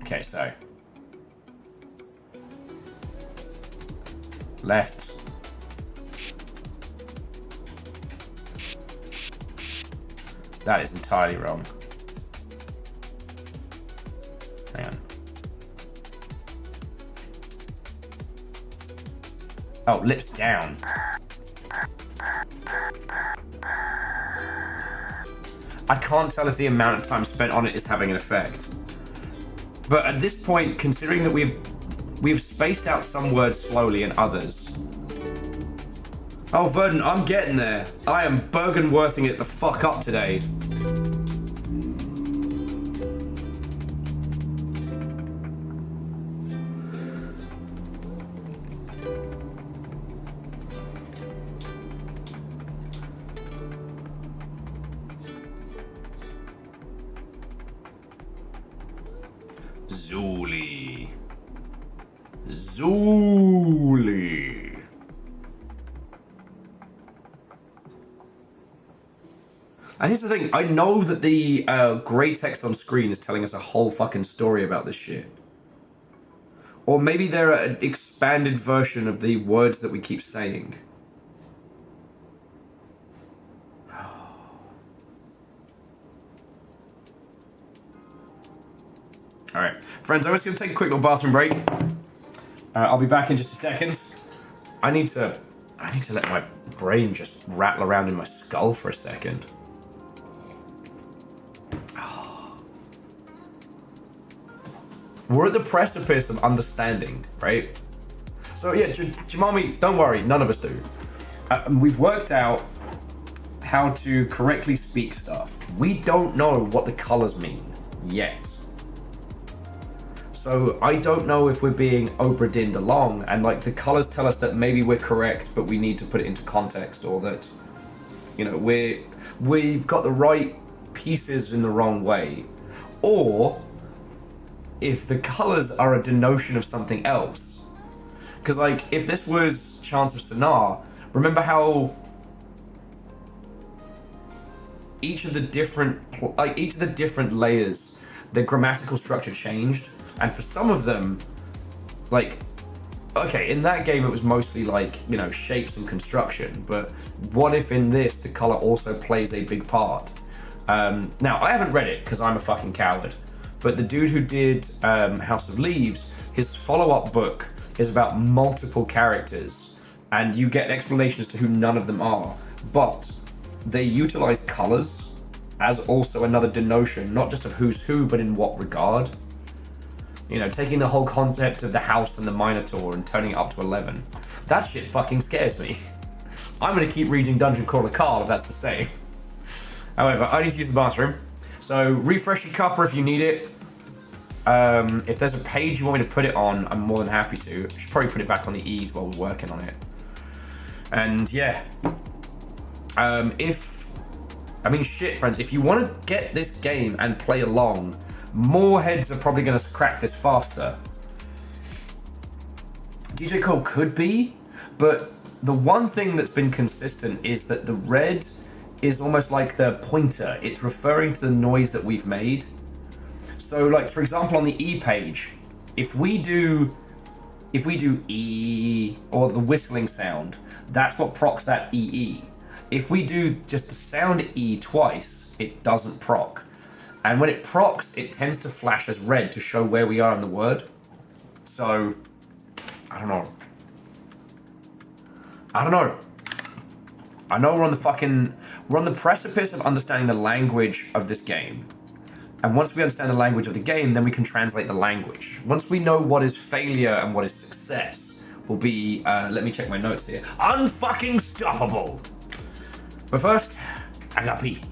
Okay, so. Left. That is entirely wrong. Hang on. Oh, lips down. I can't tell if the amount of time spent on it is having an effect. But at this point, considering that we've spaced out some words slowly and others. Oh, Verdon, I'm getting there. I am Bergenworthing it the fuck up today. Zuli. Zuli. And here's the thing, I know that the grey text on screen is telling us a whole fucking story about this shit. Or maybe they're an expanded version of the words that we keep saying. Alright, friends, I'm just going to take a quick little bathroom break. I'll be back in just a second. I need to let my brain just rattle around in my skull for a second. We're at the precipice of understanding, right? So yeah, Jimami, don't worry, none of us do. We've worked out how to correctly speak stuff. We don't know what the colors mean yet. So I don't know if we're being Obra-Dinned along and like the colors tell us that maybe we're correct, but we need to put it into context, or that, you know, we've got the right pieces in the wrong way. Or if the colors are a denotion of something else. Because like if this was Chants of Sennaar, remember how each of the different layers, their grammatical structure changed, and for some of them, like, okay, in that game it was mostly like, you know, shapes and construction, but what if in this the color also plays a big part? Now I haven't read it because I'm a fucking coward, but the dude who did House of Leaves, his follow-up book is about multiple characters, and you get an explanation as to who none of them are, but they utilize colors as also another denotion, not just of who's who, but in what regard. You know, taking the whole concept of the house and the Minotaur and turning it up to 11. That shit fucking scares me. I'm gonna keep reading Dungeon Crawler Carl if that's the same. However, I need to use the bathroom. So refresh your cuppa if you need it. If there's a page you want me to put it on, I'm more than happy to. I should probably put it back on the ease while we're working on it. And yeah. Shit, friends, if you want to get this game and play along, more heads are probably going to crack this faster. DJ Cole could be, but the one thing that's been consistent is that the red is almost like the pointer. It's referring to the noise that we've made. So, like, for example, on the E page, if we do E, or the whistling sound, that's what procs that EE. If we do just the sound E twice, it doesn't proc. And when it procs, it tends to flash as red to show where we are in the word. So, I don't know. I know we're on the precipice of understanding the language of this game. And once we understand the language of the game, then we can translate the language. Once we know what is failure and what is success, we'll be, let me check my notes here, unfucking stoppable. But first, I got pee.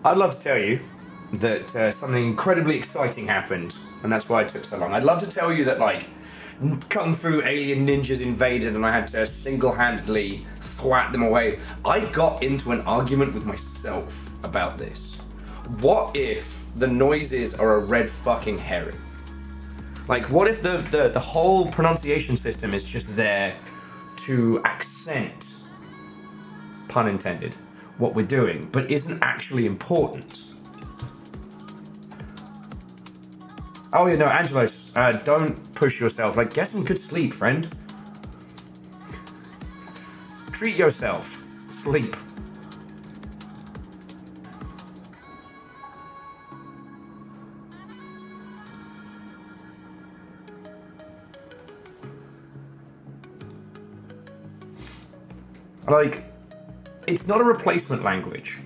I'd love to tell you that something incredibly exciting happened, and that's why it took so long. I'd love to tell you that, like, kung fu alien ninjas invaded and I had to single-handedly thwat them away. I got into an argument with myself about this. What if the noises are a red fucking herring? Like, what if the whole pronunciation system is just there to accent, pun intended, what we're doing, but isn't actually important? Oh yeah, no, Angelos, don't push yourself. Like, get some good sleep, friend. Treat yourself. Sleep. Like, it's not a replacement language.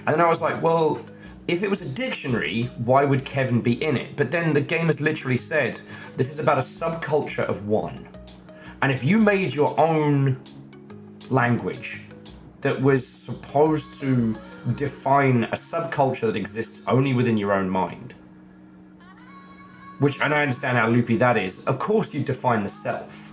And then I was like, well, if it was a dictionary, why would Kevin be in it? But then the game has literally said, this is about a subculture of one. And if you made your own language that was supposed to define a subculture that exists only within your own mind, which, and I understand how loopy that is, of course you define the self.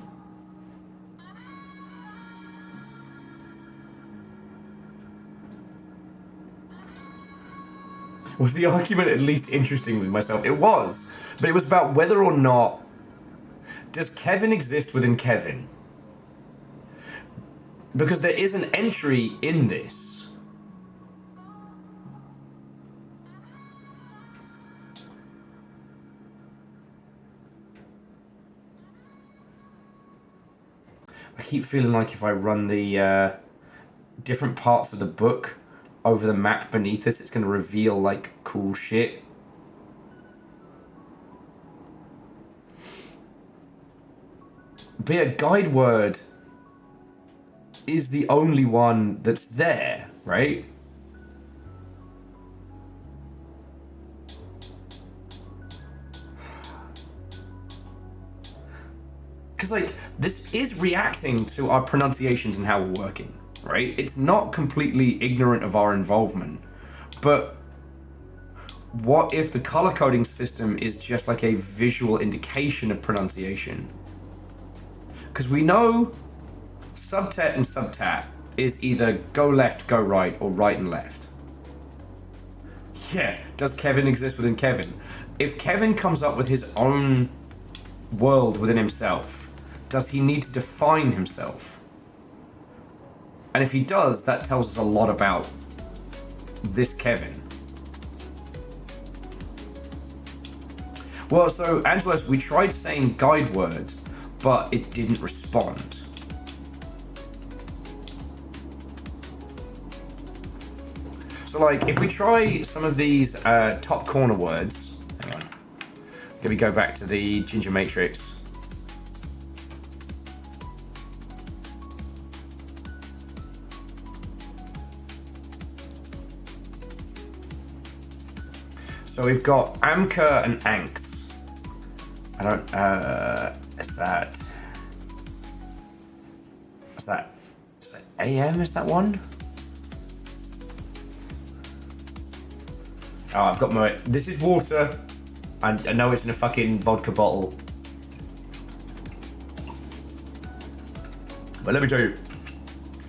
Was the argument at least interesting with myself? It was, but it was about whether or not, does Kevin exist within Kevin? Because there is an entry in this. I keep feeling like if I run the different parts of the book over the map beneath us, it's going to reveal, like, cool shit. But yeah, guide word is the only one that's there, right? Because, like, this is reacting to our pronunciations and how we're working. Right? It's not completely ignorant of our involvement, but what if the color coding system is just like a visual indication of pronunciation? Because we know subtet and subtat is either go left, go right, or right and left. Yeah, does Kevin exist within Kevin? If Kevin comes up with his own world within himself, does he need to define himself? And if he does, that tells us a lot about this Kevin. Well, so, Angelos, we tried saying guide word, but it didn't respond. So, like, if we try some of these top corner words... Hang on. Let me go back to the Ginger Matrix. So we've got Amka and Anks. I don't, is that AM, is that one? Oh, I've got my, this is water. I know it's in a fucking vodka bottle. But let me tell you,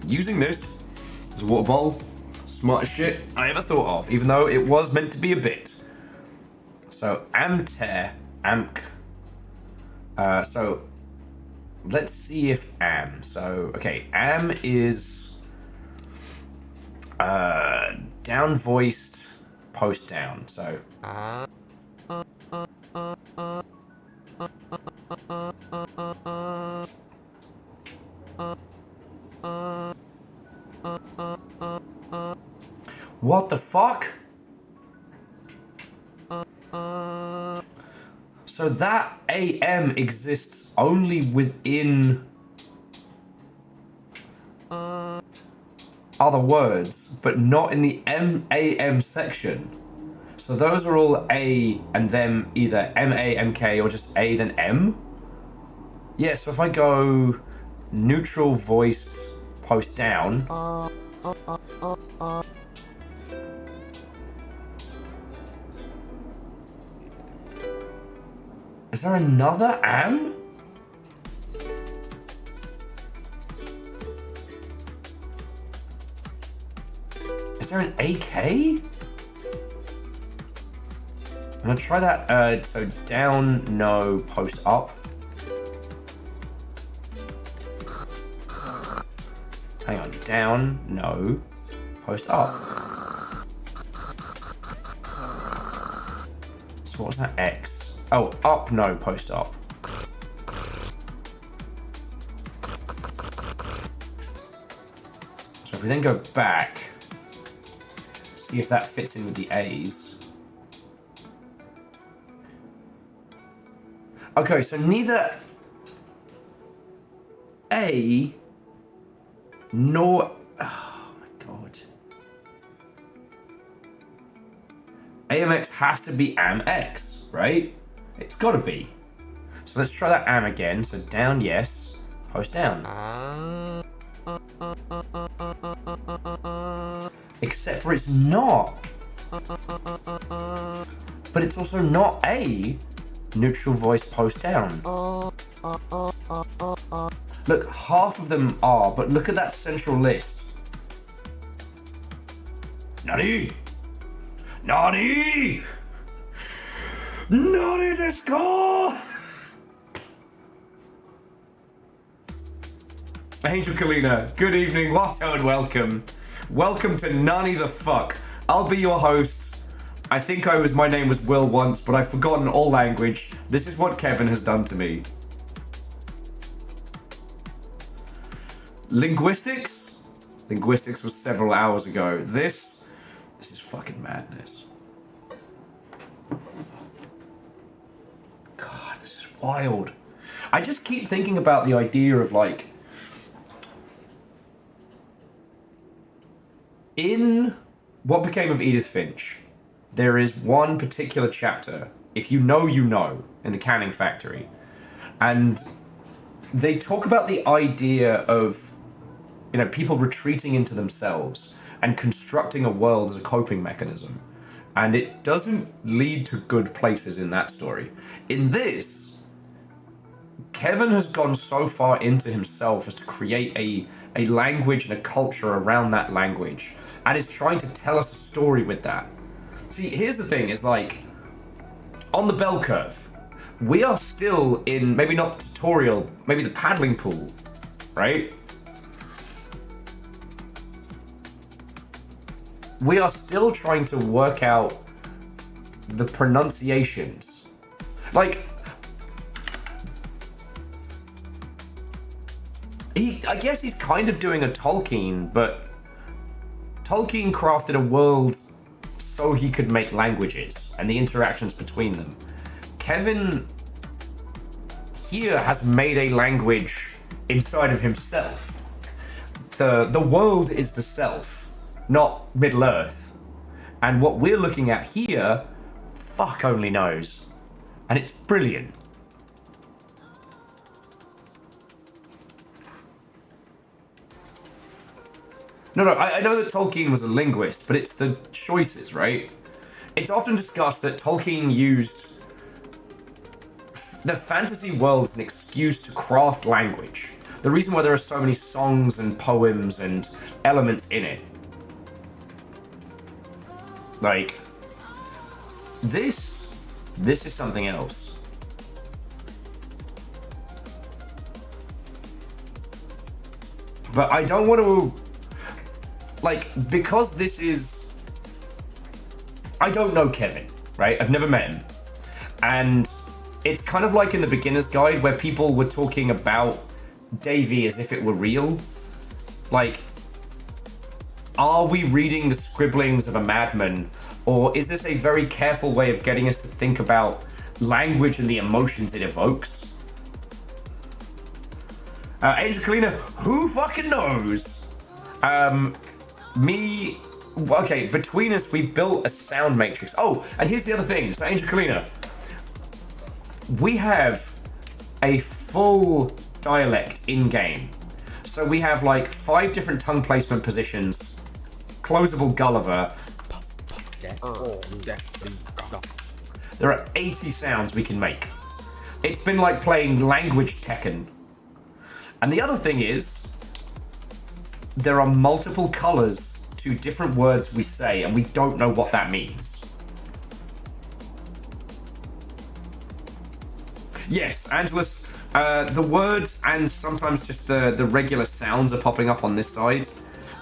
using this as a water bottle, smartest shit I ever thought of, even though it was meant to be a bit. So, Amter, Amk. So, let's see if Am. So, okay, Am is down voiced, post down. So, what the fuck? So that AM exists only within other words, but not in the MAM section. So those are all A and then either MA, MK, or just A then M. Yeah, so if I go neutral voiced post down. Is there another am? Is there an AK? I'm gonna try that. So down, no, post up. Hang on, down, no, post up. So what was that X? Oh, up, no, post up. So if we then go back, see if that fits in with the A's. Okay, so neither A nor... Oh my god. AMX has to be AMX, right? It's gotta be. So let's try that AM again. So down, yes. Post down. Except for it's not. But it's also not A. Neutral voice post down. Look, half of them are, but look at that central list. Nani? Nani? Nani to score! Angel Kalina, good evening, Watto, and welcome. Welcome to Nani the Fuck. I'll be your host. I think my name was Will once, but I've forgotten all language. This is what Kevin has done to me. Linguistics? Linguistics was several hours ago. This is fucking madness. God, this is wild. I just keep thinking about the idea of like... In What Became of Edith Finch, there is one particular chapter, if you know, you know, in the Canning Factory. And they talk about the idea of, you know, people retreating into themselves and constructing a world as a coping mechanism. And it doesn't lead to good places in that story. In this, Kevin has gone so far into himself as to create a language and a culture around that language, and is trying to tell us a story with that. See, here's the thing, is like, on the bell curve, we are still in, maybe not the tutorial, maybe the paddling pool, right? We are still trying to work out the pronunciations. Like, I guess he's kind of doing a Tolkien, but Tolkien crafted a world so he could make languages and the interactions between them. Kevin here has made a language inside of himself. The world is the self, not Middle-earth. And what we're looking at here, fuck only knows. And it's brilliant. No, I know that Tolkien was a linguist, but it's the choices, right? It's often discussed that Tolkien used the fantasy world as an excuse to craft language. The reason why there are so many songs and poems and elements in it. Like, this is something else. But I don't want to... Like, because this is... I don't know Kevin, right? I've never met him. And it's kind of like in the beginner's guide where people were talking about Davy as if it were real. Like, are we reading the scribblings of a madman? Or is this a very careful way of getting us to think about language and the emotions it evokes? Angel Kalina, who fucking knows? Okay, between us, we built a sound matrix. Oh, and here's the other thing. So, Angel Kalina, we have a full dialect in-game. So we have like 5 different tongue placement positions, closable Gulliver. There are 80 sounds we can make. It's been like playing language Tekken. And the other thing is, there are multiple colors to different words we say, and we don't know what that means. Yes, Angelus, the words and sometimes just the regular sounds are popping up on this side.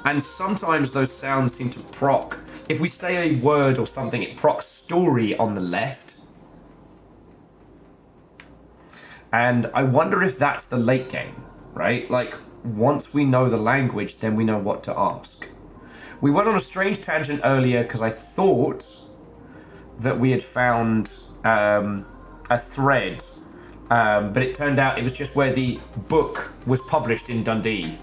And sometimes those sounds seem to proc. If we say a word or something, it procs story on the left. And I wonder if that's the late game, right? Like, once we know the language, then we know what to ask. We went on a strange tangent earlier because I thought that we had found a thread, but it turned out it was just where the book was published in Dundee.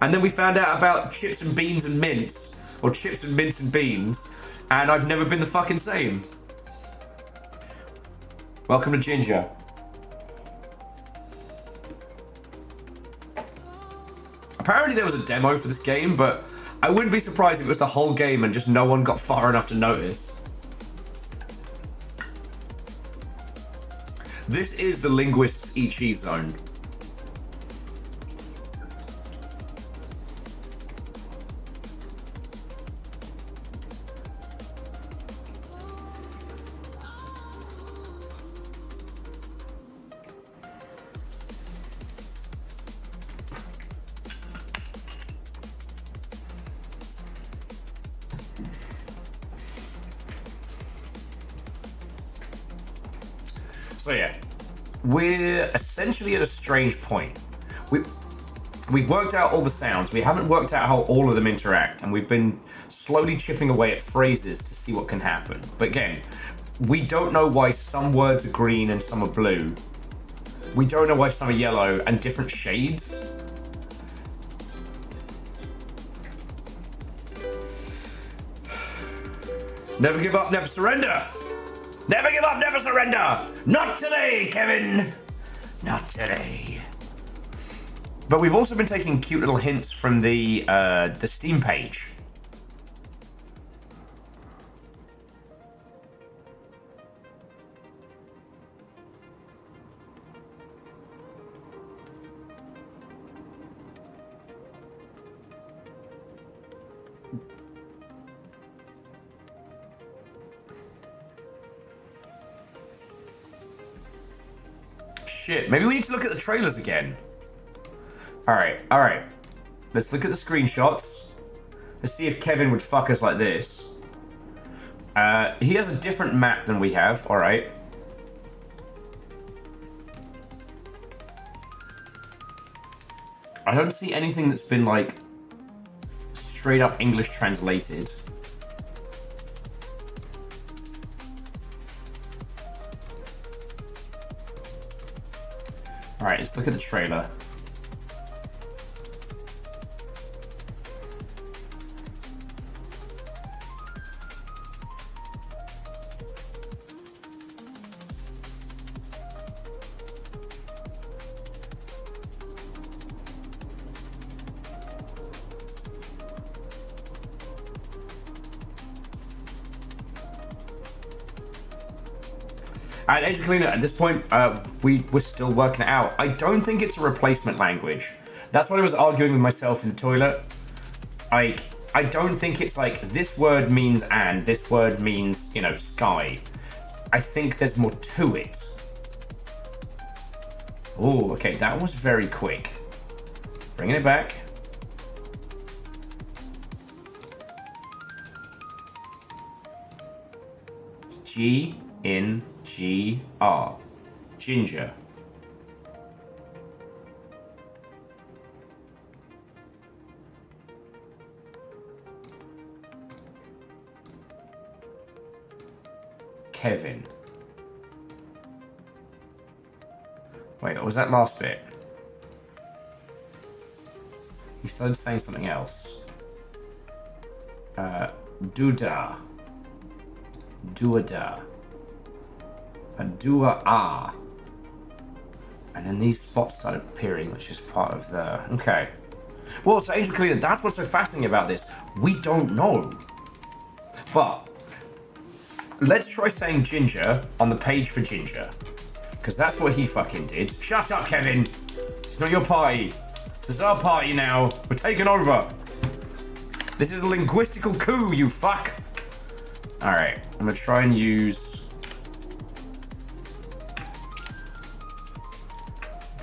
And then we found out about chips and beans and mints, or chips and mints and beans, and I've never been the fucking same. Welcome to Ginger. Apparently there was a demo for this game, but I wouldn't be surprised if it was the whole game and just no one got far enough to notice. This is the linguist's Ichi zone. So yeah, we're essentially at a strange point. We've worked out all the sounds. We haven't worked out how all of them interact, and we've been slowly chipping away at phrases to see what can happen. But again, we don't know why some words are green and some are blue. We don't know why some are yellow and different shades. Never give up, never surrender. Never give up, never surrender! Not today, Kevin! Not today. But we've also been taking cute little hints from the Steam page. Shit, maybe we need to look at the trailers again. Alright. Let's look at the screenshots. Let's see if Kevin would fuck us like this. He has a different map than we have, alright. I don't see anything that's been, like, straight up English translated. Alright, let's look at the trailer. And Angelina, at this point, we're still working it out. I don't think it's a replacement language. That's what I was arguing with myself in the toilet. I don't think it's like, this word means and, this word means, you know, sky. I think there's more to it. Oh, okay, that was very quick. Bringing it back. G-N-G-R. Ginger. Kevin. Wait, what was that last bit? He started saying something else. Duda. Duada. A dua-ah. And then these spots started appearing, which is part of the... Okay. Well, so Angel Kalina, that's what's so fascinating about this. We don't know. But let's try saying ginger on the page for ginger. Because that's what he fucking did. Shut up, Kevin. It's not your party. This is our party now. We're taking over. This is a linguistical coup, you fuck. Alright, I'm gonna try and use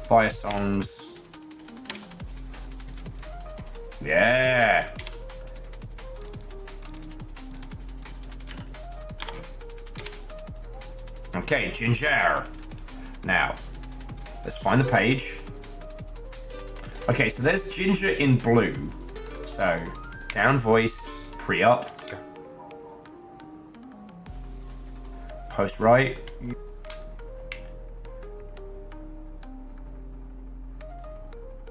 fire songs. Yeah. Okay, ginger. Now, let's find the page. Okay, so there's ginger in blue. So, down voiced, pre-up. Post right.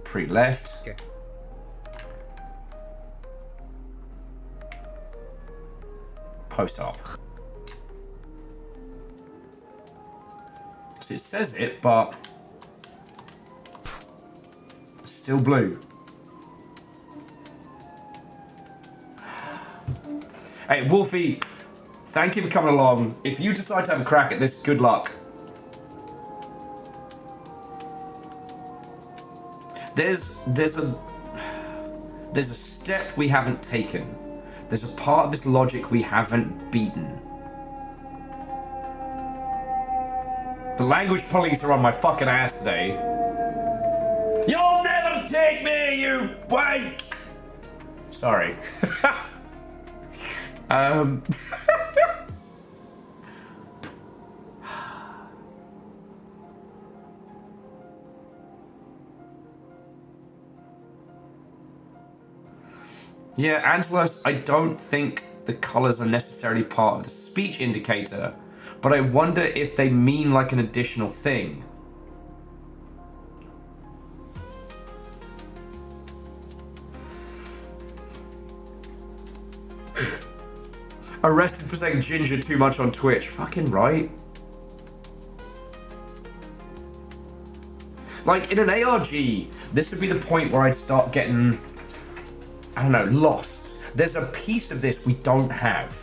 Pre left. Okay. Post up. So it says it, but still blue. Hey, Wolfie, thank you for coming along. If you decide to have a crack at this, good luck. There's a step we haven't taken. There's a part of this logic we haven't beaten. The language police are on my fucking ass today. You'll never take me, you wank! Sorry. Yeah, Angelos, I don't think the colors are necessarily part of the speech indicator, but I wonder if they mean like an additional thing. Arrested for saying ginger too much on Twitch. Fucking right. Like, in an ARG, this would be the point where I'd start getting, I don't know, lost. There's a piece of this we don't have.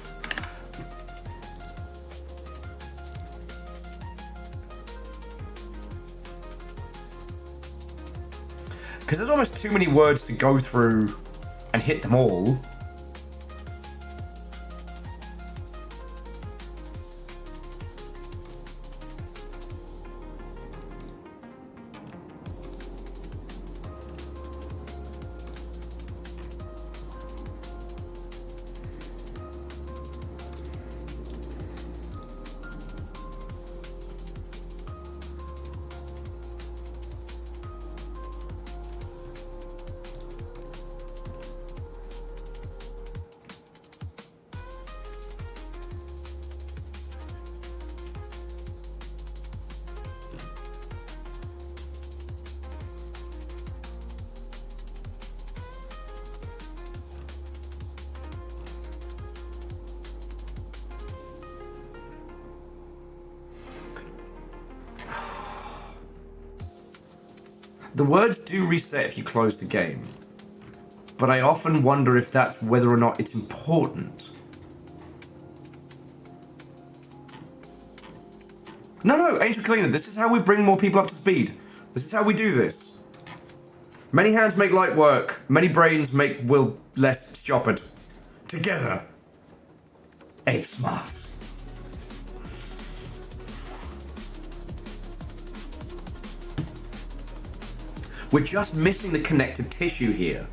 Because there's almost too many words to go through and hit them all. The words do reset if you close the game, but I often wonder if that's whether or not it's important. No, Angel Cleaner, this is how we bring more people up to speed. This is how we do this. Many hands make light work, many brains make will less stupid. Together, ape smart. We're just missing the connective tissue here.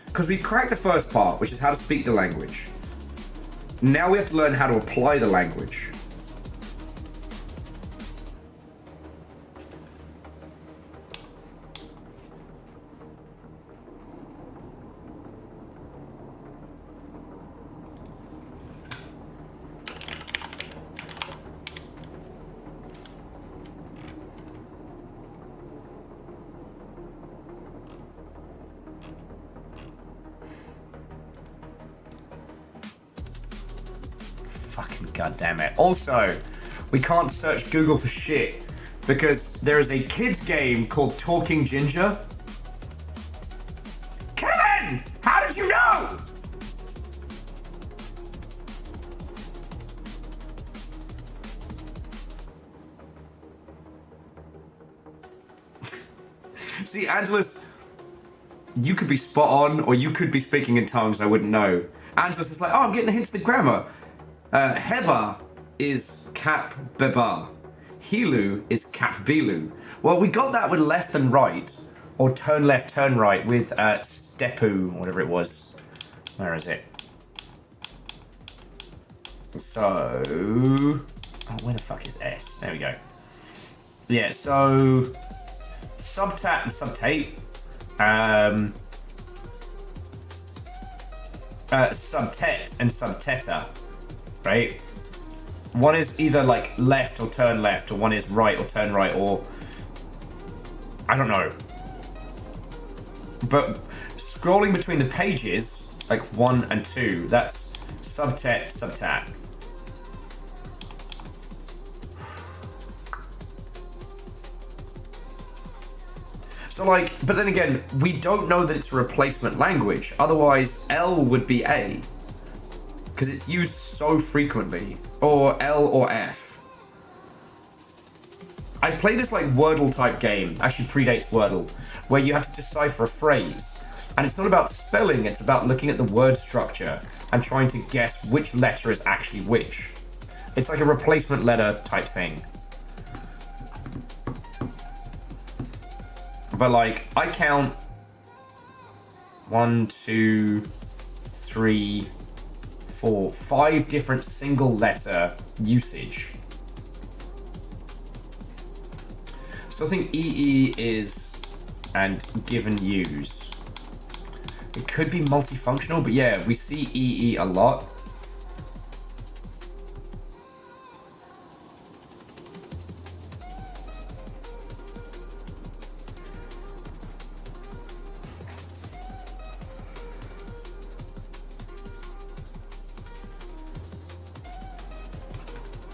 Because we've cracked the first part, which is how to speak the language. Now we have to learn how to apply the language. Fucking goddamn it. Also, we can't search Google for shit because there is a kids game called Talking Ginger. Kevin! How did you know? See, Angelus, you could be spot on, or you could be speaking in tongues, I wouldn't know. Angelus is like, oh, I'm getting the hints to the grammar. Heba is cap beba. Hilu is cap bilu. Well, we got that with left and right, or turn left, turn right with stepu, whatever it was. Where is it? So, oh, where the fuck is S? There we go. Yeah, so subtat and subtate. Subtet and subteta, right? One is either like left or turn left, or one is right or turn right, or I don't know. But scrolling between the pages, like 1 and 2, that's subtet, subtat. So like, but then again, we don't know that it's a replacement language. Otherwise, L would be A. Because it's used so frequently. Or L or F. I play this like Wordle type game, actually predates Wordle, where you have to decipher a phrase. And it's not about spelling, it's about looking at the word structure and trying to guess which letter is actually which. It's like a replacement letter type thing. But like, I count 1, 2, 3, 4, 5 different single letter usage. Still think EE is and give and use. It could be multifunctional, but yeah, we see EE a lot.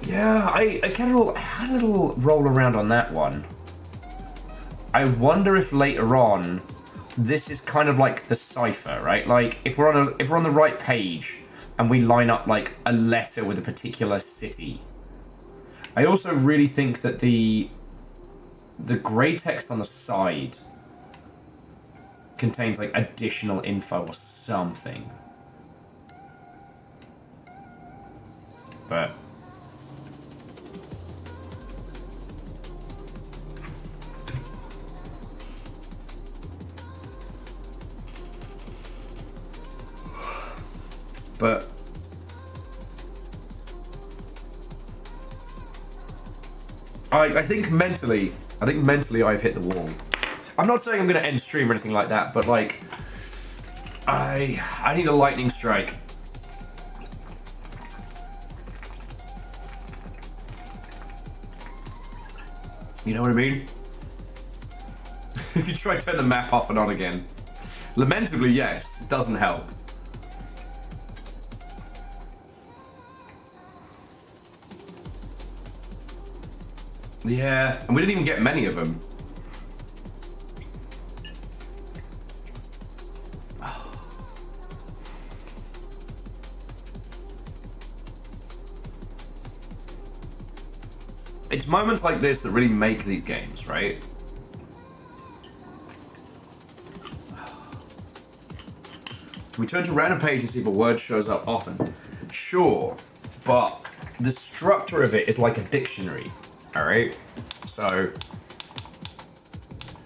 Yeah, I had a little roll around on that one. I wonder if later on, this is kind of like the cipher, right? Like if we're on the right page and we line up like a letter with a particular city. I also really think that the grey text on the side contains like additional info or something. But I think mentally I've hit the wall. I'm not saying I'm going to end stream or anything like that, but like, I need a lightning strike. You know what I mean? If you try to turn the map off and on again. Lamentably, yes, it doesn't help. Yeah, and we didn't even get many of them. It's moments like this that really make these games, right? We turn to random page and see if a word shows up often. Sure, but the structure of it is like a dictionary. All right, so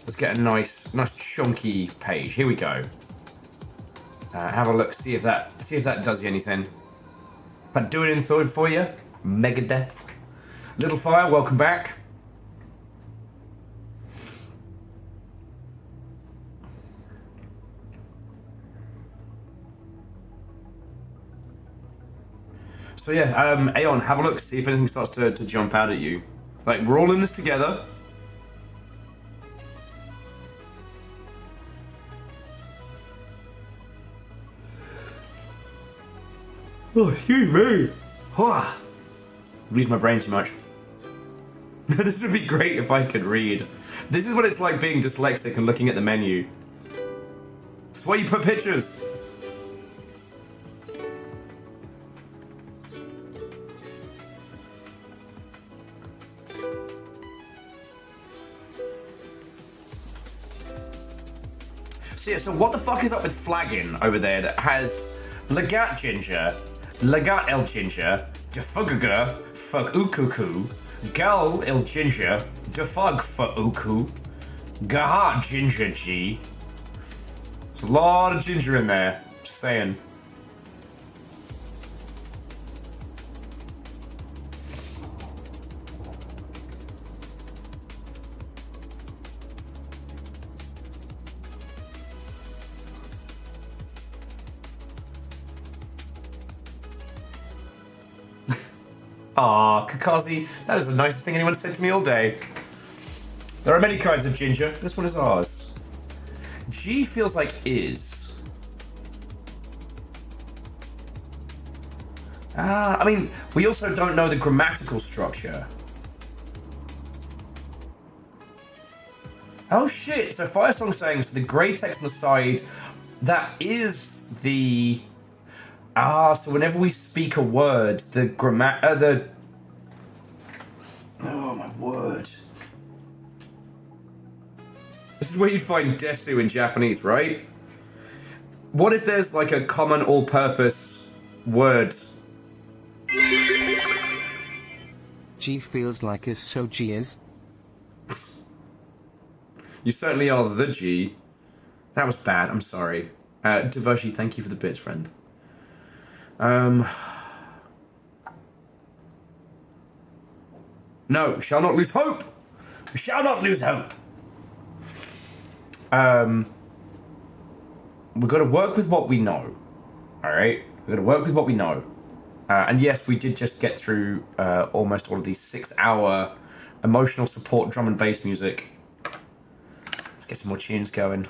let's get a nice chunky page. Here we go. Have a look, see if that does you anything. But do it in third for you, Megadeth. Little Fire, welcome back. So yeah, Aeon, have a look, see if anything starts to jump out at you. Like, we're all in this together. Oh, excuse me. I'm using my brain too much. This would be great if I could read. This is what it's like being dyslexic and looking at the menu. That's why you put pictures. So yeah, so what the fuck is up with flagging over there that has Lagat Ginger, Lagat El Ginger, Defugaga, Fug Ukuku, Gal El Ginger, Defug for Uku, Gaha Ginger G. There's a lot of ginger in there, just saying. Aw, Kakazi, that is the nicest thing anyone said to me all day. There are many kinds of ginger. This one is ours. G feels like is. I mean, we also don't know the grammatical structure. Oh shit, so Firesong's saying, so the grey text on the side, that is the... so whenever we speak a word, the oh my word. This is where you'd find desu in Japanese, right? What if there's like a common all-purpose word? G feels like is so G is. You certainly are the G. That was bad, I'm sorry. Devoshi, thank you for the bits, friend. No, shall not lose hope. We shall not lose hope. We've got to work with what we know. Alright? We've got to work with what we know. And yes, we did just get through almost all of these 6-hour emotional support drum and bass music. Let's get some more tunes going.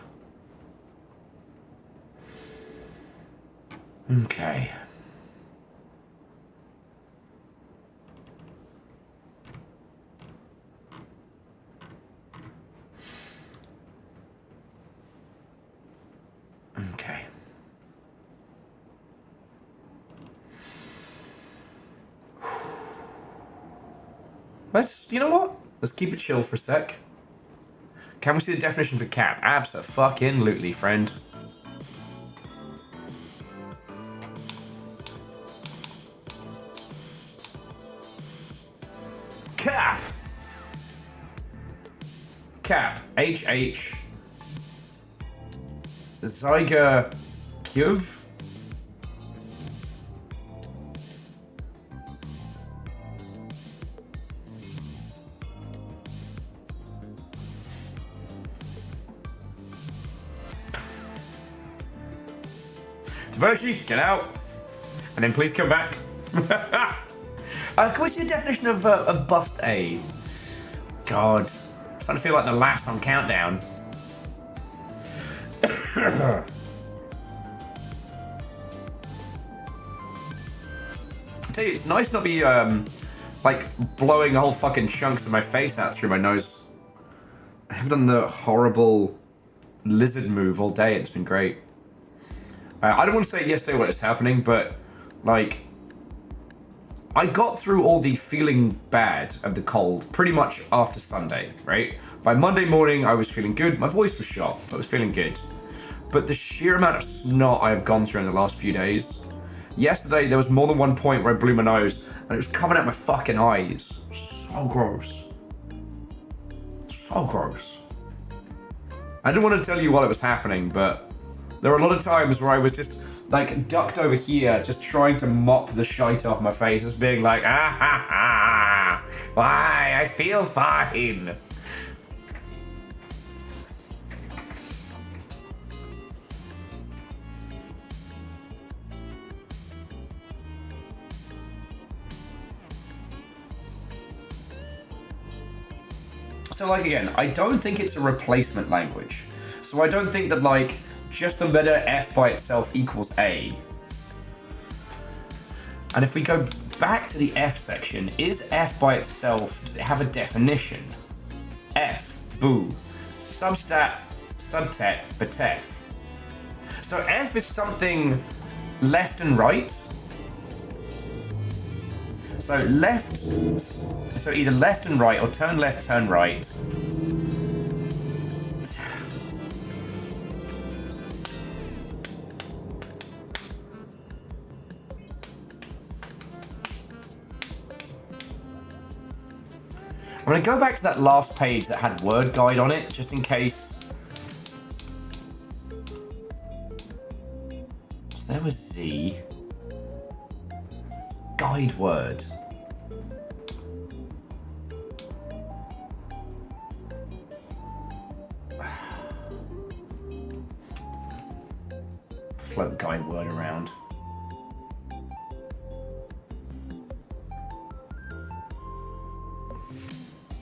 Okay. Okay. You know what? Let's keep it chill for a sec. Can we see the definition for cap? Abso-fucking-lutely, friend. Cap! Cap. H-H. Zyga Kyuv? Devoshi, get out. And then please come back. Can we see a definition of bust A? God. It's starting to feel like the last on Countdown. I tell you, it's nice not be like blowing whole fucking chunks of my face out through my nose. I have done the horrible lizard move all day. It's been great. I don't want to say yesterday what is happening, but like I got through all the feeling bad of the cold pretty much after Sunday, right? By Monday morning, I was feeling good. My voice was shot, but I was feeling good. But the sheer amount of snot I have gone through in the last few days. Yesterday, there was more than one point where I blew my nose, and it was coming out my fucking eyes. So gross. So gross. I didn't want to tell you while it was happening, but there were a lot of times where I was just like ducked over here, just trying to mop the shite off my face, just being like, ah ha ha, why, I feel fine. So like again, I don't think it's a replacement language. So I don't think that like just the letter F by itself equals A. And if we go back to the F section, is F by itself, does it have a definition? F, boo, substat, subtet, betef. So F is something left and right. So left, so either left and right or turn left, turn right. going to go back to that last page that had word guide on it, just in case. So there was Z. Guide word. Float guide word around.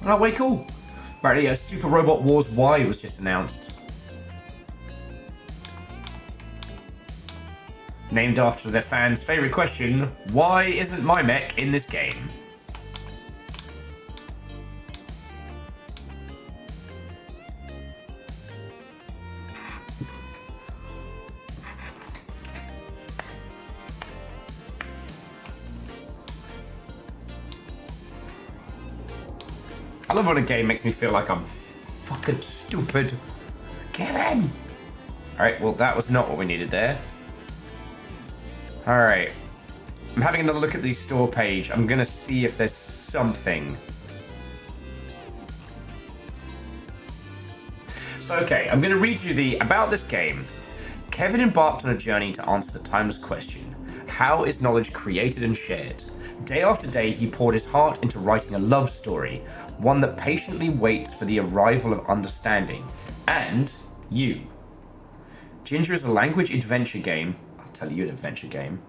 Oh, way cool. Apparently, Super Robot Wars Y was just announced. Named after their fans' favourite question, why isn't my mech in this game? I love when a game makes me feel like I'm fucking stupid. Kevin! Alright, well that was not what we needed there. Alright. I'm having another look at the store page. I'm gonna see if there's something. So okay, I'm gonna read you about this game. Kevin embarked on a journey to answer the timeless question. How is knowledge created and shared? Day after day, he poured his heart into writing a love story, one that patiently waits for the arrival of understanding. And you. Ginger is a language adventure game, I'll tell you an adventure game,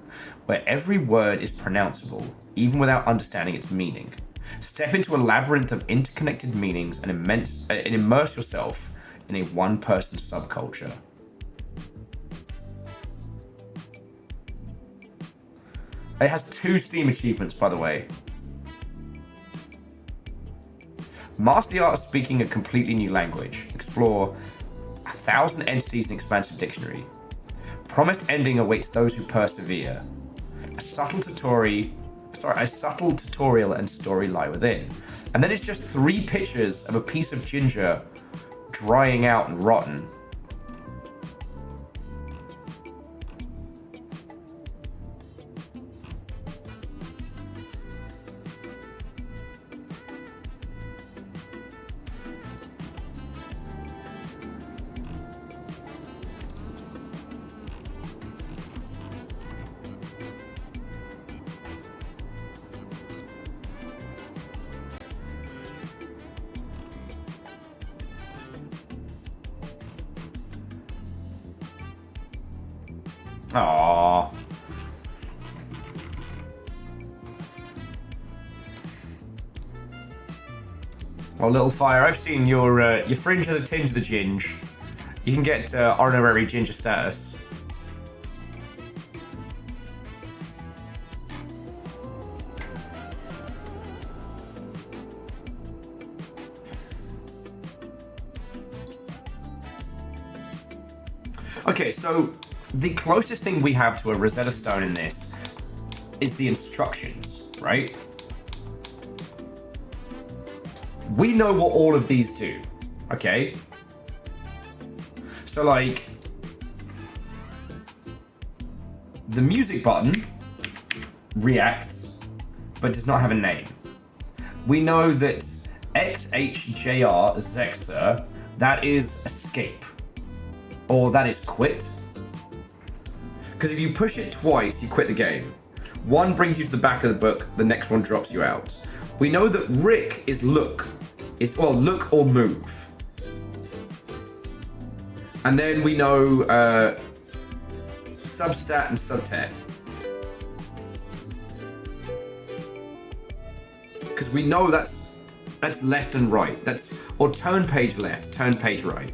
where every word is pronounceable, even without understanding its meaning. Step into a labyrinth of interconnected meanings and immerse yourself in a one-person subculture. It has 2 Steam achievements, by the way. Master the art of speaking a completely new language. Explore 1,000 entities in expansive dictionary. Promised ending awaits those who persevere. A subtle tutorial and story lie within. And then it's just 3 pictures of a piece of ginger drying out and rotten. Aww. Well, little fire, I've seen your fringe has a tinge of the ginge. You can get honorary ginger status. Okay, so the closest thing we have to a Rosetta Stone in this is the instructions, right? We know what all of these do, okay? So, like, the music button reacts, but does not have a name. We know that XHJR Zexa, that is escape, or that is quit. Because if you push it twice, you quit the game. One brings you to the back of the book, the next one drops you out. We know that Rick is look. It's, well, look or move. And then we know substat and subtet. Because we know that's left and right. Or turn page left, turn page right.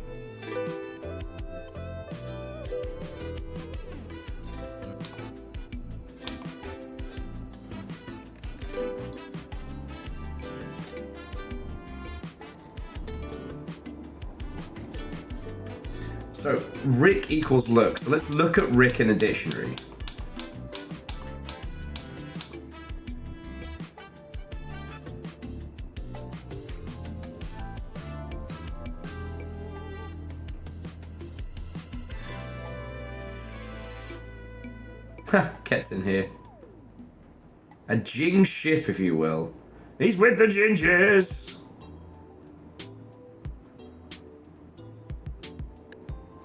So, Rick equals look. So let's look at Rick in the dictionary. Ha, Ket's in here. A Jing ship, if you will. He's with the gingers.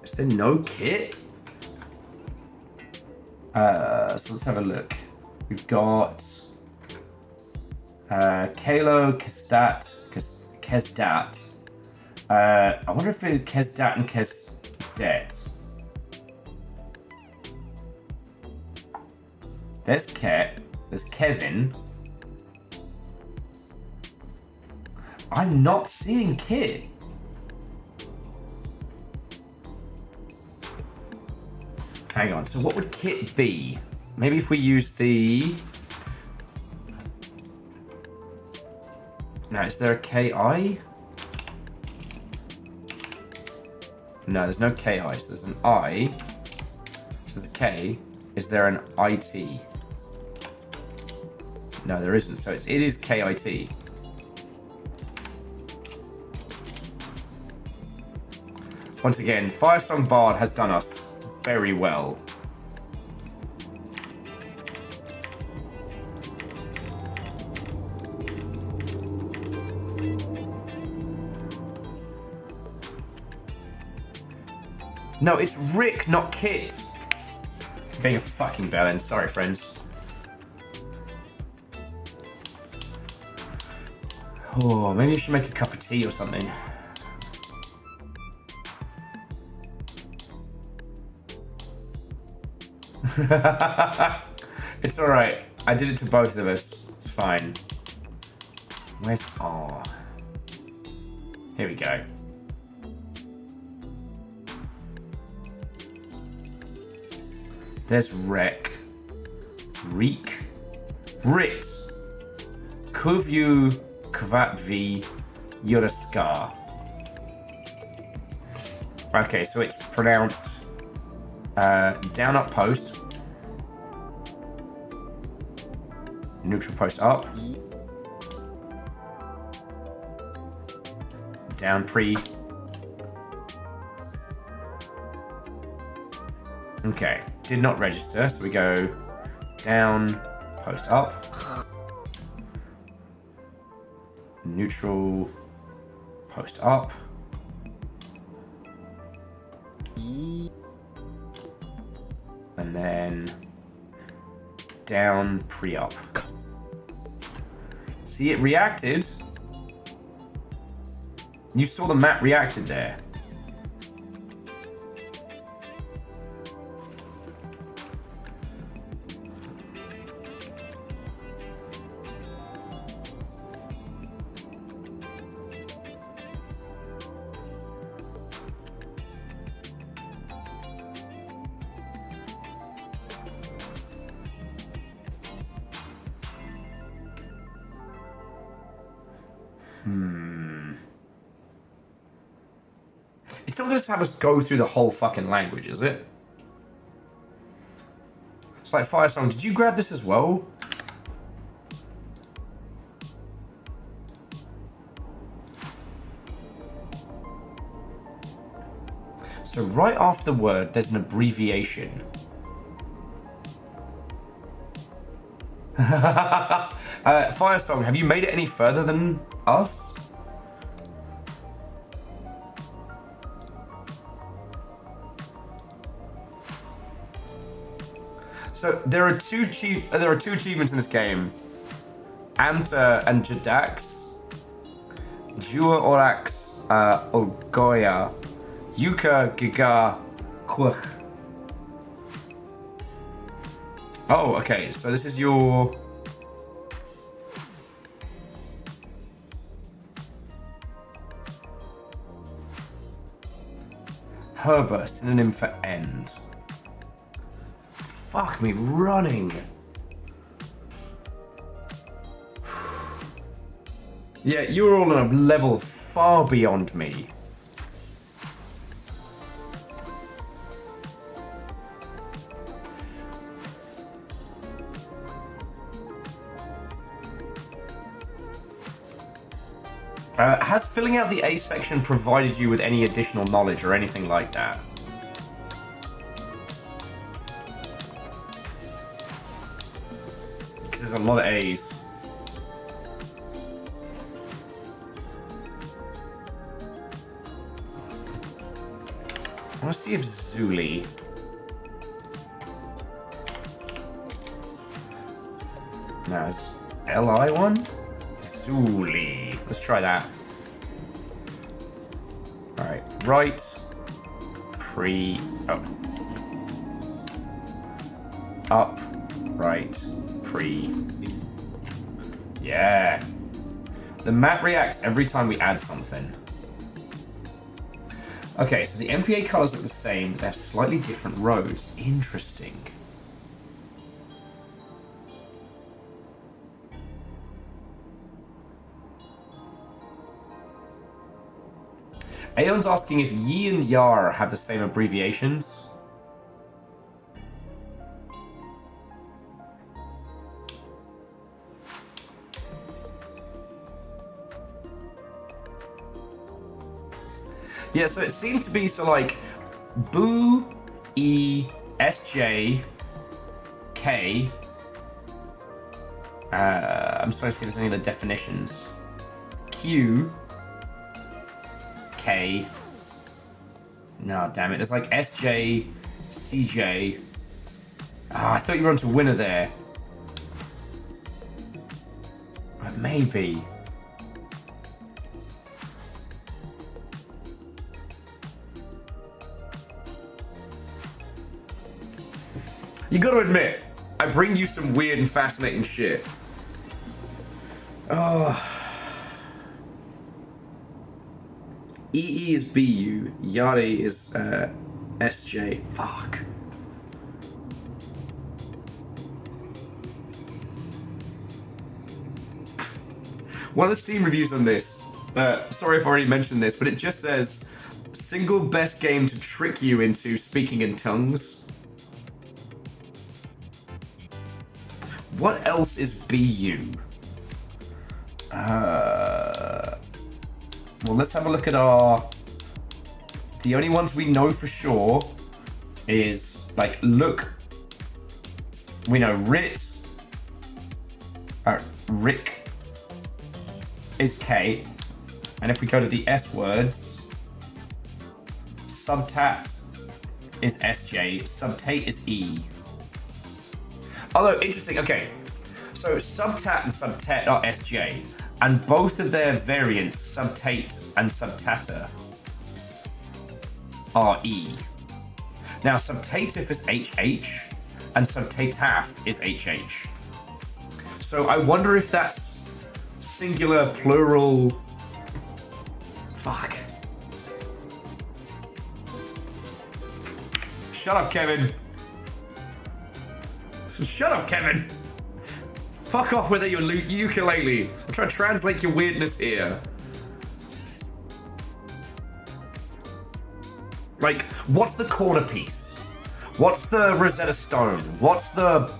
Is there no kit? So let's have a look. We've got Kalo, Kesdat. I wonder if it's Kesdat and Kesdet. There's Ket. There's Kevin. I'm not seeing Kit. Hang on, so what would Kit be? Maybe if we use the... Now, is there a KI? No, there's no KI, so there's an I. So there's a K. Is there an IT? No, there isn't, so it is KIT. Once again, Firesong Bard has done us very well. No, it's Rick, not Kit. Being a fucking bellend. Sorry, friends. Oh, maybe I should make a cup of tea or something. It's alright. I did it to both of us. It's fine. Where's R? Here we go. There's Rek. Reek. Rit. Kuvyu Kvatvi Yuraska. Okay, so it's pronounced down up post. Neutral post up. Down pre. Okay, did not register, so we go down, post up. Neutral, post up. And then down, pre-up. See, it reacted. You saw the map reacted there. It's not going to have us go through the whole fucking language, is it? It's like Firesong. Did you grab this as well? So right after the word, there's an abbreviation. Firesong, have you made it any further than us? So there are two achievements in this game. Amta and Jadax. Jua Orax Ogoya. Yuka Giga Kuch. Oh, okay, so this is your... Herba, synonym for end. Fuck me running. Yeah, you're all on a level far beyond me. Has filling out the A section provided you with any additional knowledge or anything like that? Because there's a lot of A's. want to see if Zuli. No, it's LI one? Zuli. Let's try that. Alright, right. Pre. Oh. Up. Right. Pre. Yeah. The map reacts every time we add something. Okay, so the MPA colors look the same, but they have slightly different rows. Interesting. Aeon's asking if Yi and Yar have the same abbreviations. Yeah, so it seemed to be so like Boo, E, SJ, K. I'm just trying to see if there's any other definitions. Q, K. No, damn it. There's like SJ, CJ. Ah, I thought you were onto winner there. Maybe. You gotta admit, I bring you some weird and fascinating shit. Oh. EE is BU, Yari is SJ. Fuck. One of the Steam reviews on this, sorry if I already mentioned this, but it just says, single best game to trick you into speaking in tongues. What else is BU? Well, let's have a look at our... The only ones we know for sure is, like, look. We know Rit. Rick is K. And if we go to the S words, subtat is SJ, subtate is E. Although, interesting, okay. So, subtat and subtet are SJ, and both of their variants, subtate and subtata, are E. Now, subtative is HH, and subtataf is HH. So, I wonder if that's singular, plural... Fuck. Shut up, Kevin. Shut up, Kevin! Fuck off with your ukulele. I'm trying to translate your weirdness here. Like, what's the corner piece? What's the Rosetta Stone? What's the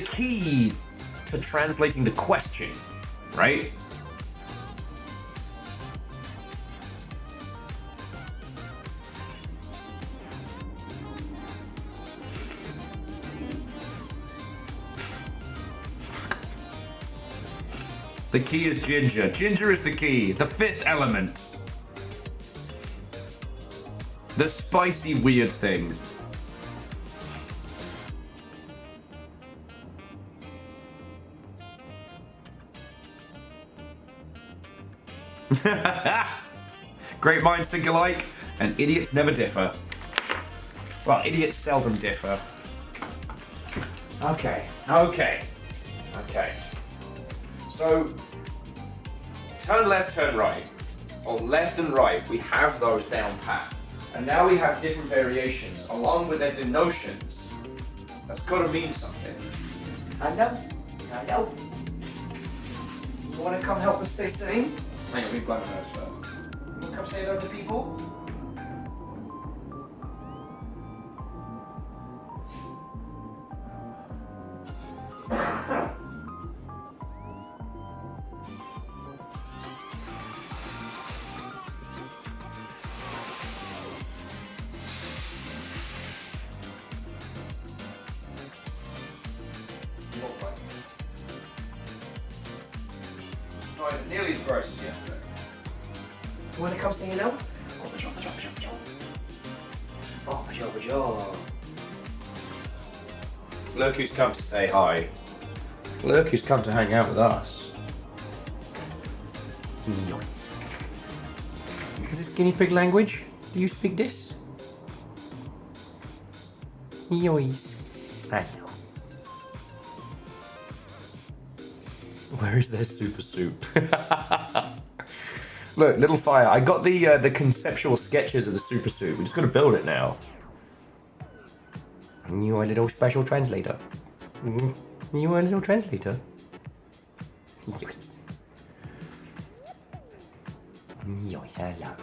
key to translating the question, right? The key is ginger. Ginger is the key. The fifth element. The spicy weird thing. Great minds think alike, and idiots never differ. Well, idiots seldom differ. Okay. So, turn left, turn right. Or left and right, we have those down pat. And now we have different variations, along with their denotions. That's gotta mean something. I know. You wanna come help us stay sane? Hang on, we've got those first. You wanna come say hello to people? Nearly as gross as yesterday. You wanna come say hello? Oh, bonjour. Look who's come to say hi. Look who's come to hang out with us. Nice. Is this guinea pig language? Do you speak this? Yois. Hello. Where is their super suit? Look, little fire. I got the conceptual sketches of the super suit. We just got to build it now. You are a little special translator. You are a little translator. Yes. Yes, hello.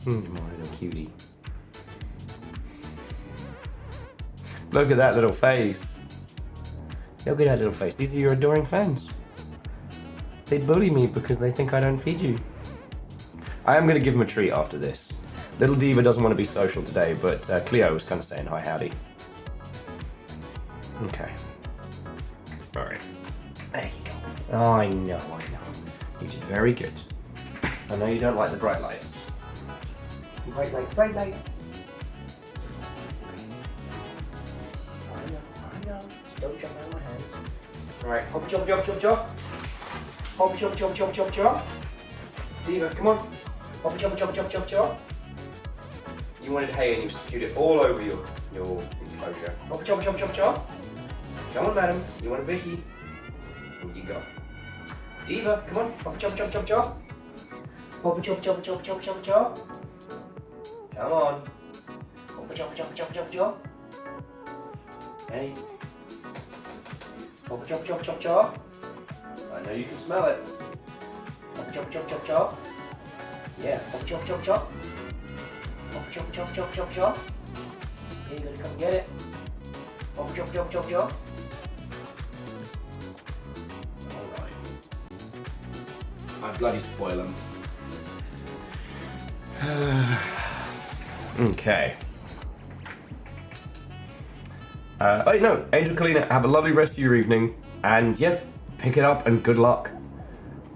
My little cutie. Look at that little face. Look at that little face. These are your adoring fans. They bully me because they think I don't feed you. I am going to give him a treat after this. Little Diva doesn't want to be social today, but Cleo was kind of saying hi, howdy. Okay. Alright. There you go. Oh, I know. You did very good. I know you don't like the bright lights. Bright light. I know. Just don't jump out of my hands. Alright, hop, jump. Hop, jump. Diva, come on. Hop, jump. You wanted hay and you spewed it all over your enclosure. Hop, jump. Come on, madam. You want a Vicky? In you go. Diva, come on. Hop, jump. Hop, jump. Come on. Hop, jump. Hey. Hop, jump. I know you can smell it. Hop, jump. Yeah. Hop, jump. Hop, jump. Yeah, you gotta come get it. Hop, jump. Alright. I bloody spoil them. Okay. Oh no, Angel Kalina, have a lovely rest of your evening, and yeah, pick it up and good luck.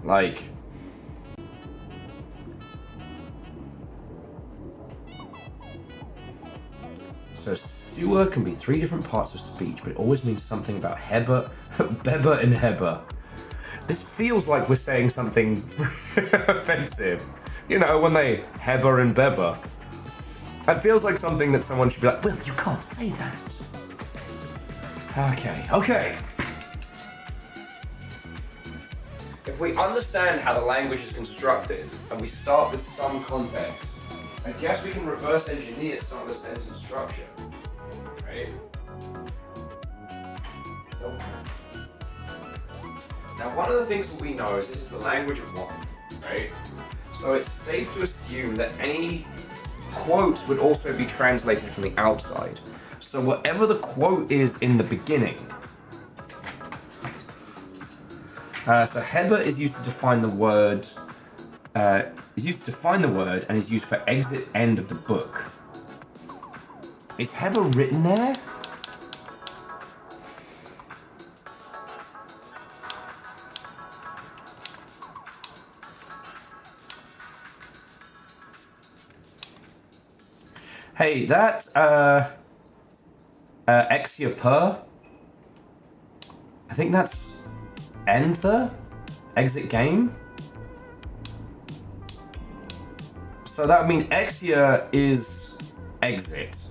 Like, so sewer can be 3 different parts of speech, but it always means something about Heber, Beba and Heber. This feels like we're saying something offensive. You know, when they Heber and Beba. It feels like something that someone should be like, Will, you can't say that. Okay. If we understand how the language is constructed, and we start with some context, I guess we can reverse engineer some of the sentence structure, right? Nope. Now, one of the things that we know is this is the language of one, right? So it's safe to assume that any quotes would also be translated from the outside. So whatever the quote is in the beginning. So Heber is used to define the word. And is used for exit end of the book. Is Heber written there? Hey, that Exia per. I think that's end the exit game. So that would mean Exia is exit.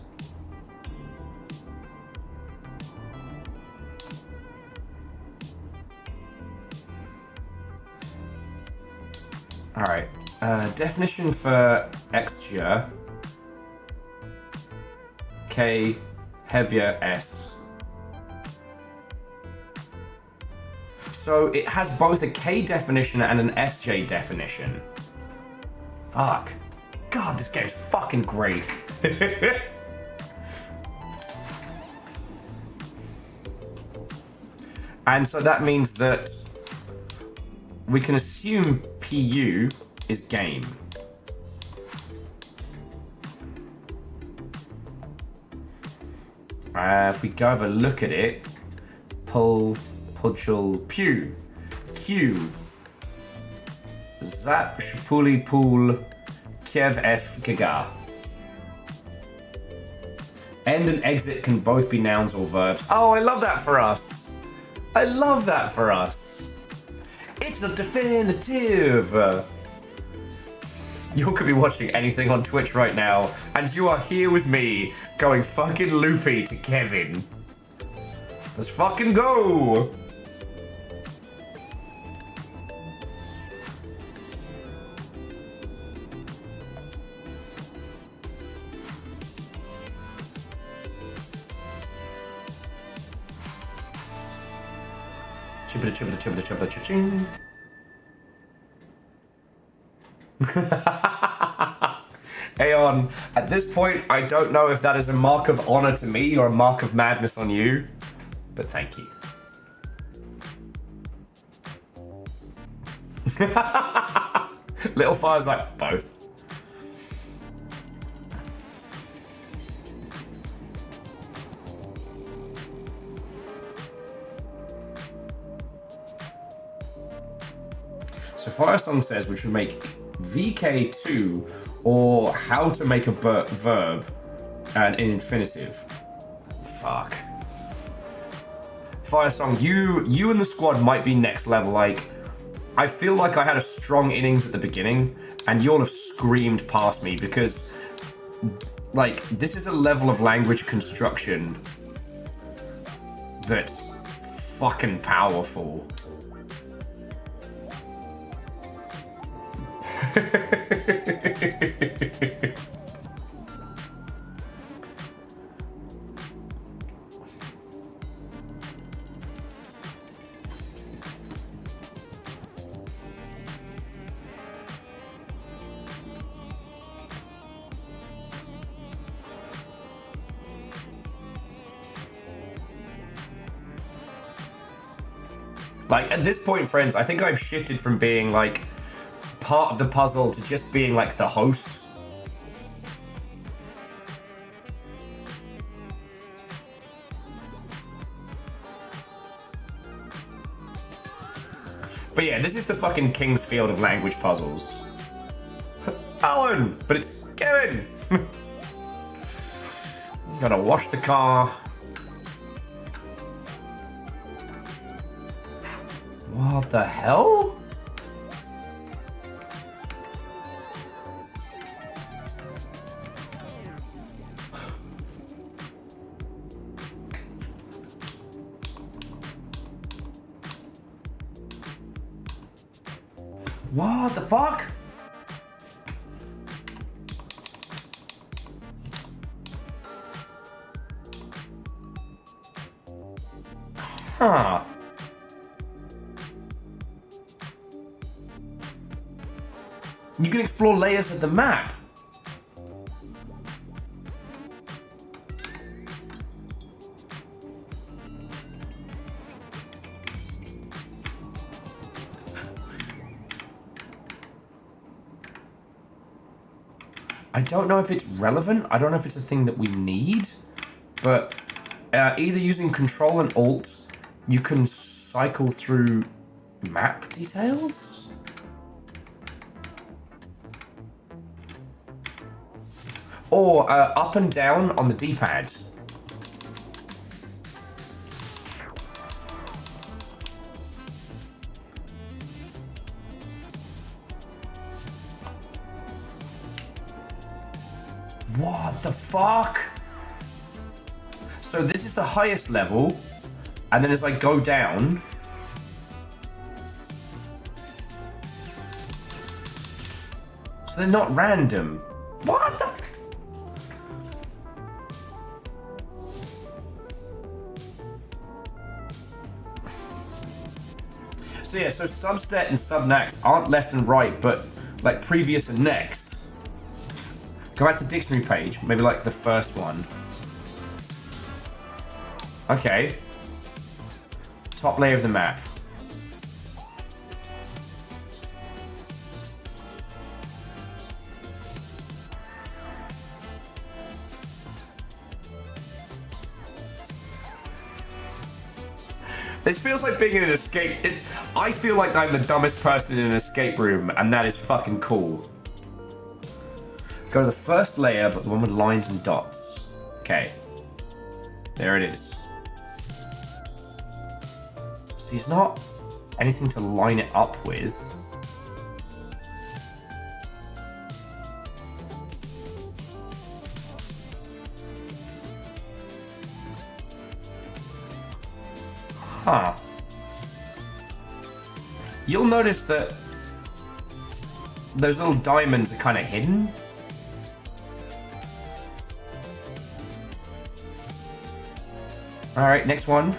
All right. Definition for Exia. K Hebia S. So it has both a K definition and an SJ definition. Fuck. God, this game's fucking great. And so that means that we can assume PU is game. If we go have a look at it, pull, pudgel, pew, Q, Zap, Shpuli, Pool, Kiev, F, Gaga. End and exit can both be nouns or verbs. Oh, I love that for us. I love that for us. It's not definitive. You could be watching anything on Twitch right now, and you are here with me going fucking loopy to Kevin. Let's fucking go. Chibba chibba chibba chibba cha-ching. Aeon, at this point, I don't know if that is a mark of honor to me or a mark of madness on you, but thank you. Little Fire's like, both. So Fire Song says we should make VK2 or how to make a verb and an infinitive. Fuck. Fire Song, you and the squad might be next level. Like, I feel like I had a strong innings at the beginning and you all have screamed past me because, like, this is a level of language construction that's fucking powerful. Like, at this point, friends, I think I've shifted from being, like, part of the puzzle to just being, like, the host. But yeah, this is the fucking King's Field of language puzzles. Alan! But it's Kevin! Gotta wash the car. What the hell? What the fuck? Huh. You can explore layers of the map. I don't know if it's relevant. I don't know if it's a thing that we need, but either using Control and Alt, you can cycle through map details. Or up and down on the D-pad. What the fuck? So this is the highest level, and then as I go down, so they're not random. What the? So yeah, so substet and subnax aren't left and right, but like previous and next. Go back to the dictionary page, maybe like the first one. Okay. Top layer of the map. This feels like being in an escape. I feel like I'm the dumbest person in an escape room, and that is fucking cool. Go to the first layer, but the one with lines and dots. Okay. There it is. See, it's not anything to line it up with. Huh. You'll notice that those little diamonds are kind of hidden. Alright, next one.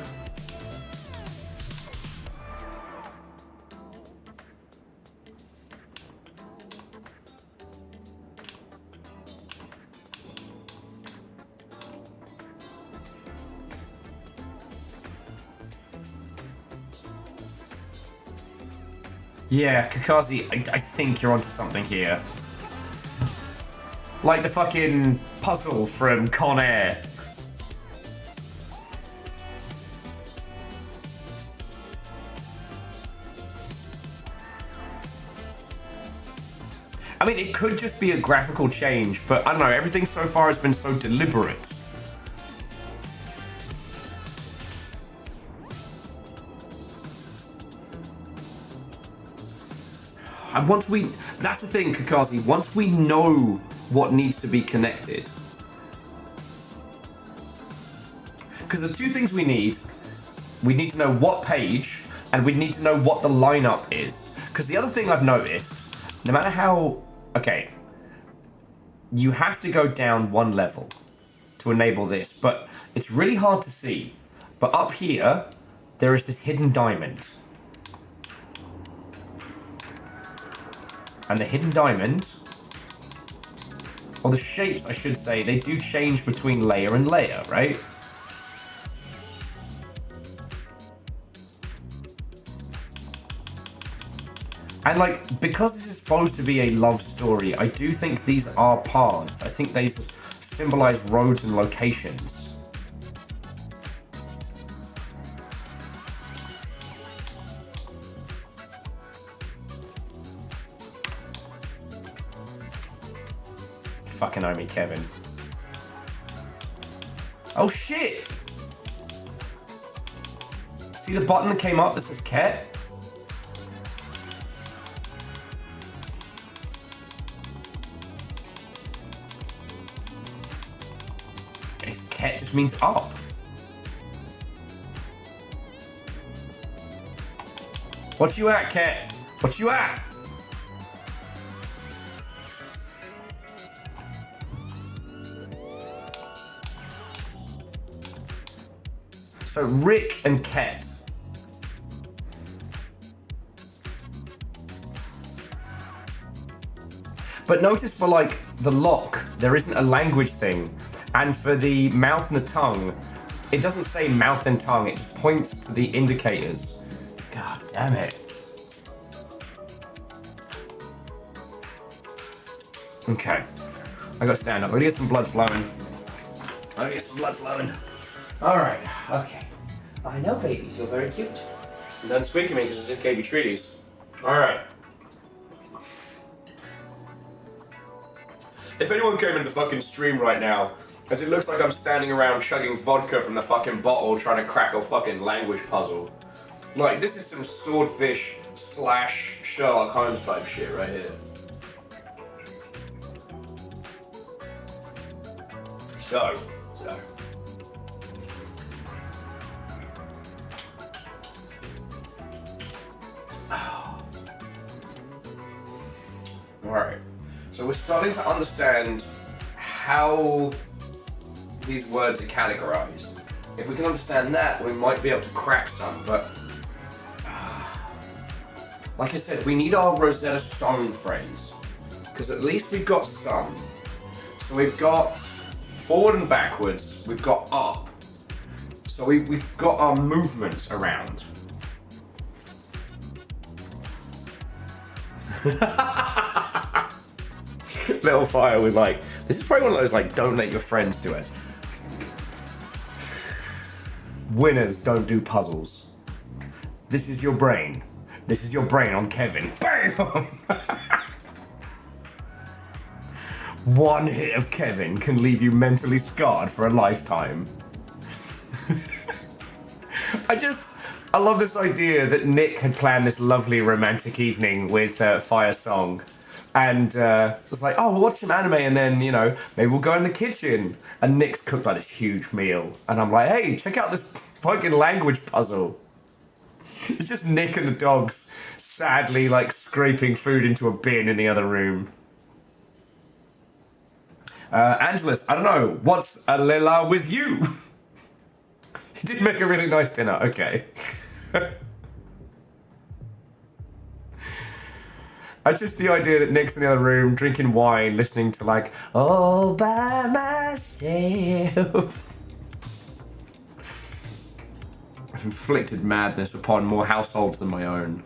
Yeah, Kakazi, I think you're onto something here. Like the fucking puzzle from Con Air. I mean, it could just be a graphical change, but I don't know, everything so far has been so deliberate. And that's the thing, Kakazi, once we know what needs to be connected. Because the two things we need to know what page, and we need to know what the lineup is. Because the other thing I've noticed, no matter how, okay, you have to go down one level to enable this, but it's really hard to see. But up here, there is this hidden diamond. And the hidden diamond, or the shapes I should say, they do change between layer and layer, right? And like, because this is supposed to be a love story, I do think these are paths. I think they symbolize roads and locations. Fucking owe me, Kevin. Oh shit! See the button that came up that says Ket? Ket just means up. What you at, Ket? What you at? So Rick and Ket. But notice for like the lock, there isn't a language thing. And for the mouth and the tongue, it doesn't say mouth and tongue, it just points to the indicators. God damn it. Okay. I gotta stand up. I gotta get some blood flowing. Alright, okay. I know, babies, you're very cute. You don't speak to me because it's just KB treaties. Alright. If anyone came into the fucking stream right now, as it looks like I'm standing around chugging vodka from the fucking bottle trying to crack a fucking language puzzle. Like, this is some swordfish / Sherlock Holmes type shit right here. So. Alright, so we're starting to understand how these words are categorized. If we can understand that, we might be able to crack some, but like I said, we need our Rosetta Stone phrase, because at least we've got some. So we've got forward and backwards, we've got up, so we've got our movements around. Little fire with like, this is probably one of those like, don't let your friends do it. Winners don't do puzzles. This is your brain. This is your brain on Kevin. Bam! One hit of Kevin can leave you mentally scarred for a lifetime. I love this idea that Nick had planned this lovely romantic evening with Fire Song. And it's like, oh, we'll watch some anime and then, you know, maybe we'll go in the kitchen. And Nick's cooked like this huge meal. And I'm like, hey, check out this fucking language puzzle. It's just Nick and the dogs sadly like scraping food into a bin in the other room. Angelus, I don't know, what's a lela with you? He did make a really nice dinner, okay. I just the idea that Nick's in the other room drinking wine, listening to like, all by myself. I've inflicted madness upon more households than my own.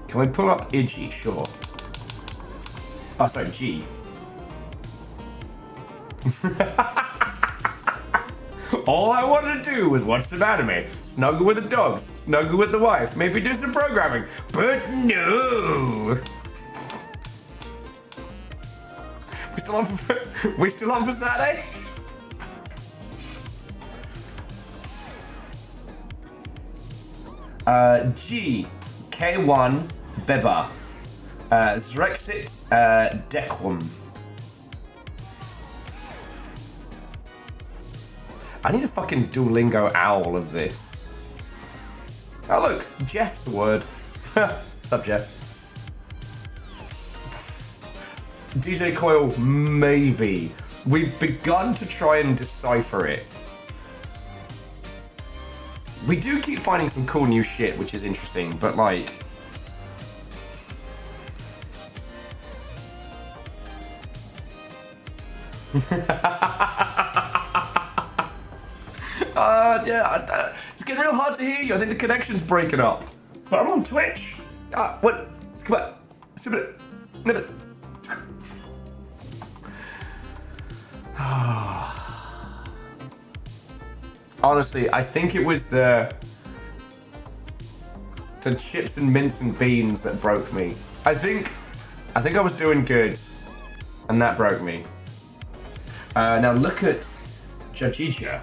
Can we pull up Iggy? Sure. Oh, sorry, G. All I wanted to do was watch some anime, snuggle with the dogs, snuggle with the wife, maybe do some programming, but no. We still on for Saturday? G. K1 Beba. Zrexit Dequam. I need a fucking Duolingo owl of this. Oh look, Jeff's a word. What's up, Jeff? DJ Coil, maybe. We've begun to try and decipher it. We do keep finding some cool new shit, which is interesting, but like... yeah, it's getting real hard to hear you. I think the connection's breaking up. But I'm on Twitch. What? Come on. Honestly, I think it was the chips and mince and beans that broke me. I think I was doing good, and that broke me. Now look at Jajija.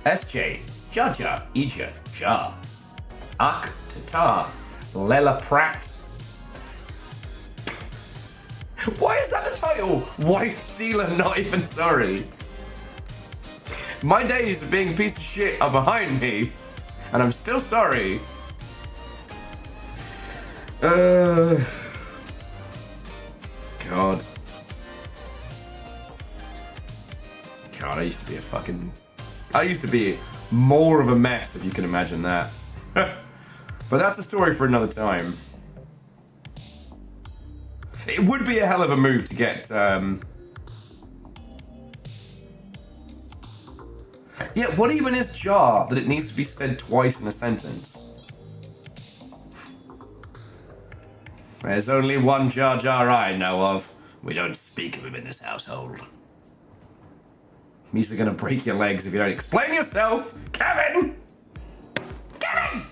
SJ. Jaja. Ija. Ja. Ak. Tata. Lela Pratt. Why is that the title? Wife stealer, not even sorry. My days of being a piece of shit are behind me, and I'm still sorry. God. I used to be more of a mess, if you can imagine that. But that's a story for another time. It would be a hell of a move to get, Yeah, what even is jar that it needs to be said twice in a sentence? There's only one Jar Jar I know of. We don't speak of him in this household. He's gonna break your legs if you don't explain yourself! Kevin! Kevin!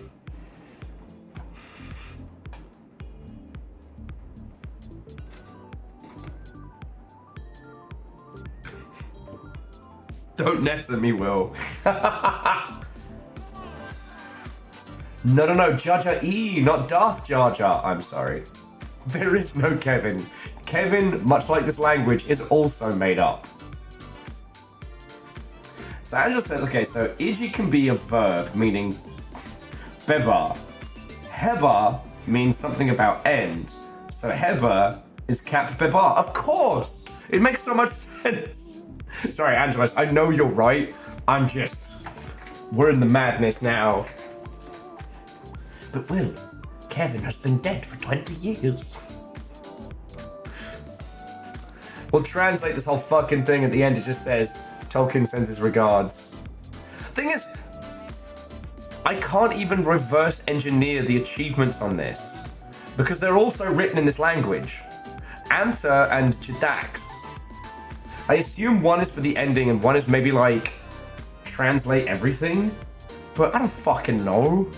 Don't nest at me, Will. No, Jar Jar E, not Darth Jar Jar. I'm sorry. There is no Kevin. Kevin, much like this language, is also made up. So Angela says, okay, so Iji can be a verb, meaning beba. Heba means something about end. So heba is cap beba. Of course! It makes so much sense. Sorry, Angela, I know you're right. We're in the madness now. But Will, Kevin has been dead for 20 years. We'll translate this whole fucking thing at the end. It just says, Tolkien sends his regards. Thing is, I can't even reverse engineer the achievements on this because they're also written in this language. Anta and Jadax. I assume one is for the ending and one is maybe like translate everything, but I don't fucking know.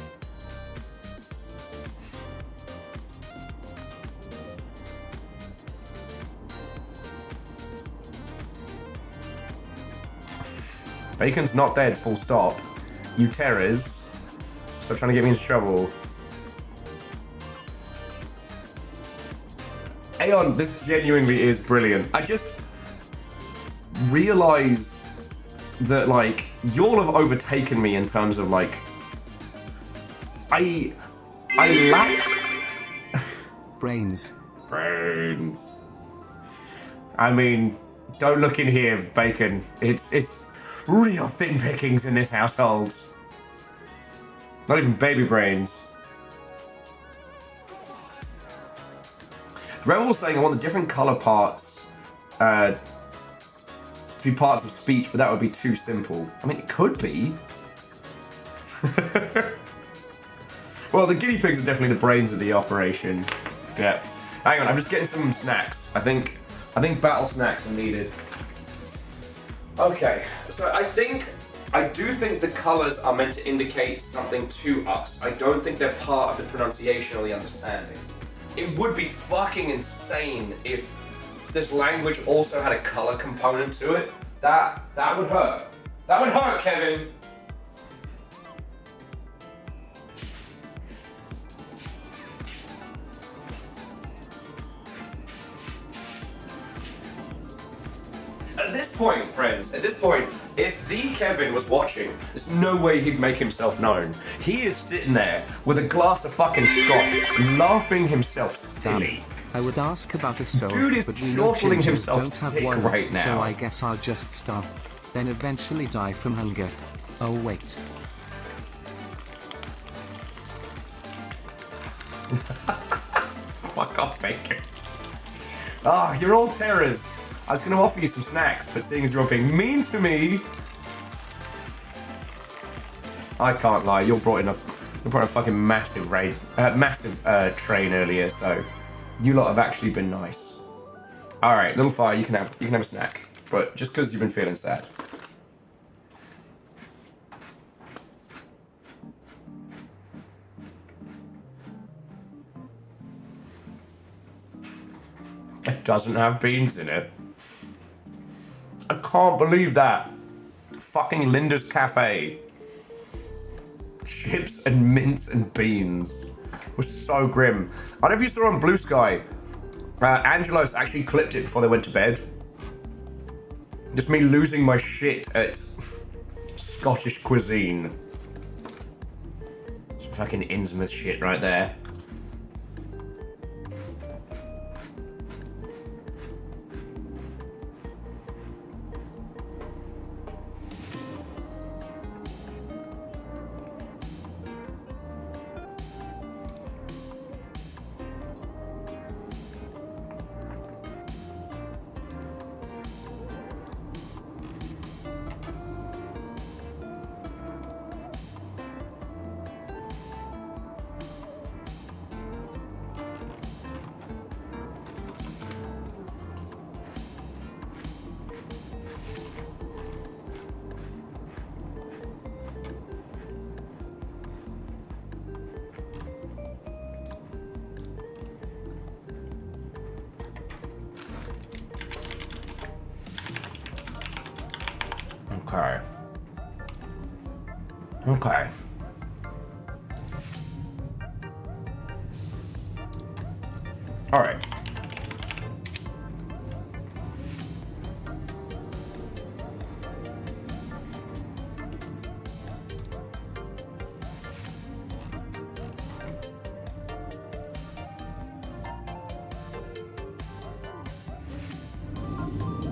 Bacon's not dead, full stop. You terrors. Stop trying to get me into trouble. Aeon, this genuinely is brilliant. I just realized that, like, y'all have overtaken me in terms of, like, I lack... Brains. Brains. I mean, don't look in here, Bacon. It's real thin pickings in this household. Not even baby brains. Rebel was saying I want the different color parts to be parts of speech, but that would be too simple. I mean, it could be. Well, the guinea pigs are definitely the brains of the operation. Yeah. Hang on, I'm just getting some snacks. I think battle snacks are needed. Okay, so I do think the colors are meant to indicate something to us. I don't think they're part of the pronunciation or the understanding. It would be fucking insane if this language also had a color component to it. That would hurt. That would hurt, Kevin. At this point, friends, if the Kevin was watching, there's no way he'd make himself known. He is sitting there with a glass of fucking scotch, laughing himself silly. I would ask about a soul, Dude is but we know chortling gingers himself don't have sick one, right now. so I guess I'll just starve, then eventually die from hunger. Oh wait. Fuck off, Bacon. Ah, you're all terrors. I was going to offer you some snacks, but seeing as you're being mean to me, I can't lie. You brought a fucking massive train earlier, so you lot have actually been nice. All right, little fire, you can have a snack, but just because you've been feeling sad. It doesn't have beans in it. I can't believe that. Fucking Linda's Cafe. Chips and mince and beans. It was so grim. I don't know if you saw on Blue Sky, Angelos actually clipped it before they went to bed. Just me losing my shit at Scottish cuisine. Some fucking Innsmouth shit right there. Okay. All right.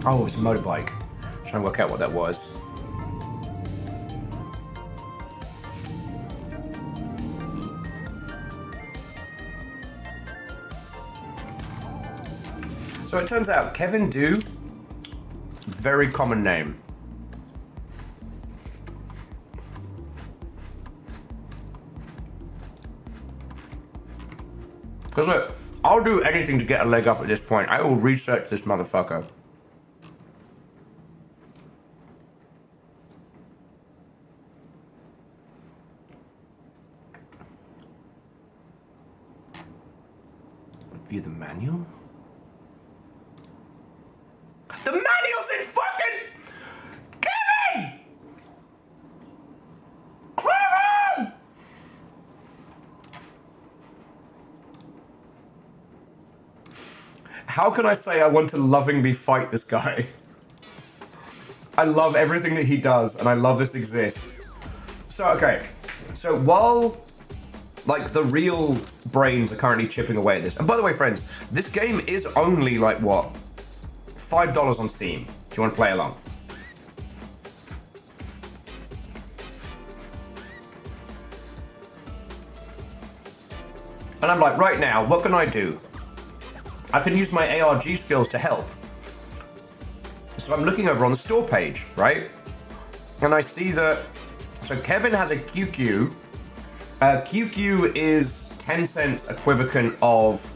Oh, it's a motorbike. Trying to work out what that was. So it turns out Kevin Do, very common name. Because look, I'll do anything to get a leg up at this point. I will research this motherfucker. View the manual? The manual's in fucking... Kevin! Kevin! How can I say I want to lovingly fight this guy? I love everything that he does, and I love this exists. So, okay. So, while... like, the real brains are currently chipping away at this. And by the way, friends, this game is only, like, what? $5 on Steam, if you want to play along. And I'm like, right now, what can I do? I can use my ARG skills to help. So I'm looking over on the store page, right? And I see that... so Kevin has a QQ... QQ is Tencent's equivalent of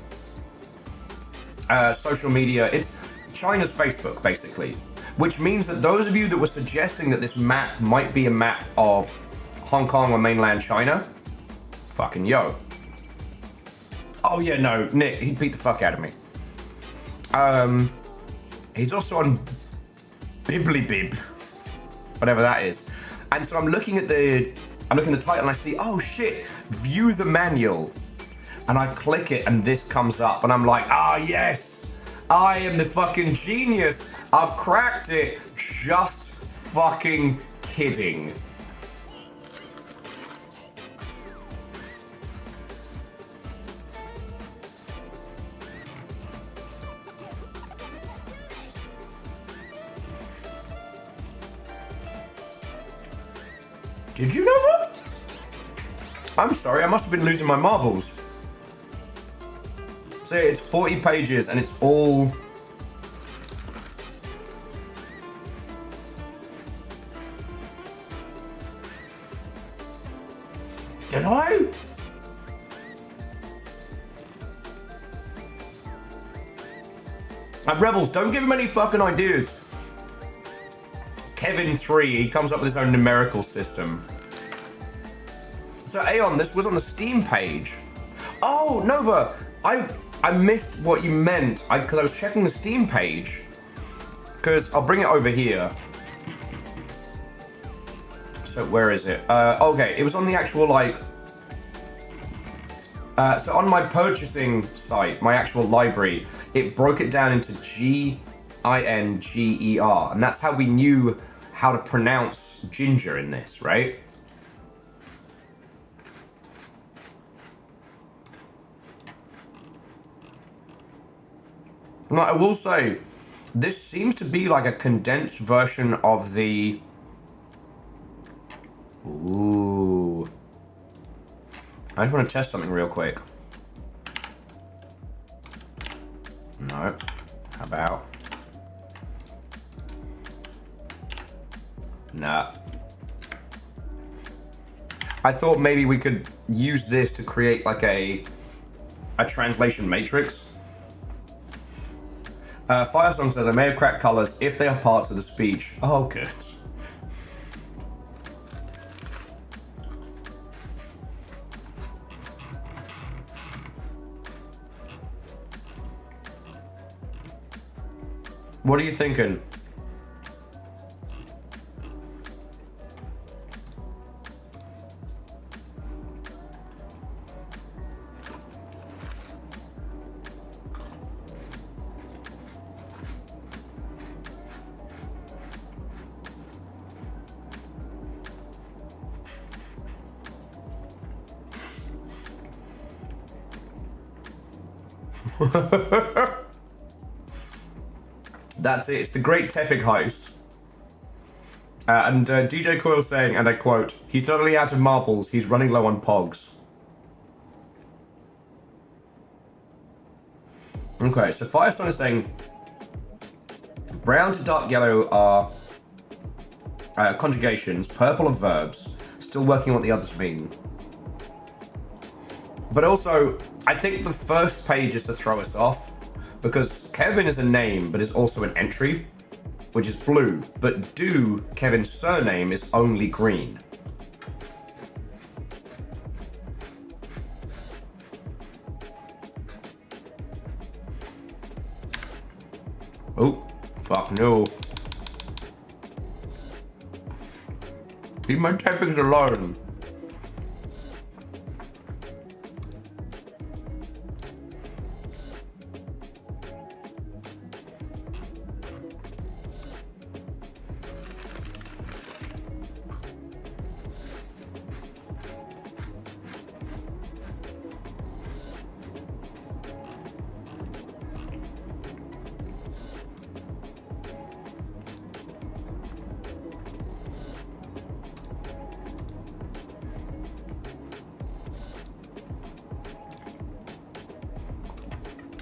social media. It's China's Facebook, basically. Which means that those of you that were suggesting that this map might be a map of Hong Kong or mainland China, fucking yo. Oh yeah, no, Nick, he beat the fuck out of me. He's also on Biblibib, whatever that is. And so I'm looking at the title and I see, oh shit, view the manual. And I click it and this comes up and I'm like, ah yes, I am the fucking genius. I've cracked it. Just fucking kidding. Did you know that? I'm sorry, I must have been losing my marbles. So it's 40 pages and it's all... Did I? And Rebels, don't give him any fucking ideas. Kevin 3, he comes up with his own numerical system. So Aeon, this was on the Steam page. Oh, Nova, I missed what you meant, because I was checking the Steam page. Because I'll bring it over here. So where is it? Okay, it was on the actual, like... so on my purchasing site, my actual library, it broke it down into Ginger, and that's how we knew how to pronounce ginger in this, right? Now, I will say, this seems to be like a condensed version of the... Ooh. I just want to test something real quick. No. How about... Nah. I thought maybe we could use this to create like a translation matrix. Firesong says, I may have cracked colors if they are parts of the speech. Oh, good. What are you thinking? That's it. It's the Great Tepic Heist. And DJ Coyle saying, and I quote, he's not only out of marbles, he's running low on pogs. Okay, so Firestone is saying brown to dark yellow are conjugations, purple are verbs. Still working on what the others mean. But also, I think the first page is to throw us off, because Kevin is a name, but is also an entry, which is blue. But Kevin's surname is only green. Oh, fuck no. Leave my typings alone.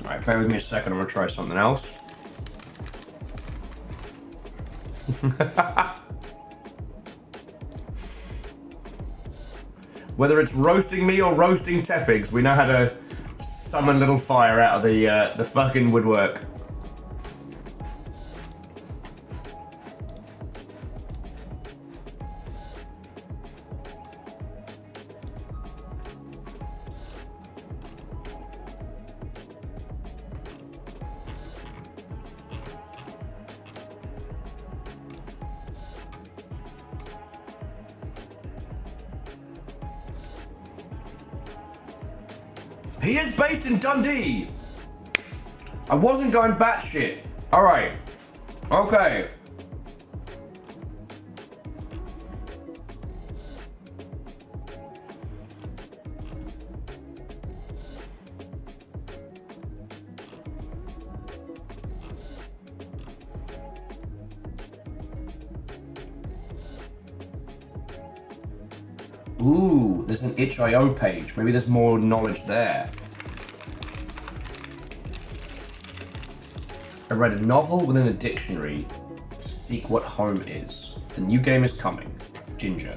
Alright, bear with me a second, I'm gonna try something else. Whether it's roasting me or roasting Tepigs, we know how to summon little fire out of the fucking woodwork. He is based in Dundee! I wasn't going batshit. Alright. Okay. Ooh, there's an itch.io page. Maybe there's more knowledge there. I read a novel within a dictionary to seek what home is. The new game is coming. Ginger.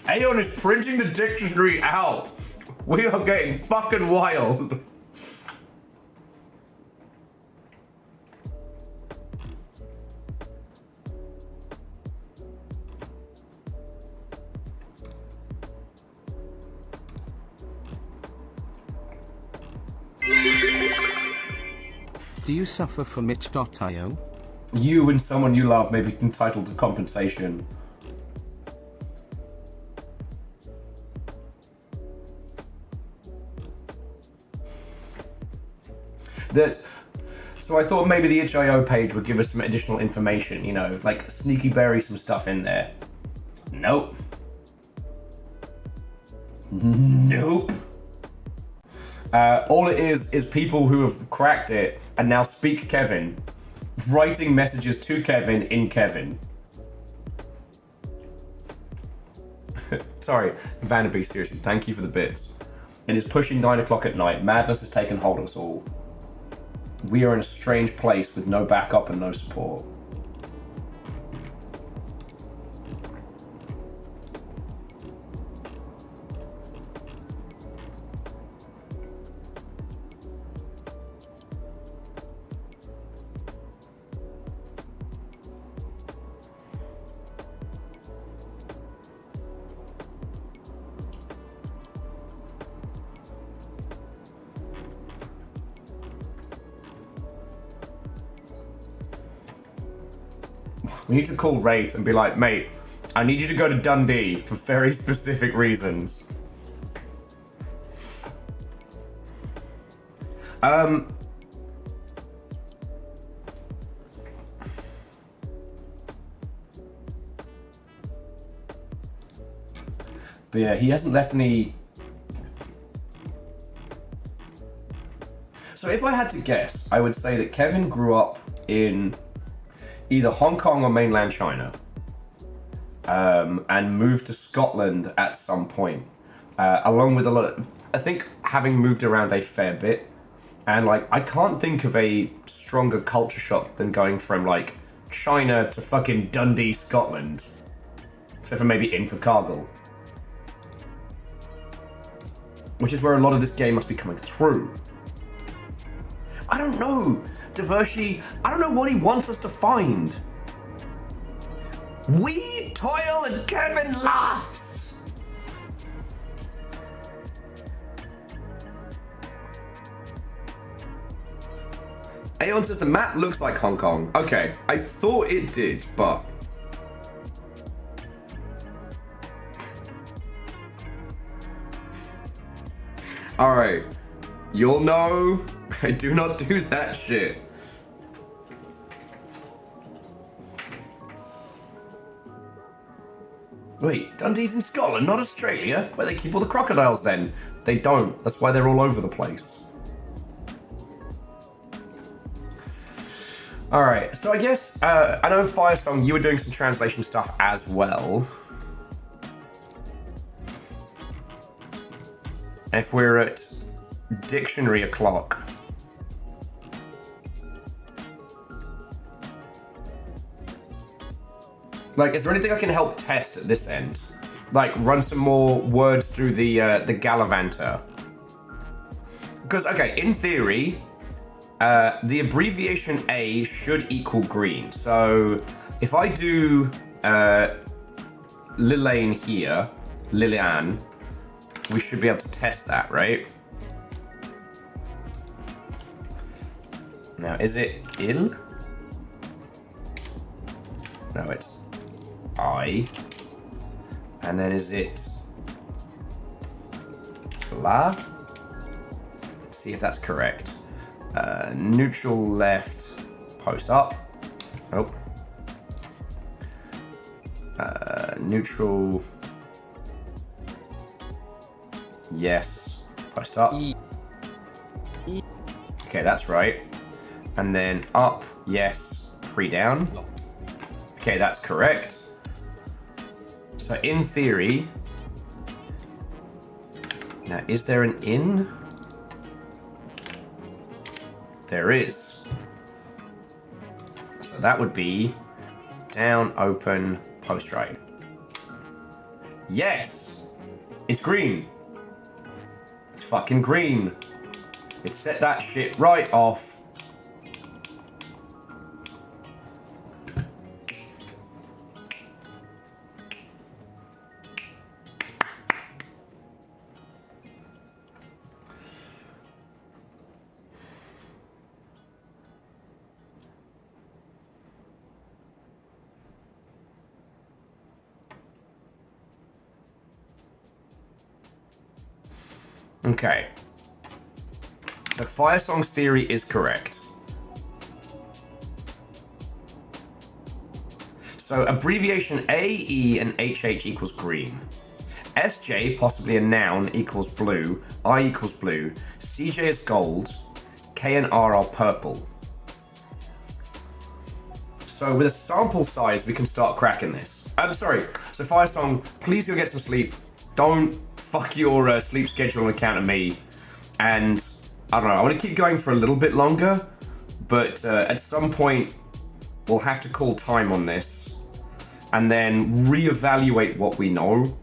Aeon is printing the dictionary out. We are getting fucking wild. Do you suffer from itch.io? You and someone you love may be entitled to compensation. So I thought maybe the itch.io page would give us some additional information, you know, like sneaky bury some stuff in there. Nope. Nope. All it is people who have cracked it and now speak Kevin, writing messages to Kevin in Kevin. Sorry, Vanderby, seriously, thank you for the bits. It is pushing 9 o'clock at night. Madness has taken hold of us all. We are in a strange place with no backup and no support. We need to call Wraith and be like, mate, I need you to go to Dundee for very specific reasons. But yeah, he hasn't left any... So if I had to guess, I would say that Kevin grew up in either Hong Kong or mainland China, and moved to Scotland at some point, along with a lot of, I think, having moved around a fair bit, and like I can't think of a stronger culture shock than going from like China to fucking Dundee, Scotland, except for maybe Invercargill, which is where a lot of this game must be coming through. I don't know, Devershi, I don't know what he wants us to find. We toil and Kevin laughs. Aeon says the map looks like Hong Kong. Okay, I thought it did, but... Alright, you'll know I do not do that shit. Wait, Dundee's in Scotland, not Australia? Where they keep all the crocodiles then? They don't, that's why they're all over the place. Alright, so I guess, I know Firesong, you were doing some translation stuff as well. If we're at dictionary o'clock. Like, is there anything I can help test at this end? Like, run some more words through the Gallivanter. Because, okay, in theory, the abbreviation A should equal green. So, if I do Lillian here, Lilian, we should be able to test that, right? Now, is it il? No, it's I. And then is it la? Let's see if that's correct. Neutral left, post up. Oh. Neutral. Yes, post up. Okay, that's right. And then up, yes, pre-down. Okay, that's correct. So in theory, now is there an in? There is. So that would be down, open, post right. Yes, it's green. It's fucking green. It set that shit right off. Okay. So Firesong's theory is correct. So abbreviation A, E, and HH equals green. SJ, possibly a noun, equals blue. I equals blue. CJ is gold. K and R are purple. So with a sample size, we can start cracking this. I'm sorry. So Firesong, please go get some sleep. Don't fuck your sleep schedule on account of me. And I don't know, I want to keep going for a little bit longer, but at some point we'll have to call time on this and then reevaluate what we know.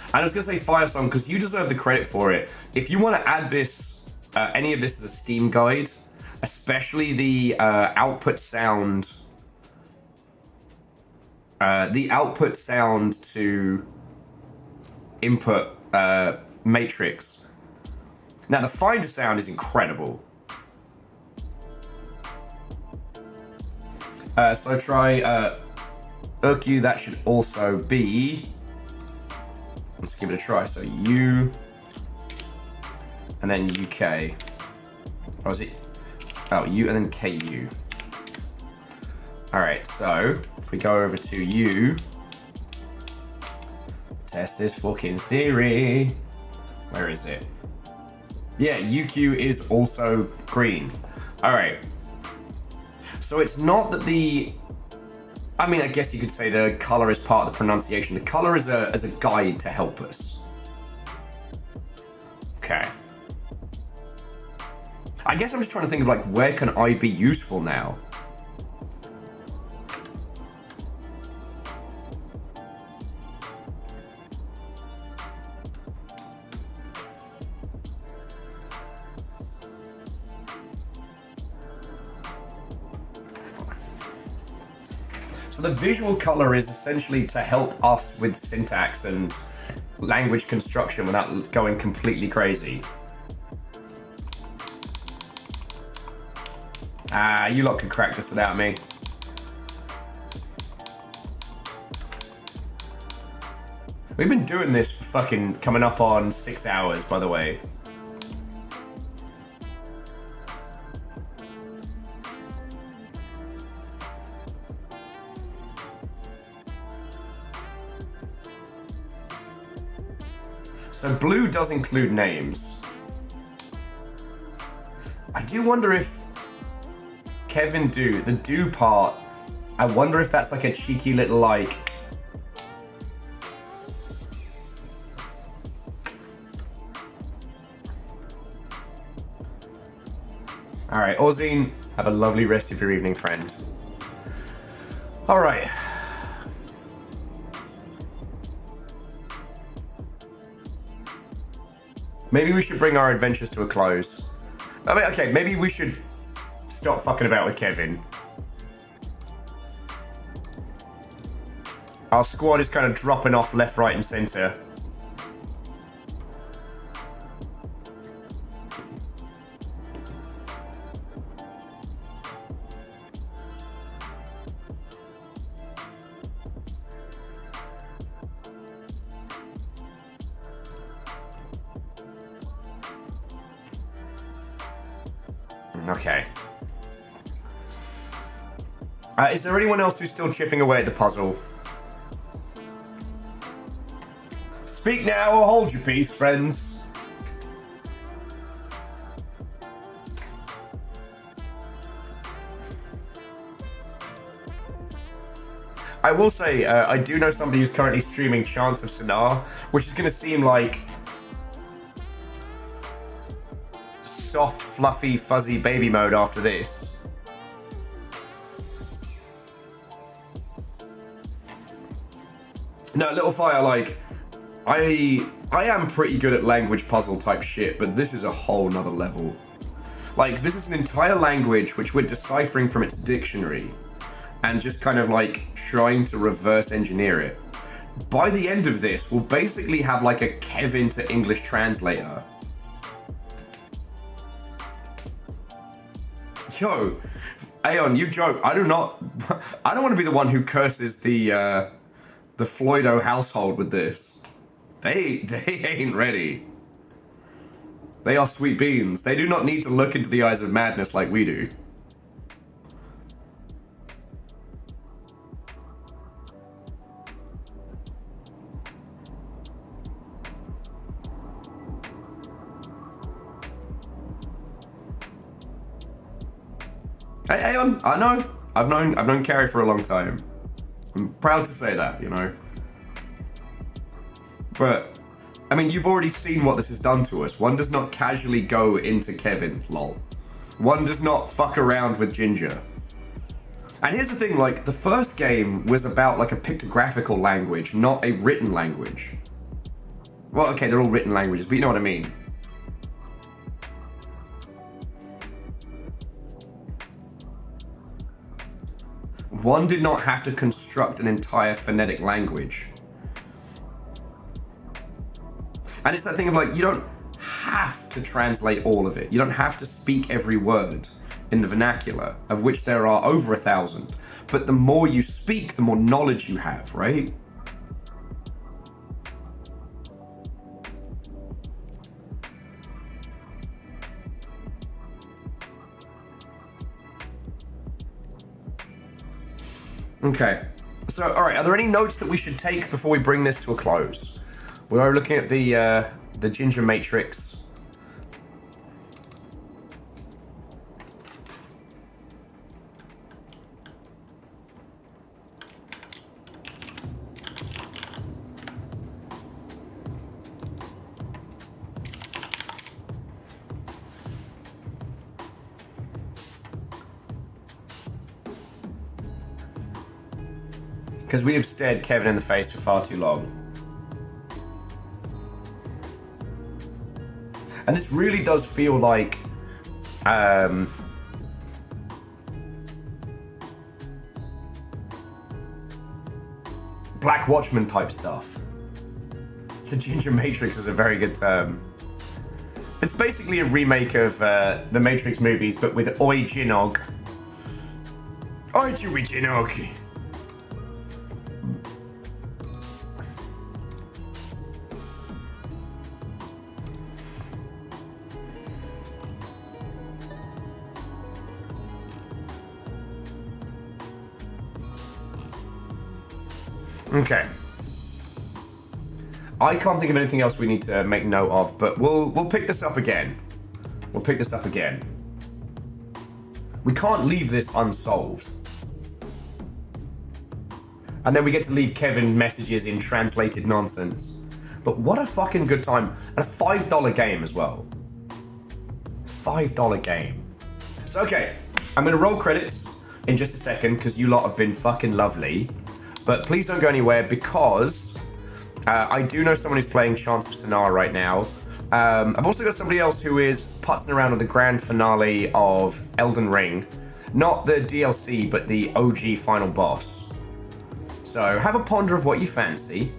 And I was going to say Firesong because you deserve the credit for it. If you want to add this, any of this as a Steam guide, especially the output sound to input matrix. Now the Finder sound is incredible. So try UQ, that should also be, let's give it a try. So U and then UK. Or is it? Oh, U and then KU. Alright, so if we go over to U, test this fucking theory. Where is it? Yeah, UQ is also green. All right. So it's not that the... I mean, I guess you could say the color is part of the pronunciation. The color is a guide to help us. Okay. I guess I'm just trying to think of, like, where can I be useful now? So the visual color is essentially to help us with syntax and language construction without going completely crazy. Ah, you lot can crack this without me. We've been doing this for fucking coming up on 6 hours, by the way. So blue does include names. I do wonder if Kevin do, the do part, I wonder if that's like a cheeky little like... Alright, Ozine, have a lovely rest of your evening, friend. Alright. Maybe we should bring our adventures to a close. I mean, okay, maybe we should stop fucking about with Kevin. Our squad is kind of dropping off left, right, and center. Okay. Is there anyone else who's still chipping away at the puzzle? Speak now or hold your peace, friends. I will say, I do know somebody who's currently streaming Chants of Sinar, which is going to seem like soft, fluffy, fuzzy baby mode after this. No, Little Fire, like, I am pretty good at language puzzle type shit, but this is a whole nother level. Like, this is an entire language which we're deciphering from its dictionary and just kind of like trying to reverse engineer it. By the end of this, we'll basically have like a Kevin to English translator. Yo, Aeon, you joke. I don't want to be the one who curses the Floydo household with this. They ain't ready. They are sweet beans. They do not need to look into the eyes of madness like we do. Hey, Aeon, I know. I've known Carrie for a long time. I'm proud to say that, you know. But, I mean, you've already seen what this has done to us. One does not casually go into Kevin, lol. One does not fuck around with Ginger. And here's the thing, like, the first game was about, like, a pictographical language, not a written language. Well, okay, they're all written languages, but you know what I mean. One did not have to construct an entire phonetic language. And it's that thing of like, you don't have to translate all of it. You don't have to speak every word in the vernacular, of which there are over 1,000. But the more you speak, the more knowledge you have, right? Okay, so all right, are there any notes that we should take before we bring this to a close? We are looking at the Ginger Matrix. Because we have stared Kevin in the face for far too long. And this really does feel like Black Watchman type stuff. The Ginger Matrix is a very good term. It's basically a remake of the Matrix movies, but with Oi Jinog. Oi Jinog. Okay. I can't think of anything else we need to make note of, but we'll pick this up again. We'll pick this up again. We can't leave this unsolved. And then we get to leave Kevin messages in translated nonsense. But what a fucking good time. And a $5 game as well. $5 game. So okay, I'm gonna roll credits in just a second because you lot have been fucking lovely. But please don't go anywhere because I do know someone who's playing Chance of Sonar right now. I've also got somebody else who is putzing around on the grand finale of Elden Ring. Not the DLC, but the OG final boss. So have a ponder of what you fancy.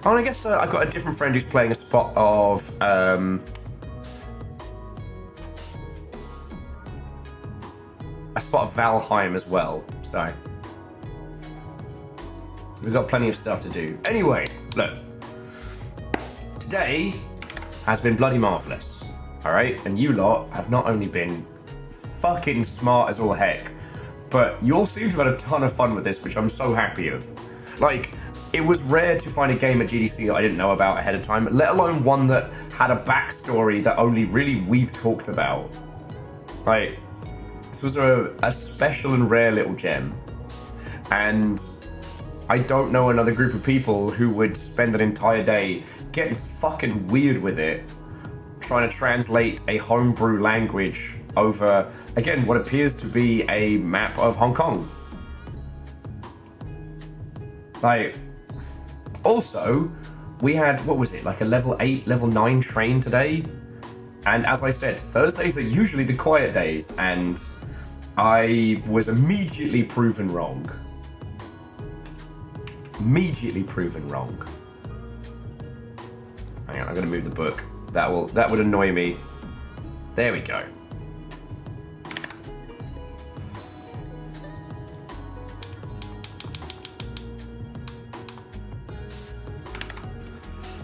Oh, and I guess I've got a different friend who's playing a spot of Valheim as well, so we've got plenty of stuff to do. Anyway, look, today has been bloody marvellous, alright? And you lot have not only been fucking smart as all heck, but you all seem to have had a ton of fun with this, which I'm so happy of. Like, it was rare to find a game at GDC that I didn't know about ahead of time, let alone one that had a backstory that only really we've talked about. Like, this was a special and rare little gem. And I don't know another group of people who would spend an entire day getting fucking weird with it, trying to translate a homebrew language over, again, what appears to be a map of Hong Kong. Like, also, we had, what was it, like a level 8, level 9 train today? And as I said, Thursdays are usually the quiet days, and I was immediately proven wrong. Immediately proven wrong. Hang on, I'm gonna move the book. That would annoy me. There we go.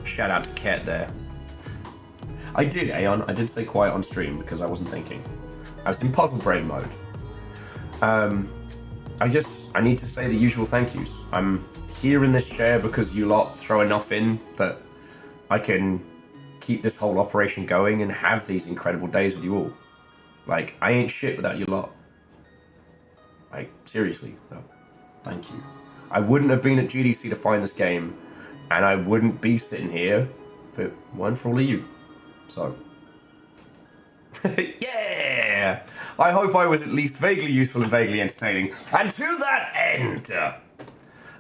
Shout out to Ket there. I did, Aeon. I did say quiet on stream because I wasn't thinking. I was in puzzle brain mode. I need to say the usual thank yous. I'm here in this chair because you lot throw enough in that I can keep this whole operation going and have these incredible days with you all. Like, I ain't shit without you lot. Like, seriously, though. Thank you. I wouldn't have been at GDC to find this game, and I wouldn't be sitting here if it weren't for all of you. So, yeah! I hope I was at least vaguely useful and vaguely entertaining. And to that end,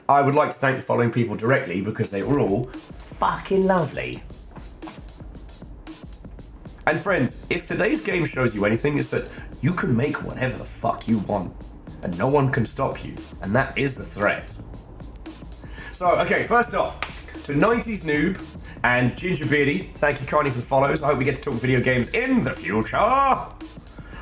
I would like to thank the following people directly because they were all fucking lovely. And friends, if today's game shows you anything, it's that you can make whatever the fuck you want, and no one can stop you, and that is the threat. So, okay, first off, to 90s Noob and Gingerbeardy, thank you kindly for the follows. I hope we get to talk video games in the future.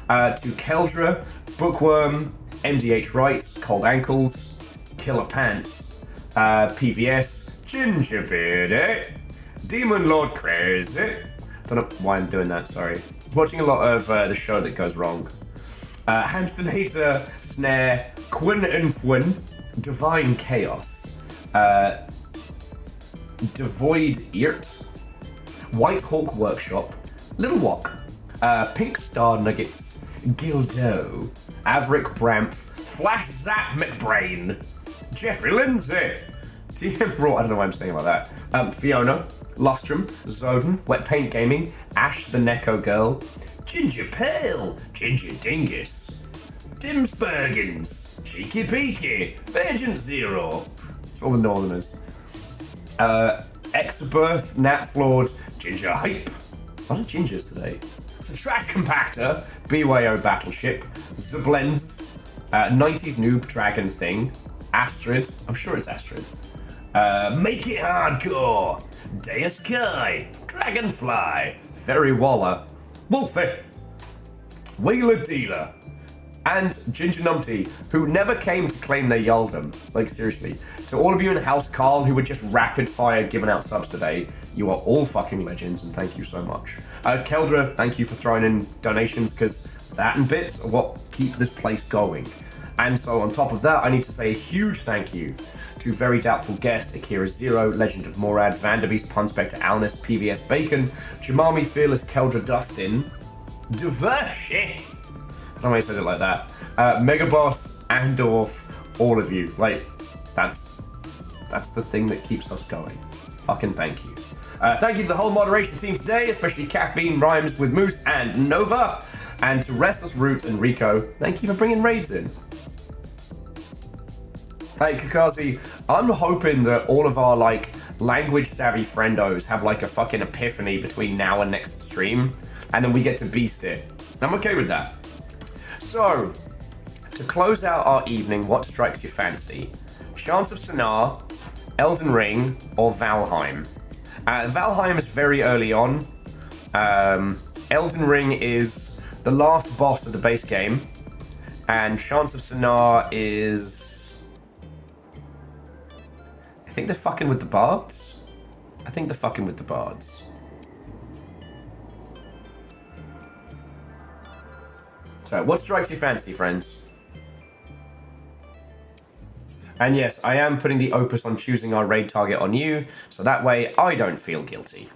To Keldra, Bookworm, MDH Wright, Cold Ankles, Killer Pants, PVS, Gingerbeardy, Demon Lord Crazy. Don't know why I'm doing that, sorry. Watching a lot of the show that goes wrong. Hamsternator, Snare, Quinn and Fwin, Divine Chaos, Devoid Eart, White Hawk Workshop, Little Wok, Pink Star Nuggets, Gildo, Averick Bramp, Flash Zap McBrain, Jeffrey Lindsay, TM Raw, I don't know why I'm saying it like that. Fiona, Lustrum, Zoden, Wet Paint Gaming, Ash the Neko Girl, Ginger Pale, Ginger Dingus, Dimsbergens, Cheeky Peaky, Virgin Zero. It's all the Northerners. Exabirth, Nat Flawed, Ginger Hype. A lot of gingers today. Trash Compactor, BYO Battleship, Zablends, 90s Noob Dragon Thing, Astrid, I'm sure it's Astrid. Make It Hardcore, Deus Kai, Dragonfly, Ferry Waller, Wolfie, Wheeler Dealer, and Ginger Numpty, who never came to claim their Yaldom. Like, seriously. To all of you in House Carl who were just rapid fire giving out subs today, you are all fucking legends, and thank you so much. Keldra, thank you for throwing in donations, because that and bits are what keep this place going. And so on top of that, I need to say a huge thank you to Very Doubtful Guest, Akira Zero, Legend of Morad, Vanderbeest, Punspector, Alnus, PVS Bacon, Jamami, Fearless, Keldra Dustin, Divershit. I don't know why I said it like that. Megaboss, Andorf, all of you. Like, that's the thing that keeps us going. Fucking thank you. Thank you to the whole moderation team today, especially Caffeine, Rhymes with Moose and Nova. And to Restless Roots and Rico, thank you for bringing raids in. Hey, Kakazi, I'm hoping that all of our, like, language-savvy friendos have, like, a fucking epiphany between now and next stream, and then we get to beast it. I'm okay with that. So, to close out our evening, what strikes your fancy? Chants of Sennaar, Elden Ring, or Valheim? Valheim is very early on. Elden Ring is the last boss of the base game, and Chants of Sennaar is... I think they're fucking with the bards? I think they're fucking with the bards. So, what strikes your fancy, friends? And yes, I am putting the opus on choosing our raid target on you, so that way I don't feel guilty.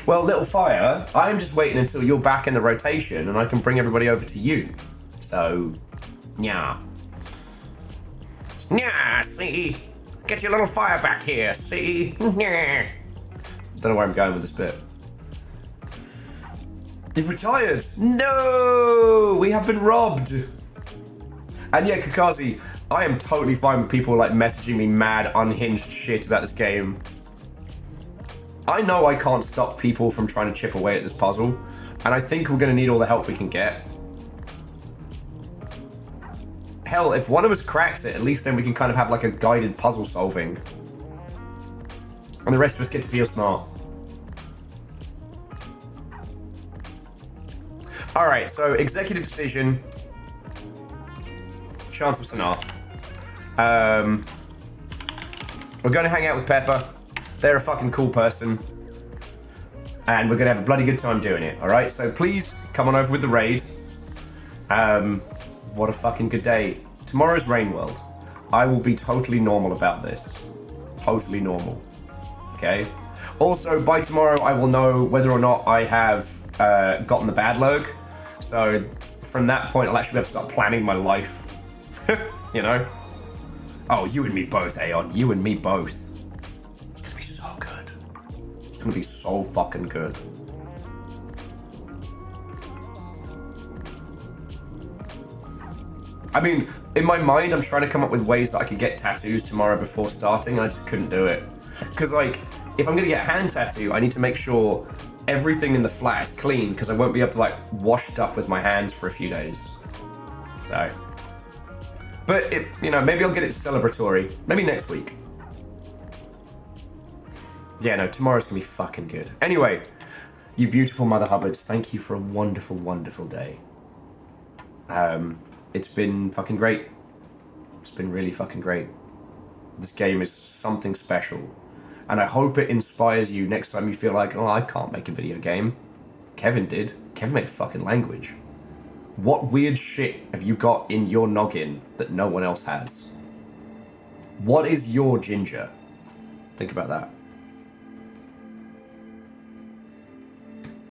Well, Little Fire, I'm just waiting until you're back in the rotation and I can bring everybody over to you. So, yeah. Yeah, see? Get your Little Fire back here, see? Yeah. Don't know where I'm going with this bit. You've retired? No! We have been robbed! And yeah, Kakazi, I am totally fine with people like messaging me mad, unhinged shit about this game. I know I can't stop people from trying to chip away at this puzzle, and I think we're going to need all the help we can get. Hell, if one of us cracks it, at least then we can kind of have like a guided puzzle solving. And the rest of us get to feel smart. Alright, so executive decision. Chants of Sennaar. We're going to hang out with Pepper. They're a fucking cool person. And we're going to have a bloody good time doing it, alright? So please, come on over with the raid. What a fucking good day. Tomorrow's Rain World. I will be totally normal about this. Totally normal. Okay? Also, by tomorrow, I will know whether or not I have gotten the bad lurg. So, from that point, I'll actually be able to start planning my life. You know? Oh, you and me both, Aeon. You and me both. It's gonna be so good. It's gonna be so fucking good. I mean, in my mind, I'm trying to come up with ways that I could get tattoos tomorrow before starting, and I just couldn't do it. Because, like, if I'm gonna get a hand tattoo, I need to make sure everything in the flat is clean, because I won't be able to, like, wash stuff with my hands for a few days. So... But, you know, maybe I'll get it celebratory. Maybe next week. Yeah, no, tomorrow's gonna be fucking good. Anyway, you beautiful Mother Hubbards, thank you for a wonderful, wonderful day. It's been fucking great. It's been really fucking great. This game is something special. And I hope it inspires you next time you feel like, oh, I can't make a video game. Kevin did. Kevin made a fucking language. What weird shit have you got in your noggin that no one else has? What is your ginger? Think about that.